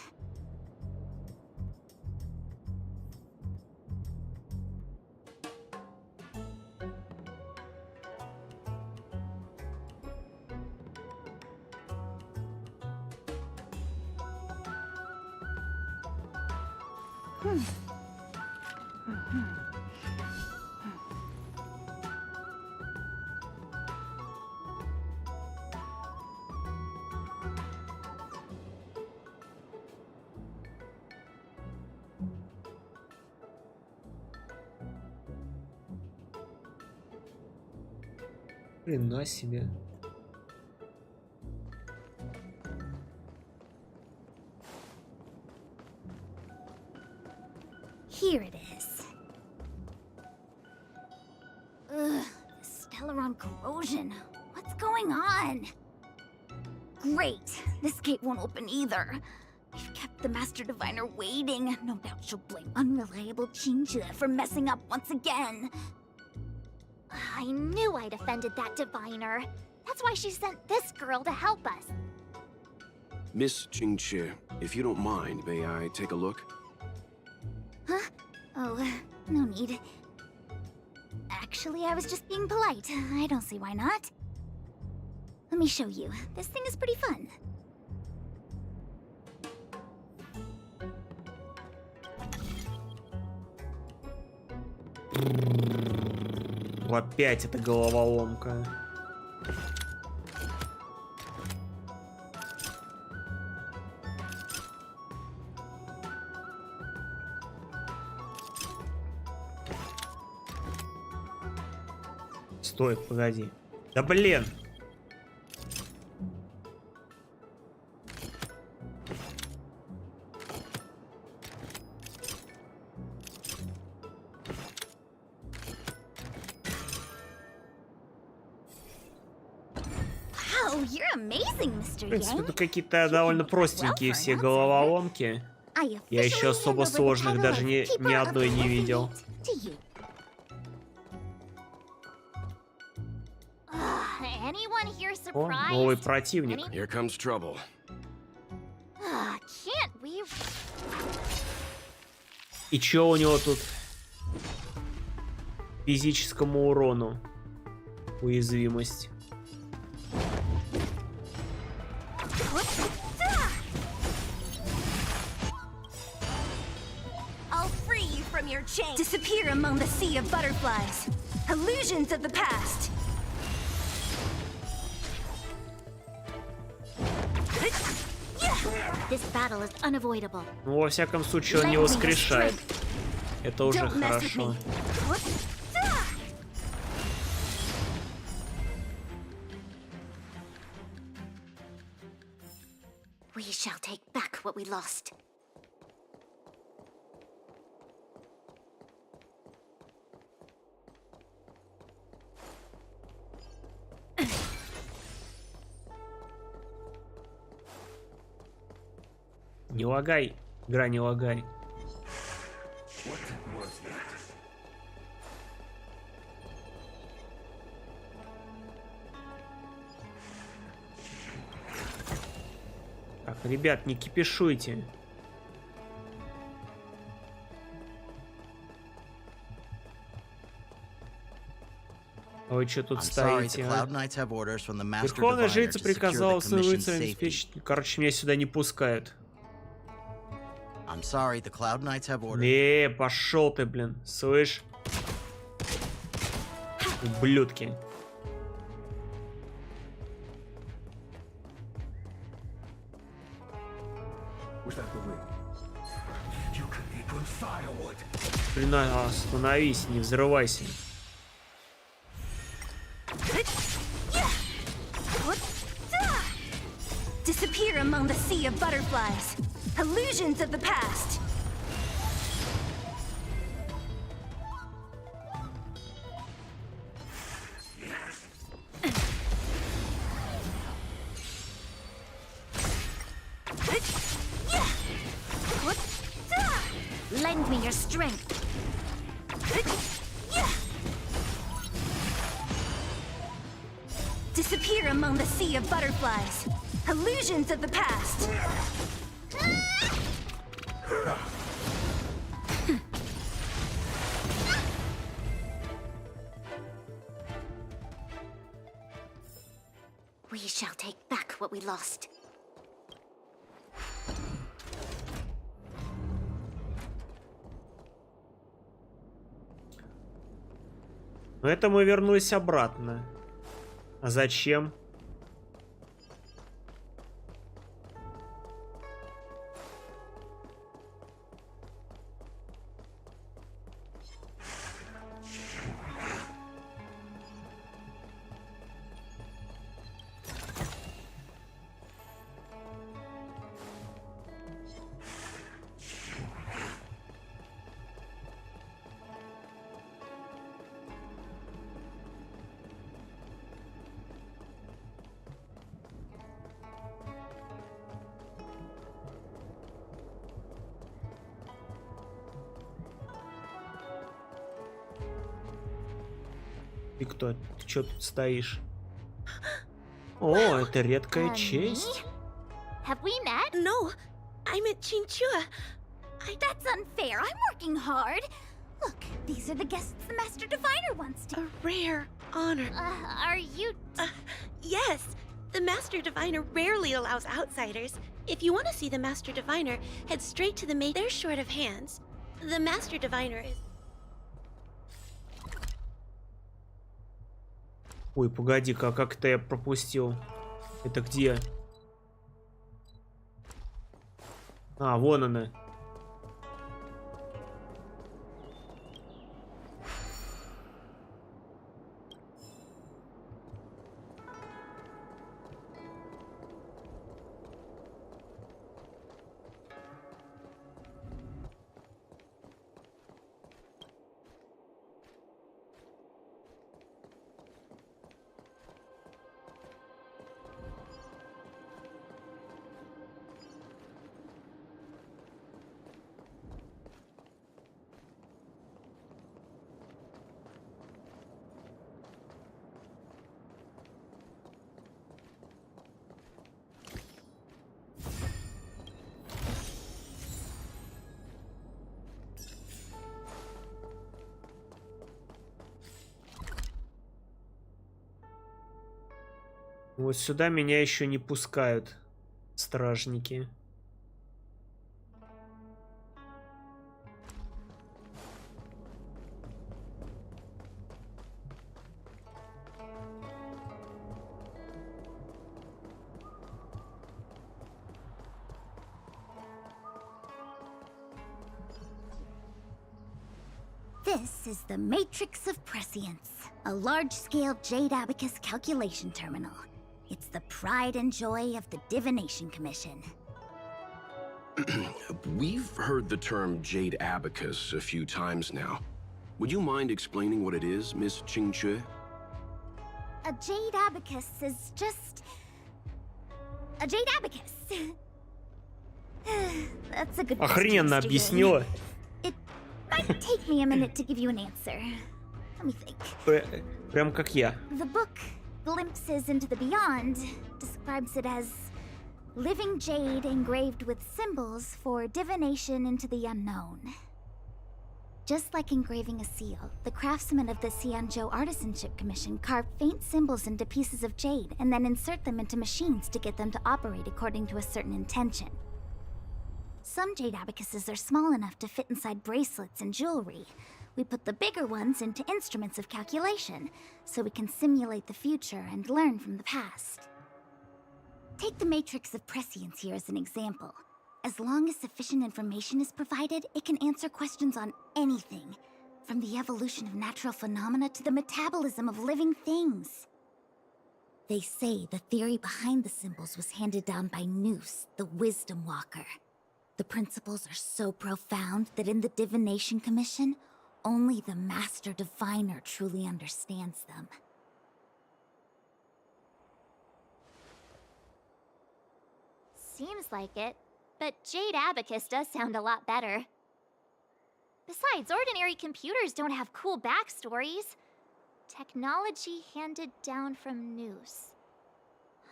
Хрена себе. Here it is. Ugh, the Stellaron corrosion. What's going on? Great, this gate won't open either. I've kept the Master Diviner waiting. No doubt she'll blame unreliable Shinja for messing up once again. I knew I'd offended that diviner. That's why she sent this girl to help us. Miss Qingqi, if you don't mind, may I take a look? Huh? Oh, no need. Actually, I was just being polite. I don't see why not. Let me show you. This thing is pretty fun. Опять эта головоломка. Стой, погоди. Да блин! Oh, you're amazing, Mr. В принципе, Yang. тут какие-то довольно простенькие все головоломки. Я еще особо сложных даже ни одной не видел. Anyone here О, surprised? новый противник. Here comes trouble. Can't we? И чё у него тут? Физическому урону. Уязвимость. I'll free you from your chain. Disappear among the sea of butterflies. Illusions of the past. This battle is unavoidable. Ну, во всяком случае, он не воскрешает. Это уже хорошо. We shall take back what we lost. Не лагай, игра, не лагай. Так, ребят, не кипишуйте. А вы что тут стоите? Верховная жрица приказала своим рыцарям обеспечить... Короче, меня сюда не пускают. Пошел ты, блин. Слышь? Ублюдки. Блин, остановись, не взрывайся. Disappear among the sea of butterflies. Illusions of the past. Lend me your strength. Disappear among the sea of butterflies. Illusions of the past. We shall take back what we lost. Но это мы вернулись обратно. А зачем? Ты кто? Ты чё тут стоишь? О, это редкая честь. Have we met? No, I'm at Chinchua. That's unfair. I'm working hard. Look, these are the guests the Master Diviner wants to. A rare honor. Are you? Yes. The Master Diviner rarely allows outsiders. If you want to see the Master Diviner, head straight to the maid. They're short of hands. The Master Diviner is... Ой, погоди-ка, как это я пропустил? Это где? А, вон она. Вот сюда меня еще не пускают стражники. This is the Matrix of Prescience, a large-scale Jade Abacus calculation terminal. It's the pride and joy of the Divination Commission. We've heard the term Jade Abacus a few times now. Would you mind explaining what it is, Miss Qingque? A Jade Abacus is just... a Jade Abacus. That's a good question, Охрененно Mr. объяснила. It might take me a minute to give you an answer. Let me think. Прям как я. The book, Glimpses into the Beyond, describes it as living jade engraved with symbols for divination into the unknown. Just like engraving a seal, the craftsmen of the Syanzhou Artisanship Commission carve faint symbols into pieces of jade and then insert them into machines to get them to operate according to a certain intention. Some jade abacuses are small enough to fit inside bracelets and jewelry. We put the bigger ones into instruments of calculation, so we can simulate the future and learn from the past. Take the Matrix of Prescience here as an example. As long as sufficient information is provided, it can answer questions on anything, from the evolution of natural phenomena to the metabolism of living things. They say the theory behind the symbols was handed down by Nous, the Wisdom Walker. The principles are so profound that in the Divination Commission, only the Master Diviner truly understands them. Seems like it, but Jade Abacus does sound a lot better. Besides, ordinary computers don't have cool backstories. Technology handed down from Nous.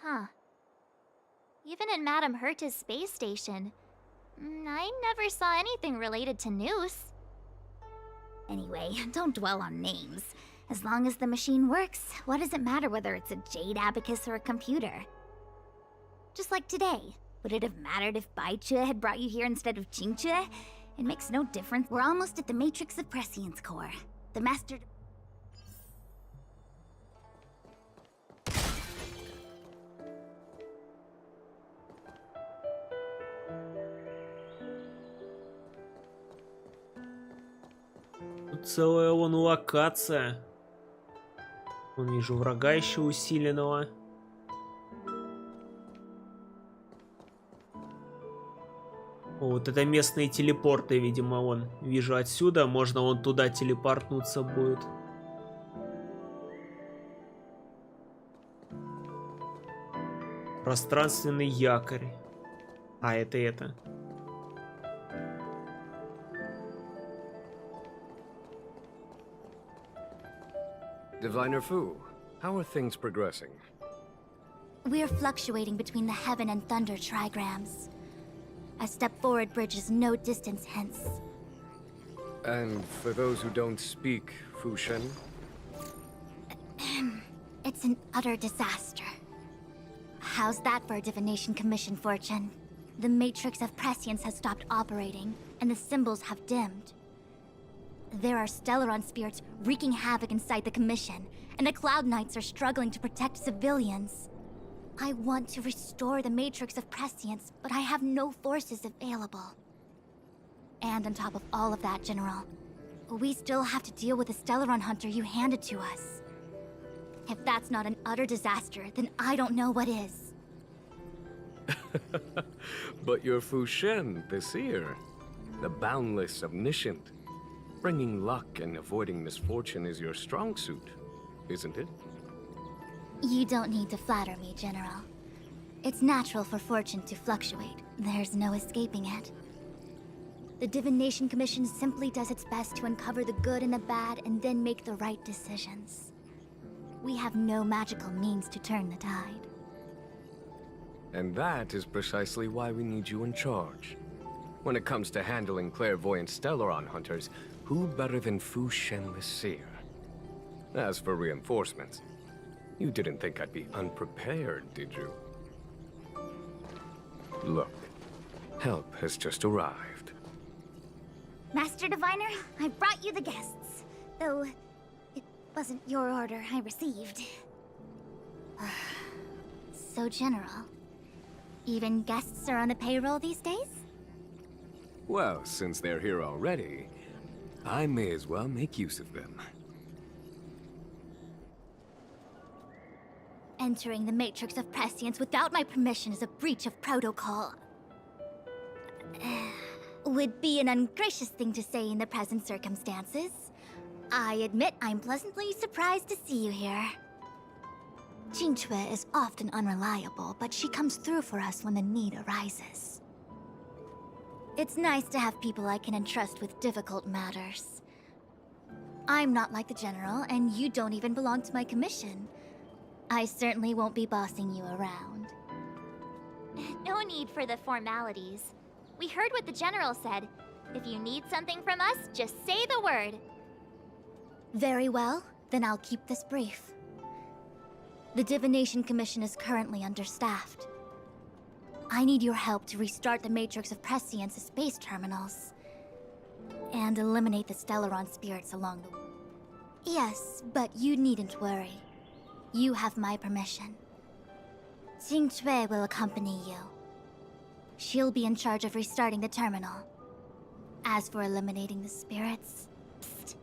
Huh. Even in Madame Herta's space station, I never saw anything related to Nous. Anyway, don't dwell on names. As long as the machine works, what does it matter whether it's a Jade Abacus or a computer? Just like today. Would it have mattered if Baichue had brought you here instead of Qingque? It makes no difference. We're almost at the Matrix of Prescience core. The Master... Тут целая вон локация. Вон вижу врага еще усиленного. О, вот это местные телепорты, видимо, вон. Вижу отсюда, можно вон туда телепортнуться будет. Пространственный якорь. А, это. Diviner Fu, how are things progressing? We're fluctuating between the heaven and thunder trigrams. A step forward bridges no distance hence. And for those who don't speak Fushen? It's an utter disaster. How's that for a Divination Commission fortune? The Matrix of Prescience has stopped operating, and the symbols have dimmed. There are Stellaron spirits wreaking havoc inside the Commission, and the Cloud Knights are struggling to protect civilians. I want to restore the Matrix of Prescience, but I have no forces available. And on top of all of that, General, we still have to deal with the Stellaron Hunter you handed to us. If that's not an utter disaster, then I don't know what is. But you're Fushen, the seer. The boundless, omniscient. Bringing luck and avoiding misfortune is your strong suit, isn't it? You don't need to flatter me, General. It's natural for fortune to fluctuate. There's no escaping it. The Divination Commission simply does its best to uncover the good and the bad and then make the right decisions. We have no magical means to turn the tide. And that is precisely why we need you in charge. When it comes to handling clairvoyant Stellaron hunters, who better than Fushen the Seer? As for reinforcements, You didn't think I'd be unprepared, did you? Look, help has just arrived. Master Diviner, I brought you the guests. Though, it wasn't your order I received. So general. Even guests are on the payroll these days? Well, since they're here already, I may as well make use of them. Entering the Matrix of Prescience without my permission is a breach of protocol. Would be an ungracious thing to say in the present circumstances. I admit I'm pleasantly surprised to see you here. Jinchue is often unreliable, but she comes through for us when the need arises. It's nice to have people I can entrust with difficult matters. I'm not like the General, and you don't even belong to my commission. I certainly won't be bossing you around. No need for the formalities. We heard what the General said. If you need something from us, just say the word. Very well, then I'll keep this brief. The Divination Commission is currently understaffed. I need your help to restart the Matrix of Prescience's space terminals. And eliminate the Stellaron spirits along the way. Yes, but you needn't worry. You have my permission. Jinchue will accompany you. She'll be in charge of restarting the terminal. As for eliminating the spirits... Psst.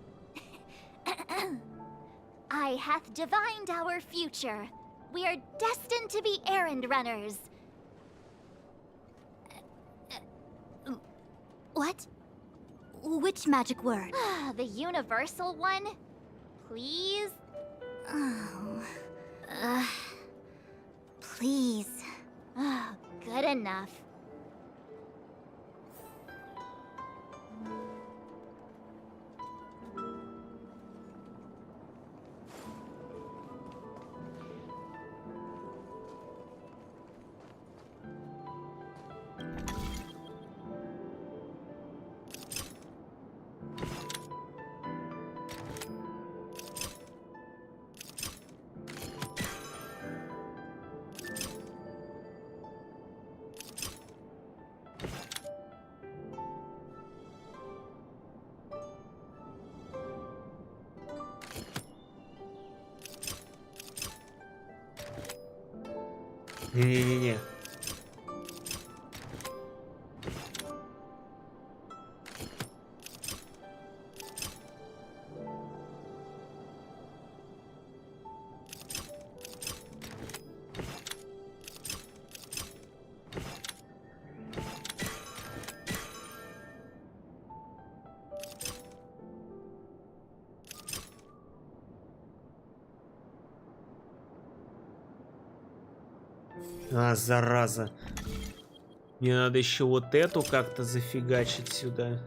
I hath divined our future. We are destined to be errand runners. What? Which magic word? The universal one? Please? Oh. Please. Oh, good enough. Не-не-не. А, зараза. Мне надо еще вот эту как-то зафигачить сюда.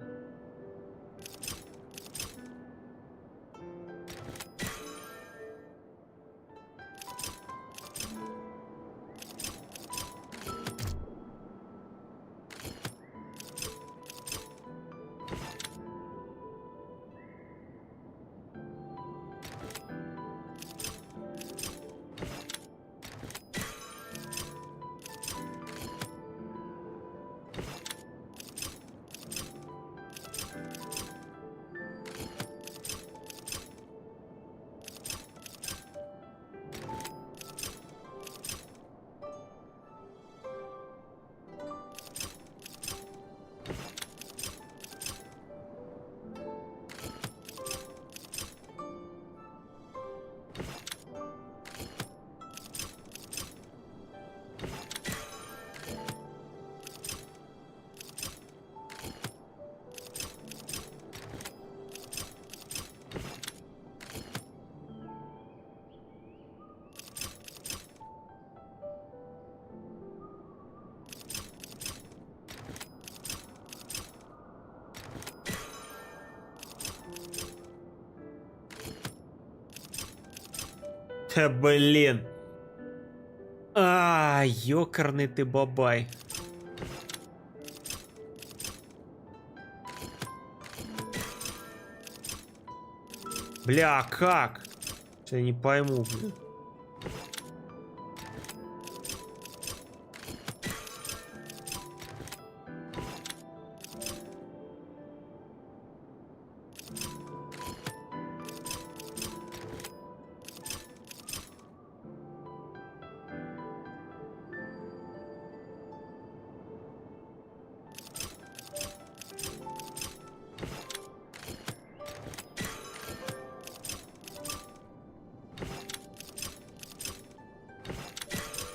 Блин. А, ёкарный ты бабай. Бля, как? Я не пойму, блин.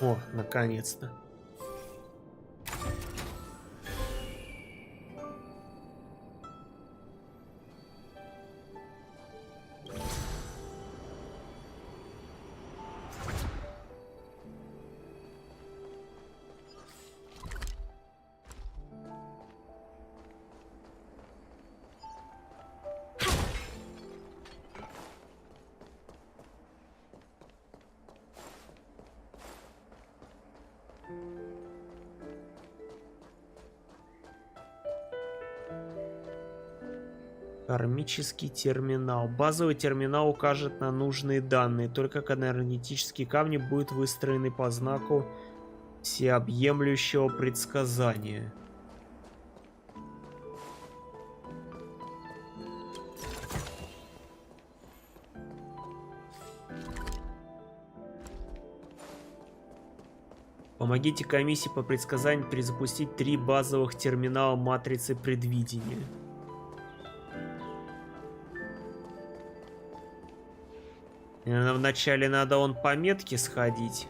О, наконец-то. Кармический терминал. Базовый терминал укажет на нужные данные, только когда энергетические камни будут выстроены по знаку всеобъемлющего предсказания. Помогите комиссии по предсказанию перезапустить 3 базовых терминала матрицы предвидения. Наверное, вначале надо по метке сходить.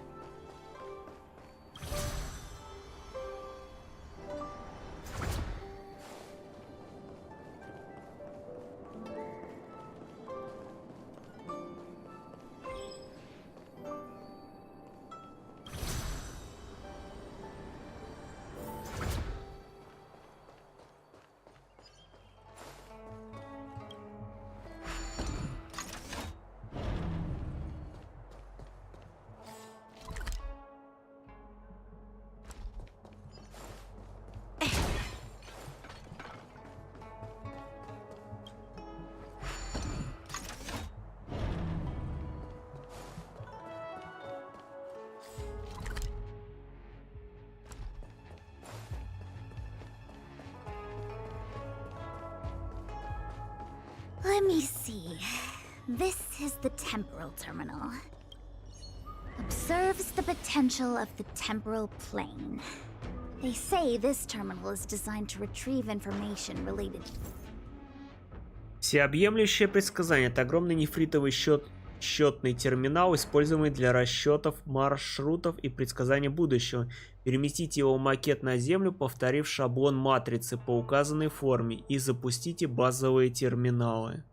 Let me see. This is the temporal terminal. Observes the potential of the temporal plane. They say this terminal is designed to retrieve information related. Всеобъемлющее предсказание — это огромный нефритовый счетный терминал, используемый для расчетов маршрутов и предсказания будущего. Переместите его макет на Землю, повторив шаблон матрицы по указанной форме, и запустите базовые терминалы.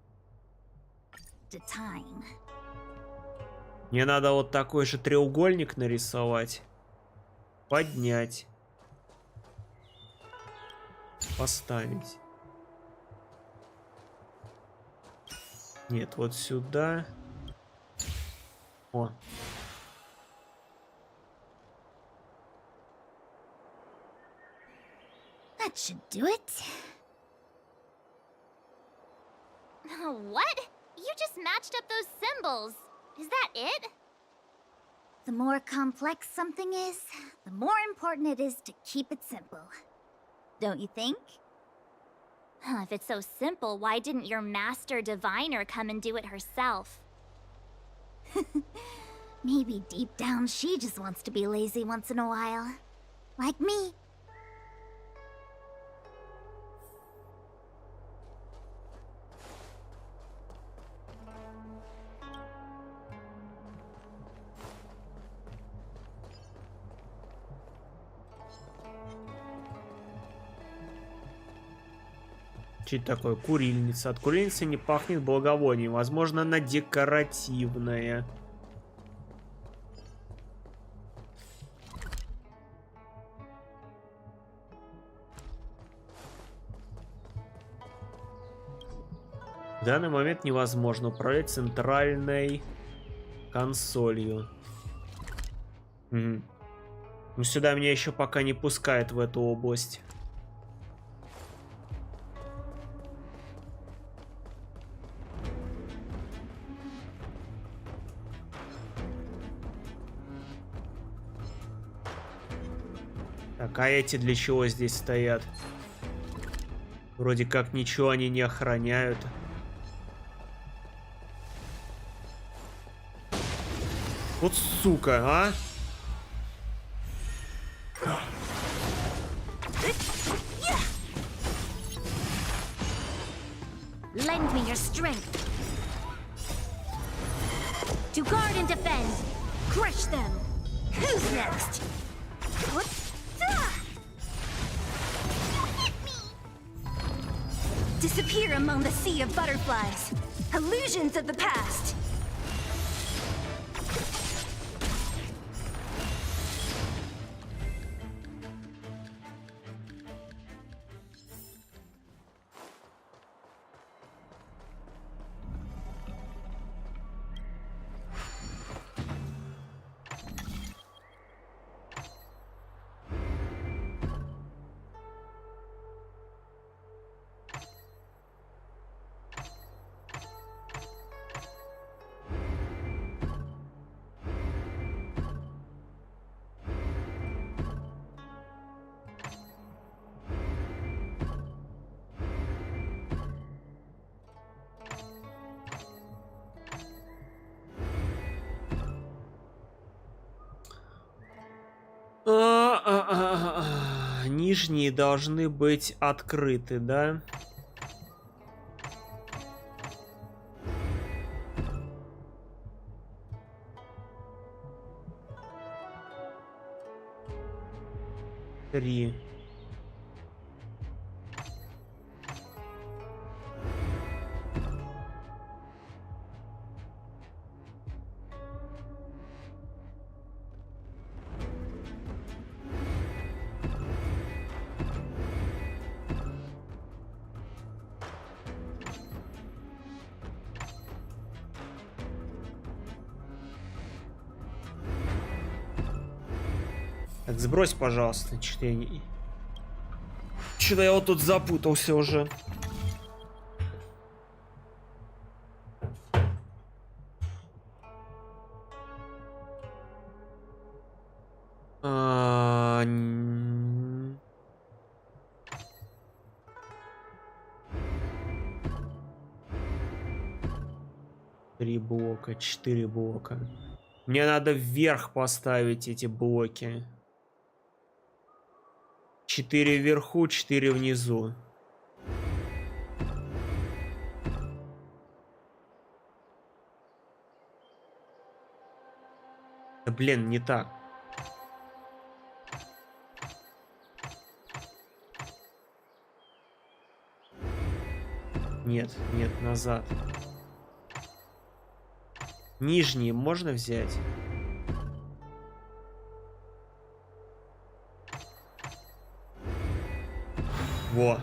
Мне надо такой же треугольник нарисовать. Поднять. Поставить. Нет, вот сюда. О. That should do it. What? You just matched up those symbols. Is that it? The more complex something is, the more important it is to keep it simple. Don't you think? If it's so simple, why didn't your master diviner come and do it herself? Maybe deep down she just wants to be lazy once in a while. Like me. Что это такое? Курильница. От курильницы не пахнет благовонием. Возможно, она декоративная. В данный момент невозможно управлять центральной консолью. Угу. Ну, сюда меня еще пока не пускает в эту область. Так, а эти для чего здесь стоят? Вроде как ничего они не охраняют. Вот сука, а? Lend me your strength. To guard and defend. Crush them. Who's next? What? Disappear among the sea of butterflies. Illusions of the past. Нижние должны быть открыты, да? Три. Так, сбрось, пожалуйста, что-то я вот тут запутался уже. Три блока, 4 блока. Мне надо вверх поставить эти блоки. 4 вверху, 4 внизу. Да, блин, не так. Нет, нет, назад. Нижние можно взять? Во.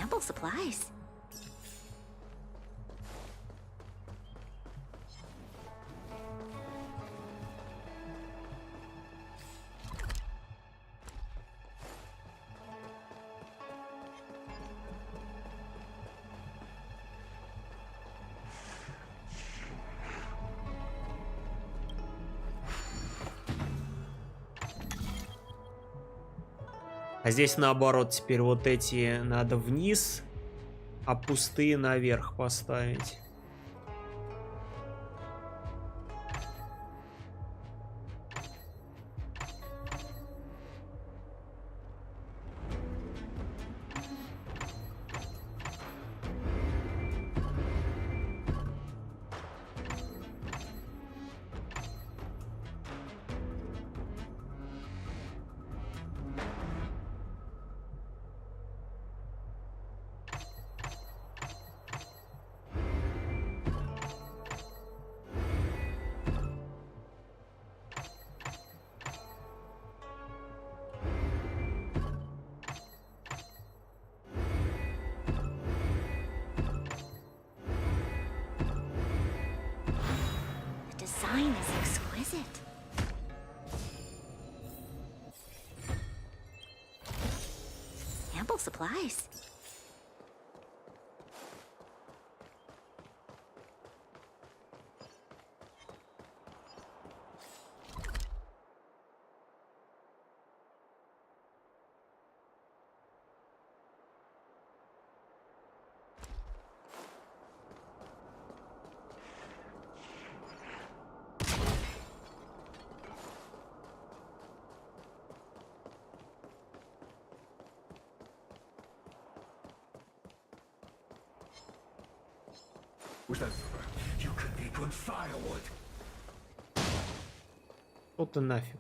Ample supplies. А здесь наоборот, теперь вот эти надо вниз, а пустые наверх поставить. Design is exquisite. Ample supplies. Вот и нафиг.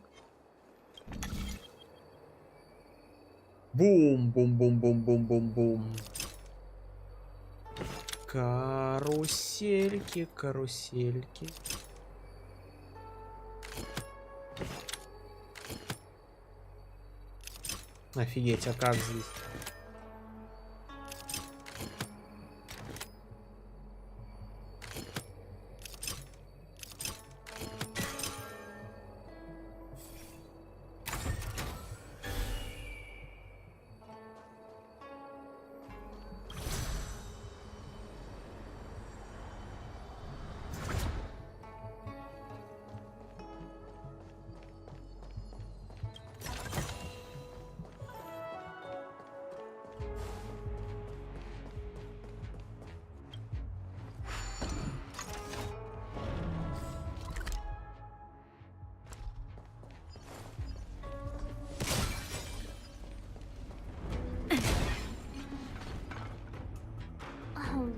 Бум-бум-бум-бум-бум-бум-бум. Карусельки, карусельки. Офигеть, а как здесь?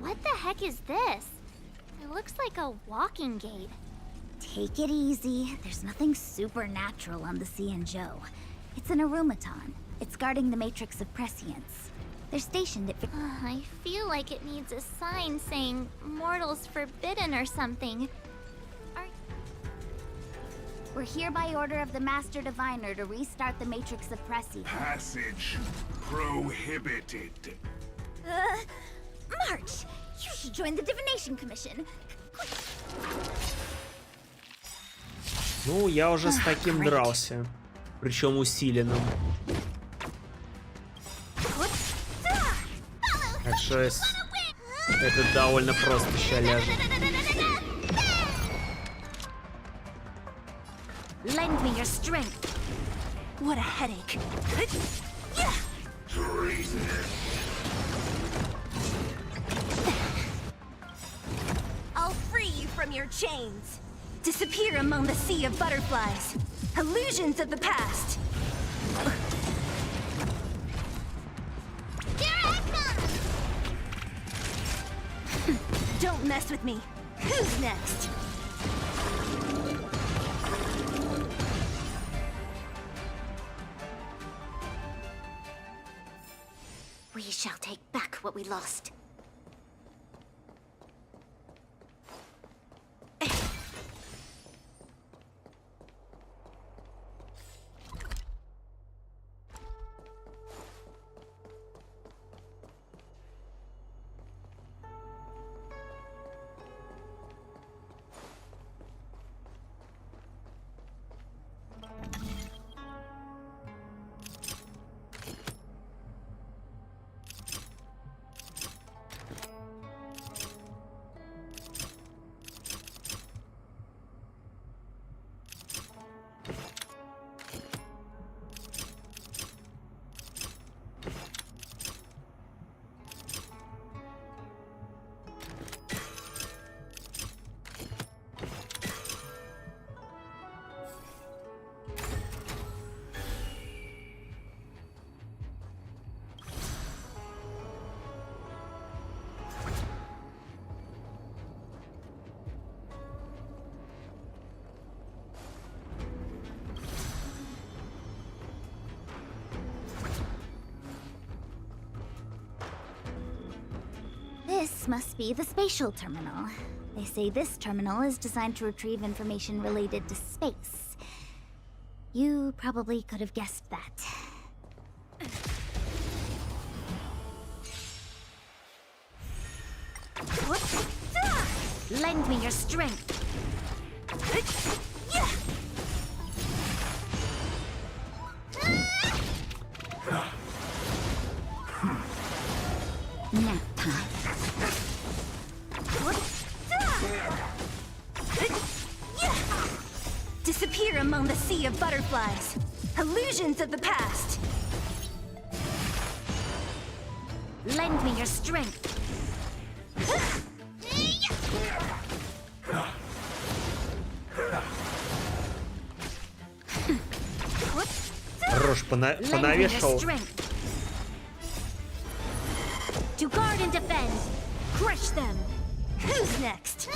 What the heck is this? It looks like a walking gate. Take it easy. There's nothing supernatural on the Syanzhou. It's an aromaton. It's guarding the matrix of prescience. They're stationed at... I feel like it needs a sign saying mortals forbidden or something. We're here by order of the Master Diviner to restart the matrix of prescience. Passage prohibited. March! You should join the Divination Commission. Ну, я уже с таким дрался. Причем усиленным. Так что это довольно просто ща ляжет. Lend me your strength. What a headache. I'll free you from your chains. Disappear among the sea of butterflies. Illusions of the past. Here I come! Don't mess with me. Who's next? We shall take back what we lost. This must be the spatial terminal. They say this terminal is designed to retrieve information related to space. You probably could have guessed that. Lend me your strength. Nap time. Disappear among the sea of butterflies. Illusions of the past. Lend me your strength. Хорош, понавешал. To guard and defend. Crush them. Who's next?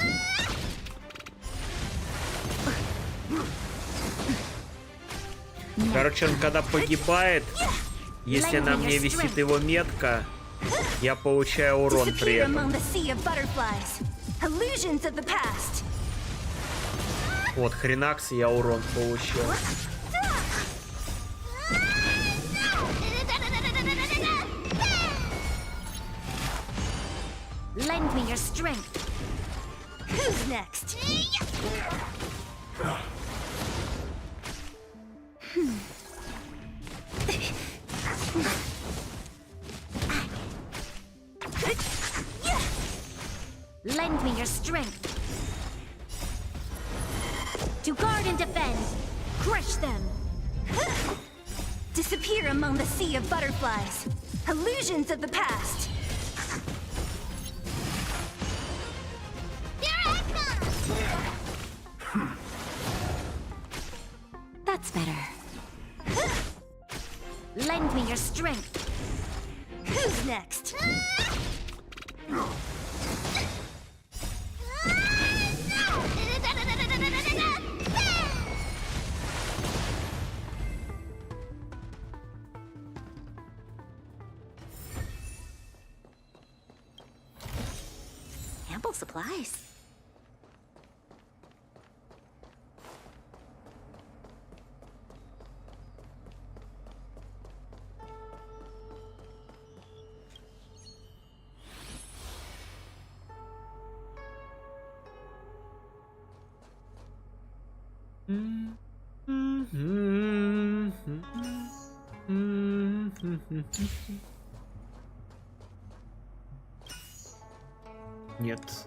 Короче, он когда погибает, если на мне висит его метка, я получаю урон при этом. Вот, хренакс, я урон получил. Lend me your strength. Who's next? Lend me your strength. To guard and defend. Crush them. Disappear among the sea of butterflies. Illusions of the past. That's better. Lend me your strength. Who's next? Ample supplies. Нет.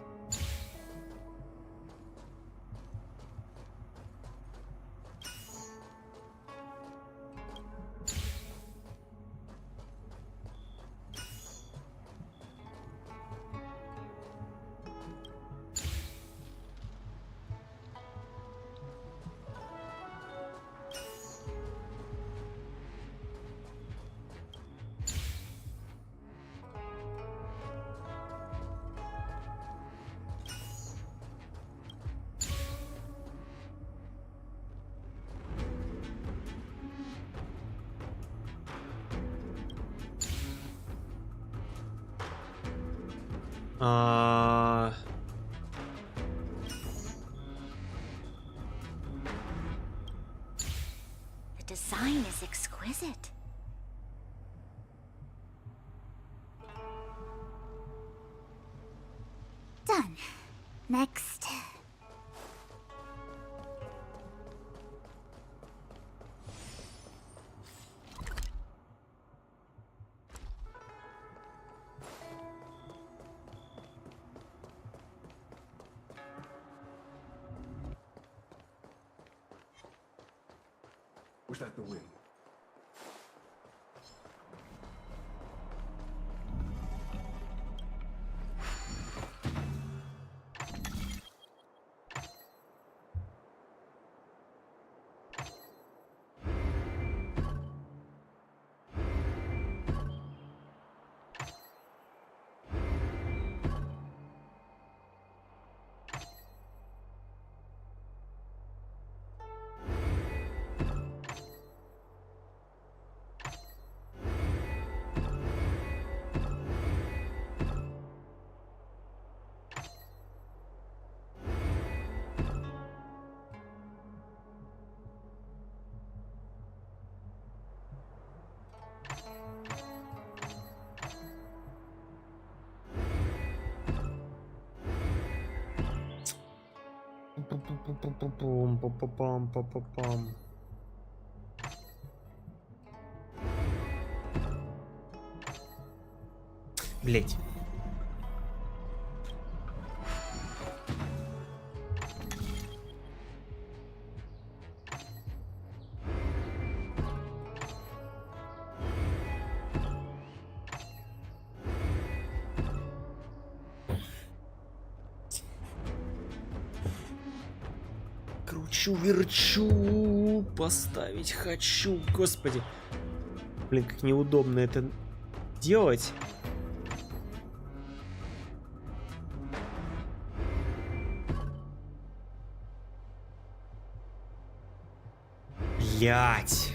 The design is exquisite. Done. Next. Was that the wind? Блять. Кручу-верчу, поставить хочу. Господи. Блин, как неудобно это делать. Блять.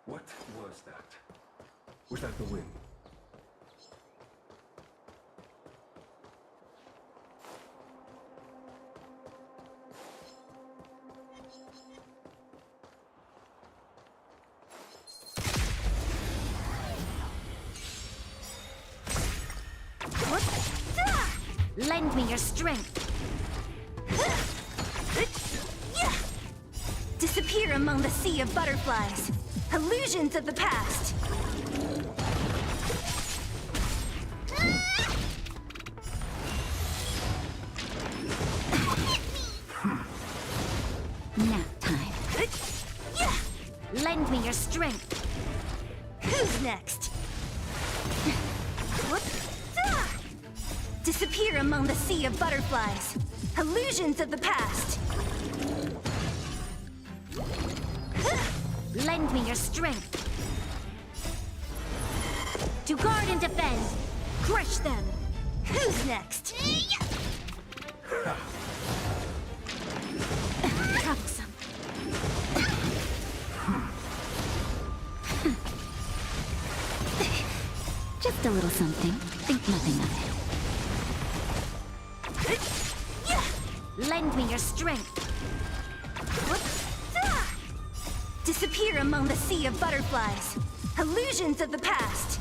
What was that? Was that the wind? Lend me your strength. Disappear among the sea of butterflies. Illusions of the past. Nap time. Lend me your strength. Who's next? Disappear among the sea of butterflies. Illusions of the past. Lend me your strength. To guard and defend. Crush them. Who's next? Troublesome. Just a little something. Think nothing of it. Lend me your strength. Disappear among the sea of butterflies. Illusions of the past.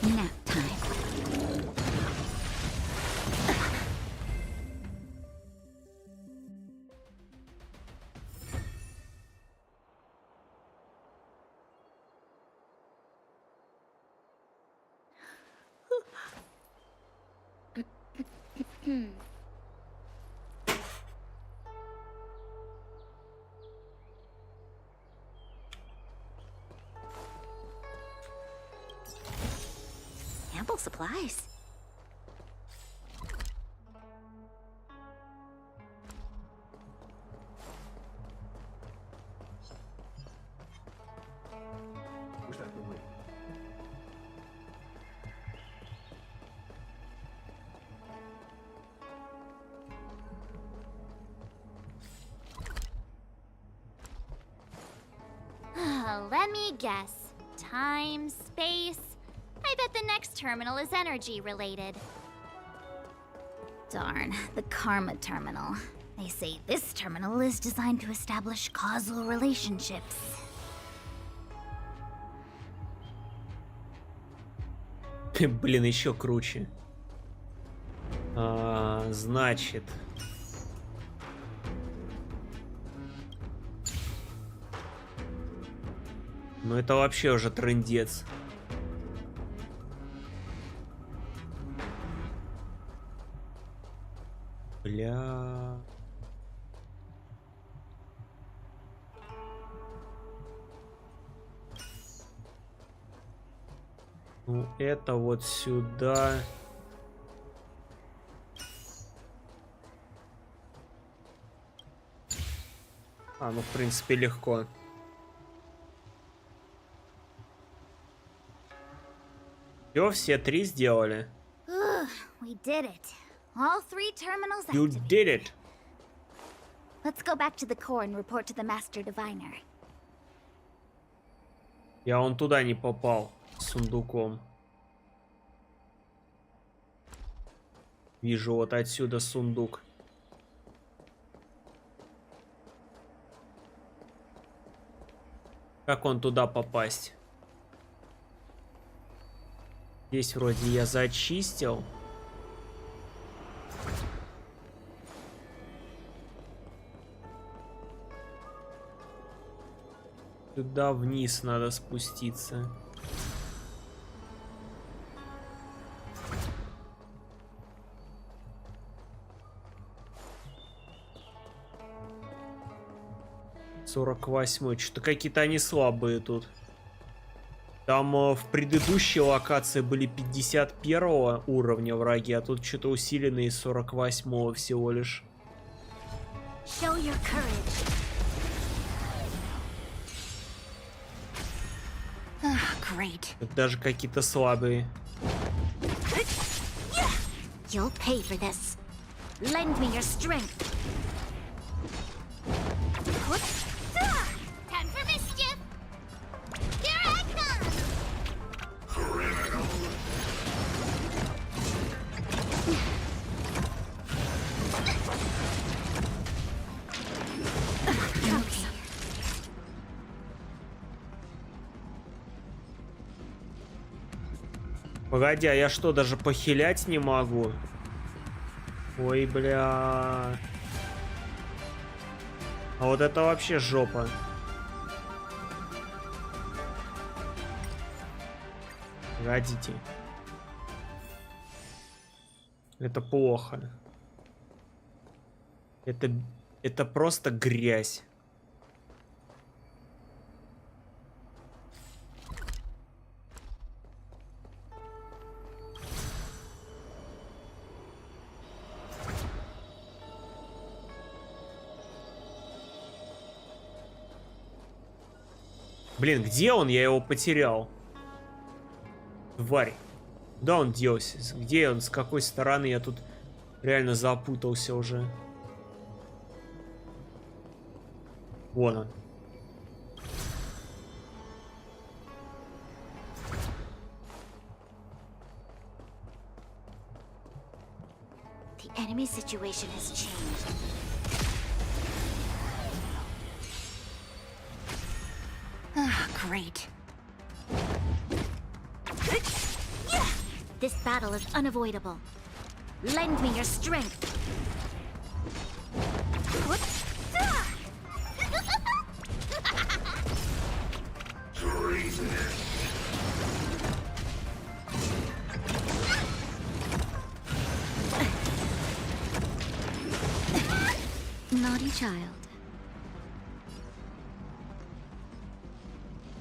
Nap time. Ample supplies. Was that the wind? Let me guess. Time, space. I bet the next terminal is energy related. Darn, the Karma Terminal. They say this terminal is designed to establish causal relationships. Блин, еще круче. Значит... Ну это вообще уже трындец. Бля... Ну это вот сюда... Ну в принципе легко. Все три сделали. We did it. All three terminals You activated. did it. Let's go back to the core and report to the Master Diviner. Я вон туда не попал с сундуком. Вижу вот отсюда сундук. Как он туда попасть? Здесь вроде я зачистил. Сюда вниз надо спуститься. Сорок 48-й. Что-то какие-то они слабые тут. Там в предыдущей локации были 51 уровня враги, а тут что-то усиленные 48-го всего лишь. Show your courage. Great. Тут даже какие-то слабые. You'll pay for this. Lend me your strength. Time for mischief! Here I come! Погоди, а я что, даже похилять не могу? Ой, бля. А вот это вообще жопа. Погодите. Это плохо. Это просто грязь. Блин, где он? Я его потерял. Тварь. Куда он делся? Где он? С какой стороны? Я тут реально запутался уже. Вон он. The enemy situation has changed. Great. This battle is unavoidable. Lend me your strength. Naughty child.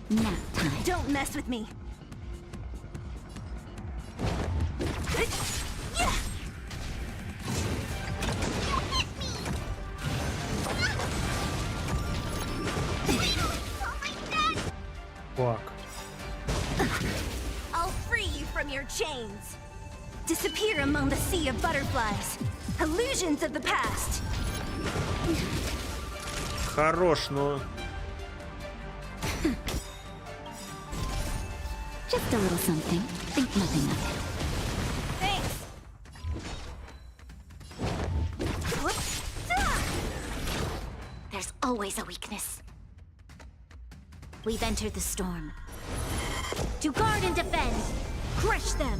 Nap time. Don't mess with me. Fuck. I'll free you from your chains. Disappear among the sea of butterflies. Illusions of the past. Хорош, но... Just a little something. Think nothing of it. Thanks. There's always a weakness. We've entered the storm. To guard and defend. Crush them.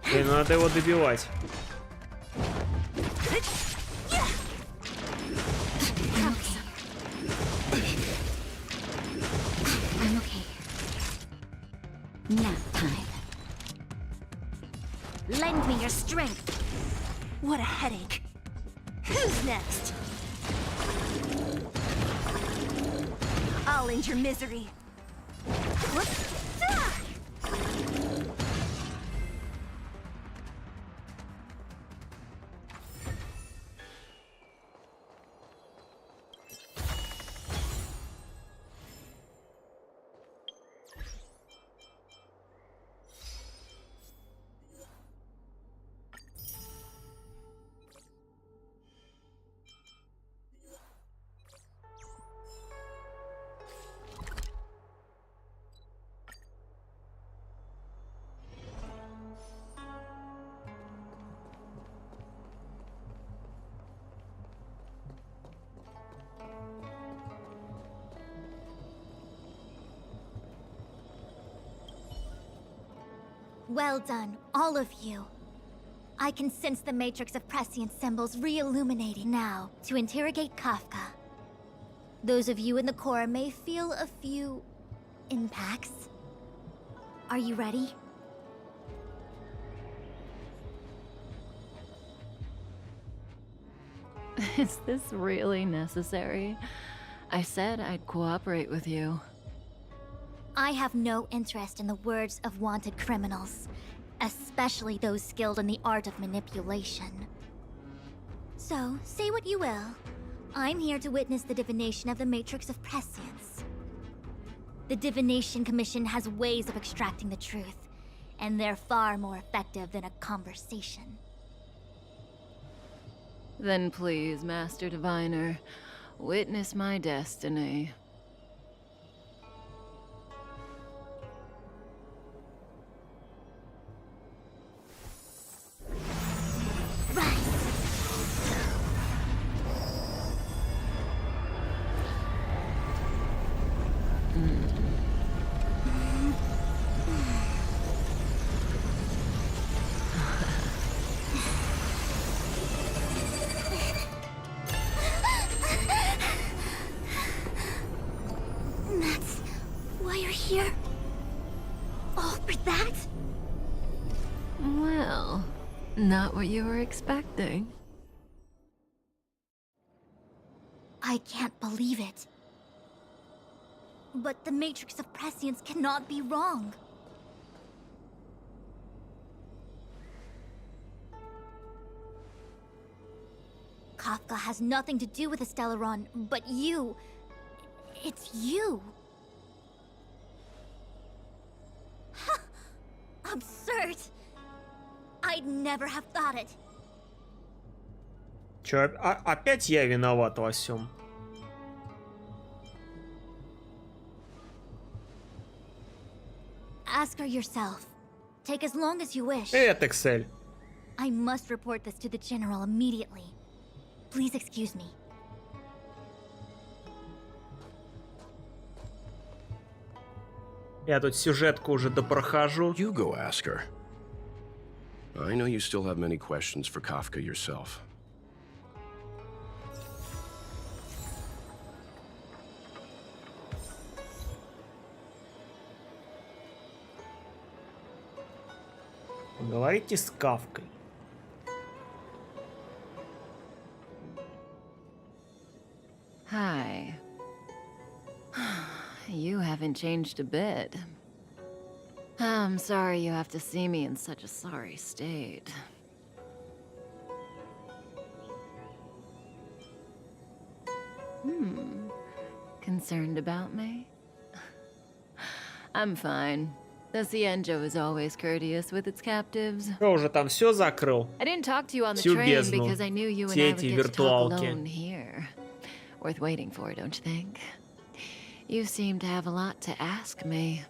Блин, надо его добивать. I'm okay. Nap time. Lend me your strength. What a headache. Who's next? I'll end your misery. Well done, all of you. I can sense the matrix of prescient symbols re-illuminating now to interrogate Kafka. Those of you in the core may feel a few impacts. Are you ready? Is this really necessary? I said I'd cooperate with you. I have no interest in the words of wanted criminals, especially those skilled in the art of manipulation. So, say what you will. I'm here to witness the divination of the Matrix of Prescience. The Divination Commission has ways of extracting the truth, and they're far more effective than a conversation. Then please, Master Diviner, witness my destiny. That's why you're here? All for that? Well, not what you were expecting. I can't believe it. But the Matrix of Prescience cannot be wrong. Kafka has nothing to do with the Stellaron, but you... It's you. Absurd. I'd never have thought it. Чё, опять я виноват во всем? Ask her yourself. Take as long as you wish. Привет, Excel. I must report this to the General immediately. Please excuse me. Я тут сюжетку уже допрохожу. You go ask her. I know you still have many questions for Kafka yourself. Поговорите с Кафкой. Hi. You haven't changed a bit. I'm sorry you have to see me in such a sorry state. Concerned about me? I'm fine. The Syanjo is always courteous with its captives. Кто уже там все закрыл? I didn't talk to you on the Всю train бездну. because I knew you and Все I эти would get to talk виртуалки. alone here. Worth waiting for, don't you think? You seem to have a lot to ask me.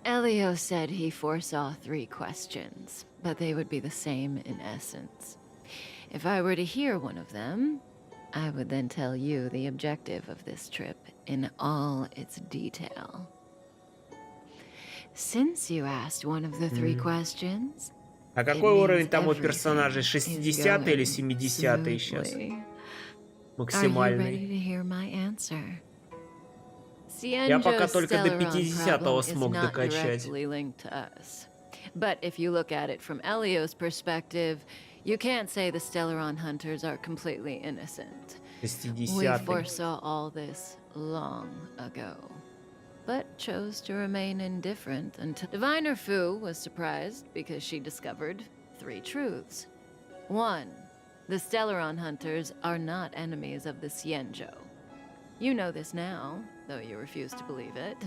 Elio said he foresaw 3 questions, but they would be the same in essence. If I were to hear one of them, I would then tell you the objective of this trip in all its detail. Since you asked one of the 3 questions, А какой уровень там у персонажей? 60 или 70 сейчас? Максимальный. Я пока только до 50-го смог докачать. But if you look at it from Elio's perspective, you can't say the Stellaron hunters are completely innocent. We foresaw all this long ago, but chose to remain indifferent until Diviner Fu was surprised because she discovered 3 truths. 1, the Stellaron hunters are not enemies of the Syanjou. You know this now, though you refuse to believe it.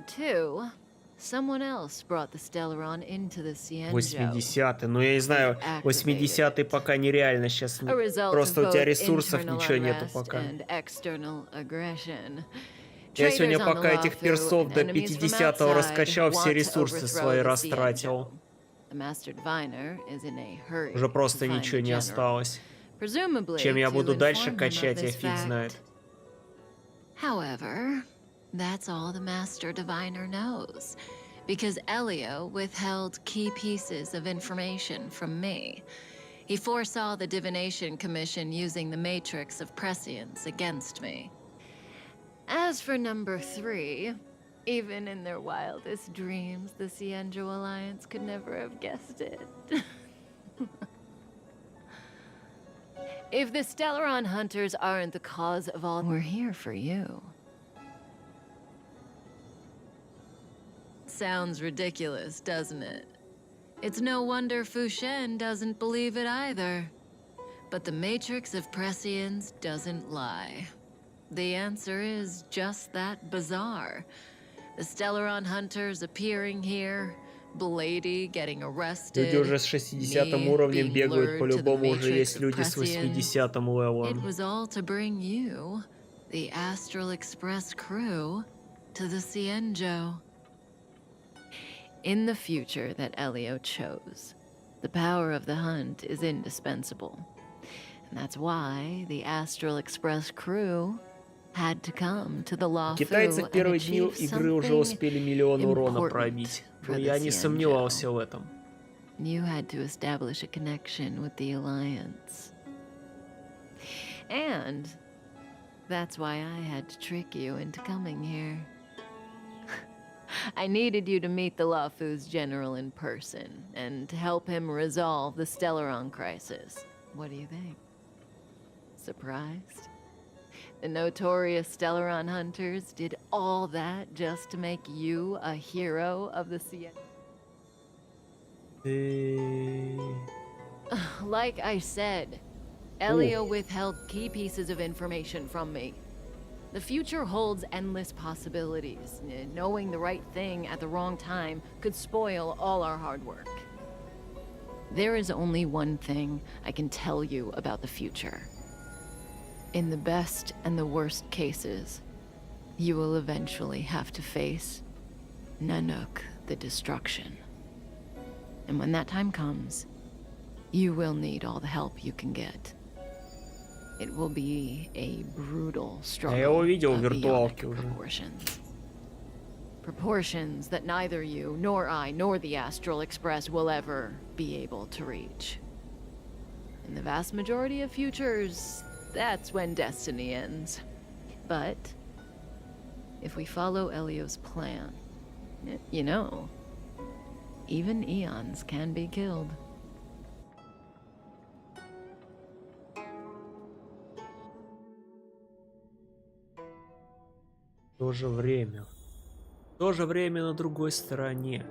2, someone else brought the Stellaron into the Syanjou. 80-е, ну я не знаю, 80-е пока нереально сейчас. Просто у тебя ресурсов ничего нету пока. Я сегодня пока этих персов до 50-го раскачал, все ресурсы свои растратил. Уже просто ничего не осталось. Чем я буду дальше качать, я фиг знает. However, That's all the Master Diviner knows. Because Elio withheld key pieces of information from me. He foresaw the Divination Commission using the Matrix of Prescience against me. As for number 3, even in their wildest dreams, the Syanjo Alliance could never have guessed it. If the Stellaron Hunters aren't the cause of all, we're here for you. Sounds ridiculous, doesn't it? It's no wonder Fu Shen doesn't believe it either. But the Matrix of Prescience doesn't lie. The answer is just that bizarre. The Stellaron Hunters appeering here, Blady getting arrested. Люди уже с 60-м уровнем бегают, по-любому уже есть люди с 80-м левелом. It was all to bring you, the Astral Express crew, to the Syanjou. In the future that Elio chose, the power of the hunt is indispensable. And that's why the Astral Express crew had to come to the Lофу Китайцы в первые дни and игры уже achieve успели миллион урона something пробить. important Но for я the не Syanjou. сомневался в этом. You had to establish a connection with the Alliance. And that's why I had to trick you into coming here. I needed you to meet the Lофу's general in person and to help him resolve the Stellaron crisis. What do you think? Surprised? The notorious Stellaron Hunters did all that just to make you a hero of the Syanjou. Like I said, Elio withheld key pieces of information from me. The future holds endless possibilities. Knowing the right thing at the wrong time could spoil all our hard work. There is only one thing I can tell you about the future. In the best and the worst cases, you will eventually have to face Nanook the Destruction. And when that time comes, you will need all the help you can get. It will be a brutal struggle. Я его видел в of виртуалке ionic уже. proportions. Proportions that neither you, nor I, nor the Astral Express will ever be able to reach. In the vast majority of futures, that's when destiny ends. But if we follow Elio's plan, you know, even eons can be killed. В то же время на другой стороне.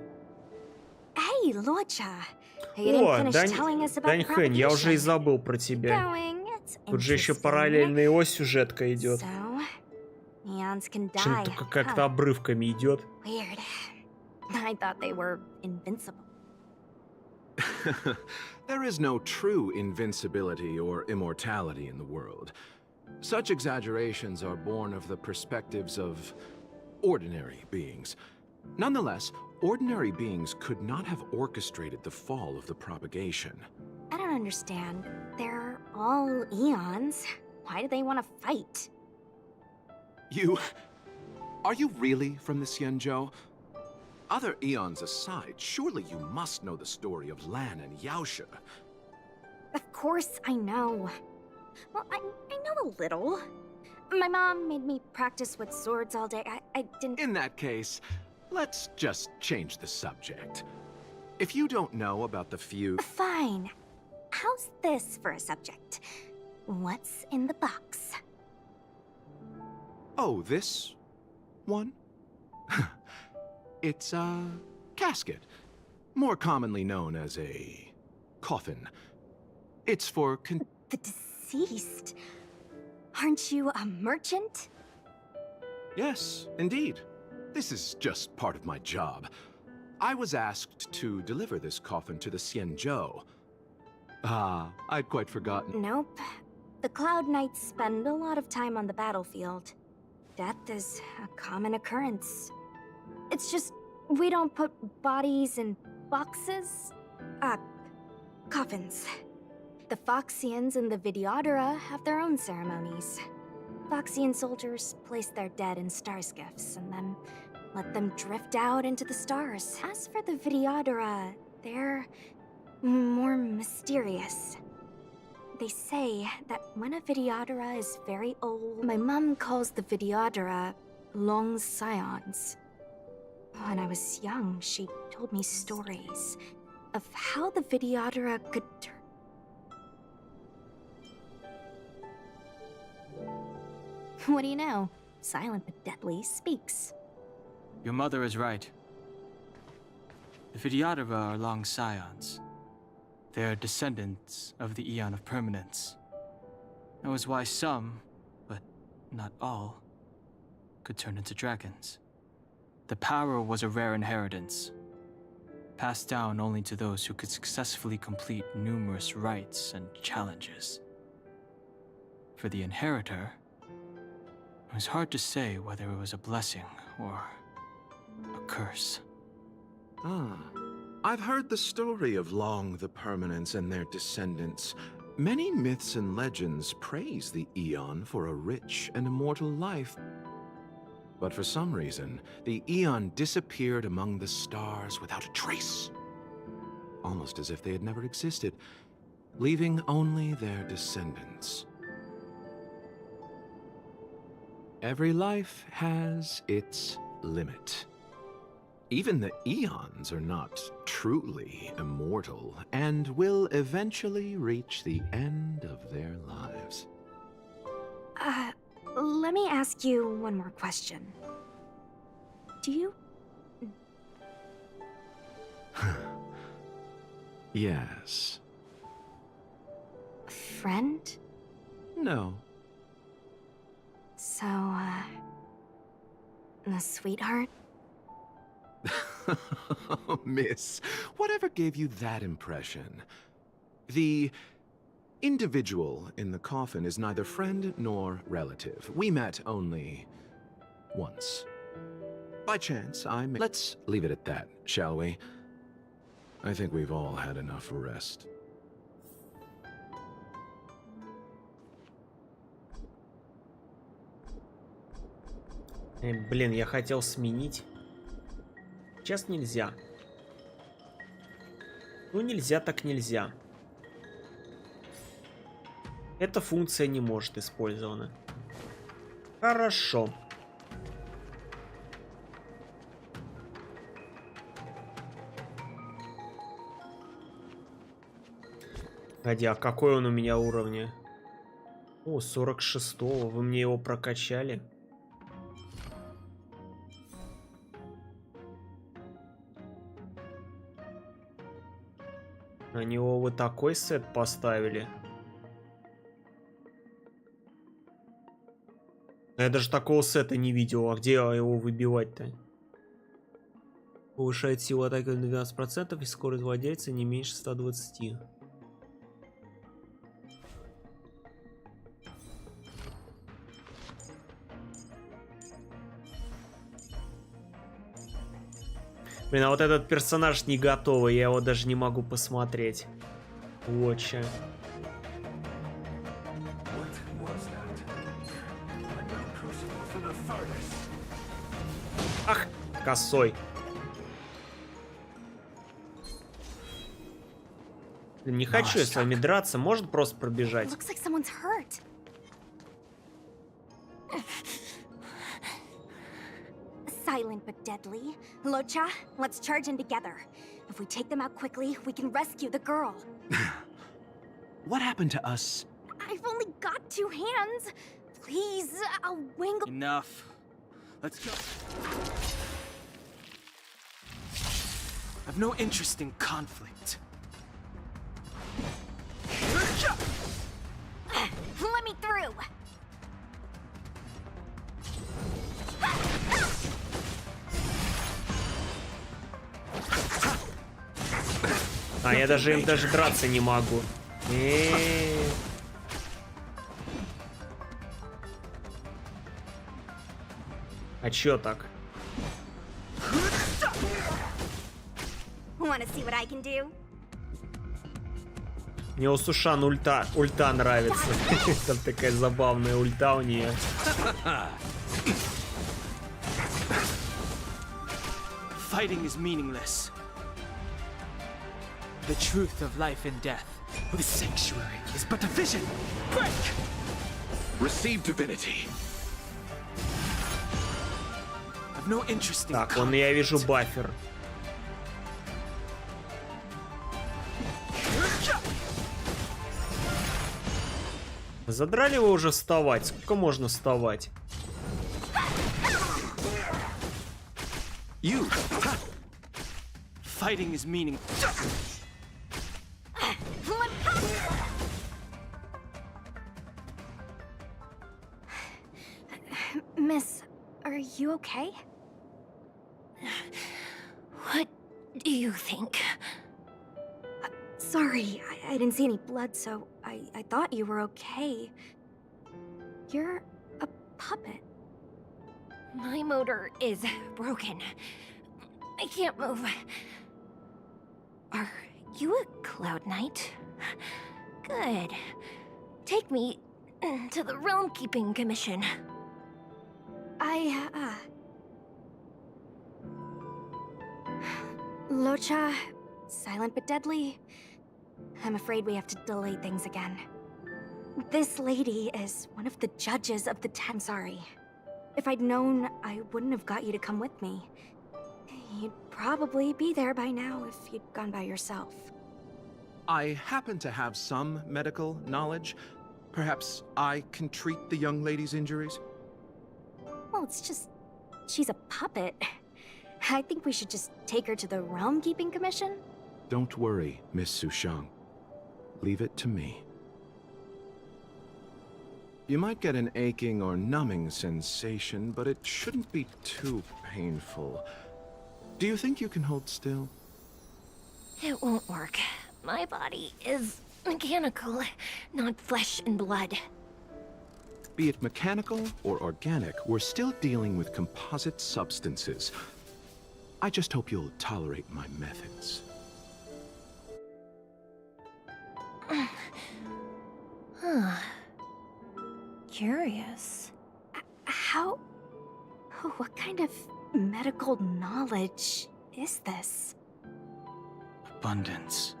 Hey, Locha. О, Дань Хэнь, я уже и забыл про тебя. Тут же еще параллельная его сюжетка идет. Причем только как-то обрывками идет. Weird. I thought they were invincible. There is no true invincibility or immortality in the world. Such exaggerations are born of the perspectives of ordinary beings. Nonetheless, ordinary beings could not have orchestrated the fall of the propagation. I don't understand. They're all eons. Why do they want to fight? Are you really from the Syanjou? Other eons aside, surely you must know the story of Lan and Yaosha. Of course I know. Well, I know a little. My mom made me practice with swords all day. I didn't... In that case, let's just change the subject. If you don't know about the few... Fine. How's this for a subject? What's in the box? Oh, this one? It's a casket, more commonly known as a coffin. It's for The deceased? Aren't you a merchant? Yes, indeed. This is just part of my job. I was asked to deliver this coffin to the Syanjou. Ah, I'd quite forgotten. Nope. The Cloud Knights spend a lot of time on the battlefield. Death is a common occurrence. It's just, we don't put bodies in boxes. Coffins. The Foxians and the Videodora have their own ceremonies. Foxian soldiers place their dead in star skiffs and then let them drift out into the stars. As for the Videodora, they're more mysterious. They say that when a Videodora is very old, my mom calls the Videodora long scions. When I was young, she told me stories of how the Videodora could turn. What do you know? Silent but deadly speaks. Your mother is right. The Videodora are long scions. They are descendants of the Eon of Permanence. That was why some, but not all, could turn into dragons. The power was a rare inheritance, passed down only to those who could successfully complete numerous rites and challenges. For the inheritor, it was hard to say whether it was a blessing or a curse. Ah, I've heard the story of Long the Permanence and their descendants. Many myths and legends praise the Eon for a rich and immortal life. But for some reason, the Eon disappeared among the stars without a trace. Almost as if they had never existed, leaving only their descendants. Every life has its limit. Even the Eons are not truly immortal and will eventually reach the end of their lives. Let me ask you one more question. Do you... Yes. Friend? No. So, a sweetheart? Miss, whatever gave you that impression? The individual in the coffin is neither friend nor relative. We met only once. By chance, Let's leave it at that, shall we? I think we've all had enough rest. Блин, я хотел сменить. Сейчас нельзя. Ну, нельзя так нельзя. Эта функция не может использована. Хорошо. Погоди, а какой он у меня уровня? О, 46-го. Вы мне его прокачали? На него вы такой сет поставили? Я даже такого сета не видел. А где его выбивать-то? Повышает силу атаки на 12% и скорость владельца не меньше 120. Блин, а вот этот персонаж не готовый, я его даже не могу посмотреть. Вот че. Ах, косой. Не хочу я с вами драться, может просто пробежать. Silent but deadly. Locha, let's charge in together. If we take them out quickly, we can rescue the girl. What happened to us? I've only got 2 hands. Please, I'll wangle. Enough. Let's go. I've no interest in conflict. Let me through. А я даже им драться не могу. А чё так? Мне у Сушан ульта нравится. Там такая забавная ульта у нее. Fighting is meaningless. The truth of life and death. The sanctuary is but a vision. Break! Receive divinity. I've no interest in Так, вон я вижу бафер. Задрали вы уже вставать? Сколько можно вставать? You. Fighting is meaning. Miss, are you okay? What do you think? Sorry, I didn't see any blood, so I thought you were okay. You're a puppet. My motor is broken. I can't move. Are you a Cloud Knight? Good. Take me to the Realm Keeping Commission. Locha, silent but deadly. I'm afraid we have to delay things again. This lady is one of the judges of the Tensari. If I'd known, I wouldn't have got you to come with me. You'd probably be there by now if you'd gone by yourself. I happen to have some medical knowledge. Perhaps I can treat the young lady's injuries? Well, it's just... she's a puppet. I think we should just take her to the Realm Keeping Commission? Don't worry, Miss Sushang. Leave it to me. You might get an aching or numbing sensation, but it shouldn't be too painful. Do you think you can hold still? It won't work. My body is mechanical, not flesh and blood. Be it mechanical or organic, we're still dealing with composite substances. I just hope you'll tolerate my methods. Huh. Curious. How... what kind of medical knowledge is this? Abundance.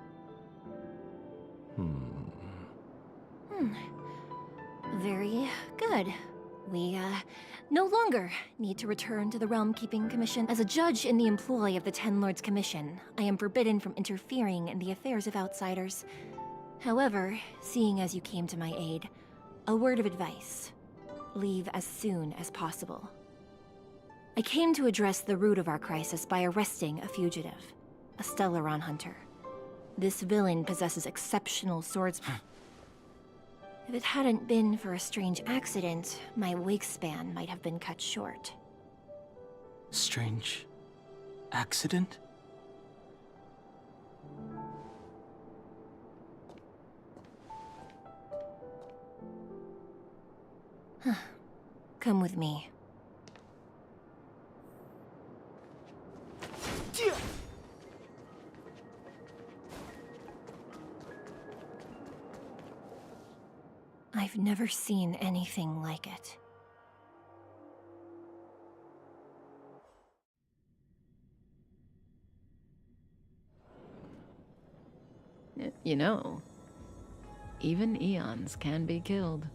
Very good. We, no longer need to return to the Realm Keeping Commission. As a judge in the employ of the Ten Lords Commission, I am forbidden from interfering in the affairs of outsiders. However, seeing as you came to my aid, a word of advice. Leave as soon as possible. I came to address the root of our crisis by arresting a fugitive, a Stellaron hunter. This villain possesses exceptional swordsmanship. If it hadn't been for a strange accident, my wingspan might have been cut short. Strange accident? Come with me. I've never seen anything like it. You know, even eons can be killed.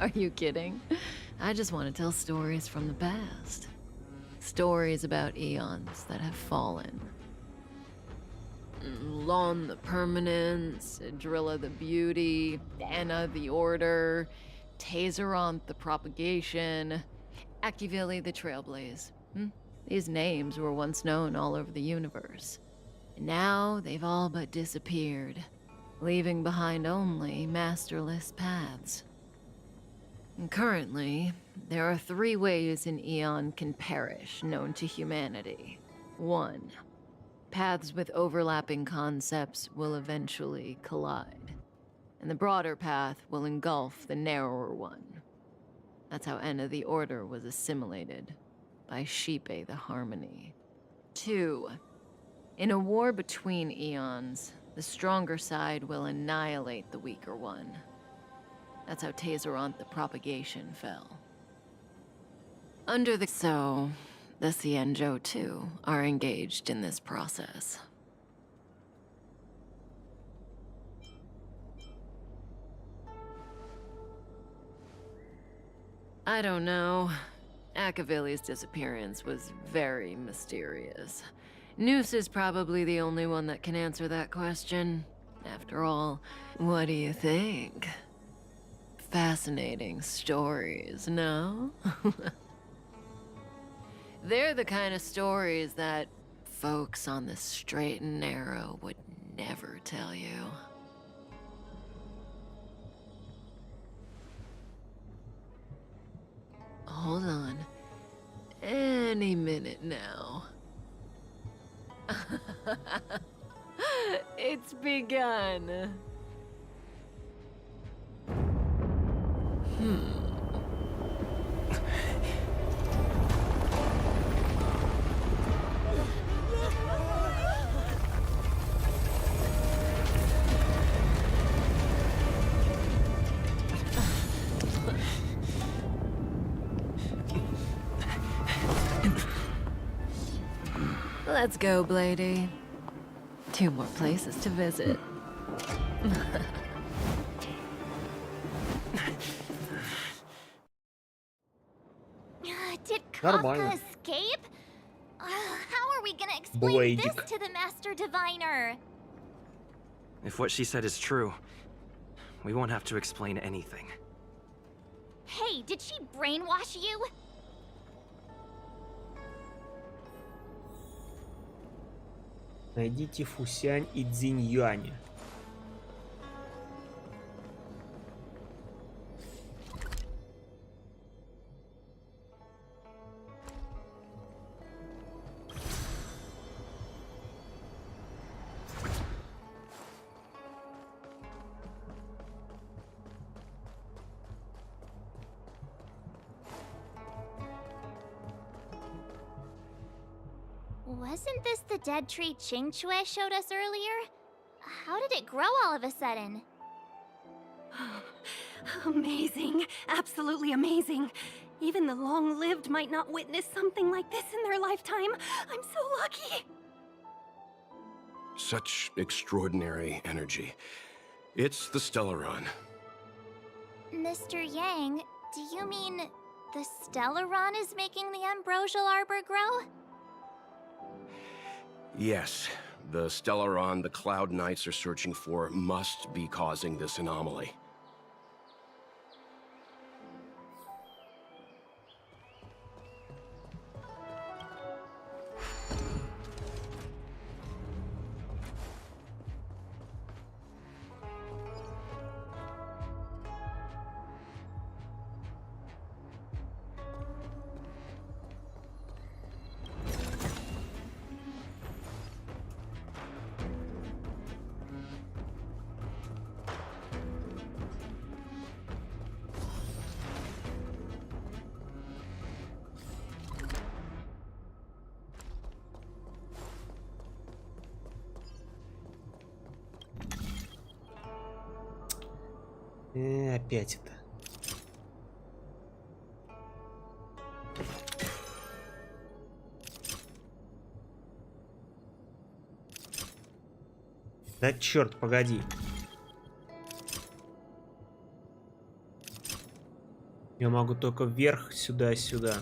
Are you kidding? I just want to tell stories from the past. Stories about eons that have fallen. Lon the Permanence, Drilla the Beauty, Dana the Order, Tazeronth the Propagation, Akivili the Trailblaze. These names were once known all over the universe. And now they've all but disappeared, leaving behind only masterless paths. And currently, there are 3 ways an eon can perish known to humanity. 1. Paths with overlapping concepts will eventually collide, and the broader path will engulf the narrower one. That's how Enna the Order was assimilated, by Shipe the Harmony. 2. In a war between eons, the stronger side will annihilate the weaker one. That's how Taseront the propagation fell. So, the Xianzhou too are engaged in this process. I don't know. Akavili's disappearance was very mysterious. Noose is probably the only one that can answer that question. After all, what do you think? Fascinating stories, no? They're the kind of stories that folks on the straight and narrow would never tell you. Hold on. Any minute now. It's begun. Let's go, Blady. 2 more places to visit. Did Kafka escape? How are we gonna explain this to the Master Diviner? If what she said is true, we won't have to explain anything. Hey, did she brainwash you? Найдите Фусянь и Цзиньюань. Wasn't this the dead tree Qingque showed us earlier? How did it grow all of a sudden? Amazing. Absolutely amazing. Even the long-lived might not witness something like this in their lifetime. I'm so lucky. Such extraordinary energy. It's the Stellaron. Mr. Yang, do you mean the Stellaron is making the ambrosial arbor grow? Yes, the Stellaron the Cloud Knights are searching for must be causing this anomaly. Опять это. Да черт, погоди. Я могу только вверх, сюда, сюда.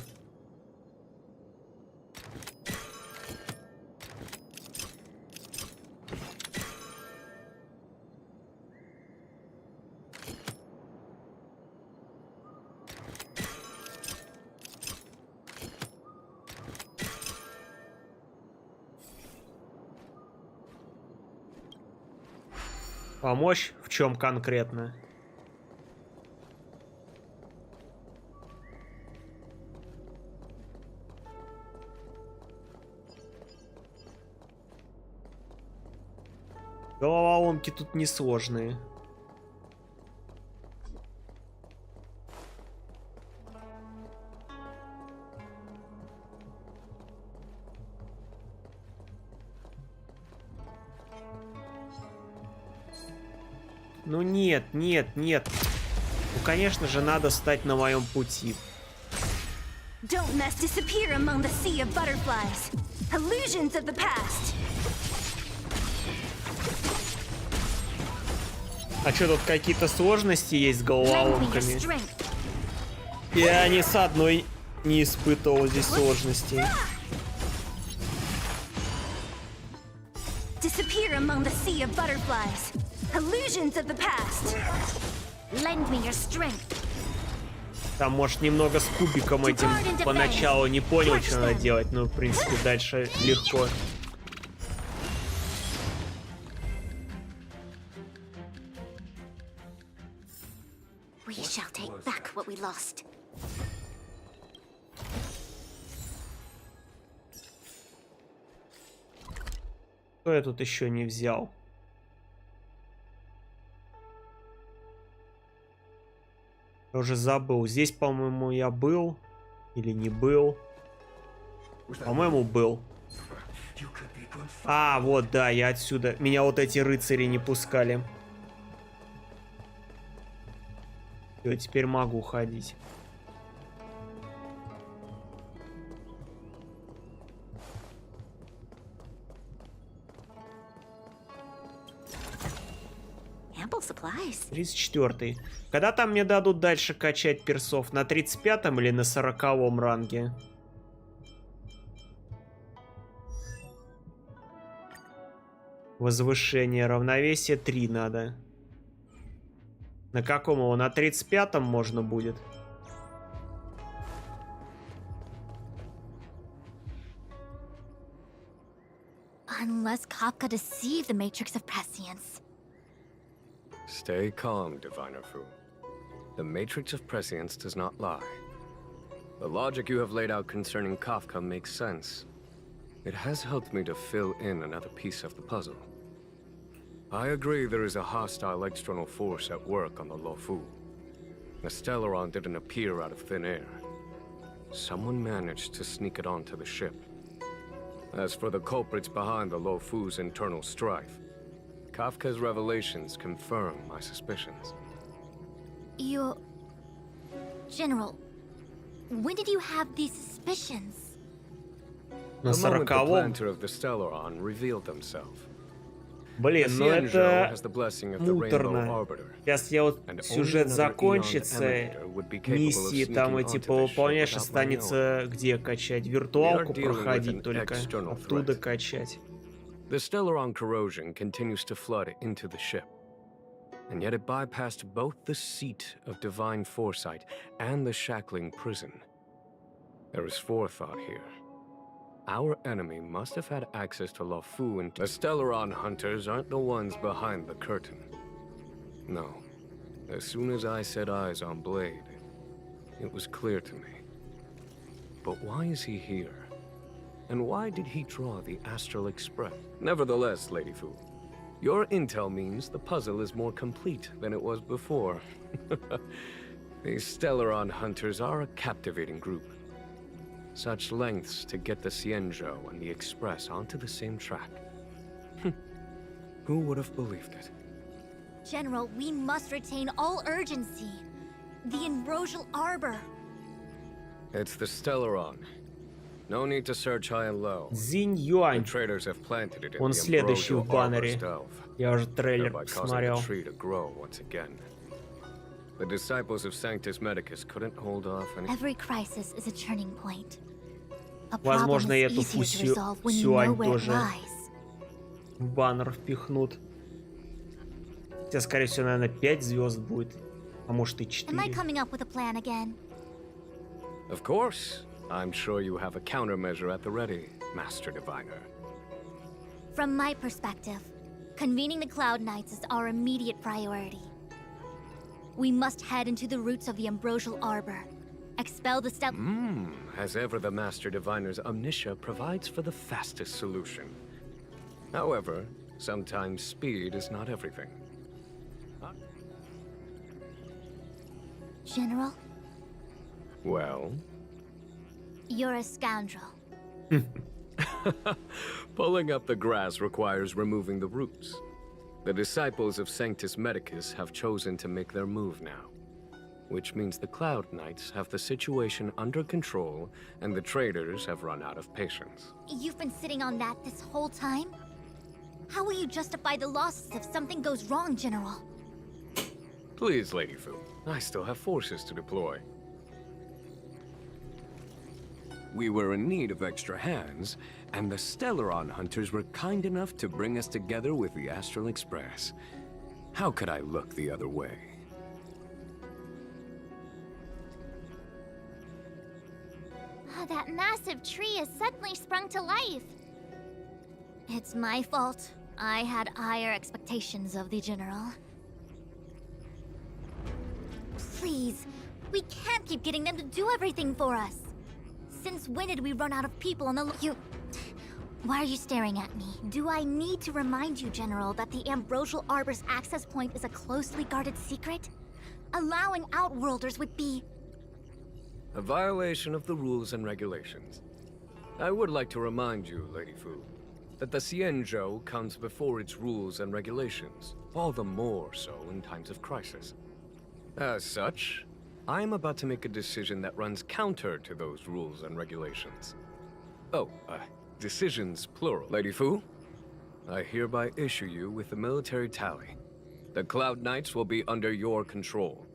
Помочь? В чем конкретно? Головоломки тут несложные. Ну нет, нет, нет. Ну, конечно же, надо стать на моем пути. Don't mess disappear among the sea of butterflies. Illusions of the past. А что, тут какие-то сложности есть с головоломками? Я ни с одной не испытывал здесь сложностей. Disappear among the sea of butterflies. Illusions of the past. Lend me your strength. Там, может, немного с кубиком этим поначалу не понял, что надо делать, но, в принципе, дальше легко. We shall take back what we lost. Что я тут еще не взял? Я уже забыл. Здесь, по-моему, я был. Или не был. По-моему, был. А, вот, да, я отсюда. Меня вот эти рыцари не пускали. Все, теперь могу ходить. Ample supplies. 34-й. Когда там мне дадут дальше качать персов? На 35-м или на 40-м ранге? Возвышение, равновесие 3 надо. На каком его? На 35-м можно будет? Unless Kafka deceived the matrix of prescience. Stay calm, Diviner Fu. The matrix of prescience does not lie. The logic you have laid out concerning Kafka makes sense. It has helped me to fill in another piece of the puzzle. I agree there is a hostile external force at work on the Lofu. The Stellaron didn't appear out of thin air. Someone managed to sneak it onto the ship. As for the culprits behind the Lofu's internal strife, Kafka's revelations confirm my suspicions. General, when did you have these suspicions? На The moment the 40-м. planter of the Stellaron revealed themselves. Блин, ну это муторно. Arbiter, Сейчас я вот сюжет закончится, миссии там эти повыполняешь, останется где качать? Виртуалку проходить только, оттуда качать. The Stellaron corrosion continues to flood into the ship. And yet it bypassed both the seat of divine foresight and the shackling prison. There is forethought here. Our enemy must have had access to Lофу, and the Stellaron hunters aren't the ones behind the curtain. No. As soon as I set eyes on Blade, it was clear to me. But why is he here? And why did he draw the Astral Express? Nevertheless, Lady Fu, your intel means the puzzle is more complete than it was before. These Stellaron hunters are a captivating group. Such lengths to get the Xianzhou and the Express onto the same track. Who would have believed it? General, we must retain all urgency. The Ambrosial Arbor. It's the Stellaron. No need to search high and low. Цзинь Юань. The traders have planted it in Он the следующий в Ambrosial баннере. Arbor's delve, Я уже трейлер thereby causing посмотрел. the tree to grow once again. The disciples of Sanctus Medicus couldn't hold off any... Every crisis is a turning point. A problem Возможно, is эту easier to resolve when you know Сюань where it тоже lies. в баннер впихнут. Хотя, скорее всего, наверное, 5 звезд будет. А может и Am I 4. coming up with a plan again? Of course. I'm sure you have a countermeasure at the ready, Master Diviner. From my perspective, convening the Cloud Knights is our immediate priority. We must head into the roots of the Ambrosial Arbor. Expel the step. As ever, the Master Diviner's omniscia provides for the fastest solution. However, sometimes speed is not everything. General, Well? you're a scoundrel. Pulling up the grass requires removing the roots. The disciples of Sanctus Medicus have chosen to make their move now. Which means the Cloud Knights have the situation under control, and the traders have run out of patience. You've been sitting on that this whole time? How will you justify the losses if something goes wrong, General? Please, Lady Fu. I still have forces to deploy. We were in need of extra hands, and the Stellaron hunters were kind enough to bring us together with the Astral Express. How could I look the other way? That massive tree has suddenly sprung to life. It's my fault. I had higher expectations of the General. Please, we can't keep getting them to do everything for us. Since when did we run out of people on the Why are you staring at me? Do I need to remind you, General, that the Ambrosial Arbor's access point is a closely guarded secret? Allowing Outworlders would be... a violation of the rules and regulations. I would like to remind you, Lady Fu, that the Xianzhou comes before its rules and regulations, all the more so in times of crisis. As such, I am about to make a decision that runs counter to those rules and regulations. Oh, decisions plural. Lady Fu, I hereby issue you with the military tally. The Cloud Knights will be under your control.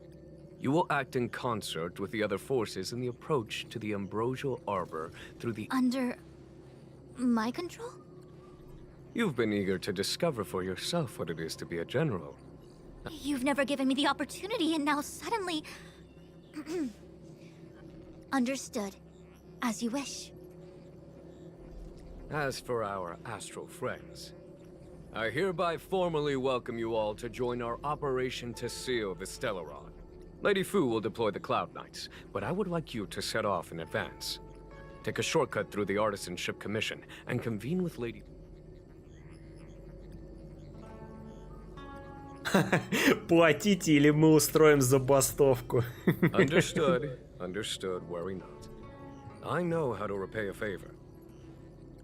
You will act in concert with the other forces in the approach to the Ambrosial Arbor through the... Under... my control? You've been eager to discover for yourself what it is to be a general. You've never given me the opportunity, and now suddenly... Understood. As you wish. As for our astral friends, I hereby formally welcome you all to join our operation to seal the Stellaron. Lady Fu will deploy the Cloud Knights, but I would like you to set off in advance. Take a shortcut through the Artisanship Commission and convene with Lady... Платите, или мы устроим забастовку. Understood. Understood. Worry not. I know how to repay a favor.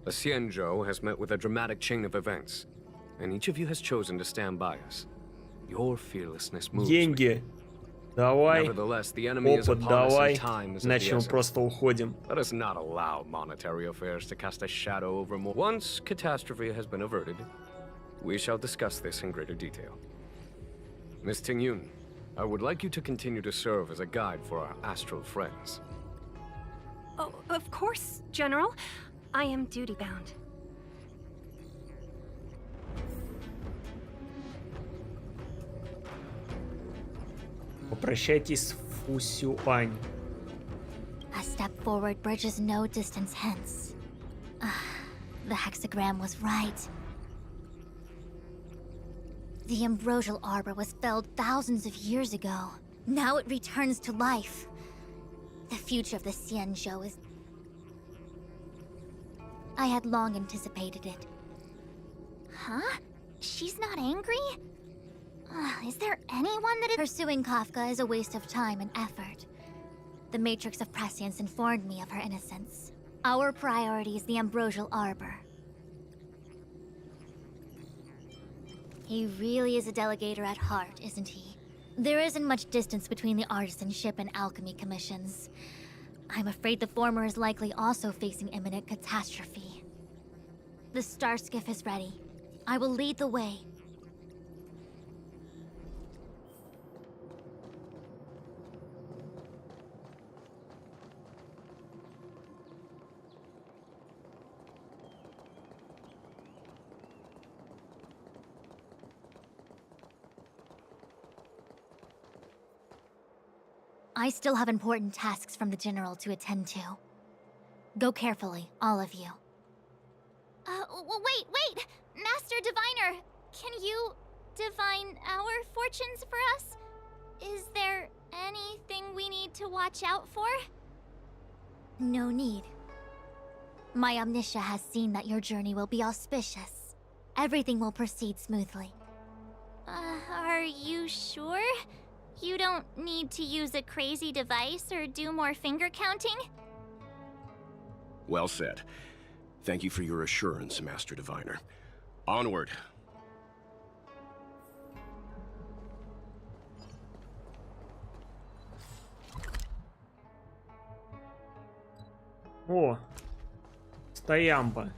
The Xianzhou has met with a dramatic chain of events, and each of you has chosen to stand by us. Your fearlessness moves me. Деньги. Давай. Nevertheless, the enemy is Опыт upon us давай. and time is of Иначе the мы essence. просто уходим. Let us not allow monetary affairs to cast a shadow over more. Once catastrophe has been averted, we shall discuss this in greater detail. Miss Tingyun, I would like you to continue to serve as a guide for our astral friends. Oh, of course, General. I am duty-bound. Попрощайтесь с Фусюань. A step forward bridges no distance hence. The hexagram was right. The Ambrosial Arbor was felled thousands of years ago. Now it returns to life. The future of the Xianzhou is... I had long anticipated it. Huh? She's not angry? Is there anyone that is... Pursuing Kafka is a waste of time and effort. The Matrix of Prescience informed me of her innocence. Our priority is the Ambrosial Arbor. He really is a delegator at heart, isn't he? There isn't much distance between the Artisanship and Alchemy Commissions. I'm afraid the former is likely also facing imminent catastrophe. The Star Skiff is ready. I will lead the way. I still have important tasks from the General to attend to. Go carefully, all of you. Wait! Master Diviner! Can you divine our fortunes for us? Is there anything we need to watch out for? No need. My Omniscia has seen that your journey will be auspicious. Everything will proceed smoothly. Are you sure? You don't need to use a crazy device or do more finger counting? Well said. Thank you for your assurance, Master Diviner. Onward. О, стоямба.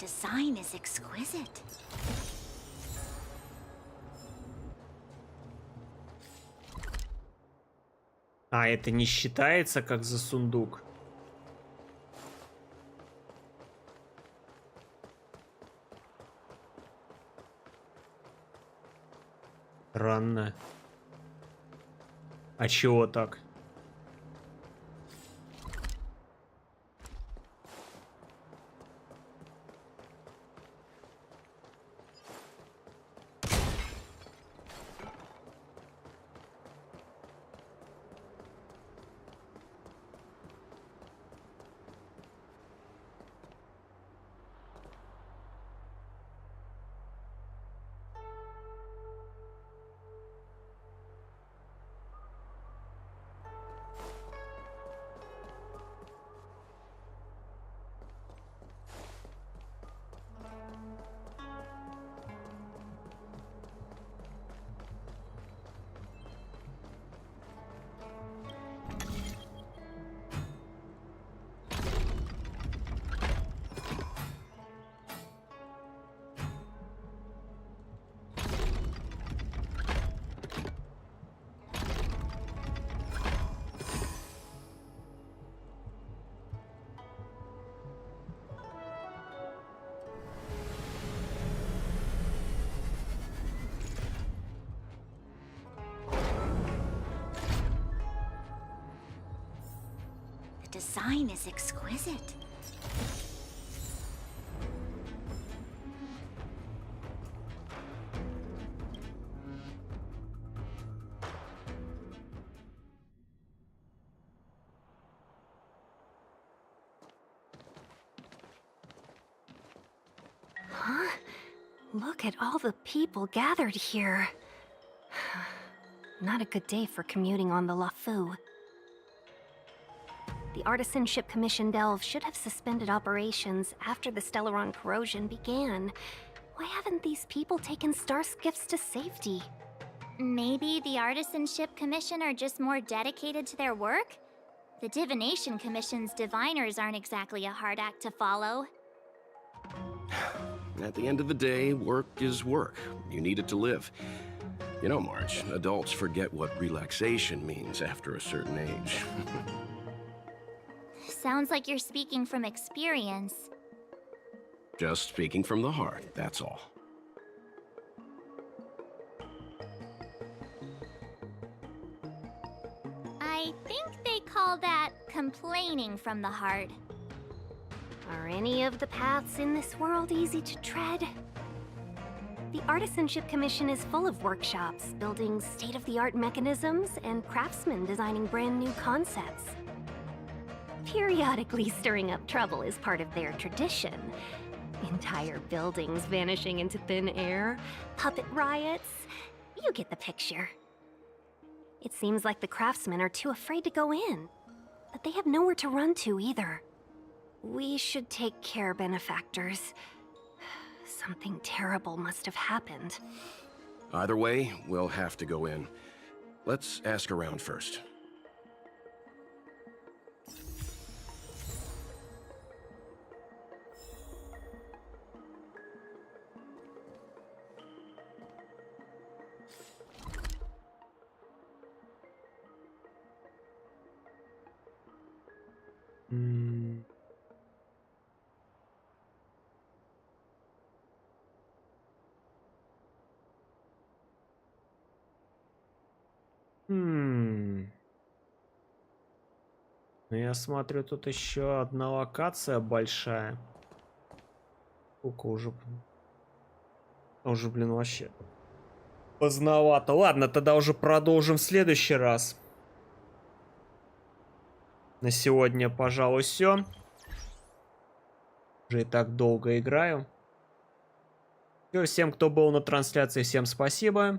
Design is exquisite. А, это не считается как за сундук. Странно. А чего так? Design is exquisite. Huh? Look at all the people gathered here. Not a good day for commuting on the Lofu. The Artisanship Commission Delve should have suspended operations after the Stellaron corrosion began. Why haven't these people taken star skiffs to safety? Maybe the Artisanship Commission are just more dedicated to their work? The Divination Commission's diviners aren't exactly a hard act to follow. At the end of the day, work is work. You need it to live. You know, Marge, adults forget what relaxation means after a certain age. Sounds like you're speaking from experience. Just speaking from the heart, that's all. I think they call that complaining from the heart. Are any of the paths in this world easy to tread? The Artisanship Commission is full of workshops, building state-of-the-art mechanisms, and craftsmen designing brand new concepts. Periodically stirring up trouble is part of their tradition. Entire buildings vanishing into thin air, puppet riots. You get the picture. It seems like the craftsmen are too afraid to go in, but they have nowhere to run to either. We should take care, benefactors. Something terrible must have happened. Either way, we'll have to go in. Let's ask around first. Ну, я смотрю, тут еще одна локация большая. Сколько уже? Уже, блин, вообще поздновато. Ладно, тогда уже продолжим в следующий раз. На сегодня, пожалуй, все. Уже и так долго играю. Все, всем, кто был на трансляции, всем спасибо.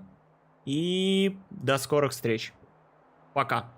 И до скорых встреч. Пока.